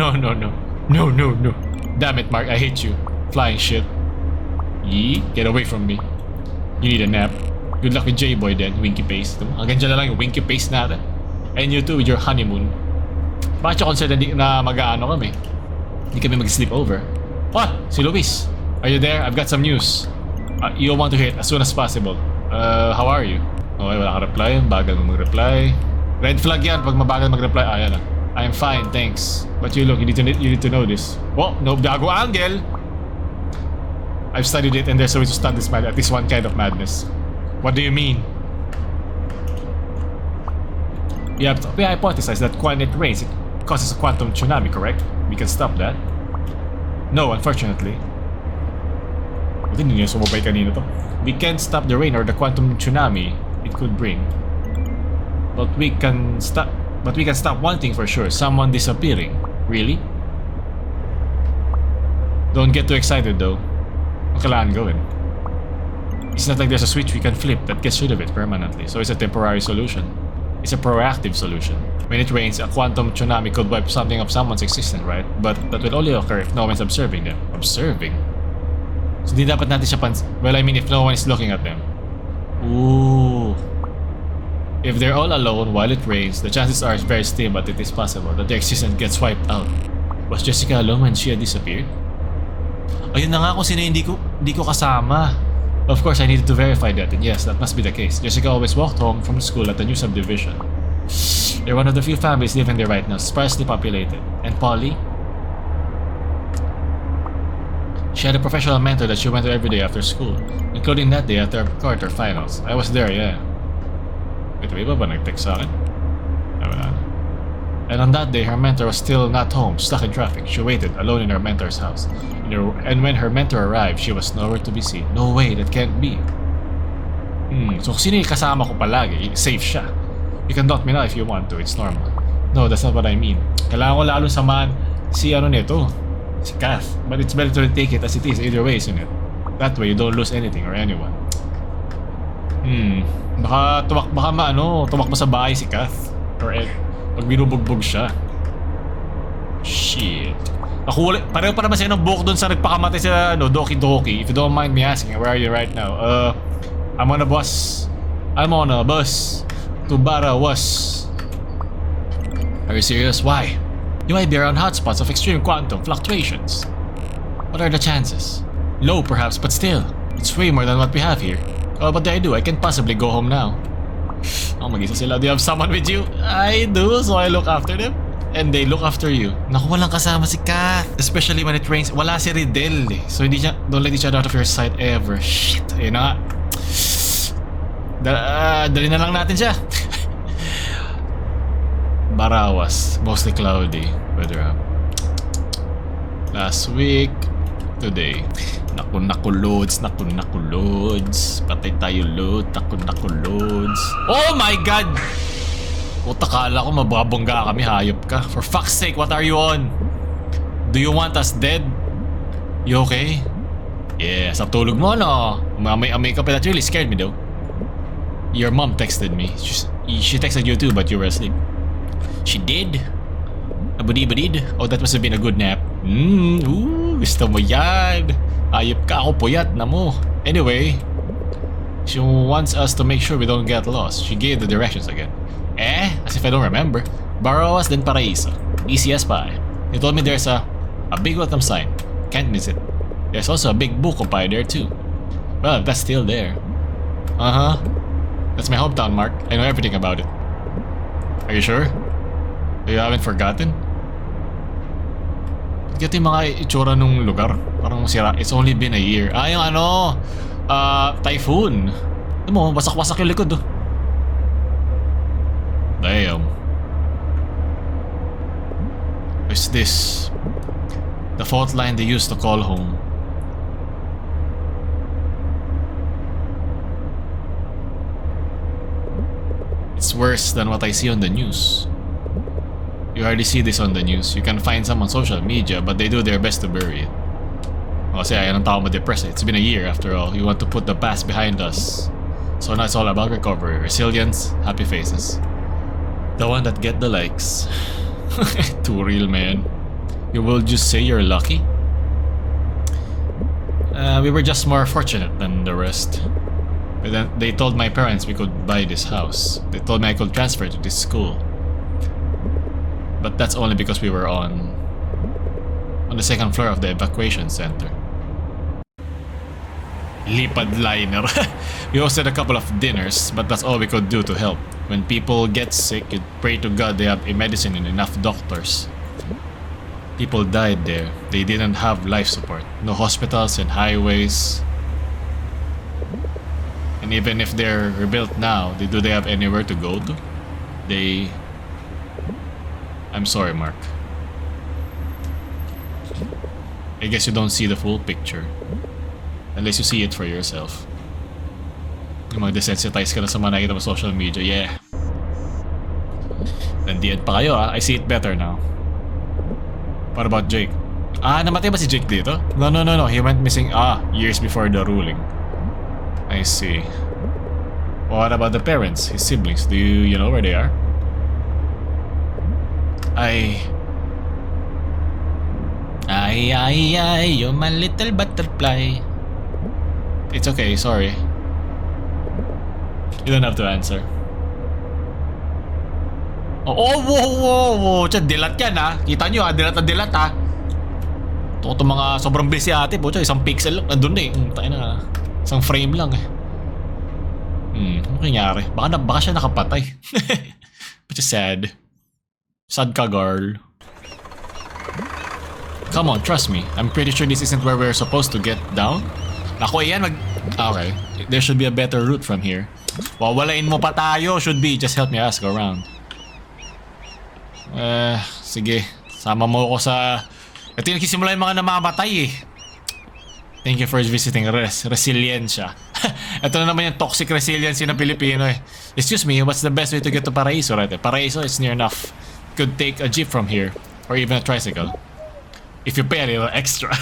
[SPEAKER 1] Damn it, Mark, I hate you. Flying shit. Yee, get away from me. You need a nap. Good luck with J-boy then, winky face. Hanggang dyan na lang yung winky face natin. And you too with your honeymoon. Bakit yung concerned na mag-aano kami? Hindi kami mag-sleep over. Si Luis. Are you there? I've got some news. You'll want to hear it as soon as possible. How are you? Okay, wala ka reply. Bagal mo mag-reply. Red flag yan pag mabagal mag-reply. Ayan na. I'm fine, thanks. But you need to know this. Oh, no dago angle. I've studied it and there's a way to stop this at least one kind of madness. What do you mean? We hypothesized that when it rains, it causes a quantum tsunami, correct? We can stop that. No, unfortunately. Buti hindi niya sumabay kanina to. We can't stop the rain or the quantum tsunami it could bring. But we can stop one thing for sure, someone disappearing. Really? Don't get too excited though. Ang kailangan gawin? It's not like there's a switch we can flip that gets rid of it permanently, so it's a temporary solution. It's a proactive solution. When it rains, a quantum tsunami could wipe something of someone's existence, right? But that will only occur if no one's observing them. Observing? So di dapat natin siya well, I mean if no one is looking at them. Ooh. If they're all alone while it rains, the chances are very slim, but it is possible that their existence gets wiped out. Was Jessica alone when she had disappeared? Ayun na nga kung sino hindi ko kasama. Of course, I needed to verify that, and yes, that must be the case. Jessica always walked home from school at the new subdivision. They're one of the few families living there right now, sparsely populated. And Polly? She had a professional mentor that she went to every day after school, including that day after quarterfinals. I was there, yeah. Wait, may iba ba nag-text sa akin? Ay, wala na. And on that day, her mentor was still not home, stuck in traffic. She waited, alone in her mentor's house. And when her mentor arrived, she was nowhere to be seen. No way, that can't be. So kung sino yung kasama ko palagi, safe siya. You can doubt me now if you want to, it's normal. No, that's not what I mean. Kailangan ko lalo samahan si nito, si Kath. But it's better to take it as it is, either way, isn't it? That way, you don't lose anything or anyone. Baka tumakbo sa bahay si Kath. Or pag binubugbog siya. Shit. Pareho pa naman siya ng buhok dun sa nagpakamatay sa Doki Doki. If you don't mind me asking, where are you right now? I'm on a bus to Barawas. Are you serious? Why? You might be around hotspots of extreme quantum fluctuations. What are the chances? Low perhaps, but still, it's way more than what we have here. What do I do? I can't possibly go home now. Mag-isa sila. Do you have someone with you? I do, so I look after them. And they look after you. Naku, walang kasama si Kath. Especially when it rains. Wala si Riddell eh. So don't let each other out of your sight ever. Shit. Ayun na nga. Dali na lang natin siya. Barawas. Mostly cloudy. Weather. Last week. Today. Naku loads. Patay tayo load. Naku loads. Oh my god! Puta, kala ko mababangga kami, hayop ka. For fuck's sake, what are you on? Do you want us dead? You okay? Yeah, sa tulog mo no? Amay ka pa, that really scared me though. Your mom texted me. She texted you too, but you were asleep. She did? Abudi-badid? Oh, that must have been a good nap. Gusto mo yan. Hayop ka, ako puyat na mo. Anyway, she wants us to make sure we don't get lost. She gave the directions again. As if I don't remember. Barawas then Paraíso. Easy as pie. They told me there's a big welcome sign. Can't miss it. There's also a big buko pie there too. Well, that's still there. That's my hometown, Mark. I know everything about it. Are you sure? You haven't forgotten? Ito yung mga itsura nung lugar. Parang sira. It's only been a year. Yung typhoon. Ano mo, wasak-wasak yung likod. Damn. What's this? The fault line they used to call home. It's worse than what I see on the news. You hardly see this on the news. You can find some on social media, but they do their best to bury it. Kasi ayan ang tao ma-depress. It's been a year after all. You want to put the past behind us. So now it's all about recovery, resilience, happy faces. The one that get the likes. Too real, man. You will just say you're lucky? We were just more fortunate than the rest. But then they told my parents we could buy this house. They told me I could transfer to this school. But that's only because we were on the second floor of the evacuation center. Lipad liner. We hosted a couple of dinners, but that's all we could do to help. When people get sick, you pray to God they have a medicine and enough doctors. People died there. They didn't have life support. No hospitals and highways. And even if they're rebuilt now, do they have anywhere to go to? I'm sorry, Mark. I guess you don't see the full picture. Unless you see it for yourself. Yung mag-desensitize ka na sa mga nakita mo sa social media, yeah. Nandiyan pa kayo I see it better now. What about Jake? Namatay ba si Jake dito? No. He went missing years before the ruling. I see. What about the parents, his siblings? Do you know where they are? Ay, you're my little butterfly. It's okay, sorry. You don't have to answer. Whoa. Dilat yan Kita nyo dilat na dilat Ito mga sobrang busy ate po. Isang pixel lang, nandun tayo na. Isang frame lang Ano nangyari? Baka siya nakapatay. Which is sad. Sad ka, girl. Come on, trust me. I'm pretty sure this isn't where we're supposed to get down. Ako yan okay. There should be a better route from here. Wawalain mo pa tayo. Should be. Just help me ask around. Sige. Sama mo ako sa... Ito yung nagsisimula yung mga namamatay Thank you for visiting Resiliensya. Ito na naman yung toxic resiliency ng Pilipino Excuse me, what's the best way to get to Paraiso right? Paraiso is near enough. Could take a jeep from here. Or even a tricycle. If you pay a little extra.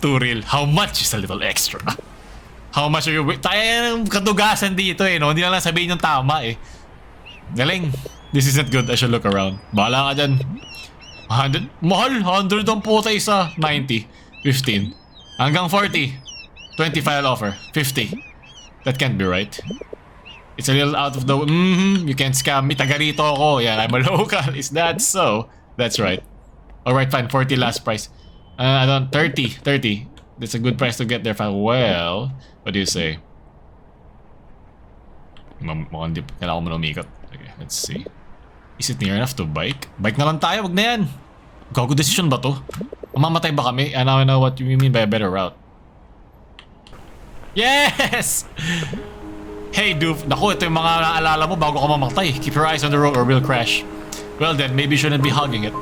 [SPEAKER 1] Too real. How much is a little extra? How much are you... Tayo ng katugasan dito no? Hindi na lang sabihin yung tama Galing. This isn't good. I should look around. Bahala ka dyan. 100? Mahal. 100 ang puta isa. 90. 15. Hanggang 40. 25 I'll offer. 50. That can't be right. It's a little out of the... you can't scam me. Taga rito ako. Yeah, I'm a local. Is that so? That's right. Alright, fine. 40 last price. 30. That's a good price to get there. Well, what do you say? Mukhang di. Kailangan mo na umikot. Okay, let's see. Is it near enough to bike? Bike na lang tayo. Wag na yan. Gago decision ba to? Mamamatay ba kami? Now I know what you mean by a better route. Yes! Hey, doof. Naku, ito yung mga naalala mo bago ka mamatay. Keep your eyes on the road or we'll crash. Well then, maybe you shouldn't be hugging it.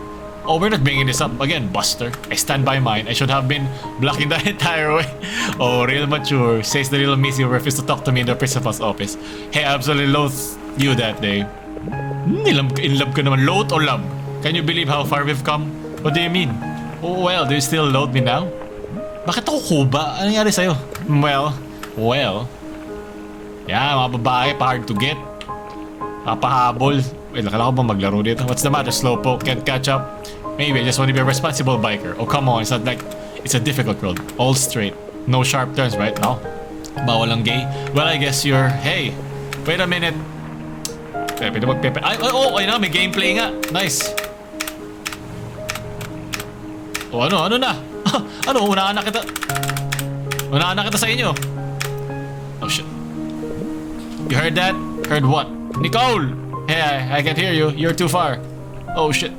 [SPEAKER 1] Oh, we're not bringing this up again, Buster. I stand by mine. I should have been blocking the entire way. Oh, real mature. Says the little missy who refused to talk to me in the principal's office. Hey, I absolutely loathed you that day. In love ka naman. Loathe or love? Can you believe how far we've come? What do you mean? Oh, well, do you still loathe me now? Bakit ako kuba? Ano nangyari sa'yo? Well. Yeah, mga babae, pa hard to get. Papahabol. Wait, nakala ko ba maglaro dito? What's the matter, slowpoke? Can't catch up? Maybe I just want to be a responsible biker. Oh, come on, it's not like... It's a difficult road. All straight. No sharp turns, right? No? Bawal ang gay? Well, I guess you're... Hey! Wait a minute. Pepe. Ay, na, may gameplay nga. Nice. Oh, ano na? Unahan na kita sa inyo. Oh, shit. You heard that? Heard what? Nicole! Hey, I can't hear you. You're too far. Oh, shit.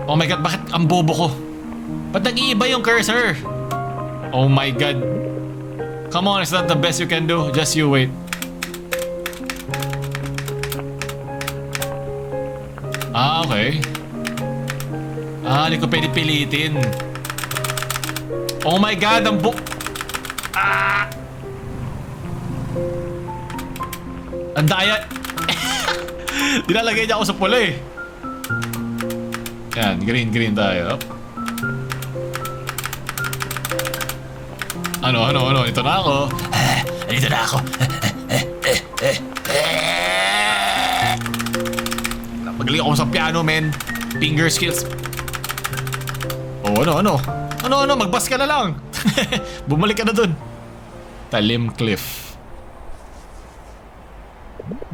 [SPEAKER 1] Oh my god, bakit ang bobo ko? Ba't nag-iiba yung cursor? Oh my god. Come on, is that the best you can do? Just you wait. Okay. Hindi ko pwede pilitin. Oh my god, ang ang daya. Dinalagay niya ako sa pula Yan, green tayo. Ano? Ito na ako. Magaling ako sa piano, man. Finger skills. Oh, ano? Magbas ka na lang. Bumalik ka na dun. Talim cliff.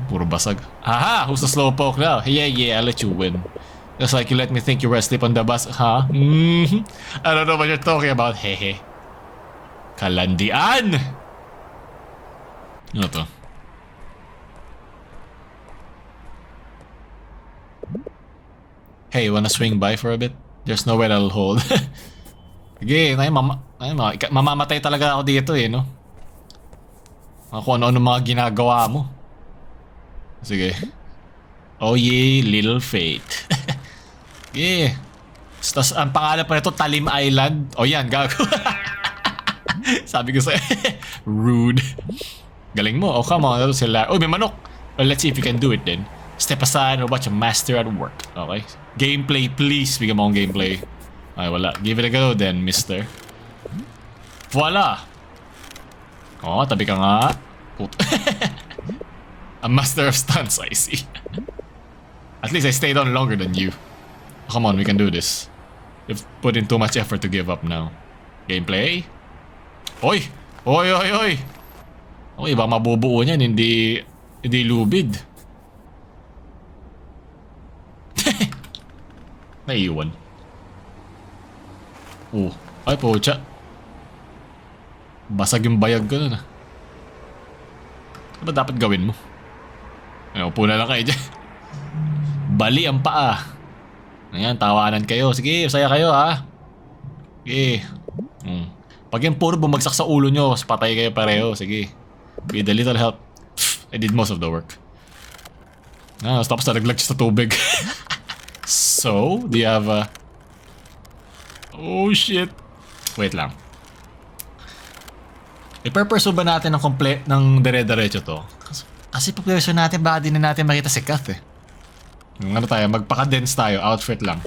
[SPEAKER 1] Puro basag. Haha, who's the slowpoke now? Yeah, I'll let you win. Just like you let me think you were asleep on the bus, huh? I don't know what you're talking about, hehe. Kalandian! Ano to? Hey, wanna swing by for a bit? There's nowhere I'll hold. Sige, mamamatay talaga ako dito eh, no? Kung ano-ano mga ginagawa mo. Sige. Oh yeah, little fate. Sige. Tapos ang pangalan pa nito, Talim Island. O yan, gago. Sabi ko sa'yo. Rude. Galing mo. Oh, come on. Ito sila. Oh, may manok. Well, let's see if you can do it then. Step aside and watch a master at work. Okay. Gameplay, please. Bigyan mo akong gameplay. Ay, wala. Give it a go then, mister. Voila! Oh, tabi ka nga. A master of stunts, I see. At least I stayed on longer than you. Oh, come on, we can do this. You've put in too much effort to give up now. Gameplay? Oy! Oy, oy, oy! Okay, baka mabubuo niyan, hindi lubid. Naiiwan. Oh, ay pocha. Basag yung bayag ko nun ah. Ano ba dapat gawin mo? Ay, upo na lang kayo dyan. Bali ang paa. Ayan, tawanan kayo. Sige, saya kayo ha. Sige. Pag yung puro bumagsak sa ulo nyo, patay kayo pareho. Sige. With a little help. I did most of the work. Tapos nalaglag siya sa tubig. So, do you have a... Oh shit. Wait lang. I-pursue ba natin ng dire-diretso to? Kasi pag-pursue natin, baka din na natin makita si Kath eh. Ano tayo, magpaka-dense tayo, outfit lang.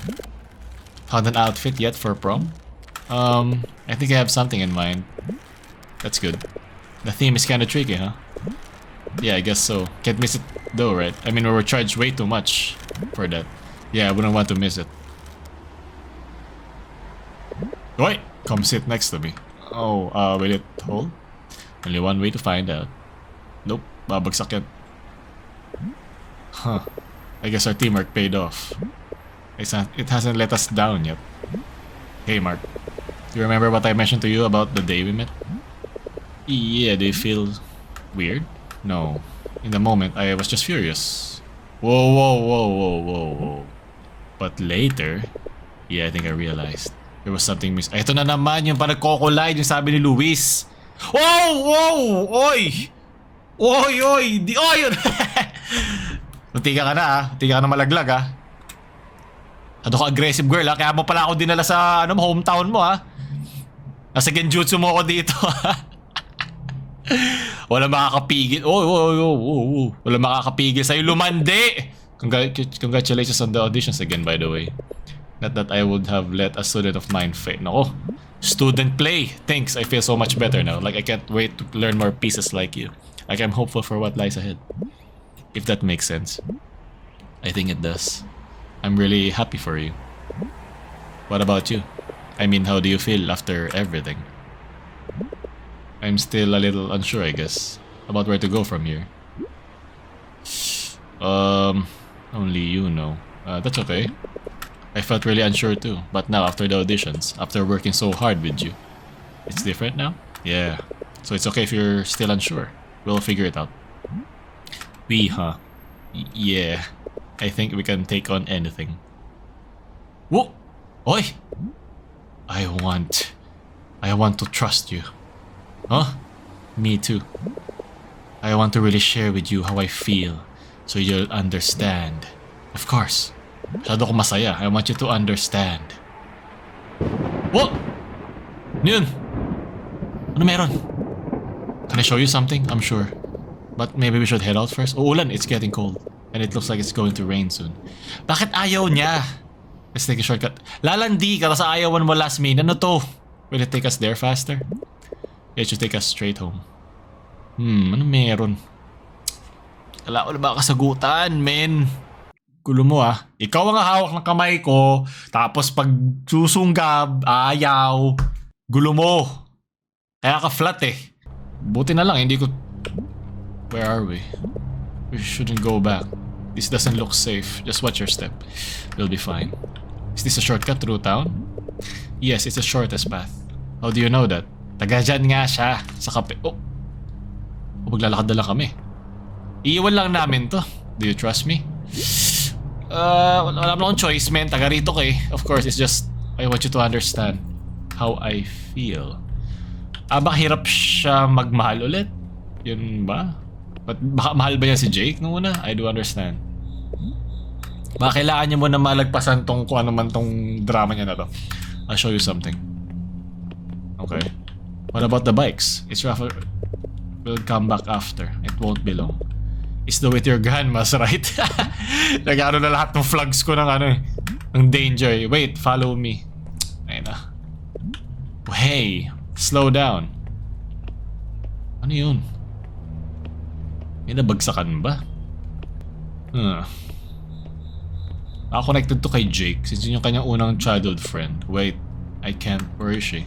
[SPEAKER 1] Found an outfit yet for prom? I think I have something in mind. That's good. The theme is kinda tricky, huh? Yeah, I guess so. Can't miss it though, right? I mean, we were charged way too much for that. Yeah, I wouldn't want to miss it. Wait! Come sit next to me. Oh, will it hold? Only one way to find out. Nope, babagsak yan. Huh. I guess our teamwork paid off. It hasn't let us down yet. Hey Mark, do you remember what I mentioned to you about the day we met? Yeah, do you feel weird? No. In the moment, I was just furious. Whoa, whoa, whoa, whoa, whoa, whoa. But later, yeah, I think I realized there was something miss. Ito na naman yung parang kokolide yung sabi ni Luis. Wow! Wow! Oy! Oy! Oy! Di oy! Muntika ka na ah. Muntika ka na malaglag ah. Ano ka aggressive girl ah. Kaya mo pala ako dinala sa hometown mo ah. Nasa genjutsu mo ako dito ah. Wala makakapigil. Oh. Wala makakapigil sa'yo. Lumandi! Congratulations on the auditions again, by the way. Not that I would have let a student of mine fail. No. Student play. Thanks. I feel so much better now. Like I can't wait to learn more pieces like you. Like I'm hopeful for what lies ahead. If that makes sense. I think it does. I'm really happy for you. What about you? I mean, how do you feel after everything? I'm still a little unsure, I guess, about where to go from here. Only you know. That's okay. I felt really unsure too, but now after the auditions, after working so hard with you, it's different now? Yeah. So it's okay if you're still unsure. We'll figure it out. We, huh? Yeah. I think we can take on anything. Whoa! Oi! I want to trust you. Huh? Me too. I want to really share with you how I feel, so you'll understand. Of course. Masyado ko masaya. I want you to understand. What? Ano yun? Ano meron? Can I show you something? I'm sure. But maybe we should head out first. Oh, ulan. It's getting cold. And it looks like it's going to rain soon. Bakit ayaw niya? Let's take a shortcut. Lalandi ka sa ayawan mo last minute. Ano to? Will it take us there faster? Yeah, it should take us straight home. Ano meron? Wala ko na ba kasagutan, men? Gulo mo ah. Ikaw ang hawak ng kamay ko, tapos pag susunggab, ayaw. Gulo mo. Kaya ka flat eh. Buti na lang, hindi ko... Where are we? We shouldn't go back. This doesn't look safe. Just watch your step. You'll be fine. Is this a shortcut through town? Yes, it's the shortest path. How do you know that? Taga dyan nga siya. Sa kape. Oh. Maglalakad na lang kami. Iiwan lang namin to. Do you trust me? Wala akong choice, man. Taga rito ka eh. Of course, it's just I want you to understand how I feel. Baka hirap siya magmahal ulit? Yun ba? Baka mahal ba niya si Jake nung una? I do understand. Baka kailangan niya muna malagpasan tong kung ano man tong drama niya na to. I'll show you something. Okay. What about the bikes? It's rough. We'll come back after. It won't be long. Is the with your grandma's right? Nag-ano na lahat ng flags ko ng ano eh. Ng danger eh. Wait, follow me. Ayun na. Hey, slow down. Ano yun? May nabagsakan ba? Connected to kay Jake since yun yung kanyang unang childhood friend. Wait, I can't. Where is she?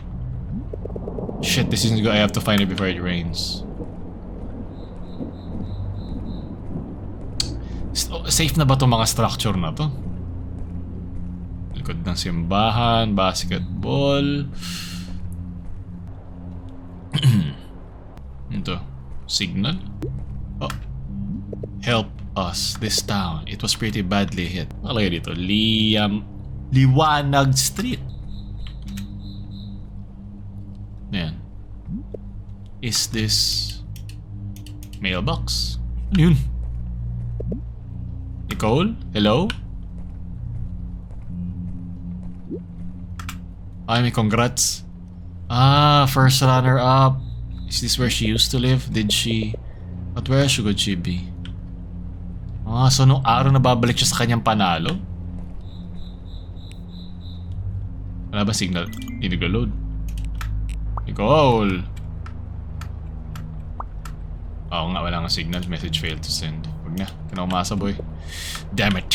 [SPEAKER 1] Shit, this isn't good. I have to find her before it rains. Safe na ba itong mga structure na to? Likod ng simbahan, basketball. Ito, signal? Oh. Help us, this town. It was pretty badly hit. Nakalagay dito, Liwanag Street. Ayan. Is this mailbox? Ano yun? Nicole? Hello? Ay, may congrats. First runner-up. Is this where she used to live? Did she... But where should she be? So nung araw na babalik siya sa kanyang panalo? Wala ba signal? Hindi nag-load. Nicole! Oo nga, wala nga signal. Message failed to send. Huwag na. Kinaumasa, boy. Damn it.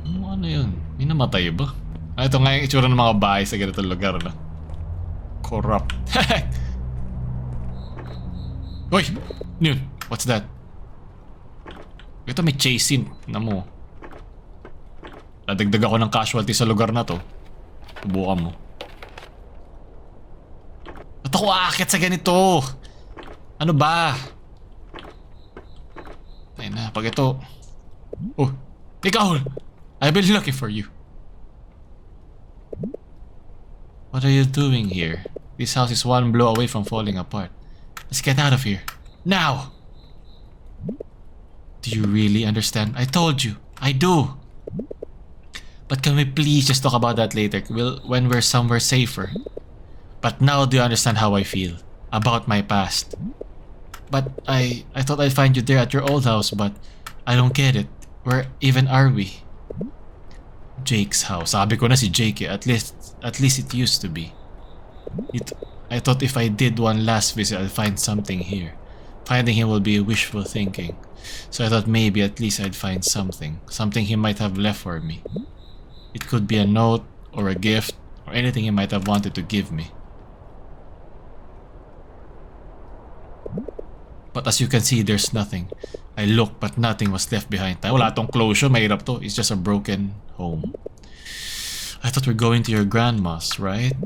[SPEAKER 1] Ano yun? May namatay ba? Ito nga yung itsura ng mga bahay sa ganitong lugar na. Corrupt. Uy! Ano yun? What's that? Ito may chase scene na mo. Nadagdag ako ng casualty sa lugar na to. Subukan mo. Ba't ako aakit sa ganito? Ano ba? Ayun na, pag ito. Oh, ikaw! I've been looking for you. What are you doing here? This house is one blow away from falling apart. Let's get out of here. Now! Do you really understand? I told you. I do. But can we please just talk about that later when we're somewhere safer? But now do you understand how I feel about my past? But I thought I'd find you there at your old house, but I don't get it. Where even are we? Jake's house. Sabi ko na si Jake eh. At least it used to be. I thought if I did one last visit, I'd find something here. Finding him will be wishful thinking. So I thought maybe at least I'd find something. Something he might have left for me. It could be a note, or a gift, or anything he might have wanted to give me. But as you can see, there's nothing. I looked, but nothing was left behind. Wala tong closure, mahirap to. It's just a broken home. I thought we're going to your grandma's, right?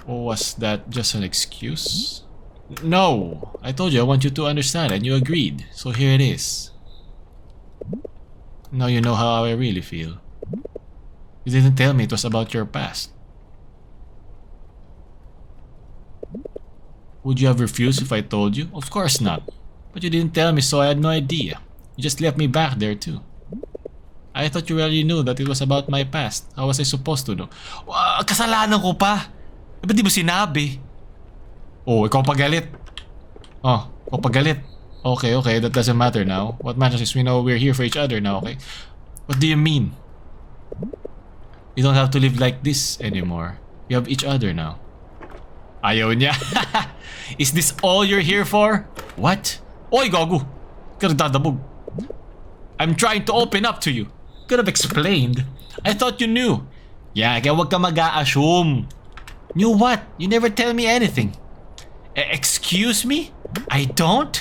[SPEAKER 1] Or was that just an excuse? No! I told you I want you to understand, and you agreed. So here it is. Now you know how I really feel. You didn't tell me it was about your past. Would you have refused if I told you? Of course not. But you didn't tell me, so I had no idea. You just left me back there too. I thought you already knew that it was about my past. How was I supposed to know? Kasalanan ko pa! Ba't di mo sinabi? Oh, ikaw pagalit. Oh, ikaw pagalit. Okay, that doesn't matter now. What matters is we know we're here for each other now, okay? What do you mean? You don't have to live like this anymore. You have each other now. Ayaw niya. Is this all you're here for? What? Oy, gago. Nagdadabog. I'm trying to open up to you. Could have explained. I thought you knew. Yeah, kaya wag ka mag-a-assume. Knew what? You never tell me anything. Excuse me? I don't?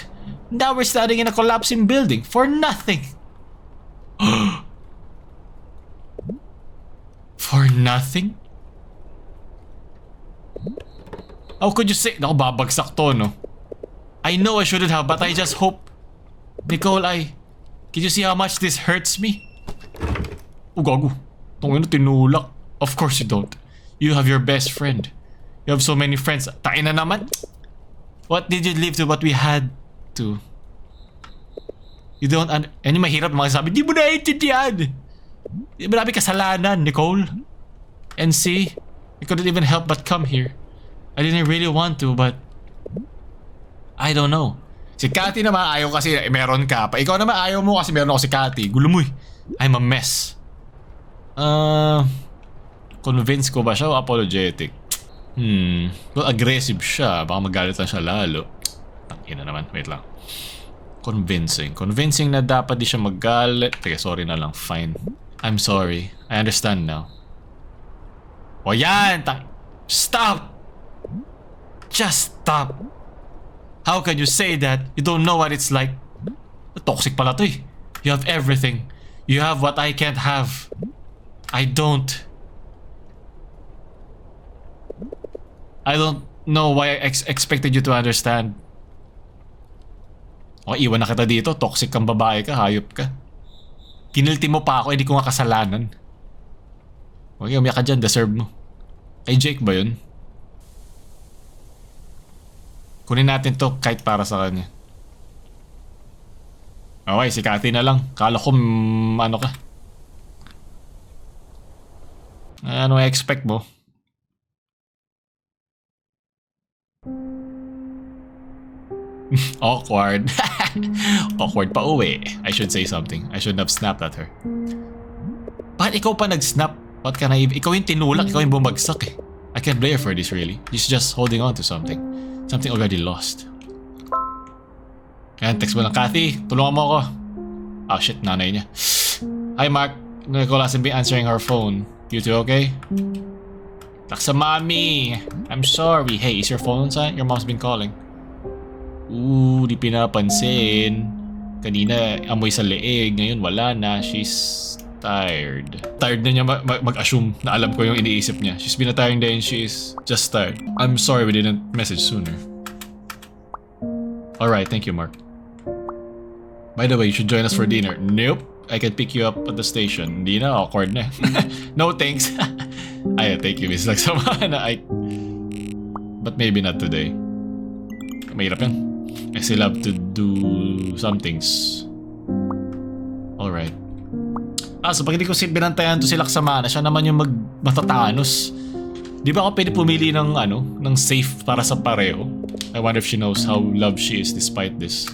[SPEAKER 1] Now we're standing in a collapsing building for nothing. For nothing? How could you say? Naku, babagsak to, no? I know I shouldn't have, but I just hope. Nicole, can you see how much this hurts me? Oh, gago. Tungin na tinulak. Of course you don't. You have your best friend. You have so many friends. Tain na naman. What did you leave to what we had to? You don't Yan yung mahirap mga sabi, di mo naiintindihan. Marami kasalanan, Nicole. And see, I couldn't even help but come here. I didn't really want to, but I don't know. Si Cathy naman ayaw kasi meron ka pa. Ikaw naman ayaw mo kasi meron ako si Cathy. Gulo mo eh. I'm a mess. Convince ko ba siya o apologetic? Well, aggressive siya. Baka magalit lang siya lalo. Tangina naman. Wait lang. Convincing. Convincing na dapat di siya magalit. Teka, sorry na lang. Fine. I'm sorry. I understand now. O yan! Stop! Just stop! How can you say that? You don't know what it's like. Toxic pala to eh. You have everything. You have what I can't have. I don't know why I expected you to understand. O, iwan na kita dito. Toxic kang babae ka. Hayop ka. Kinilti mo pa ako. Hindi ko nga kasalanan. Huwag umiyak ka dyan. Deserve mo. Ay, Jake ba yun? Kunin natin to kahit para sa kanya. Okay, si Cathy na lang. Kala ko ano ka. Ano expect mo? Awkward. Awkward pa uwi. I should say something. I shouldn't have snapped at her. Bakit ikaw pa nag-snap? What can I... Ikaw yung tinulak. Ikaw yung bumagsak eh. I can't blame her for this really. She's just holding on to something. Something already lost. Yan, text mo lang, Cathy. Tulungan mo ako. Oh shit, nanay niya. Hi Mark. Nicole hasn't been answering her phone. You two okay? Taksa mommy. I'm sorry. Hey, is your phone on silent? Your mom's been calling. Ooh, di pinapansin. Kanina amoy sa leeg. Ngayon wala na. She's tired. Tired na niya mag-assume na alam ko yung iniisip niya. She's been a tiring day and she is just tired. I'm sorry we didn't message sooner. Alright, thank you Mark. By the way, you should join us for dinner. Nope. I can pick you up at the station. Hindi na, awkward na. No thanks. Ay, thank you Miss Lagsama na but maybe not today. Mahirap yan. I still have to do some things. Alright. So pag hindi ko binantayan to si Laksamana, siya naman yung matatanos. Di ba ako pwede pumili ng ng safe para sa pareho? I wonder if she knows how loved she is despite this.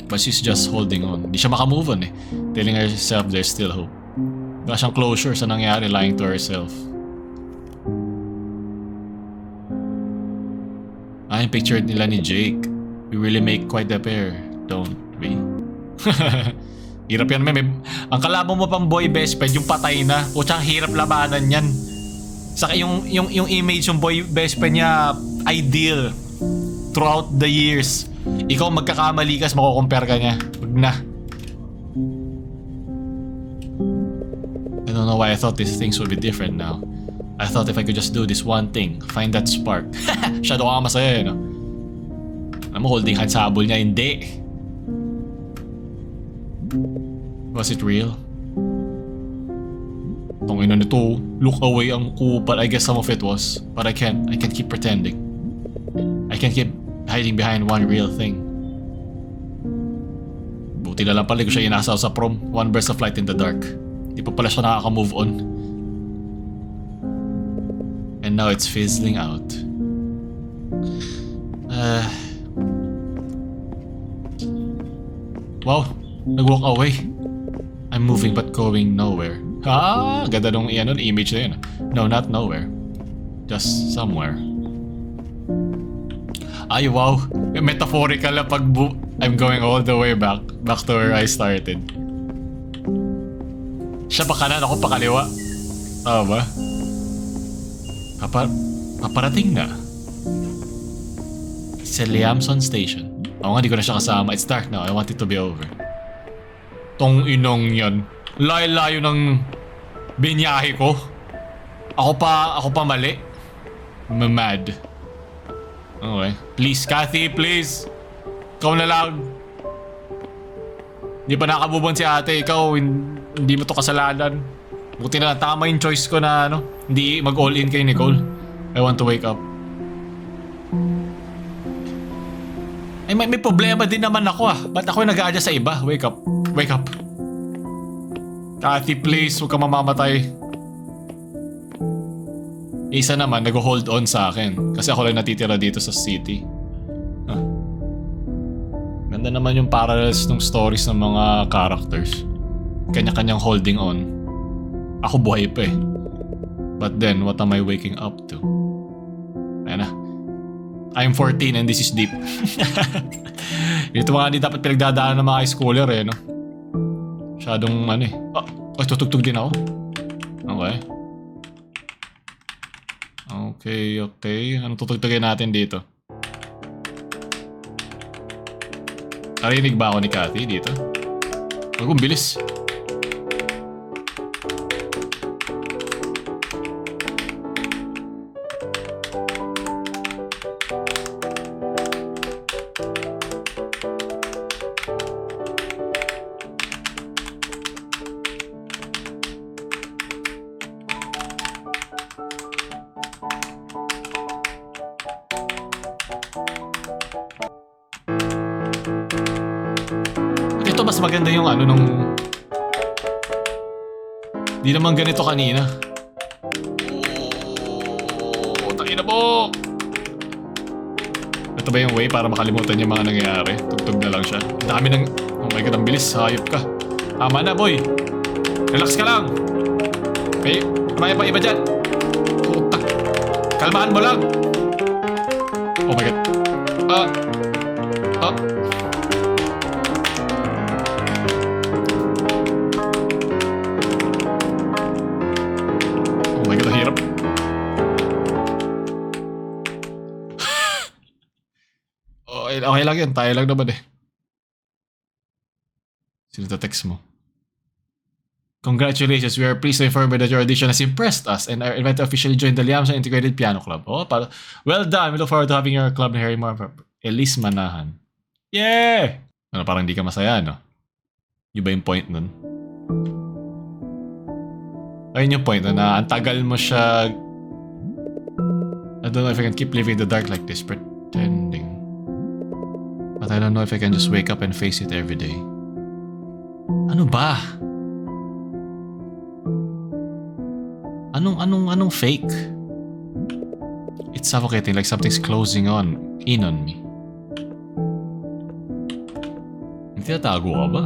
[SPEAKER 1] But she's just holding on. Di siya makamove on eh. Telling herself there's still hope. Wala siyang closure sa nangyari, lying to herself. Yung picture nila ni Jake. We really make quite a pair, don't we? Hirap yan, ang kalaban mo pang boy best friend, yung patay na. O tsaka hirap labanan yan. Saka yung image yung boy best friend niya, ideal. Throughout the years. Ikaw magkakamali kas, makukompare ka niya. Wag na. I don't know why I thought these things would be different now. I thought if I could just do this one thing, find that spark. Shadow ka masaya eh, no? Alam mo, holding hands sa habol niya, hindi. Was it real? Tongina nito, look away ang kupal. I guess some of it was, but I can't keep pretending. I can't keep hiding behind one real thing. Buti na lang pala ko siya inasaw sa prom. One burst of light in the dark. Di pa pala siya nakaka-move on. And now it's fizzling out. Wow, nag-walk away. I'm moving but going nowhere. Ganda nung image na yun. No, not nowhere. Just somewhere. Ay, wow. Metaphorical na pag I'm going all the way back to where I started. Siya pa kanan, ako pa kaliwa. Tama ba? Paparating na. Sa Liamson Station. Oo nga, di ko na siya kasama. It's dark now. I want it to be over. Tong inong yan. Layo-layo ng binyahe ko. Ako pa mali. Mad. Okay. Please, Kathy, please. Ikaw na lang. Hindi pa nakabubon si ate. Ikaw, hindi mo to kasalanan. Buti na tama yung choice ko na hindi mag-all in kay Nicole. I want to wake up. Ay, may problema din naman ako Ba't ako nag-a-adjust sa iba? Wake up. Wake up. Kathy, please. Huwag ka mamamatay. Isa naman, nag-hold on sa akin. Kasi ako lang natitira dito sa city. Ganda naman yung parallels ng stories ng mga characters. Kanya-kanyang holding on. Ako buhay pa But then, what am I waking up to? Ayan na. I'm 14 and this is deep. Ito mga di dapat pinagdadaanan ng mga high schooler no? Masyadong tutugtog din ako. Okay. Okay. Anong tutugtugin natin dito? Narinig ba ako ni Kathy dito? Ang bilis. Mas maganda yung nung di naman ganito kanina. Tangina mo. Ito ba yung way para makalimutan yung mga nangyayari? Tugtog na lang siya. Dami ng oh my god, ang bilis. Hayop ka. Tama na boy. Relax ka lang. Okay, may pa iba dyan. Puta. Kalmahan mo lang. Oh my god. Okay lang yan. Tayo lang naman Sino text mo? Congratulations. We are pleased to inform you that your audition has impressed us and are invited to officially join the Liamsan Integrated Piano Club. Well done. We look forward to having your club and hearing more from Elise Manahan. Yeah! Parang hindi ka masaya, Yun ba yung point nun? Ayun yung point na ang tagal mo siya... I don't know if I can keep living in the dark like this, pretending. But I don't know if I can just wake up and face it every day. Ano ba? Anong fake? It's suffocating like something's closing in on me. Tinatago ka ba?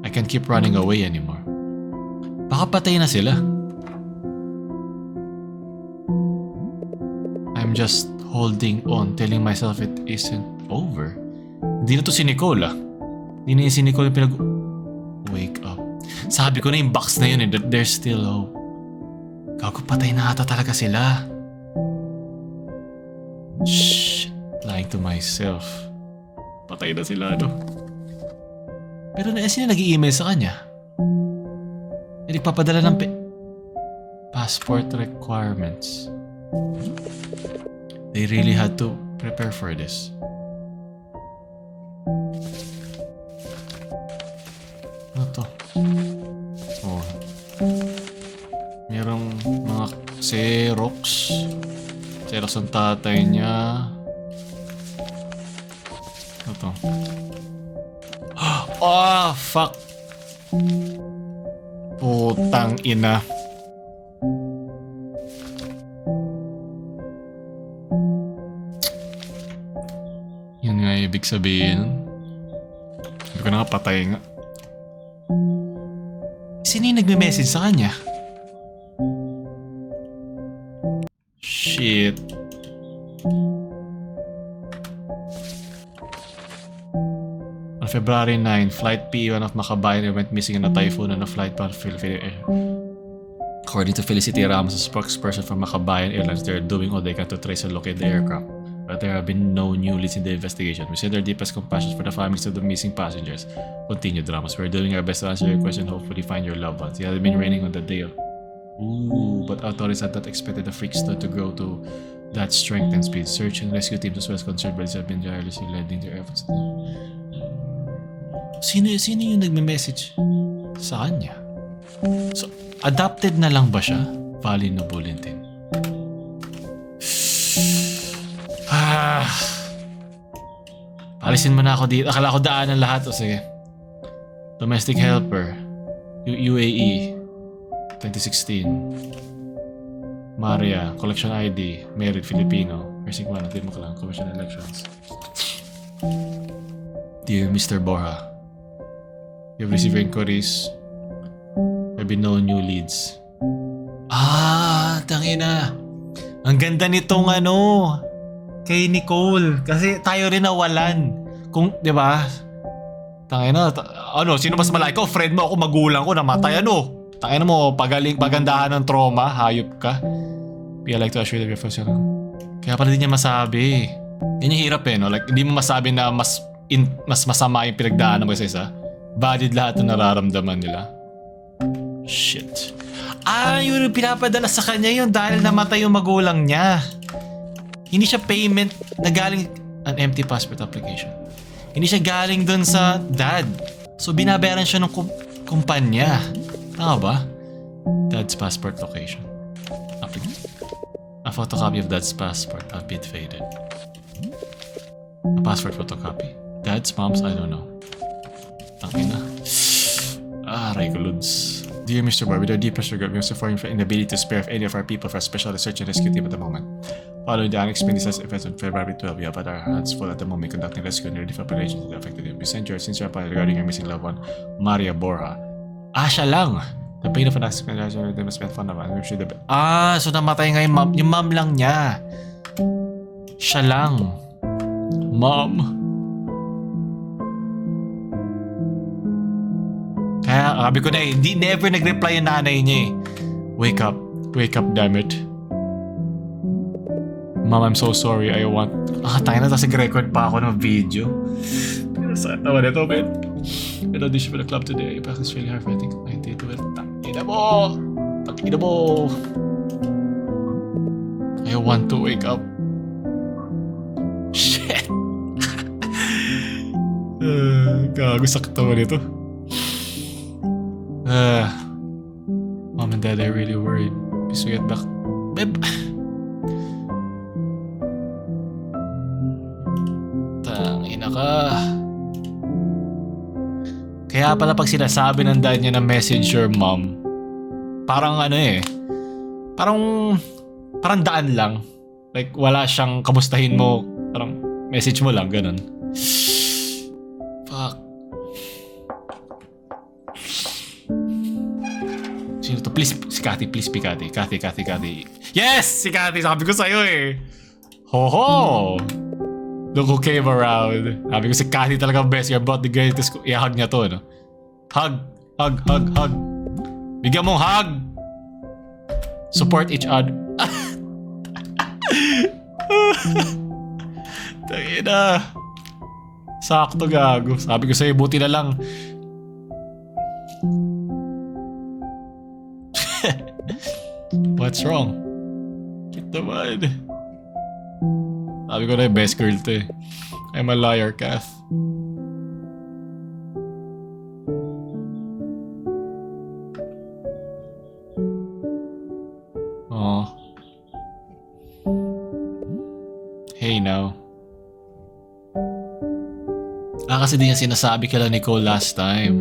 [SPEAKER 1] I can't keep running away anymore. Baka patay na sila. I'm just holding on, telling myself it isn't over. Hindi na to si Nicole Hindi na si Nicole yung wake up. Sabi ko na yung box na yun that there's still hope. Gago, patay na ata talaga sila. Shh. Lying to myself. Patay na sila Pero sino nag-i-email sa kanya? Nagpapadala ng passport requirements. They really had to prepare for this. Ano to? Oh. Merong mga Xerox. Xerox ang tatay niya. Ano to? Oh, fuck. Putang ina. Yan nga ibig sabihin. Hindi ko na patay nga. Sino yung nagme-message sa kanya? Shit. On February 9, Flight P1 of Makabayan went missing in a typhoon on a flight from Filipino. According to Felicity Ramos, a spokesperson from Makabayan Airlines, they are doing all they can to trace and locate the aircraft. but there have been no new leads in the investigation. We send our deepest compassion for the families of the missing passengers. Continue dramas. We're doing our best to answer your question, hopefully find your loved ones. It had been raining on the day of... Ooh, but authorities had not expected the freak storm to grow to that strength and speed. Search and rescue teams as well as concerned bodies have been tirelessly lending their efforts. Sino yung nagme-message sa kanya? So, adapted na lang ba siya? Valley no bulletin. Palisin mo na ako dito. Akala ko daanan lahat. O sige. Domestic helper. UAE. 2016. Maria. Collection ID. Married Filipino. Nursing 1. Natin mo ka lang. Commission elections. Dear Mr. Borja. You've received inquiries. There have been no new leads. Tangina. Ang ganda nitong kay Nicole. Kasi tayo rin nawalan. Kung, di ba? Tangina. Sino mas malaki ko? Friend mo ako, magulang ko, namatay Tangina mo, pagandahan ng trauma. Hayop ka. I like to assure you that your first Kaya pala din niya masabi. Yan yung hirap no? Like, hindi mo masabi na mas masama yung pinagdaanan mo sa isa. Valid lahat ng nararamdaman nila. Shit. Yung pinapadala sa kanya yun dahil namatay yung magulang niya. Hindi siya payment na galing an empty passport application. Hindi siya galing dun sa dad. So binabayaran siya ng kumpanya. Tama ba? Dad's passport location. A photocopy of dad's passport a bit faded. A passport photocopy. Dad's, mom's, I don't know. Tangina. Regulods. Dear Mr. Bar, with our deepest regret, we are suffering from inability to spare any of our people for a special research and rescue team at the moment. Following the unexpected events on February 12, we have had our hands full at the moment conducting rescue and relief operations that affected him. We send you our sincere apology regarding your missing loved one, Maria Borja. Siya lang. The pain of an accident they must spend fun of and wish you the best. So namatay nga yung mom lang niya. Siya lang. Mom. Kaya sabi ko na never nag-reply yung nanay niya Wake up, damn it. Mom, I'm so sorry, I want... tayo na, tapos nag-record pa ako ng video. Pero saan naman ito, man? I auditioned for the club today. I practiced really hard for I think I did well. Tangina mo! I want to wake up. Shit! Gago, sakto mo nito. Mom and Dad are really worried. Please get back. Babe. Tangina ka. Kaya pala pag sinasabi ng dad niya na message your mom, parang parang daan lang. Like wala siyang kamustahin mo. Parang message mo lang, ganun. Fuck. Sino to? Please, si Cathy, please be Cathy. Cathy. Yes! Si Cathy, sabi ko sa'yo Ho-ho! Look who came around. Sabi ko si Cathy talaga best. You're about the greatest. I-hug niya to, Hug. Bigyan mong hug! Support each other. Tangina. Sakto gago. Sabi ko sa'yo, buti na lang. What's wrong? Wait naman. Sabi ko na yung best girl to I'm a liar, Kath. Oh. Hey now. Kasi din yung sinasabi kila Nicole last time.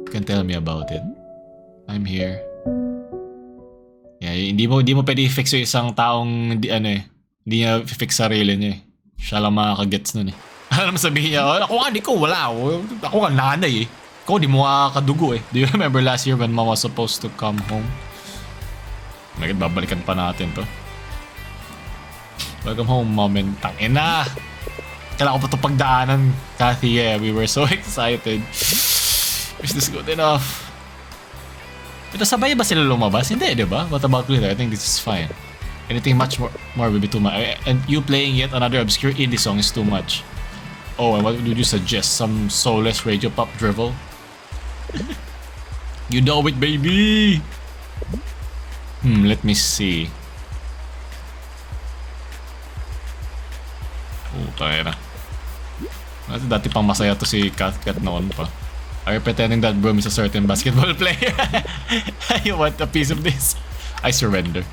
[SPEAKER 1] You can tell me about it. I'm here. Yeah, hindi mo pwede i-fix yung isang taong hindi niya fix sarili niya Siya lang makakagets nun Alam mo sabihin niya, ako wala. Ako nga nanay Ikaw di mo makakadugo Do you remember last year when Mom was supposed to come home? Babalikan pa natin to. Welcome home, Mom, and tangina. Kailangan ko pa ito pagdaanan, Cathy. Yeah, we were so excited. Is this good enough? Pero sabay ba sila lumabas? Hindi, di ba? What about later? I think this is fine. Anything much more will be too much. And you playing yet another obscure indie song is too much. Oh, and what would you suggest? Some soulless radio pop drivel? You know it, baby! Let me see. Oh, tayo na. Dati pang masaya to si Kat noon pa. Are you pretending that Broom is a certain basketball player? You want a piece of this? I surrender.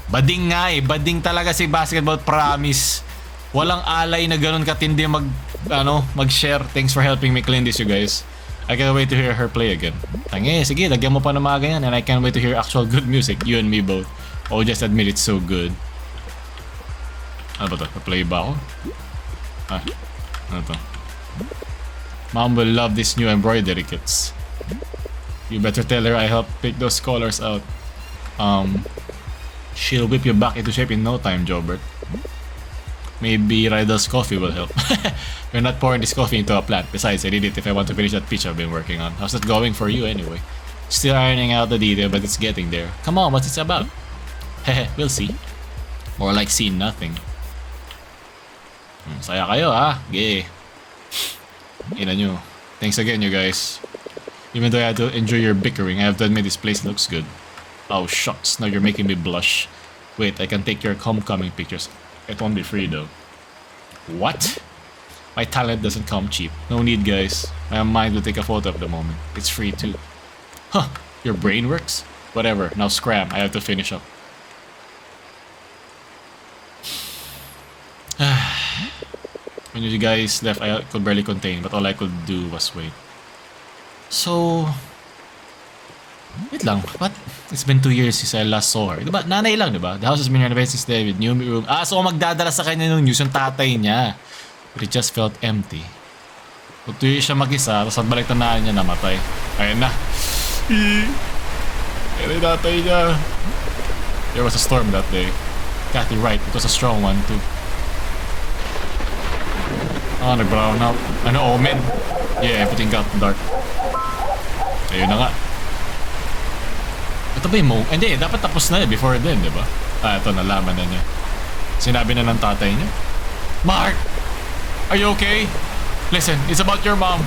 [SPEAKER 1] Bading nga eh. Bading talaga si basketball, promise. Walang alay na ganun katindi mag-share. Thanks for helping me clean this, you guys. I can't wait to hear her play again. Tange, sige, lagyan mo pa ng mga ganyan. And I can't wait to hear actual good music. You and me both. Oh, just admit it's so good. Ano ba to? Na-play ba ako? Ano to? Mom will love these new embroidery kits. You better tell her I helped pick those colors out. She'll whip you back into shape in no time, Jobert. Maybe Rydell's coffee will help. You're not pouring this coffee into a plant. Besides, I need it if I want to finish that pitch I've been working on. How's that going for you anyway? Still ironing out the detail, but it's getting there. Come on, what's it about? Hehe, we'll see. More like see nothing. Saya kayo Gay. Ina nyo. Thanks again, you guys. Even though I had to enjoy your bickering, I have to admit this place looks good. Oh shucks, now you're making me blush. Wait, I can take your homecoming pictures. It won't be free though. What? My talent doesn't come cheap. No need, guys. My mind will take a photo of the moment. It's free too. Huh, your brain works? Whatever, now scram. I have to finish up. When you guys left, I could barely contain, but all I could do was wait. So... Wait lang, what? It's been 2 years since I last saw her. Diba? Nanay lang, diba? The house has been renovated since David. New room. So magdadala sa kanya ng news yung tatay niya. But it just felt empty. So 2 years siya mag-isa, tapos balik na niya namatay. Ayun na. Ayun yung tatay niya. There was a storm that day. Kathy right, it was a strong one too. Nag-brown out. Omen? Yeah, everything got dark. Ayun na nga. Ito ba yung Hindi, dapat tapos na before then, di ba? Ito, nalaman na niya. Sinabi na ng tatay niya. Mark! Are you okay? Listen, it's about your mom.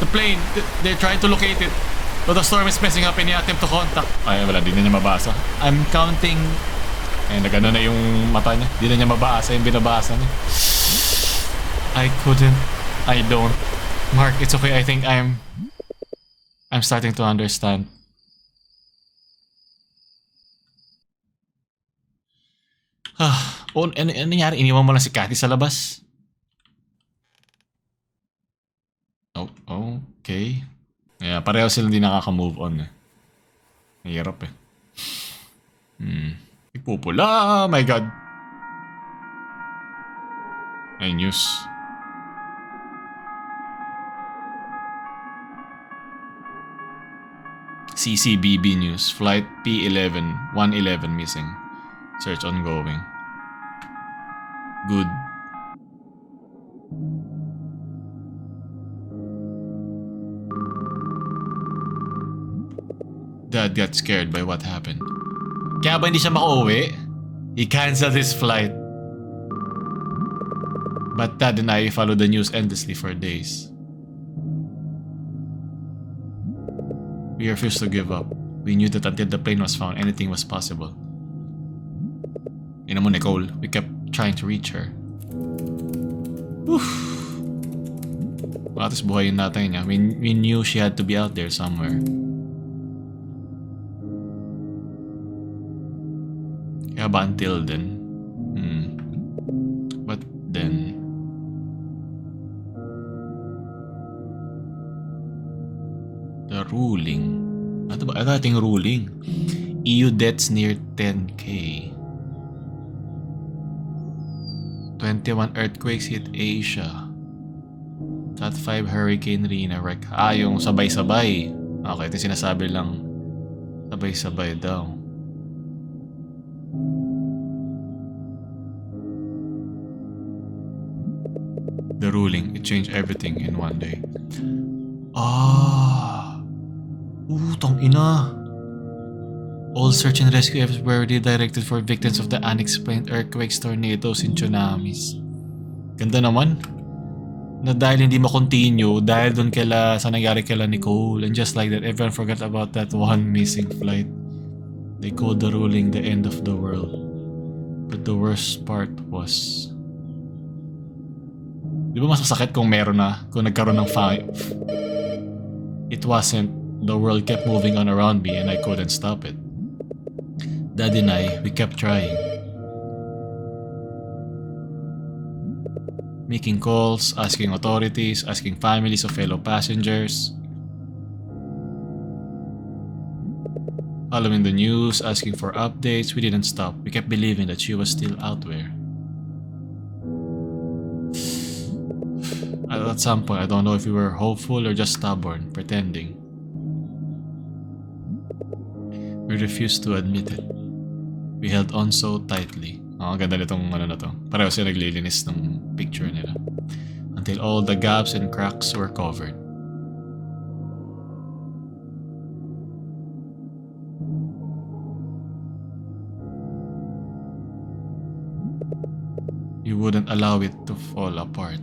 [SPEAKER 1] The plane, they're trying to locate it. But the storm is messing up any attempt to contact. Ay, wala, di na niya mabasa. I'm counting... nagano na yung mata niya. Di na niya mabasa yung binabasa niya. I couldn't. I don't. Mark, it's okay. I think I'm starting to understand. Ano nangyari? Iniwan mo lang si Kathy sa labas? Oh, okay. Yeah, pareho silang di nakaka-move on eh. Mahirap eh. Ipupula! Oh my God! Ay, news. CCBB News. Flight P11. 111 missing. Search ongoing. Good. Dad got scared by what happened. Kaya ba hindi siya makauwi? He canceled his flight. But Dad and I followed the news endlessly for days. We refused to give up. We knew that until the plane was found, anything was possible. Ina mo, Nicole, we kept trying to reach her. Whew. Tapos buhay yung natay niya. We knew she had to be out there somewhere. Kaya ba until then? But then... The ruling. Ano ba? Ano ating ruling? EU debts near 10k. 21 earthquakes hit Asia. Cat 5 Hurricane Rina wreck. Yung sabay-sabay. Okay, ito sinasabi lang. Sabay-sabay daw. The ruling, it changed everything in one day. Tang ina. All search and rescue efforts were redirected for victims of the unexplained earthquakes, tornadoes, and tsunamis. Ganda naman. Na dahil hindi ma-continue, dahil dun sa nangyari kila Nicole, and just like that, everyone forgot about that one missing flight. They called the ruling the end of the world. But the worst part was... Di ba mas masakit kung nagkaroon ng five? It wasn't. The world kept moving on around me and I couldn't stop it. Dad and I, we kept trying. Making calls, asking authorities, asking families of fellow passengers. Following the news, asking for updates, we didn't stop. We kept believing that she was still out there. At some point, I don't know if we were hopeful or just stubborn, pretending. We refused to admit it. We held on so tightly. Ganda nitong na to. Pareho sila naglilinis ng picture nila. Until all the gaps and cracks were covered. You wouldn't allow it to fall apart.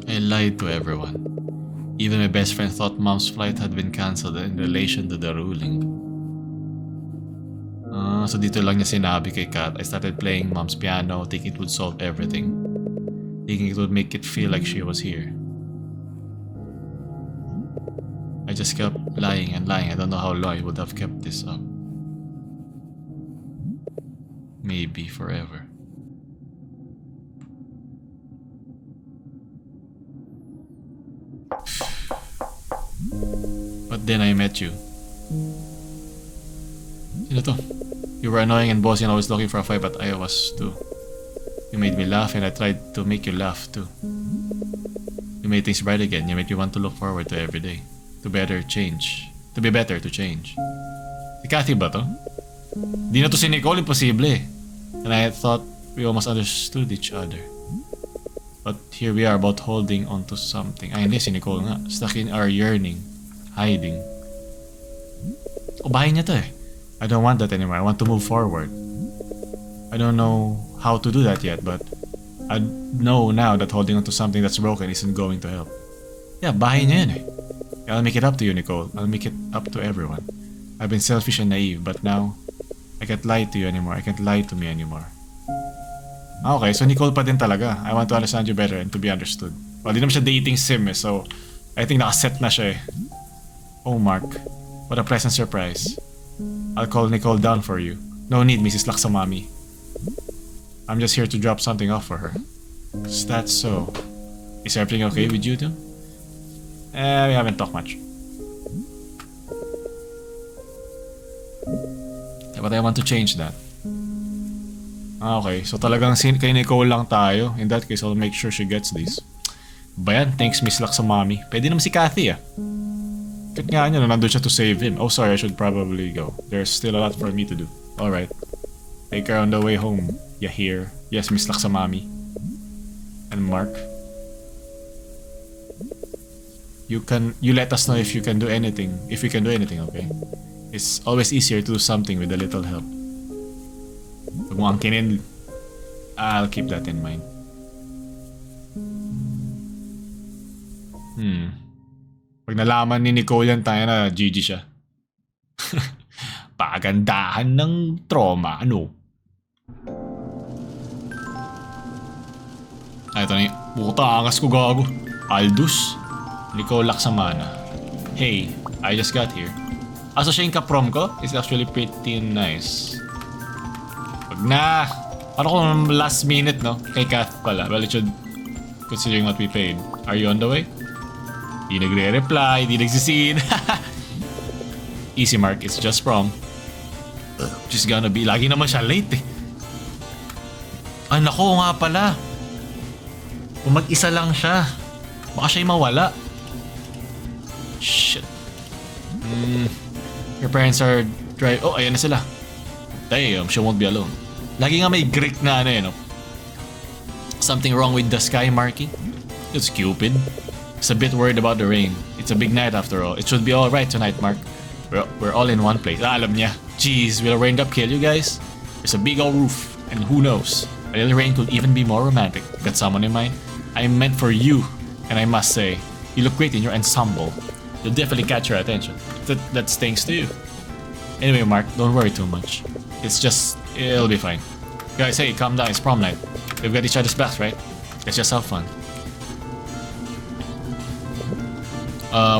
[SPEAKER 1] I lied to everyone. Even my best friend thought Mom's flight had been cancelled in relation to the ruling. So dito lang niya sinabi kay Kat. I started playing Mom's piano, thinking it would solve everything. Thinking it would make it feel like she was here. I just kept lying and lying. I don't know how long I would have kept this up. Maybe forever. But then I met you. Sino to? You were annoying and bossy and always looking for a fight, but I was too. You made me laugh and I tried to make you laugh too. You made things bright again. You made me want to look forward to every day. To be better to change. Si Kathy ba to? Di na to si Nicole, imposible. And I thought we almost understood each other. But here we are about holding on to something. Ay hindi, si Nicole nga. Stuck in our yearning. Hiding. Bahay niya to eh. I don't want that anymore. I want to move forward. I don't know how to do that yet, but I know now that holding on to something that's broken isn't going to help. Yeah, bahay niya yun eh. I'll make it up to you, Nicole. I'll make it up to everyone. I've been selfish and naive, but now I can't lie to you anymore. I can't lie to me anymore. Okay, so Nicole pa din talaga. I want to understand you better and to be understood. Well, di naman siya dating sim eh, so I think nakaset na siya eh. Oh, Mark. What a pleasant surprise. I'll call Nicole down for you. No need, Mrs. Laksamami. I'm just here to drop something off for her. Is that so? Is everything okay with you two? We haven't talked much. But I want to change that. Okay, so talagang kay Nicole lang tayo. In that case, I'll make sure she gets these. Bayan, thanks Miss Laksamami. Pwede naman si Kathy ah. Kat nga niya, nandun siya to save him. Oh sorry, I should probably go. There's still a lot for me to do. Alright. Take her on the way home. You hear? Yes, Miss Laksamami. And Mark? You let us know if you can do anything. If we can do anything, okay? It's always easier to do something with a little help. Huwag mo angkinin. I'll keep that in mind. Pag nalaman ni Nicole yan, tayo na GG siya. Pagandahan ng trauma, ano? Ito na yung puta, angas ko gago. Aldous, Nicole Laksamana. Hey, I just got here. So siya yung kaprom ko? It's actually pretty nice. Wag na! Ano kung last minute, no? Kay Kath pala. Well, it should, considering what we paid. Are you on the way? Di nagre-reply, di nagsisin. Easy Mark, it's just prom. Just gonna be, lagi naman siya late eh. Ay nako nga pala. Kung mag-isa lang siya, baka siya'y mawala. Shit. Your parents are Oh, ayan na sila. Damn, she won't be alone. Lagi nga may Greek na ano no? Something wrong with the sky marking? It's Cupid. It's a bit worried about the rain. It's a big night after all. It should be alright tonight, Mark. We're all in one place. Alam niya. Jeez, will a rain up kill you guys? There's a big old roof, and who knows? A little rain could even be more romantic. Got someone in mind? I'm meant for you, and I must say, you look great in your ensemble. You'll definitely catch your attention. That's thanks to you. Anyway, Mark, don't worry too much. It'll be fine. Guys, hey, calm down. It's prom night. We've got each other's backs, right? Let's just have fun.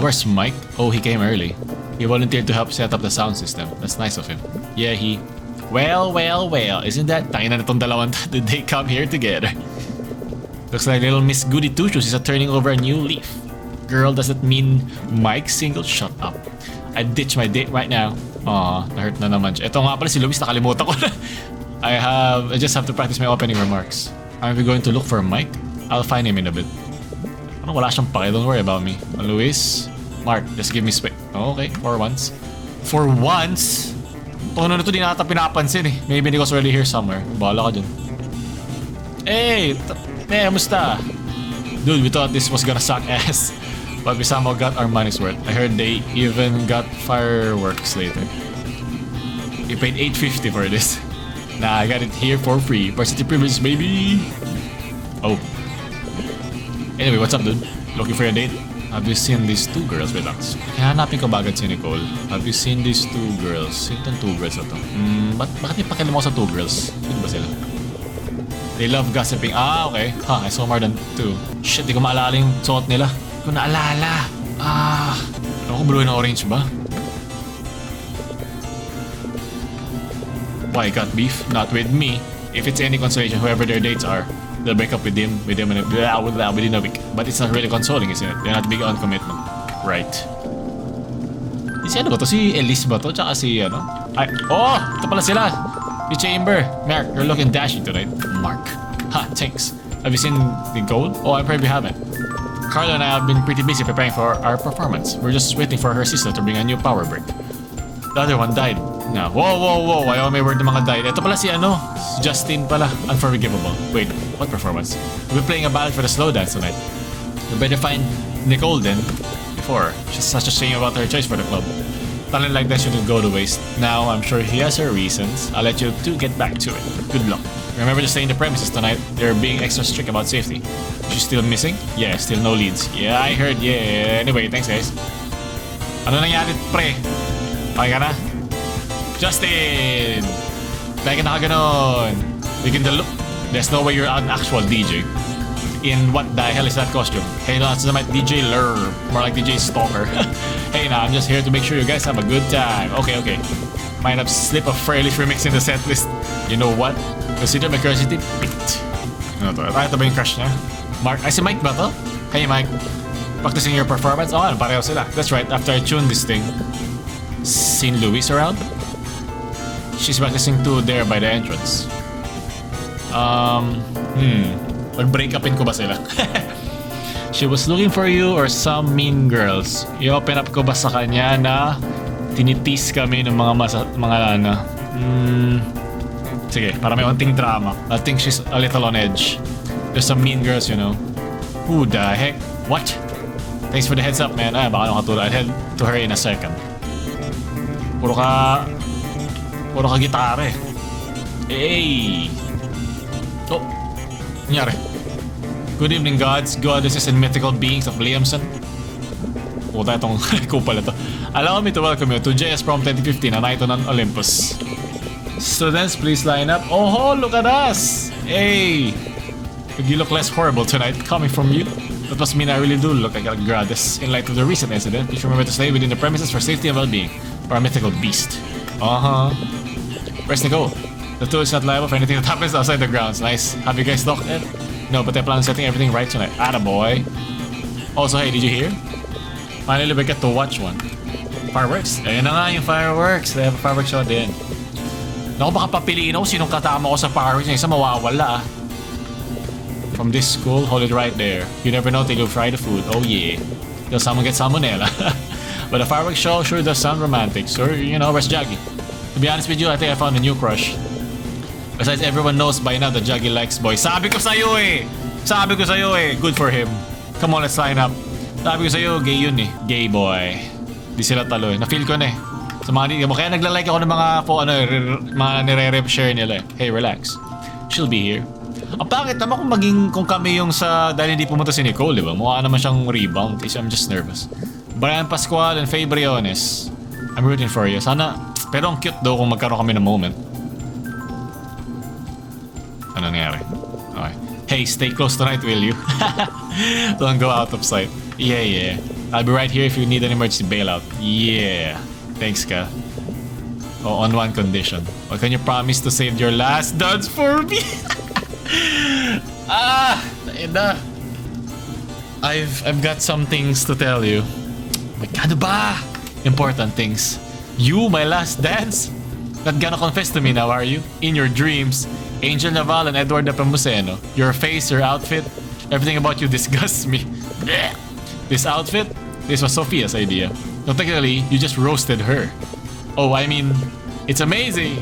[SPEAKER 1] Where's Mike? Oh, he came early. He volunteered to help set up the sound system. That's nice of him. Yeah, he... Well, isn't that... Tangina na tong dalawang did they come here together? Looks like little Miss Goody Two-Shoes is turning over a new leaf. Girl, does that mean Mike single? Shut up. I'd ditch my date right now. Aw, na-hurt na naman siya. Ito nga pala si Luis, nakalimutan ko na. I just have to practice my opening remarks. Aren't we going to look for Mike? I'll find him in a bit. Ano, wala siyang pake, don't worry about me. Luis, Mark, just give me space. Oh, okay, for once. For once? Tono na to, di nata pinapansin eh. Maybe Nico's already here somewhere. Bahala ka dyan. Hey, musta? Dude, we thought this was gonna suck ass. But we somehow got our money's worth. I heard they even got fireworks later. You paid $8.50 for this. Nah, I got it here for free. Varsity privilege, baby! Oh. Anyway, what's up, dude? Looking for a date? Have you seen these two girls? Relax. Hanapin ko ba agad si Nicole? Have you seen these two girls? Sino tong two girls na to? Bakit may pakialam ako sa two girls? Sino ba sila? They love gossiping. Ah, okay. I saw more than two. Shit, di ko maalala yung suot nila. Di ko naalala. Ano ko, blue and orange ba? Why, got beef? Not with me. If it's any consolation, whoever their dates are, they'll break up with him within a week. But it's not really consoling, isn't it? They're not big on commitment. Right. Si ano ba to? Si Elise ba to? Tsaka si ano? Ito pala sila! Si Chamber. Mark, you're looking dashing tonight. Mark. Thanks. Have you seen the gold? Oh, I probably haven't. Carla and I have been pretty busy preparing for our performance. We're just waiting for her sister to bring a new power brick. The other one died. Now, whoa. Ayaw may word ng mga died. Ito pala si ano? Si Justin pala. Unforgivable. Wait, what performance? We'll be playing a ballad for the slow dance tonight. You better find Nicole then. Before. She's such a shame about her choice for the club. Talent like that shouldn't go to waste. Now, I'm sure he has her reasons. I'll let you two get back to it. Good luck. Remember to stay in the premises tonight. They're being extra strict about safety. She's still missing? Yeah, still no leads. Yeah, I heard. Yeah. Anyway, thanks guys. Ano nangyari, pre? Okay ka na? Justin! Like nakaganon. Begin the look. There's no way you're an actual DJ. In what the hell is that costume? Hey, no, it's not my DJ Lurr. More like DJ Stalker. Hey, now I'm just here to make sure you guys have a good time. Okay. Might have slipped a Fairlish remix in the set list. You know what? Consider my curiosity piqued. Ano to? Ito ba yung crush niya? Mark, si Mike ba to? Hey, Mike. Practicing your performance? Pareho sila. That's right, after I tune this thing. Seen Louise around? She's practicing too there by the entrance. Mag-break-upin ko ba sila? She was looking for you or some mean girls. I-open up ko ba sa kanya na tinitis kami ng mga sige, para may onting drama. I think she's a little on edge. There's some mean girls, you know. Who the heck? What? Thanks for the heads up, man. Baka nakatulad. I'll head to her in a second. Puro ka gitara eh. Hey! Oh! Nangyari. Good evening, gods, goddesses, and mythical beings of Liamson. Puta itong kupal na to. Allow me to welcome you to JS Prom 2015, a night on Olympus. Students, please line up. Oh, look at us! Hey! You look less horrible tonight, coming from you. That must mean I really do look like a goddess. In light of the recent incident, please remember to stay within the premises for safety and well-being. For a mythical beast. Where's Nicole? The two is not liable for anything that happens outside the grounds. Nice. Have you guys locked in? No, but I plan on setting everything right tonight. Attaboy. Also, hey, did you hear? Finally, we get to watch one. Fireworks. Ayun na nga yung fireworks. They have a fireworks show at the end. Naku, baka papiliin ako sinong katama ko sa fireworks. Yung isa mawawala. From this school, hold it right there. You never know till you fry the food. Oh yeah. Till someone gets salmonella. But the fireworks show sure does sound romantic. So, you know, where's Jackie? To be honest with you, I think I found a new crush. Besides, everyone knows by now that Juggy likes boys. Sabi ko sa'yo eh! Sabi ko sa'yo eh! Good for him. Come on, let's sign up. Sabi ko sa'yo, gay yun eh. Gay boy. Di sila talo eh. Na-feel ko na eh. Sa mga hindi mo. Kaya nagla-like ako ng mga mga nire-share nila eh. Hey, relax. She'll be here. Ang pangit naman kung kami yung sa dahil hindi pumunta si Nicole, di ba? Mukha naman siyang rebound. I'm just nervous. Brian Pascual and Faye Briones. I'm rooting for you. Sana, pero ang cute daw kung magkaroon kami ng moment. Ano nangyari? Okay. Hey, stay close tonight, will you? Don't go out of sight. Yeah. I'll be right here if you need an emergency bailout. Yeah. Thanks, ka. Oh, on one condition. Or can you promise to save your last dance for me? Ina. I've got some things to tell you. My God, ba? Important things. You, my last dance? Not gonna confess to me now, are you? In your dreams, Angel Naval and Edward Nepomuceno. Your face, your outfit, everything about you disgusts me. This outfit? This was Sophia's idea. No, technically, you just roasted her. Oh, I mean, it's amazing.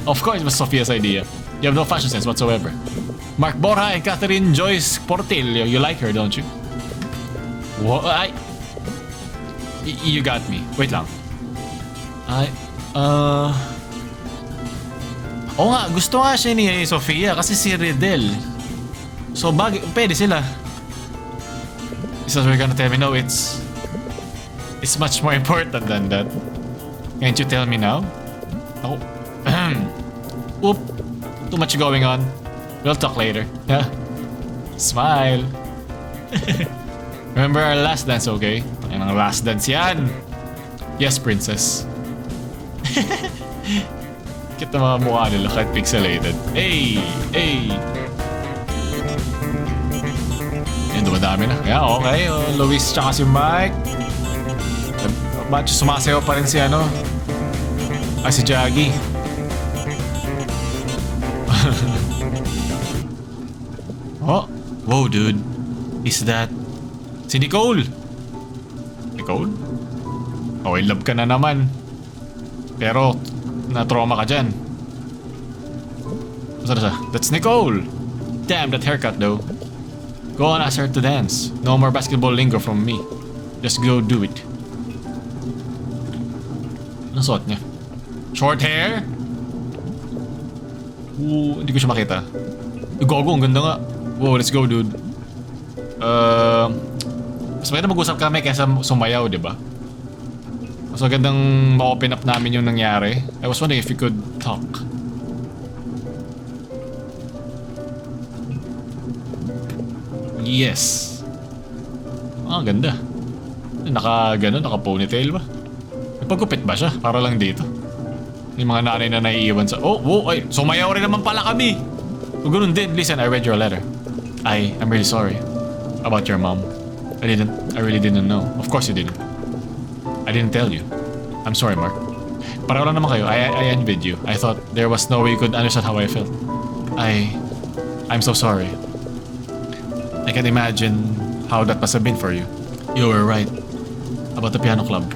[SPEAKER 1] Of course it was Sophia's idea. You have no fashion sense whatsoever. Mark Borja and Catherine Joyce Portillo. You like her, don't you? What? You got me. Wait lang. Oo nga, gusto nga siya ni Sofia kasi si Riddle. So, pwede sila. So we're gonna tell me, no, it's much more important than that. Can't you tell me now? Oh. Oop. Too much going on. We'll talk later. Yeah. Smile. Remember our last dance, okay? Ang last dance yan. Yes, princess. Kita mga mukha nila kahit pixelated. Hey! Yan, dumadami na. Yeah, okay. Oh, Luis tsaka si Mike. Ba't sumasayaw pa rin si si Jaggy. Oh, whoa, dude. Is that si Nicole? Nicole? Oh, in love ka na naman. Pero na-trauma ka dyan. That's Nicole. Damn, that haircut though. Go on, ask her to dance. No more basketball lingo from me. Just go do it. Anong suot niya? Short hair? Ooh, hindi ko siya makita. Gogo, ang ganda nga. Whoa, let's go, dude. Mas maganda mag-usap kami kaysa sumayaw, di ba? Mas magandang ma-open up namin yung nangyari. I was wondering if we could talk. Yes. Ganda. Naka-ponytail ba? Nagpagupit ba siya? Para lang dito. Yung mga nanay na naiiwan sa... Oh, whoa, ay, sumayaw rin naman pala kami. So, ganun din. Listen, I read your letter. I'm really sorry about your mom. I really didn't know. Of course you didn't. I didn't tell you. I'm sorry, Mark. Pareho lang naman kayo. I envied you. I thought there was no way you could understand how I felt. I'm so sorry. I can imagine how that must have been for you. You were right about the piano club.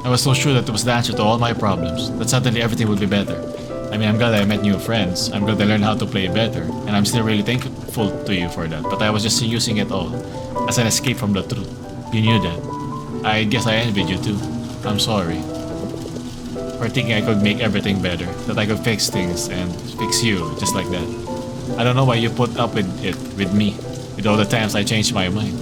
[SPEAKER 1] I was so sure that it was the answer to all my problems, that suddenly everything would be better. I mean, I'm glad I met new friends. I'm glad I learned how to play better. And I'm still really thankful to you for that. But I was just using it all as an escape from the truth. You knew that. I guess I envied you too. I'm sorry for thinking I could make everything better. That I could fix things and fix you just like that. I don't know why you put up with it with me. With all the times I changed my mind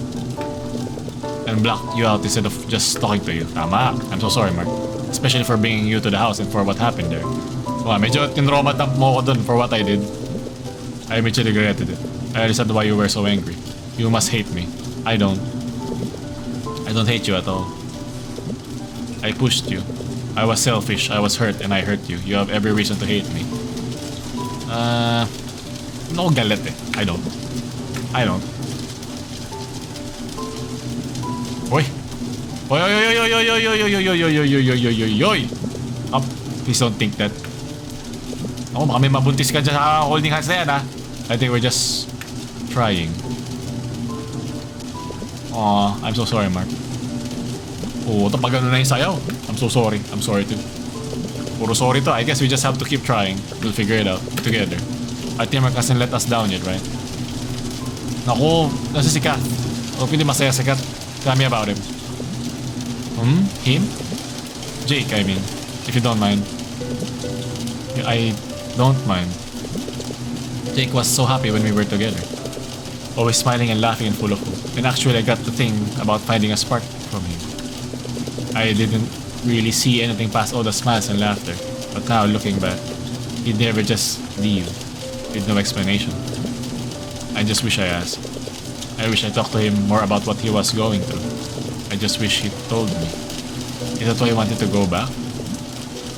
[SPEAKER 1] and blocked you out instead of just talking to you. Tama. I'm so sorry, Mark. Especially for bringing you to the house and for what happened there. Medyo kinroma dump mo ko dun for what I did. I medyo regretted it. I understand why you were so angry. You must hate me. I don't hate you at all. I pushed you. I was selfish, I was hurt, and I hurt you. You have every reason to hate me. No galit eh. I don't. Oy! Oy! Please don't think that. Ako, baka may mabuntis ka dyan sa holding hands na yan, ha? I think we're just trying. Aw, I'm so sorry, Mark. Oo, tapos gano'n na yung sayaw. I'm so sorry. I'm sorry too. Puro sorry to. I guess we just have to keep trying. We'll figure it out together. Our teamwork hasn't let us down yet, right? Naku, nasa si Kat. Hope hindi masaya si Kat. Tell me about him. Him? Jake, I mean. If you don't mind. I don't mind. Jake was so happy when we were together. Always smiling and laughing and full of hope. And actually, I got to think about finding a spark from him. I didn't really see anything past all the smiles and laughter. But now, looking back, he'd never just leave with no explanation. I just wish I asked. I wish I talked to him more about what he was going through. I just wish he told me. Is that why he wanted to go back?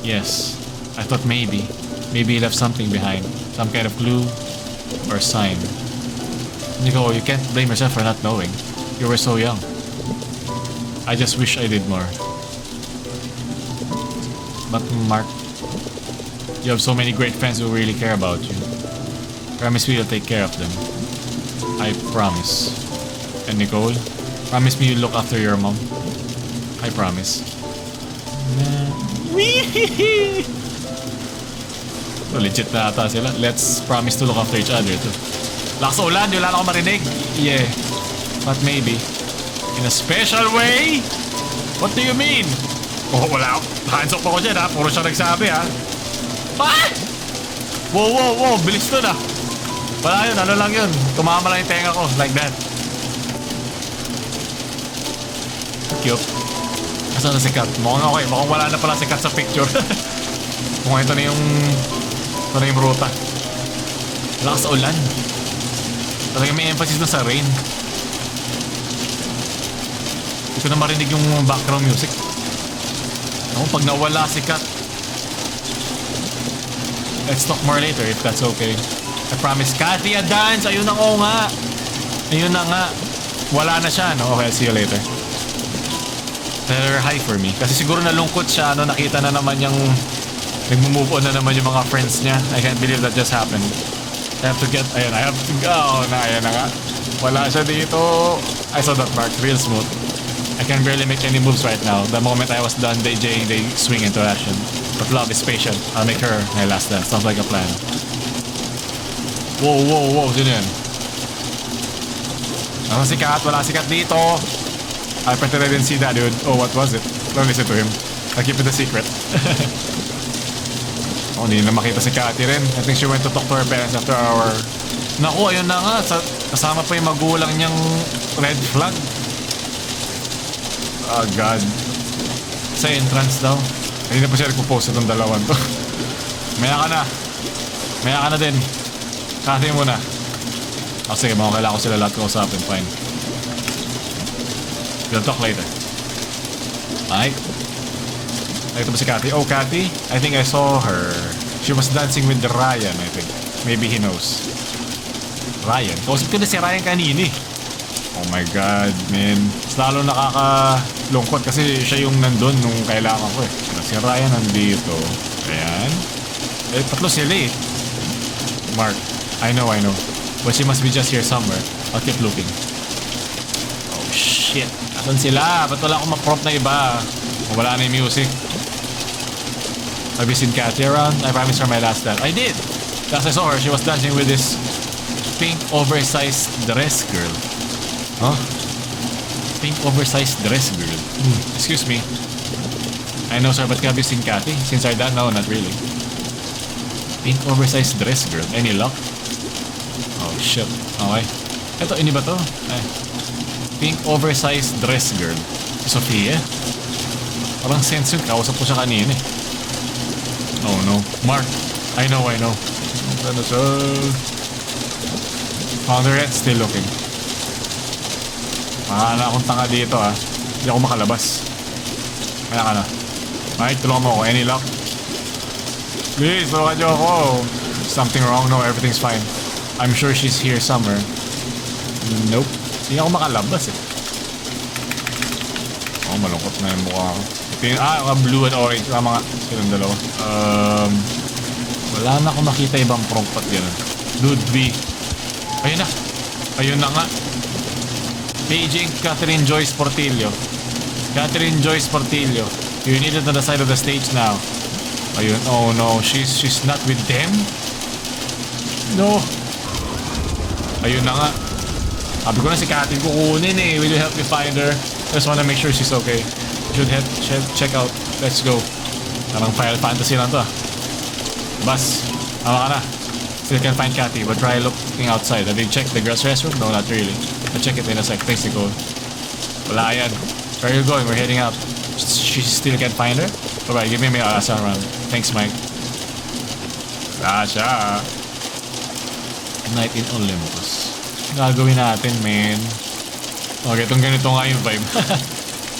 [SPEAKER 1] Yes. I thought maybe he left something behind. Some kind of clue or sign. Nico, you can't blame yourself for not knowing. You were so young. I just wish I did more. But Mark, you have so many great friends who really care about you. Promise me you'll take care of them. I promise. And Nicole, promise me you'll look after your mom. I promise. So legit na ata sila. Let's promise to look after each other too. Lakas sa ulan, di wala na akong marinig. Yeah. But maybe in a special way? What do you mean? Oh, wala. Hands up ako dyan ha. Puro siya nagsabi ha. Ah! Wow. Bilis to na. Wala yun. Ano lang yun. Tumama lang yung tenga ko. Like that. Cute. Asan na si Kat? Mukhang okay. Mukhang wala na pala si Kat sa picture. Mukhang ito na yung ruta. Lakas sa ulan. Talagang may emphasis na sa rain. Hindi ko na marinig yung background music. Pag nawala si Kat. Let's talk more later if that's okay. I promise. Kathy, a dance! Ayun na ko nga. Ayun na nga. Wala na siya, no? Okay, I'll see you later. Tell her hi for me. Kasi siguro nalungkot siya, no? Nakita na naman yung nag-move on na naman yung mga friends niya. I can't believe that just happened. I have to go. Ayan na nga. Wala siya dito. I saw that mark. Real smooth. I can barely make any moves right now. The moment I was done DJing, they swing into action. But love is patient. I'll make her my last dance. Sounds like a plan. Whoa. Sino yan? Nasa si Kat? Wala si Kat dito. I pretended I didn't see that, dude. Oh, what was it? Don't listen to him. I'll keep it a secret. Oh, hindi na makita si Kathy rin. I think she went to talk to her parents after our... Naku, ayun na nga. Kasama pa yung magulang niyang red flag. Oh, God. Sa entrance daw. Hindi na pa siya nagpo-post itong dalawan to. Maya ka na din. Kathy muna. Oh, sige, mga kailangan ko sila lahat kausapin. Fine. We'll talk later. Alright. Nakita ba si Kathy? Oh, Kathy? I think I saw her. She was dancing with Ryan, I think. Maybe he knows. Ryan? Kausap ko na si Ryan kanina eh. Oh my God, man. Mas lalo nakakalungkot kasi siya yung nandun nung kailangan ko eh. Si Ryan nandito. Ayan. Eh, tatlo sila eh. Mark, I know. But she must be just here somewhere. I'll keep looking. Oh shit. Asan sila? Ba't wala akong ma-prop na iba? Wala na yung music. Have you seen Kathy around? I promised her my last dance. I did! Last I saw her, she was dancing with this pink oversized dress girl. Huh? Pink oversized dress girl. Excuse me. I know, sir, but have you seen Kathy? Since our dad? No, not really. Pink oversized dress girl. Any luck? Oh, shit. Okay. Ito, ini ba to? Ay. Pink oversized dress girl. Si Sophia? Parang sense yun. Kausap ko siya kanina eh. Oh no. Mark. I know. Ano siya? Found her yet? Still looking. Makakala akong tanga dito ha. Hindi ako makalabas. Kaya ka na. Alright, tulungan mo ako. Any luck? Please, tulungan niyo ako. Something wrong? No, everything's fine. I'm sure she's here somewhere. Nope. Hindi ako makalabas eh. Oh, malungkot na yung mukha ko. Blue and orange. Tama nga. Silang dalawa. Wala na akong makita ibang prompt at gano'n. Ludwig. Ayun na nga. Paging Catherine Joyce Portillo. You needed on the side of the stage now. Ayun, oh no, she's not with them? No. Ayun na nga. Sabi ko na si Cathy kukunin eh. Will you help me find her? Just wanna make sure she's okay. Should head check out. Let's go. Parang Final Fantasy lang to ah. Bas, tama ka na. Still can't find Cathy, but try looking outside. Have you checked the girls' restroom? No, not really. I'll check it in a sec. Thanks, Nicole. Wala yan. Where are you going? We're heading out. She still can't find her? Alright, give me my ass around. Thanks, Mike. Rasha. Night in Olympus. Gagawin natin, man. Okay, itong ganito nga yung vibe.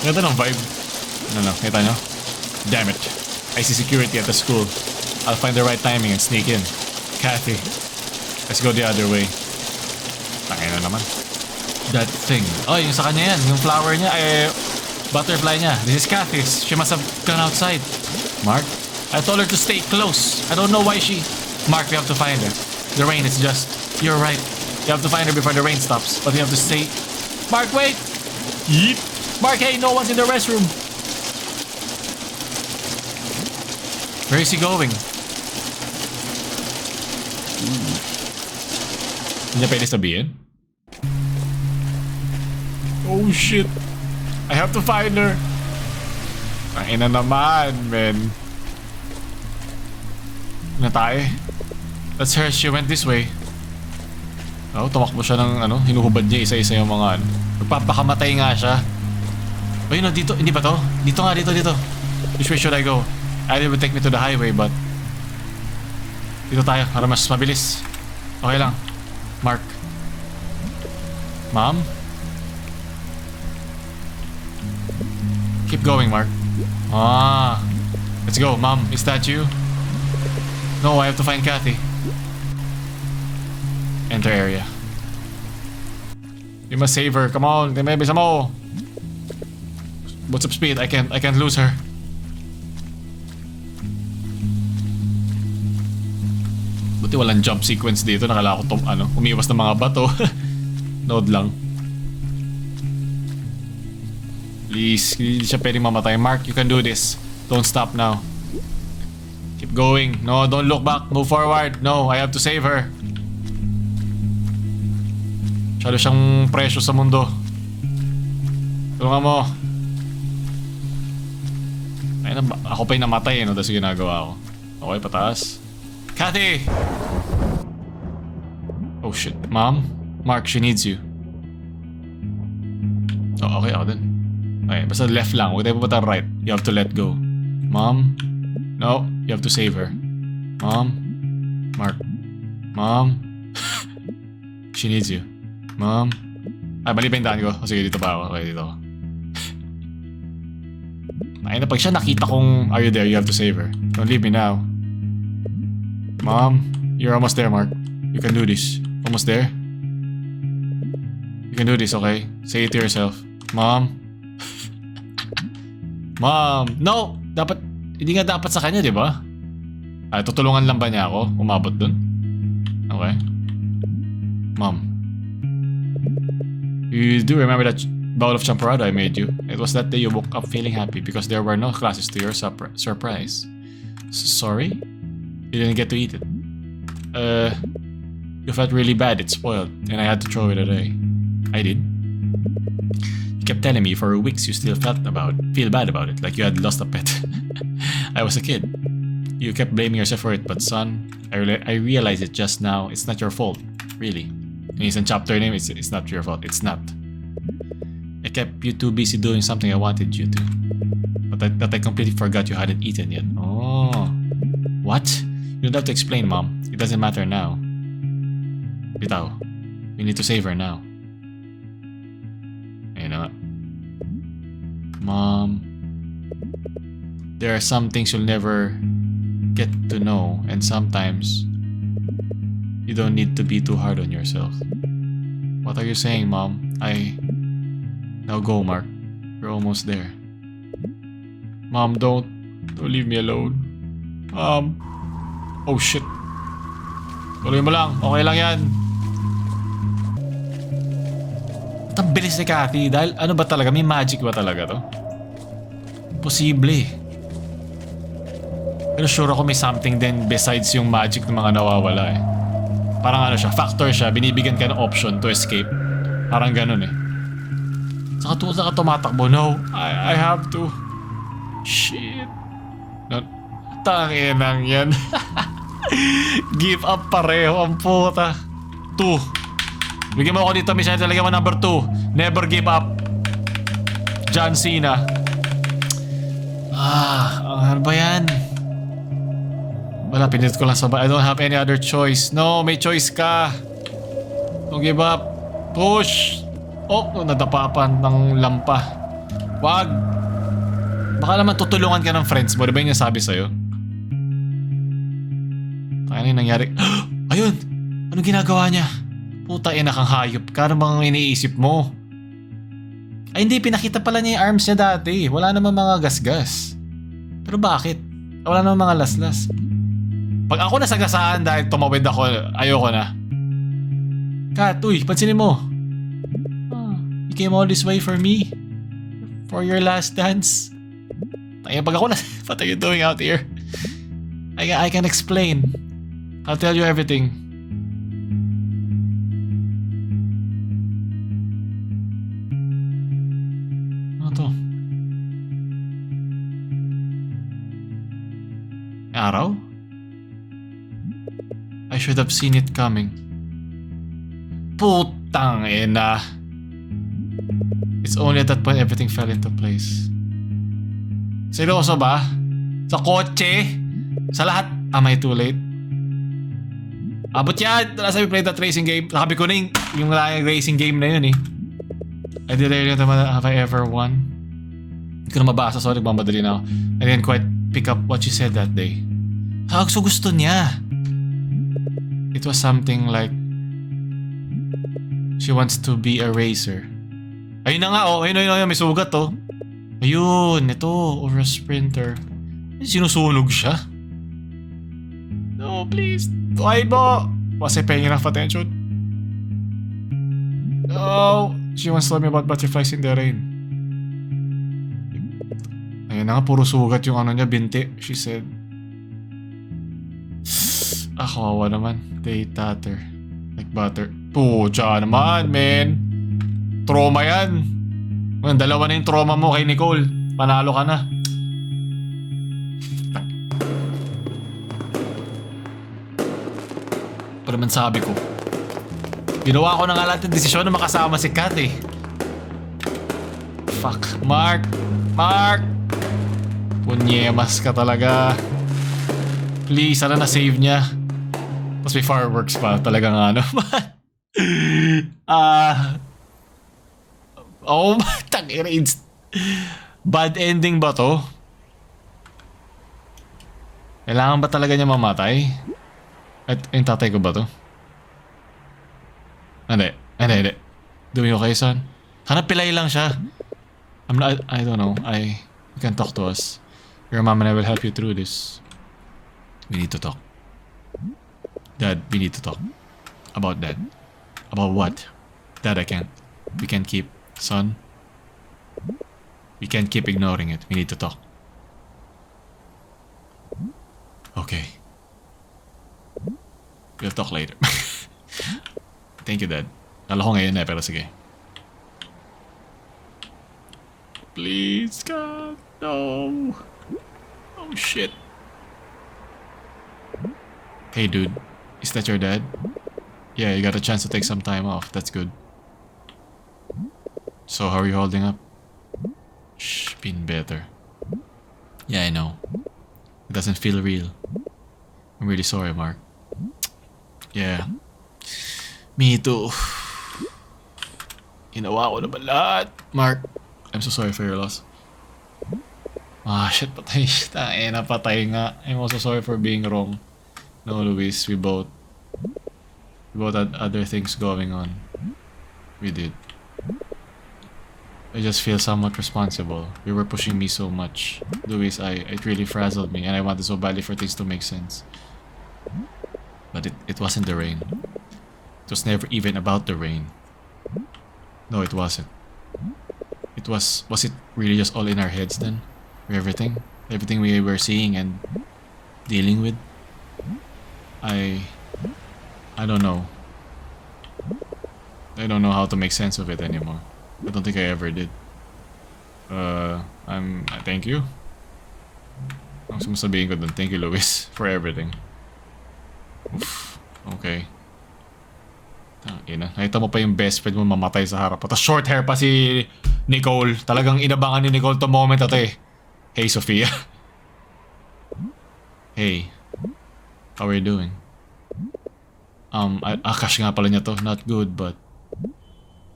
[SPEAKER 1] Ganito ng vibe. Ano, kita nyo? Damn it. I see security at the school. I'll find the right timing and sneak in. Cathy. Let's go the other way. Tangin na naman. That thing. Oh, yung sa kanya yan. Yung flower niya, butterfly niya. This is Cathy. She must have gone outside. Mark? I told her to stay close. I don't know why she... Mark, we have to find her. The rain is just... You're right. You have to find her before the rain stops. But you have to stay... Mark, wait! Yeep! Mark, hey, no one's in the restroom. Where is he going? Hindi niya pwede sabihin? Oh shit. I have to find her. Ay na naman, man. Na tayo. That's her. She went this way. Oh, tumakbo siya ng ano, hinuhubad niya isa-isa yung mga ano. Magpapakamatay nga siya. Oh, yun, dito. Hindi ba to? Dito nga, dito. Which way should I go? Either would take me to the highway, but... Dito tayo, para mas mabilis. Okay lang. Mark. Mom? Keep going, Mark. Ah. Let's go, Mom. Is that you? No, I have to find Cathy. Enter area. You must save her. Come on, there may be some more. What's up speed? I can't lose her. Buti walang jump sequence dito. Nakala ko umiwas ng mga bato. Node lang. Please, hindi siya pwedeng mamatay. Mark, you can do this. Don't stop now. Keep going. No, don't look back. Move forward. No, I have to save her. Masyado siyang presyo sa mundo. Tulungan mo. Ayun, ako pa yung namatay, no? Tapos yung ginagawa ko. Okay, pataas. Cathy! Oh shit. Mom? Mark, she needs you. Oh, okay, ako din. Okay, basta left lang. Huwag tayo pupunta right. You have to let go. Mom? No, you have to save her. Mom? Mark? Mom? She needs you. Mom? Ay, mali pa yung daan ko. Oh, sige, dito pa ako. Okay, dito ako. Ay, na pag siya nakita kong are you there, you have to save her. Don't leave me now. Mom? You're almost there, Mark. You can do this. Almost there? You can do this, okay? Say it to yourself. Mom? Mom! No! Dapat, hindi nga dapat sa kanya, di ba? Ay, tutulungan lang ba niya ako? Umabot dun? Okay. Mom. You do remember that bowl of champorado I made you? It was that day you woke up feeling happy because there were no classes to your surprise. Sorry? You didn't get to eat it. You felt really bad, it spoiled, and I had to throw it away. I did. You kept telling me for weeks you still feel bad about it, like you had lost a pet. I was a kid. You kept blaming yourself for it, but son, I realized it just now. It's not your fault, really. Yung isang chapter name, it's not your fault. It's not. I kept you too busy doing something I wanted you to. But that I completely forgot you hadn't eaten yet. Oh. What? You don't have to explain, Mom. It doesn't matter now. Bitaw. We need to save her now. Ayun na nga. Mom. There are some things you'll never get to know, and sometimes you don't need to be too hard on yourself. What are you saying, Mom? Now go, Mark. You're almost there. Mom, don't leave me alone. Mom. Oh shit. Tuloy mo lang. Okay lang yan. At ang bilis ni Cathy. Dahil ano ba talaga? May magic ba talaga to? Posible. Pero sure ako may something din besides yung magic ng mga nawawala eh. Parang ano siya, factor siya, binibigyan ka ng option to escape. Parang ganun eh. Saka tumatakbo, no, I have to. Shit. No, tanginang yan. Give up pareho ang puta. 2. Bigyan mo ako dito, Michelle, talagyan mo number 2. Never give up. John Cena. Ano ba yan? Wala, pinit ko lang sabay. I don't have any other choice. No, may choice ka. Don't give up. Push. Oh, nadapapan ng lampa. Wag. Baka naman tutulungan ka ng friends mo. Diba yung nasabi sa'yo? Ano yung nangyari? Ayun! Anong ginagawa niya? Puta, kang hayop ka. Ano bang iniisip mo? Ay hindi, pinakita pala niya yung arms niya dati. Wala naman mga gasgas. Pero bakit? Wala naman mga laslas. Pag ako nasagasaan dahil tumawid ako, ayoko na. Kat, uy, pansinin mo. You came all this way for me. For your last dance. Ay, pag ako what are you doing out here? I can explain. I'll tell you everything. Ano to? Araw? I should have seen it coming. Putang ina. It's only at that point everything fell into place. Seryoso ba? Sa kotse? Sa lahat? Am I too late? Abot yan! Last time we played that racing game. Sabi ko na yung racing game na yun eh. I didn't know have I ever won. Hindi ko na mabasa, sorry, nagmamadali na ako. I didn't quite pick up what you said that day. So gusto niya. It was something like she wants to be a racer. Ayun na nga, oh. Ayun, may sugat, oh. Ayun, ito. Or a sprinter. Sinusunog siya. No, please. Tuwain mo. Was I paying enough attention? No. She once told me about butterflies in the rain. Ayun na nga, puro sugat yung ano niya, binti. She said. Kawawa naman. They tatter. Like butter. Pucha naman, man. Trauma yan. Dalawa na yung trauma mo kay Nicole. Panalo ka na. Pero naman sabi ko. Ginawa ko na nga lahat ng desisyon na makasama si Kat eh. Fuck. Mark. Punyemas ka talaga. Please, sana na-save niya. Tapos may fireworks pa. Talagang ano. Oh, tangina. Bad ending ba to? Kailangan ba talaga niya mamatay? At yung tatay ko ba to? Hindi. Doing okay, son? Hanap pilay lang siya. I don't know. You can talk to us. Your mom and I will help you through this. We need to talk. Dad, we need to talk. About that. About what? Dad, we can't keep. Son, we can't keep ignoring it. We need to talk. Okay. We'll talk later. Thank you, Dad. Kala ko ngayon pero sige. Please, God, no. Oh, shit. Hey, dude. Is that your dad? Yeah, you got a chance to take some time off. That's good. So, how are you holding up? Shh, been better. Yeah, I know. It doesn't feel real. I'm really sorry, Mark. Yeah. Me too. Ginawa ko naman lahat. Mark, I'm so sorry for your loss. Shit, patay. Patay nga. I'm also sorry for being wrong. No, Luis, we both had other things going on. We did. I just feel somewhat responsible. You were pushing me so much. Luis, it really frazzled me and I wanted so badly for things to make sense. But it wasn't the rain. It was never even about the rain. No, it wasn't. Was it really just all in our heads then? Everything we were seeing and dealing with. I don't know. I don't know how to make sense of it anymore. I don't think I ever did. Thank you. Ang sumasabihin ko dun, thank you Luis for everything. Oof, okay. Ina, nakita mo pa yung best friend mo mamatay sa harap. Tapos short hair pa si Nicole. Talagang inabangan ni Nicole to moment na to eh. Hey Sophia. Hey. How are you doing? Akash nga pala niya to. Not good but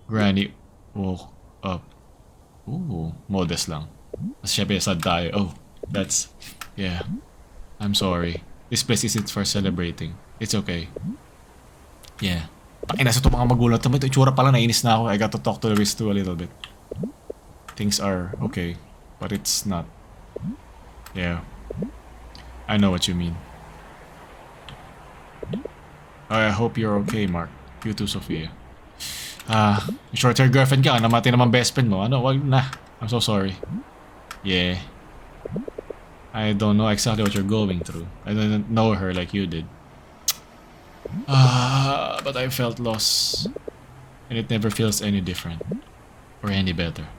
[SPEAKER 1] Granny woke up. Ooh, modest lang. Kasi syempre sad tayo. Oh, that's... Yeah. I'm sorry. This place isn't for celebrating. It's okay. Yeah. Pakina sa itong mga magulang. Ito itsura pala, nainis na ako. I got to talk to Luis too a little bit. Things are okay. But it's not. Yeah. I know what you mean. I hope you're okay, Mark. You too, Sophia. Short-hair girlfriend ka. Namatay naman best friend mo. Ano? Wag na. I'm so sorry. Yeah. I don't know exactly what you're going through. I didn't know her like you did. But I felt lost. And it never feels any different. Or any better.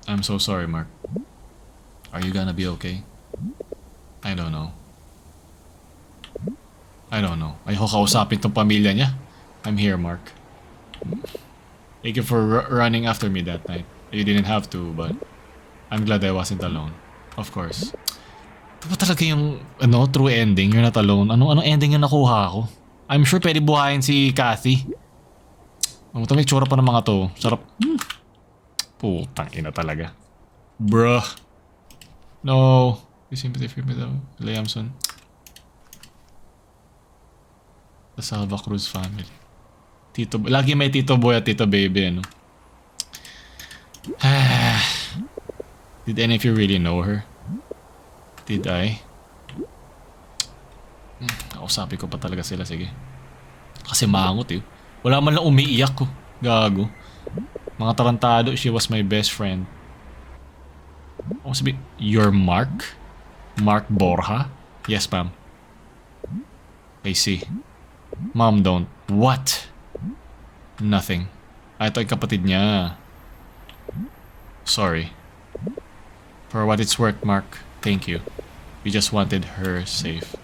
[SPEAKER 1] I'm so sorry, Mark. Are you gonna be okay? I don't know. Ayoko kausapin tong pamilya niya. I'm here, Mark. Thank you for running after me that night. You didn't have to, but I'm glad I wasn't alone. Of course. Ito ba talaga yung true ending? You're not alone. Ano ending yung nakuha ko? I'm sure pwede buhayin si Kathy. Ito may tsura pa ng mga to. Sarap. Putang ina talaga. Bruh. No. You sympathy for me though. Liamson. The Salva Cruz family. Tito, lagi may Tito Boy at Tito Baby, ano? Did any of you really know her? Did I? Kausapin ko pa talaga sila, sige. Kasi mangot eh. Wala man lang umiiyak ko. Gago. Mga tarantado, she was my best friend. Ako sabi, you're Mark? Mark Borja? Yes, ma'am. I see. Mom, don't. What? Nothing. Ito ay kapatid niya. Sorry. For what it's worth, Mark. Thank you. We just wanted her safe.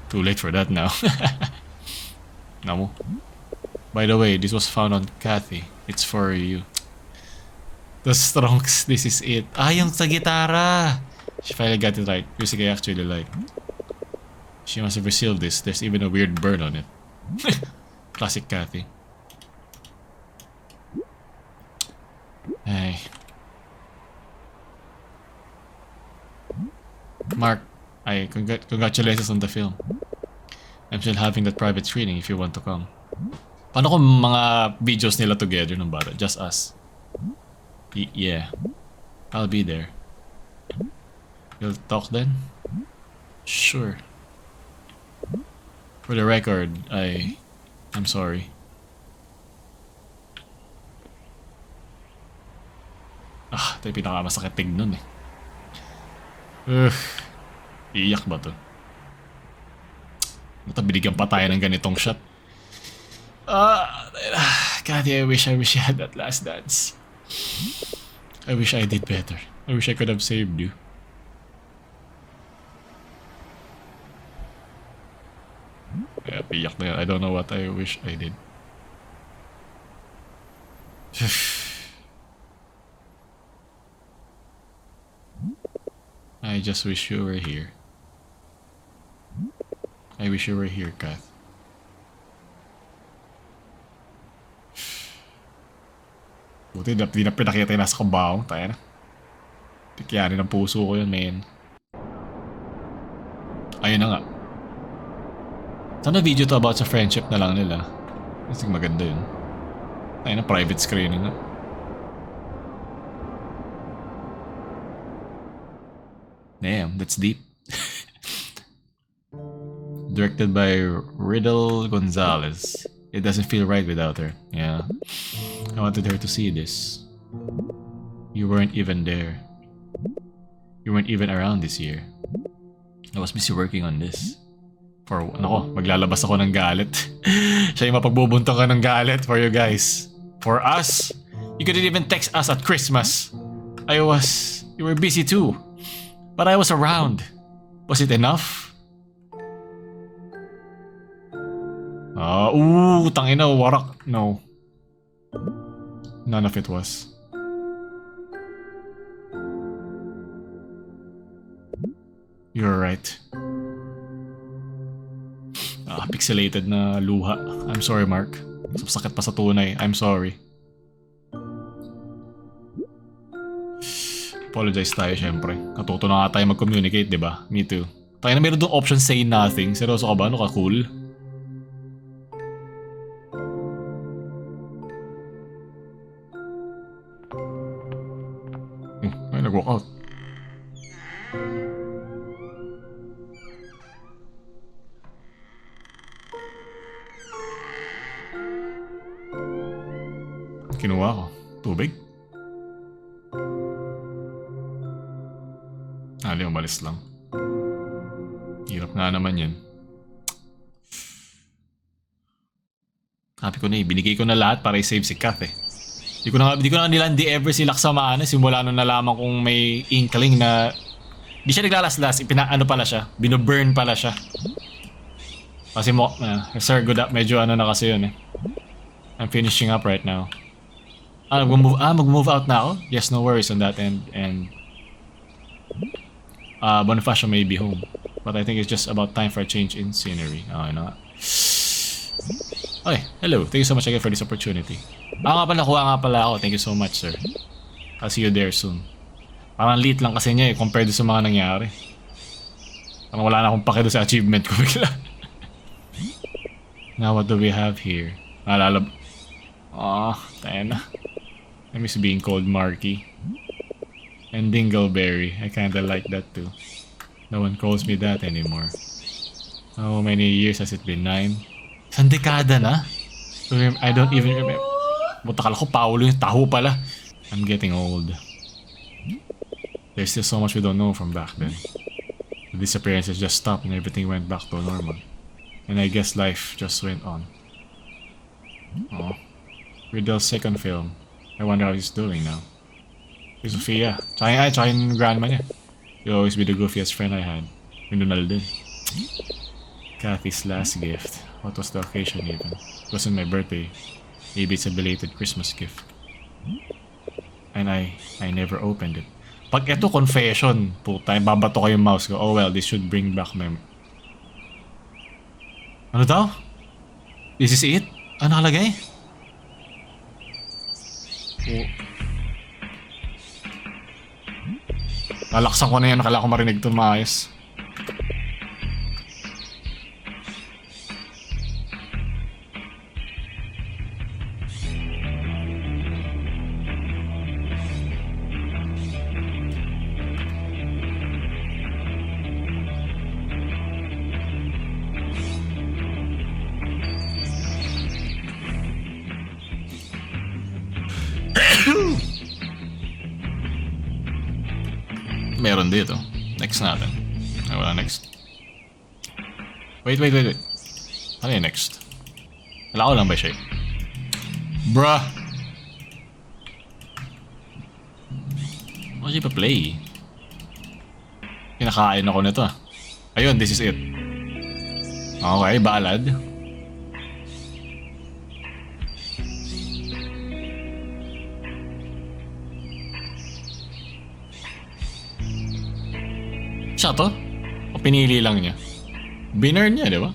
[SPEAKER 1] Too late for that now. Namo. By the way, this was found on Kathy. It's for you. The Strongs, this is it. Yung sa gitara. She finally got it right. Music I actually like. She must have received this. There's even a weird burn on it. Classic Kathy. Hey. Mark, congratulations on the film. I'm still having that private screening if you want to come. Paano kung mga videos nila together ng bata? Just us. Yeah. I'll be there. You'll talk then? Sure. For the record, I'm sorry. Ito yung pinakamasakit tignan eh. Iiyak ba to? Binigyan pa tayo ng ganitong shot. God, I wish you had that last dance. I wish I did better. I wish I could have saved you. Piyak na yan. I don't know what I wish I did. I just wish you were here. I wish you were here, Kath. Buti di na pinakita yung nasa kabaong. Tayo na. Tikyanin ng puso ko yun, man. Ayun na nga. Sana video to about sa friendship na lang nila. Kasi maganda yun. Tayo na, private screening na. Damn, that's deep. Directed by Riddle Gonzalez. It doesn't feel right without her. Yeah. I wanted her to see this. You weren't even there. You weren't even around this year. I was busy working on this. Maglalabas ako ng galit. Siya yung mapagbubunto ka ng galit for you guys. For us, you couldn't even text us at Christmas. You were busy too. But I was around. Was it enough? Tangina, warak. No. None of it was. You're right. Pixelated na luha. I'm sorry, Mark. Sakit pa sa tunay. I'm sorry. Apologize tayo, syempre. Natuto na nga tayo mag-communicate, di ba? Me too. Tayo na meron doon option say nothing. Seryoso ka ba? Ano ka cool? Ay, nag-walk out. Kinuha ko. Tubig? Umalis lang. Hirap nga naman yan. Sabi ko na binigay ko na lahat para i-save si Kath eh. Di ko na nilandi ever si Laksamaan simula nung nalaman kong may inkling na di siya naglalaslas, pala siya. Binoburn pala siya. Kasi Sir, good up. Medyo na kasi yun eh. I'm finishing up right now. Mag-move out na ako? Yes, no worries on that end. And Bonifacio may be home. But I think it's just about time for a change in scenery. Okay na. Okay, hello. Thank you so much again for this opportunity. Nakuha nga pala ako. Thank you so much, sir. I'll see you there soon. Parang late lang kasi niya compared sa mga nangyari. Parang wala na akong pakido sa achievement ko bigla. Now what do we have here? Tayo na. I miss being called Marky. And Dingleberry. I kinda like that too. No one calls me that anymore. How many years has it been? 9? Isang dekada na? I don't even remember. Butakala ko PaoLUL yung taho pala. I'm getting old. There's still so much we don't know from back then. The disappearances just stopped and everything went back to normal. And I guess life just went on. Riddle's second film. I wonder how he's doing now. Si Sofia. Tsaka yung grandma niya. You'll always be the goofiest friend I had. Yung Donald din. Kathy's last gift. What was the occasion even? It wasn't my birthday. Maybe it's a belated Christmas gift. And I never opened it. Pag ito confession, puta, babato ko yung mouse ko. Oh well, this should bring back memory. Ano daw? This is it? Ano nakalagay? Lalaksan ko na yan, nakala ko marinig ito maayos. Meron dito. Next natin. Ay, wala next. Wait. Ano yung next? Wala ko lang ba siya? Bruh! Ano siya pa-play? Kinakain ako nito. Ayun, this is it. Okay, ballad. Siya to? O pinili lang niya? Binurn niya, di ba?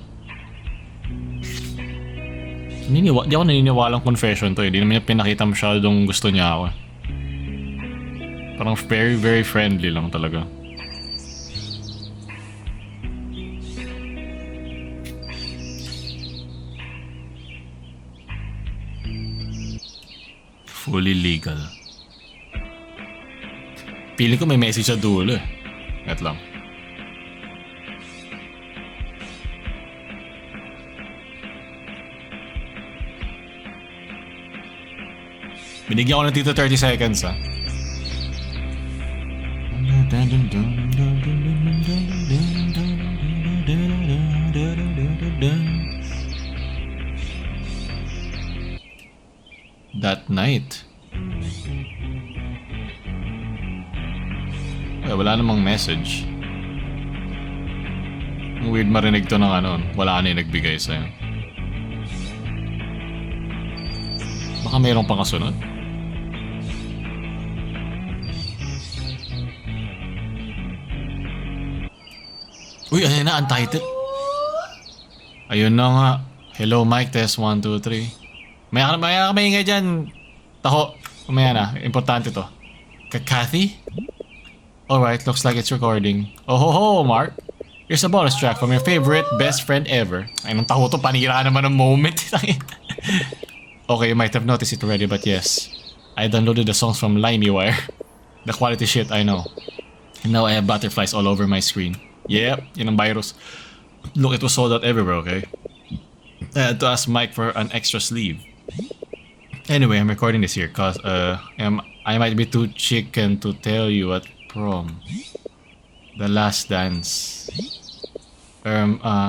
[SPEAKER 1] Di ako naniniwalang confession to eh. Di naman niya pinakita masyadong gusto niya ako. Parang very, very friendly lang talaga. Fully legal. Feeling ko may message sa dulo eh. Wait lang. Binigyan ko ng tito 30 seconds ha. dun. That night. Ay, wala namang message. Ang weird marinig to ng ano, wala na yung nagbigay sa'yo. Baka mayroong pang kasunod. Uy, ayun na, untitled. Ayun na nga. Hello, mic test, 1, 2, 3. Maya ka maingay dyan. Taho. Umaya na. Importante to. Kathy? Alright, looks like it's recording. Oh ho ho, Mark. Here's a bonus track from your favorite best friend ever. Ay, nung taho to, panira naman ng moment. Okay, you might have noticed it already, but yes. I downloaded the songs from LimeWire. The quality shit, I know. And now I have butterflies all over my screen. Yep, yun ang virus. Look, it was sold out everywhere, okay? I had to ask Mike for an extra sleeve. Anyway, I'm recording this here cause I might be too chicken to tell you at prom. The last dance.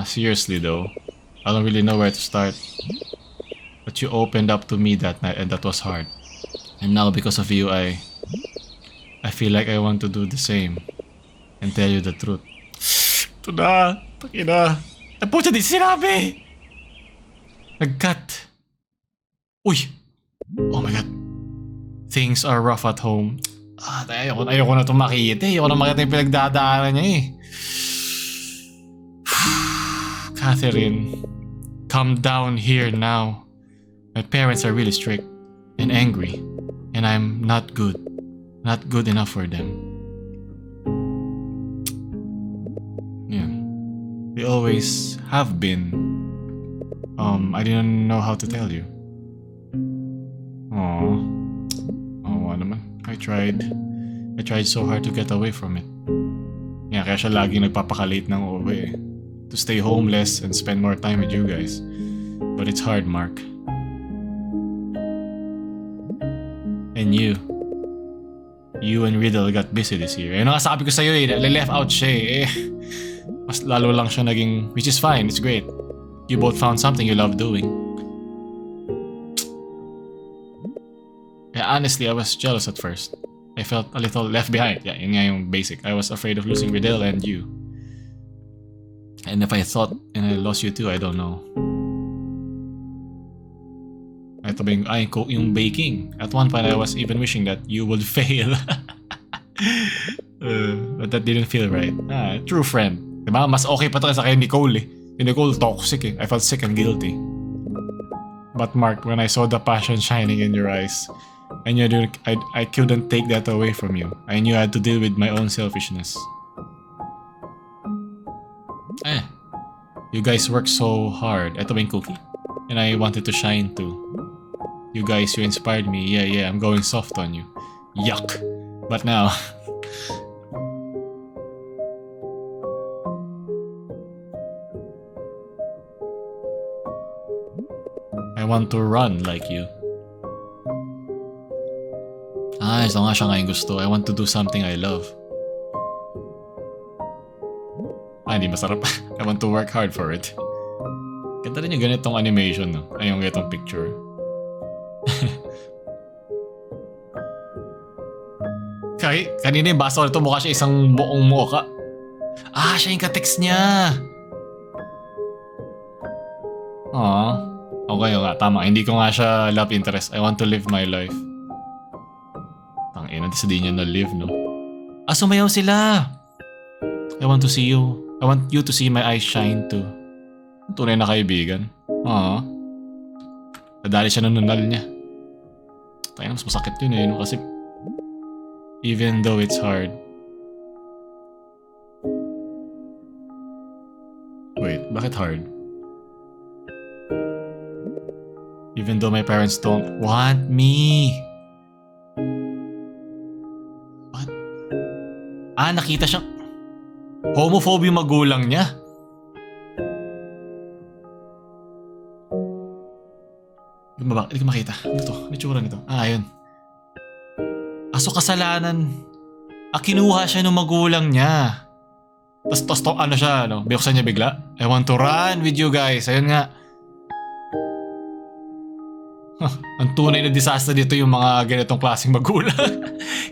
[SPEAKER 1] Seriously though, I don't really know where to start. But you opened up to me that night and that was hard. And now because of you, I feel like I want to do the same and tell you the truth. Ito na, takina. Ang puta di sinabi! Nag-cut. Uy! Oh my god. Things are rough at home. Ayoko na itong makita eh. Ayoko na makita yung pinagdadaanan niya eh. Catherine, come down here now. My parents are really strict and angry. And I'm not good. Not good enough for them. Yeah. They always have been. I didn't know how to tell you. Aww. Oh, naman. I tried so hard to get away from it. Yeah, kaya siya laging nagpapakalate ng uwi eh. To stay homeless and spend more time with you guys. But it's hard, Mark. And you and Riddle got busy this year. Ano nga sabi ko sa'yo eh, left out siya eh. Mas lalo lang siya naging, which is fine, it's great. You both found something you love doing. Yeah, honestly, I was jealous at first. I felt a little left behind. Yeah, yun nga yung basic. I was afraid of losing Riddle and you. And if I thought and I lost you too, I don't know. Ito ba yung baking? At one point, I was even wishing that you would fail. But that didn't feel right. True friend. Diba? Mas okay pa to sa kay Nicole eh. Yung Nicole toxic eh. I felt sick and guilty. But Mark, when I saw the passion shining in your eyes, I knew I couldn't take that away from you. I knew I had to deal with my own selfishness. You guys work so hard. Ito ba yung cookie? And I wanted to shine too. You guys, you inspired me. Yeah, I'm going soft on you. Yuck. But now... I want to run like you. Ito nga siya ngayon gusto. I want to do something I love. Hindi masarap. I want to work hard for it. Ganda rin yung ganitong animation, no? Ay, yung ganitong picture. Kanina yung basa ko nito, mukha siya isang buong mukha. Siya yung ka-text niya. Okay nga, tama. Hindi ko nga siya love interest. I want to live my life. Tangina, di niya na live, no? Sumayaw sila. I want to see you. I want you to see my eyes shine too. Tunay na kaibigan. Nadali siya ng nunal niya. Tayo na, mas masakit yun eh, no? Kasi even though it's hard. Wait, bakit hard? Even though my parents don't want me. What? Nakita siyang homophobe yung magulang niya. Hindi ko makita. Ano to? Ano tsura nito? Ayun. So kasalanan. Kinuha siya ng magulang niya. Tapos ano siya, ano, buksan niya bigla. I want to run with you guys. Ayun nga. Ang tunay na disaster dito yung mga ganitong klaseng magulang.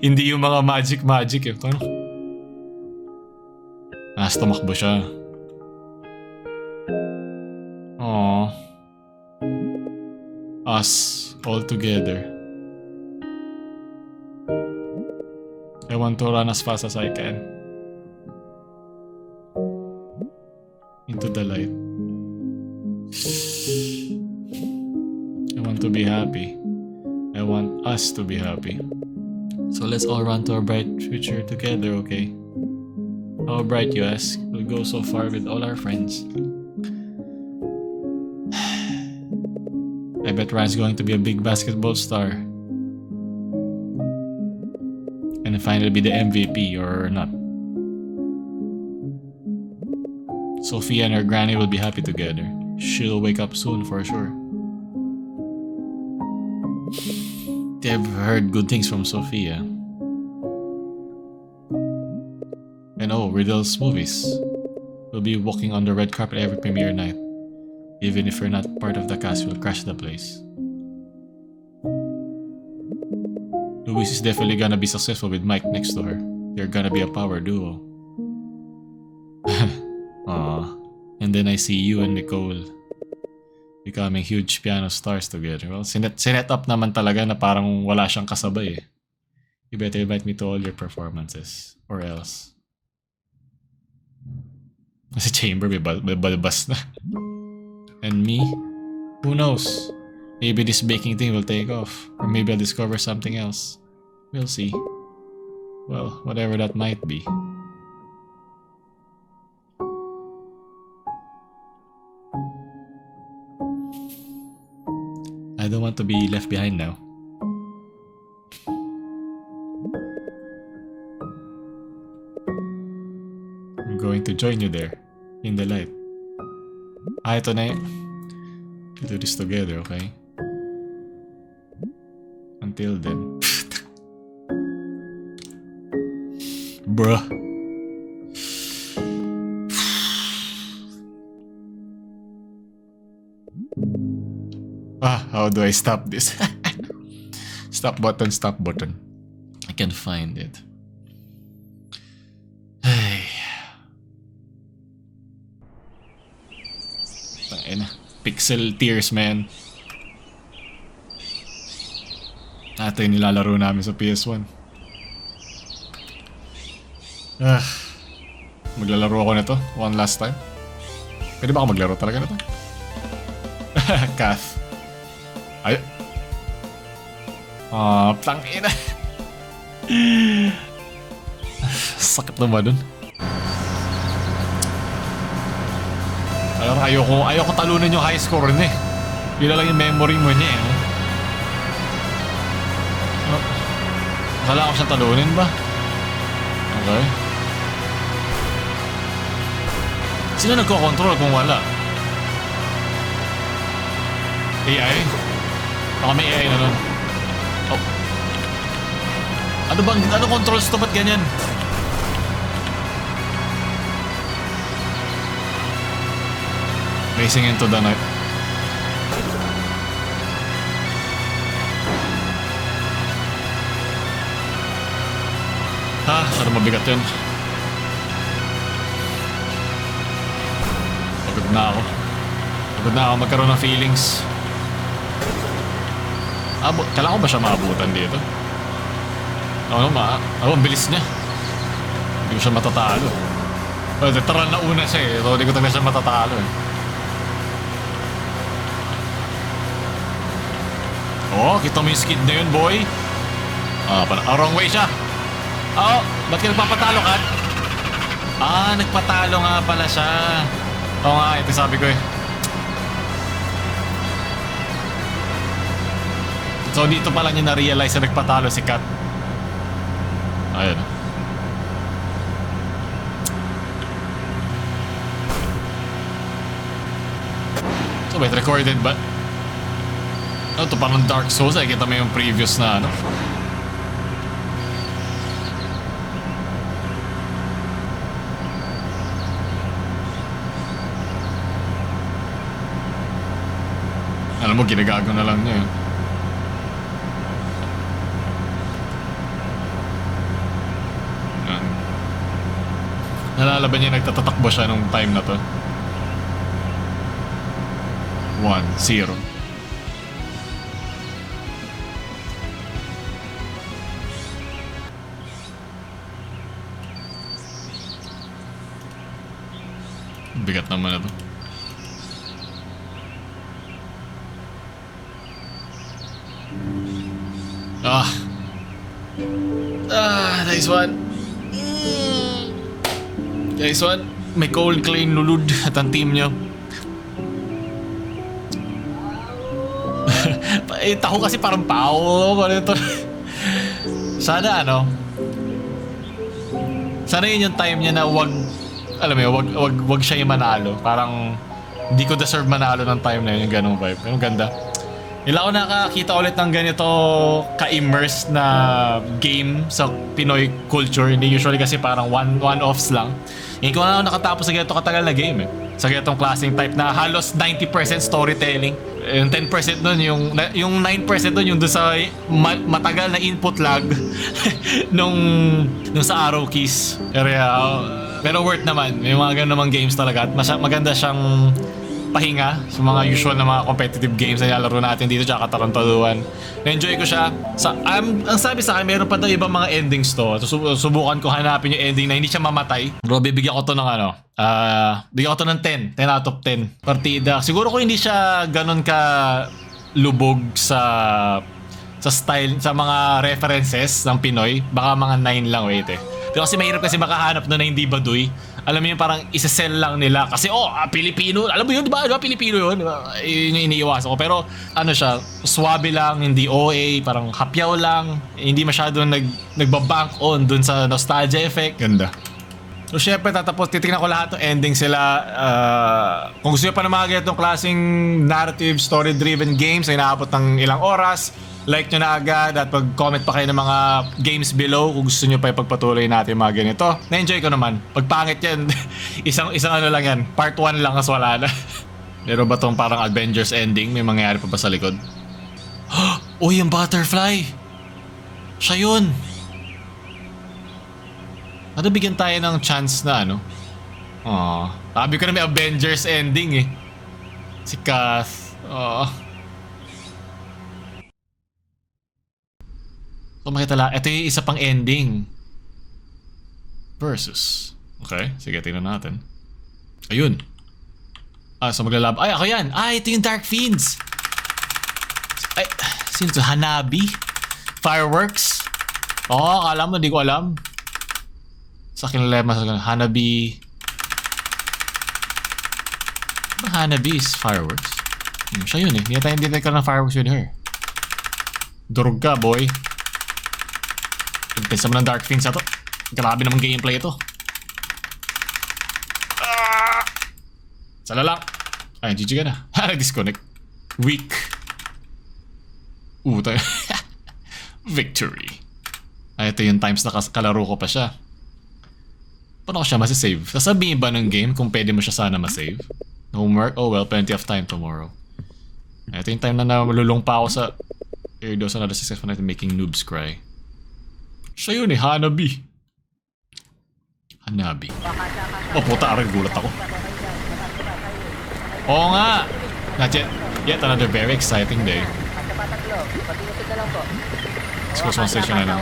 [SPEAKER 1] Hindi yung mga magic eh. Ano? Tumakbo siya. Aww. Us, all together. I want to run as fast as I can. Into the light. I want to be happy. I want us to be happy. So let's all run to a bright future together, okay? How bright, you ask? We'll go so far with all our friends. I bet Ryan's going to be a big basketball star. And finally be the MVP or not. Sophia and her granny will be happy together. She'll wake up soon for sure. They've heard good things from Sophia. And oh, Riddle's movies. We'll be walking on the red carpet every premiere night. Even if we're not part of the cast, we'll crash the place. Louise is definitely gonna be successful with Mike next to her. They're gonna be a power duo. Aww. And then I see you and Nicole becoming huge piano stars together. Well, sinet up naman talaga na parang wala siyang kasabay eh. You better invite me to all your performances. Or else. Kasi Chamber may balbas na. And me? Who knows? Maybe this baking thing will take off. Or maybe I'll discover something else. We'll see. Well, whatever that might be. I don't want to be left behind now. I'm going to join you there. In the light. Ito na yun. We'll do this together, okay? Until then. Bruh. How do I stop this? Stop button. I can't find it. Ay. Ayun na. Pixel tears, man. Ito yung nilalaro namin sa PS1. Maglalaro ako nito one last time. Pwede ba ako maglaro talaga nito? Kath. Ay. Tangina. Sakit naman dun. Alam, ayoko talunin yung high score rin eh. Yun lang yung memory mo niya eh. Akala ko siyang talunin ba? Okay. Sino nagko-control kung wala? AI? Baka may AI na nun. Oh. Ano controls to? Ba't ganyan? Racing into the night. Sana mabigat yun. Pagod na ako magkaroon ng feelings. Kailangan ko ba siya maabutan dito? Ang bilis niya. Hindi ko siya matatalo. Well, literal na una siya eh. So, hindi ko talaga siya matatalo eh. Oh, kita mo yung skid na yun, boy. Wrong way siya. Ba't ka nagpapatalo, Kat? Nagpatalo nga pala siya. Oo nga, ito sabi ko eh. So dito pala niya na-realize na nagpatalo si Kat. Ayun. So wait, recorded ba? Ito parang Dark Souls. Kita mo yung previous na ano. Alam mo, ginagago na lang niya eh. Yan. Nalalaban niya nagtatatakbo siya nung time na to. 1-0. Bigat naman na to. Nice one. Nice one. May cold clean lulud at ang team nyo. Taho kasi parang pao. Sana sana yun yung time niya na alam mo yun, wag siya yung manalo. Parang hindi ko deserve manalo ng time na yun, yung ganong vibe. Pero ganda. Ilang ako nakakita ulit ng ganito ka-immerse na game sa Pinoy culture. Hindi usually kasi parang one-offs lang. Hindi ko na nakatapos sa ganito katagal na game eh. Sa ganitong klaseng type na halos 90% storytelling. Yung 10% nun, yung 9% nun yung doon sa matagal na input lag nung sa arrow keys. Pero worth naman. May mga ganun namang games talaga. At maganda siyang pahinga sa mga usual na mga competitive games na nilalaro natin dito tsaka katarantaduhan. Na-enjoy ko siya. Ang sabi sa akin, meron pa daw ibang mga endings to. Subukan ko hanapin yung ending na hindi siya mamatay. Bro, bibigyan ko to ng bigyan ko to ng 10. 10 out of 10. Partida. Siguro kung hindi siya ganun ka lubog sa style, sa mga references ng Pinoy, baka mga 9 lang, wait eh. Pero kasi mahirap kasi makahanap na hindi baduy. Alam mo yung parang isa-sell lang nila. Kasi Filipino. Alam mo yun, di ba? Filipino yun. Diba? Yun yung iniiwasan ko. Pero siya, swabe lang, hindi OA, parang hapyaw lang. Hindi masyadong nagbabank on dun sa nostalgia effect. Ganda. So syempre titignan ko lahat ng ending sila. Kung gusto nyo pa na mga ganitong klaseng narrative, story-driven games na inaabot ng ilang oras, like nyo na agad at pag-comment pa kayo ng mga games below kung gusto nyo pa ipagpatuloy natin mga ganito. Na-enjoy ko naman. Pag pangit yan, isang lang yan. Part 1 lang as wala na. Meron ba tong parang Avengers ending? May mangyayari pa ba sa likod? Oh, yung butterfly! Siya yun! Bigyan tayo ng chance na sabi ko na may Avengers ending eh. Si Kath. So makita lang, ito yung isa pang ending. Versus. Okay, sige, tingnan natin. Ayun. So maglalab. Ay, ako yan. Ito yung Dark Fiends. Ay, sino to? Hanabi? Fireworks? Akala mo, hindi ko alam. Sa akin lema sa Hanabi. Hanabi is fireworks. Siya yun eh. Hindi tayo ka ng fireworks with her. Durog ka, boy. Intensa mo ng Dark Fiends na to. Grabe naman gameplay ito. Sala lang. Ay, GG ka na. Nag-disconnect. Weak. Tayo. Victory. Ito yung times na kalaro ko pa siya. Paano ko siya masisave? Sasabihin ba ng game kung pwede mo siya sana masave? Homework? Oh well, plenty of time tomorrow. Ito yung time na malulung pa ako sa here goes another successful night making noobs cry. Siya yun eh, Hanabi. Puta, gulat ako. Oo nga. Not yet another very exciting day. Let's go sa station na lang.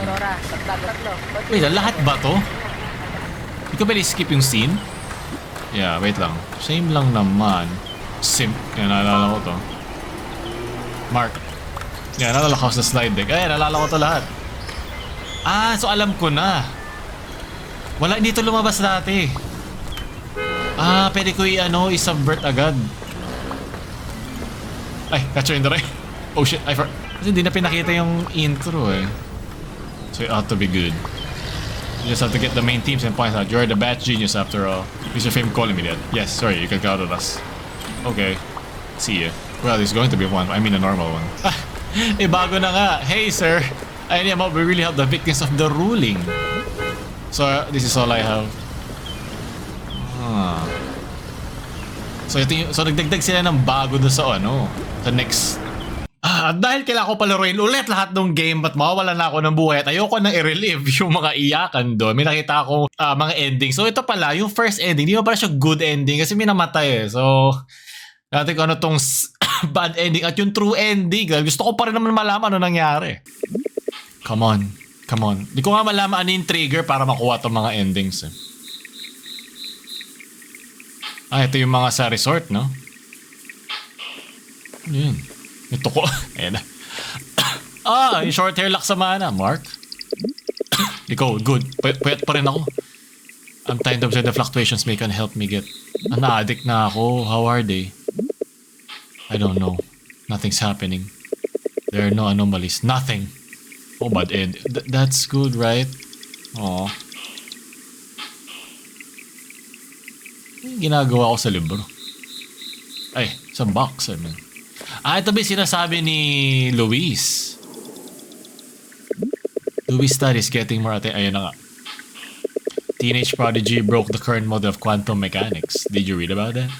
[SPEAKER 1] Wait, lahat ba to? Hindi ko pwede skip yung scene? Yeah, wait lang. Same lang naman. Simp. Yan, naalala ko to. Mark. Yan, naalala ko sa slide deck. Naalala ko to lahat. So alam ko na. Wala, dito lumabas dati. Pwede ko i-subvert agad. Ay, catcher in the right. Oh shit, kasi hindi na pinakita yung intro eh. So it ought to be good. You just have to get the main teams and point out you're the batch genius after all. Is your fame calling me that? Yes, sorry, you can count on us. Okay, see ya. Well, it's going to be one. I mean a normal one. Bago na nga. Hey sir, I need we really help the victims of the ruling. So this is all I have. So so nagdagdag sila ng bago doon sa sa next. At dahil kailangan ko palaruin ulit lahat ng game but mawawala na ako ng buhay at ayoko nang i-relive yung mga iyakan doon. May nakita ako mga ending. So ito pala, yung first ending, di ba pala siya good ending kasi may namatay eh. So, natin ko ano tong bad ending at yung true ending. Gusto ko pa rin naman malaman ano nangyari. Come on. Di ko nga malaman ano yung trigger para makuha tong mga endings eh. Ito yung mga sa resort, no? Yun. Ito ko. Ayan na. Yung short hair lock sa mana, Mark. Ikaw, good. Puyat pa rin ako. I'm tired of the fluctuations may can help me get. Na-addict na ako. How are they? I don't know. Nothing's happening. There are no anomalies. Nothing. Oh, bad end. That's good, right? Aw. Ginagawa ko sa libro. Ay, sa box, I mean. Ito ba sinasabi ni Luis? Luis studies getting more attention. Ayun na nga. Teenage prodigy broke the current model of quantum mechanics. Did you read about that?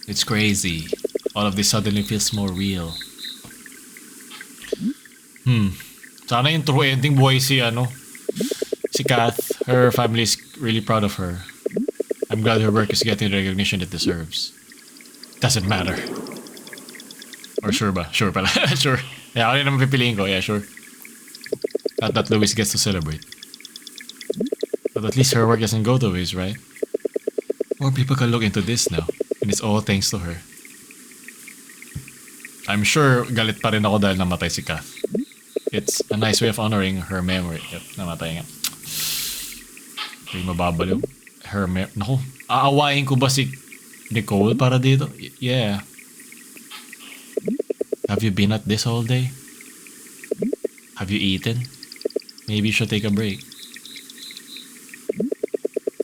[SPEAKER 1] It's crazy. All of this suddenly feels more real. Sana yung true ending boy si Kath. Her family is really proud of her. I'm glad her work is getting the recognition it deserves. Doesn't matter. Or sure ba? Sure pala. Sure. Yeah, ako rin naman pipiliin ko. Yeah, sure. Not that Louis gets to celebrate. But at least her work doesn't go to waste, right? More people can look into this now. And it's all thanks to her. I'm sure galit pa rin ako dahil namatay si Kath. It's a nice way of honoring her memory. Yep, namatay nga. Hindi mababaliw. Naku, aawain ko ba si Nicole para dito? Yeah. Have you been at this all day? Have you eaten? Maybe you should take a break.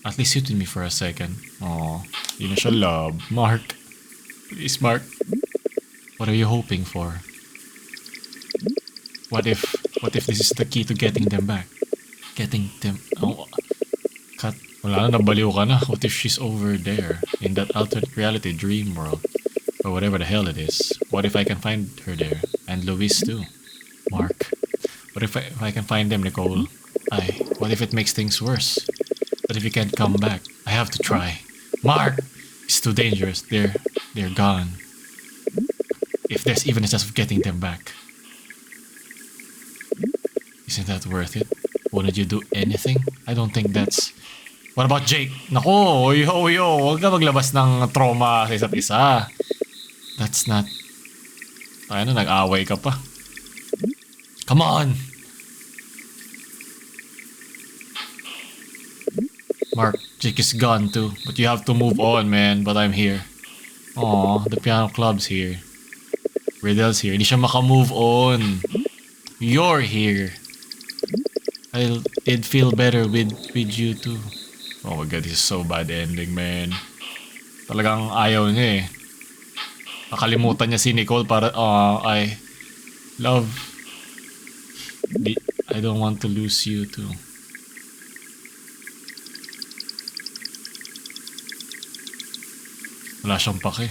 [SPEAKER 1] At least sit with me for a second. Aw, yun na siya love. Mark. Please, Mark. What are you hoping for? What if this is the key to getting them back? Getting them... Oh, cut. Wala na, nabaliw ka na. What if she's over there in that alternate reality dream world? Or whatever the hell it is. What if I can find her there? And Luis too. Mark. What if I can find them, Nicole? What if it makes things worse? What if you can't come back? I have to try. Mark! It's too dangerous. They're gone. If there's even a chance of getting them back. Isn't that worth it? Wouldn't you do anything? I don't think that's... What about Jake? Nako, yo, huwag ka maglabas ng trauma sa isa't isa. That's not... nag-away ka pa. Come on! Mark, Jake is gone too. But you have to move on, man. But I'm here. Aw, the piano club's here. Riddle's here. Hindi siya maka-move on. You're here. It'd feel better with you too. Oh my god, this is so bad ending, man. Talagang ayaw niya eh. Nakalimutan niya si Nicole para, I don't want to lose you too. Wala siyang pake.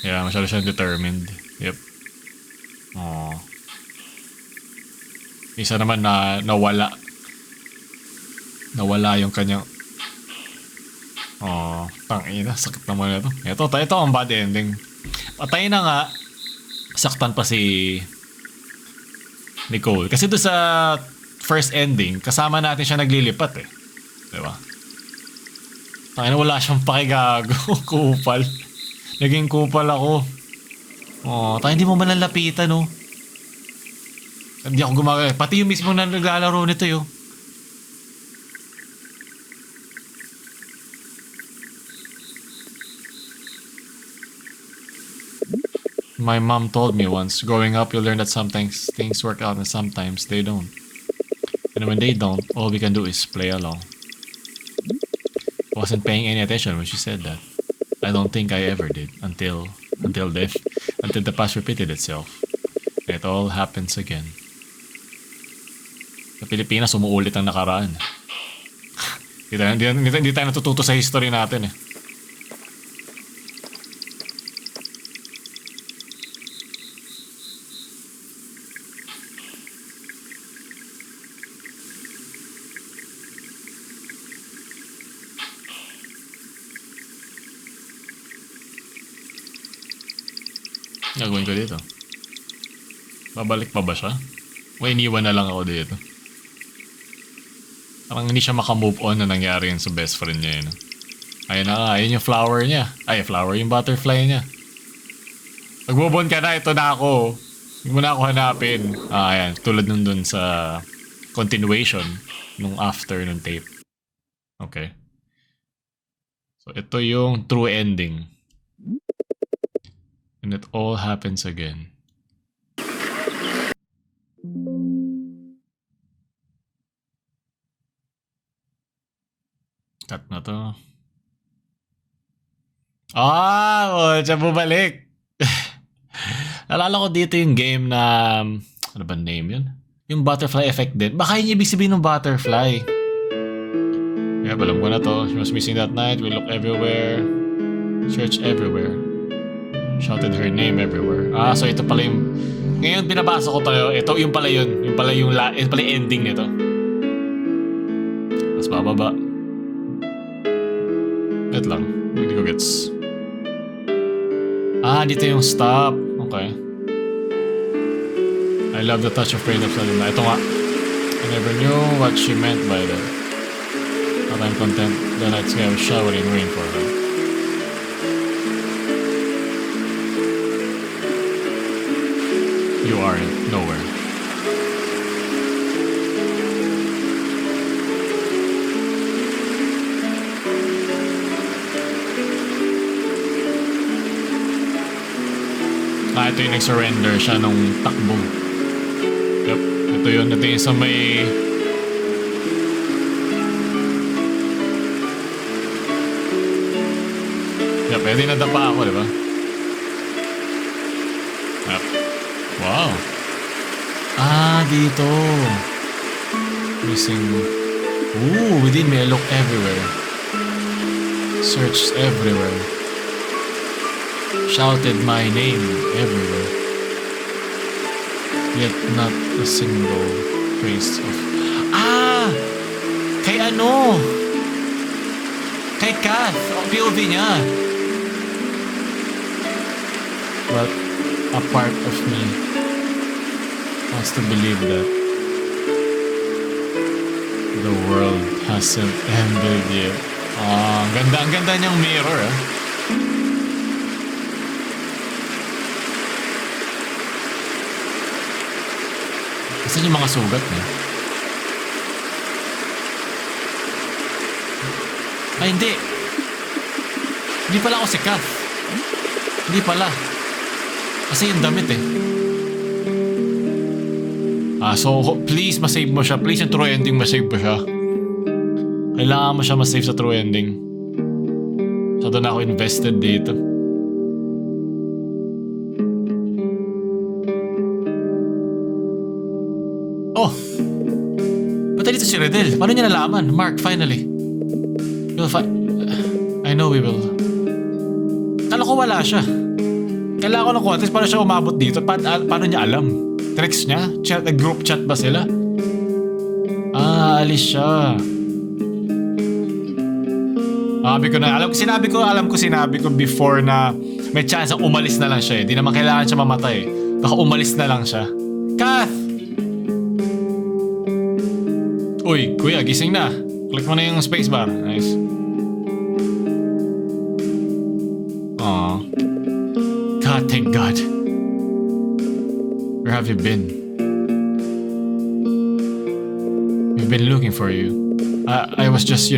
[SPEAKER 1] Yeah, masyado siyang determined. Yep. Isa naman na nawala yung kanyang tangina, sakit naman ito. Ito ang bad ending. Patay na nga, saktan pa si Nicole. Kasi doon sa first ending, kasama natin siya naglilipat eh. Diba? Tangina, wala siyang pakigago. Kupal. Naging kupal ako. Tayo hindi mo malalapitan, no? Hindi ako gumagaya. Pati yung mismo na naglalaro nito, yo. My mom told me once, growing up, you'll learn that sometimes things work out and sometimes they don't. And when they don't, all we can do is play along. I wasn't paying any attention when she said that. I don't think I ever did until then, until the past repeated itself. It all happens again. Sa Pilipinas, umuulit ang nakaraan. Hindi tayo natututo sa history natin eh. Gagawin ko dito. Babalik pa ba siya? O iniwan na lang ako dito? Parang hindi siya makamove on na nangyari yun sa best friend niya yun. Ayun na nga, ayun yung flower niya. Ay, flower, yung butterfly niya. Mag-move on ka na, ito na ako. Hindi mo na ako hanapin. Ayan, tulad nun dun sa continuation nung after nung tape. Okay. So, ito yung true ending. And it all happens again. Cut na to. Siya bumalik. Nalala ko dito yung game na... ano ba name yun? Yung butterfly effect din. Baka yun ibig sabihin ng butterfly. Kaya alam ko na to. She was missing that night. We looked everywhere. Searched everywhere. Shouted her name everywhere. So ito pala yung... Ngayon binabasa ko tayo. Ito yung pala yun. Yung pala yung ending nito. Tapos bababa. Wait lang. Hindi ko gets. Dito yung stop. Okay. I love the touch of raindrops on the night. Ito nga. I never knew what she meant by that. But I'm content. The night sky was showering rain for her. You are nowhere. Ito yung nag-surrender siya nung takbo. Yep, ito yun. Ito yung sa may... Yep, pwede nadapa ako, diba? Yep. Wow. Dito. Missing... within me, I look everywhere. Searched everywhere. Shouted my name everywhere. Yet not a single trace of... Kay ano? Kay Kath. POV niya. But a part of me wants to believe that the world hasn't ended yet. Ang ganda niyang mirror Kasi yung mga sugat niya. Hindi. Hindi pala ako si Kath. Hindi pala. Kasi yung damit So, please masave mo siya. Please yung true ending masave mo siya. Kailangan mo siya masave sa true ending. So, doon ako invested dito. Ba't dito si Redel? Paano niya nalaman? Mark, finally. I know we will. Kala ko wala siya. Kailangan ko ng context paano siya umabot dito. Paano niya alam? Text niya? Group chat ba sila? Alis siya. Alam ko sinabi ko before na may chance ang umalis na lang siya Di naman kailangan siya mamatay Baka umalis na lang siya. Kath! Uy, kuya, gising na. Click mo na yung spacebar. Nice. God, thank God. Where have you been? We've been looking for you. I was just,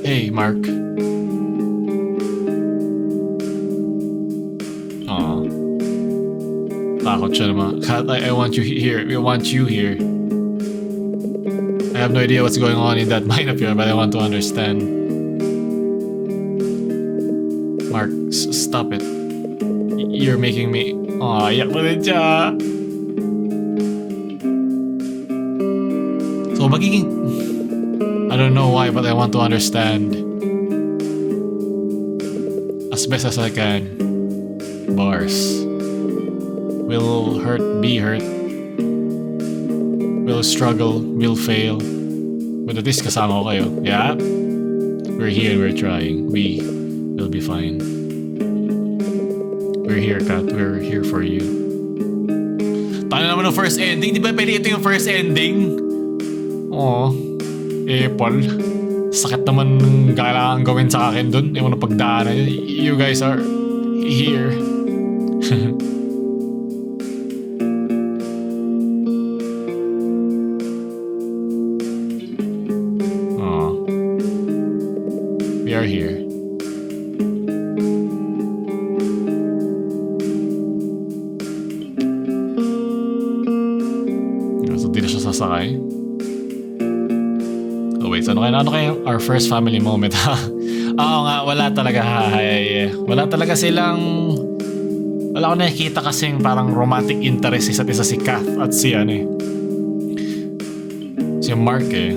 [SPEAKER 1] Hey, Mark. Takot siya naman. I want you here. We want you here. I have no idea what's going on in that mind of yours, but I want to understand. Mark, stop it. You're making me... iyak pa rin siya. magiging... I don't know why, but I want to understand as best as I can. Bars. Will hurt, be hurt. Will struggle, will fail. But at least kasama ko kayo. Yeah? We're here, we're trying. We will be fine. We're here, Kat. We're here for you. Paano naman ang first ending? Di ba pwede ito yung first ending? Oo. Paul. Sakit naman ng kailangan gawin sa akin dun. Ewan na pagdaanan. You guys are here. We are here. So, di na siya sasakay. Oh, wait. Ano kaya our first family moment, ha? Oo nga, wala talaga, wala talaga silang... Wala ko nakikita kasing parang romantic interest isa't isa si Kath at si si Mark eh.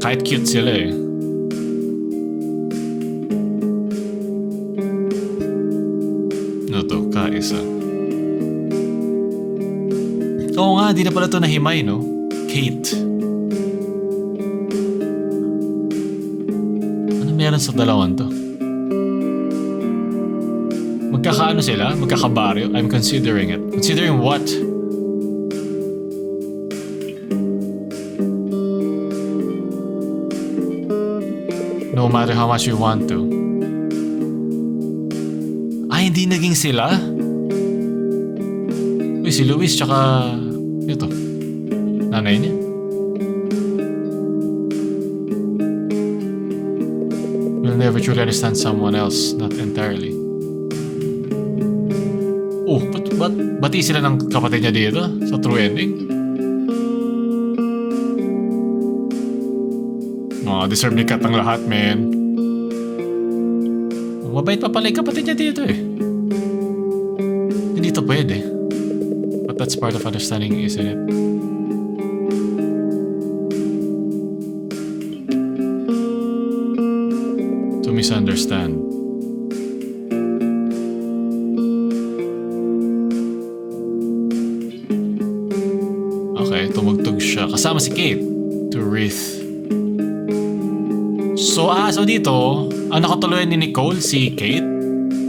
[SPEAKER 1] Kahit cute sila eh. Ano to? Kaisa. Oo nga, di na pala to nahimay, no? Kate. Ano meron sa dalawan to? Magkakaano sila? Magkakabaryo? I'm considering it. Considering what? No matter how much you want to. Ay, hindi naging sila? Uy, si Luis tsaka... Ito. Nanay niya. You'll never truly understand someone else, not entirely. Oh, ba't bati sila ng kapatid niya dito? Sa true ending? Deserve ni Kat ang lahat, man. Mabait pa pala yung kapatid niya dito eh. Hindi to pwede. But that's part of understanding, isn't it? To misunderstand. Okay, tumugtog siya. Kasama si Kate. To wreath. So dito, ang nakatuluyan ni Nicole, si Kate,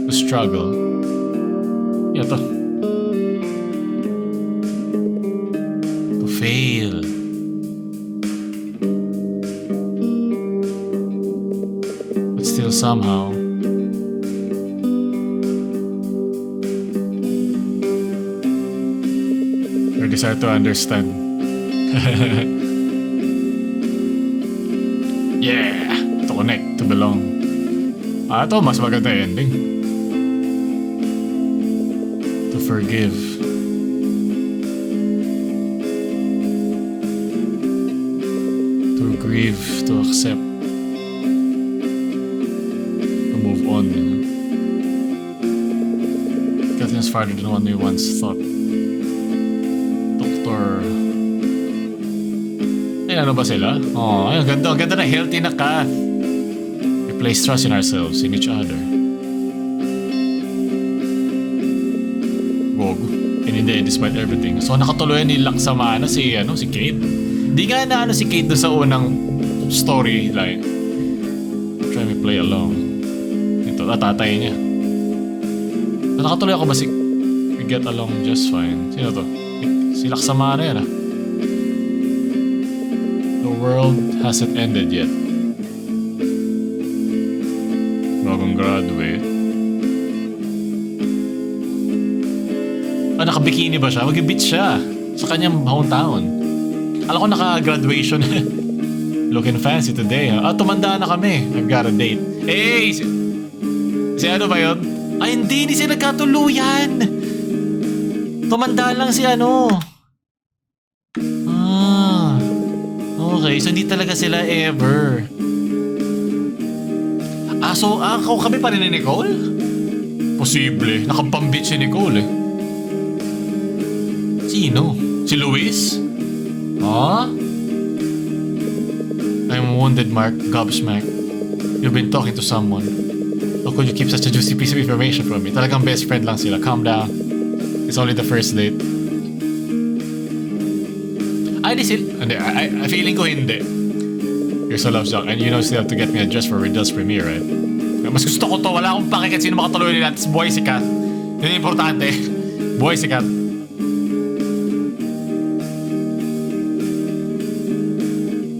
[SPEAKER 1] to struggle. Ito. To fail. But still somehow. Your desire to understand. Yeah! To connect, to belong. Ito, mas maganda ending. To forgive. To grieve, to accept. To move on. Getting farther than what we once thought. Doctor. Ay, ano ba sila? Oh, ay, ang ganda na healthy na ka. We place trust in ourselves, in each other. Gogo. And in the end, despite everything. So, nakatuloy ni Laksamana si Kate. Di nga na si Kate doon sa unang storyline. Try me play along. Ito, tatay niya. So, nakatuloy ako ba we get along just fine? Sino to? Si Laksamana yan The world hasn't ended yet. Bagong graduate. Naka-bikini ba siya? Mag-beach siya sa kanyang hometown. Alam ko naka-graduation. Looking fancy today, ha? Tumanda na kami. I've got a date. Hey! Si ano ba yun? Ay, hindi sila nagkatuluyan. Tumanda lang si Okay, so hindi talaga sila ever. So kami pa rin ni Nicole? Posible. Nakapambit si Nicole eh. Sino? Si Luis? I'm wounded, Mark. Gobsmack. You've been talking to someone. How could you keep such a juicy piece of information from me? Talagang best friend lang sila. Calm down. It's only the first date. Ay, di sila. Hindi, I feeling ko hindi. You're so love shock, and you know still have to get me a dress for Riddle's premiere, right? Mas gusto ko to. Wala akong pake kahit sino makatuloy nila. It's buhay si Kat. Yun yung importante. Buhay si Kat.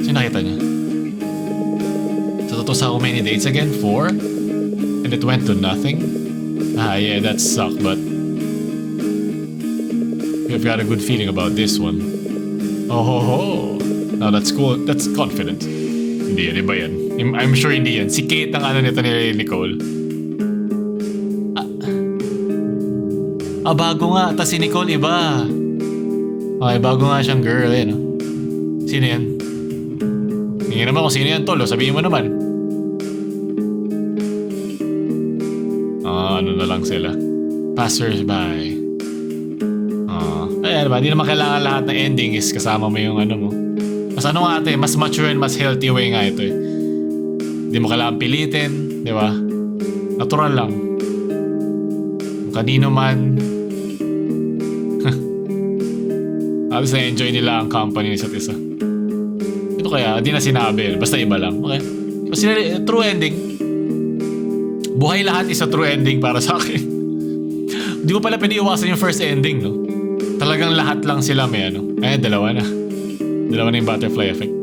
[SPEAKER 1] Sino nakita niya? Sa totoo sa how many dates again? 4? And it went to nothing? Ah, yeah, that sucked, but we've got a good feeling about this one. Oh ho ho. Now that's cool. That's confident. Hindi yan, iba yan. I'm sure hindi yan. Si Kate ang ano nito ni Nicole. Bago nga. Tas si Nicole iba. Okay, bago nga siyang girl eh, no? Sino yan? Tingin naman kung sino yan, Tolo. Sabihin mo naman. Ano na lang sila. Passers-by. Ayan ba? Di naman kailangan lahat ng ending is kasama mo yung ano mo. Mas ano nga ate, mas mature and mas healthy way nga ito eh. Di mo kailangan pilitin, di ba? Natural lang. Kung kanino man. Halos na-enjoy nila ang company isa't isa. Ito kaya, di na sinabi. Basta iba lang. Okay? Kasi true ending. Buhay lahat is a true ending para sa akin. Di mo pala piniiwasan yung first ending, no? Talagang lahat lang sila may ano. Dalawa na. Dalawa na yung butterfly effect.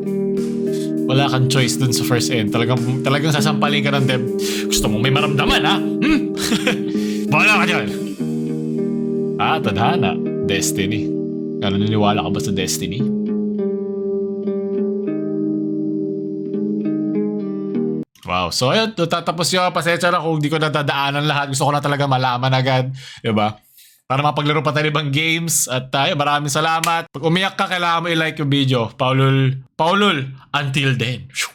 [SPEAKER 1] Wala kang choice dun sa first end. Talagang sasampalin ka ng Deb. Gusto mo may maramdaman, ha? Bahala ka dyan! Tadhana. Destiny. Gano'n niniwala ka ba sa destiny? Wow. So, ayun. Tatapos yun. Pasensya na kung di ko natadaanan lahat. Gusto ko na talaga malaman agad. Diba? Para mapaglaro pa tayo ibang games. At tayo, maraming salamat. Pag umiyak ka, kailangan mo i-like yung video. PaoLUL. PaoLUL. Until then.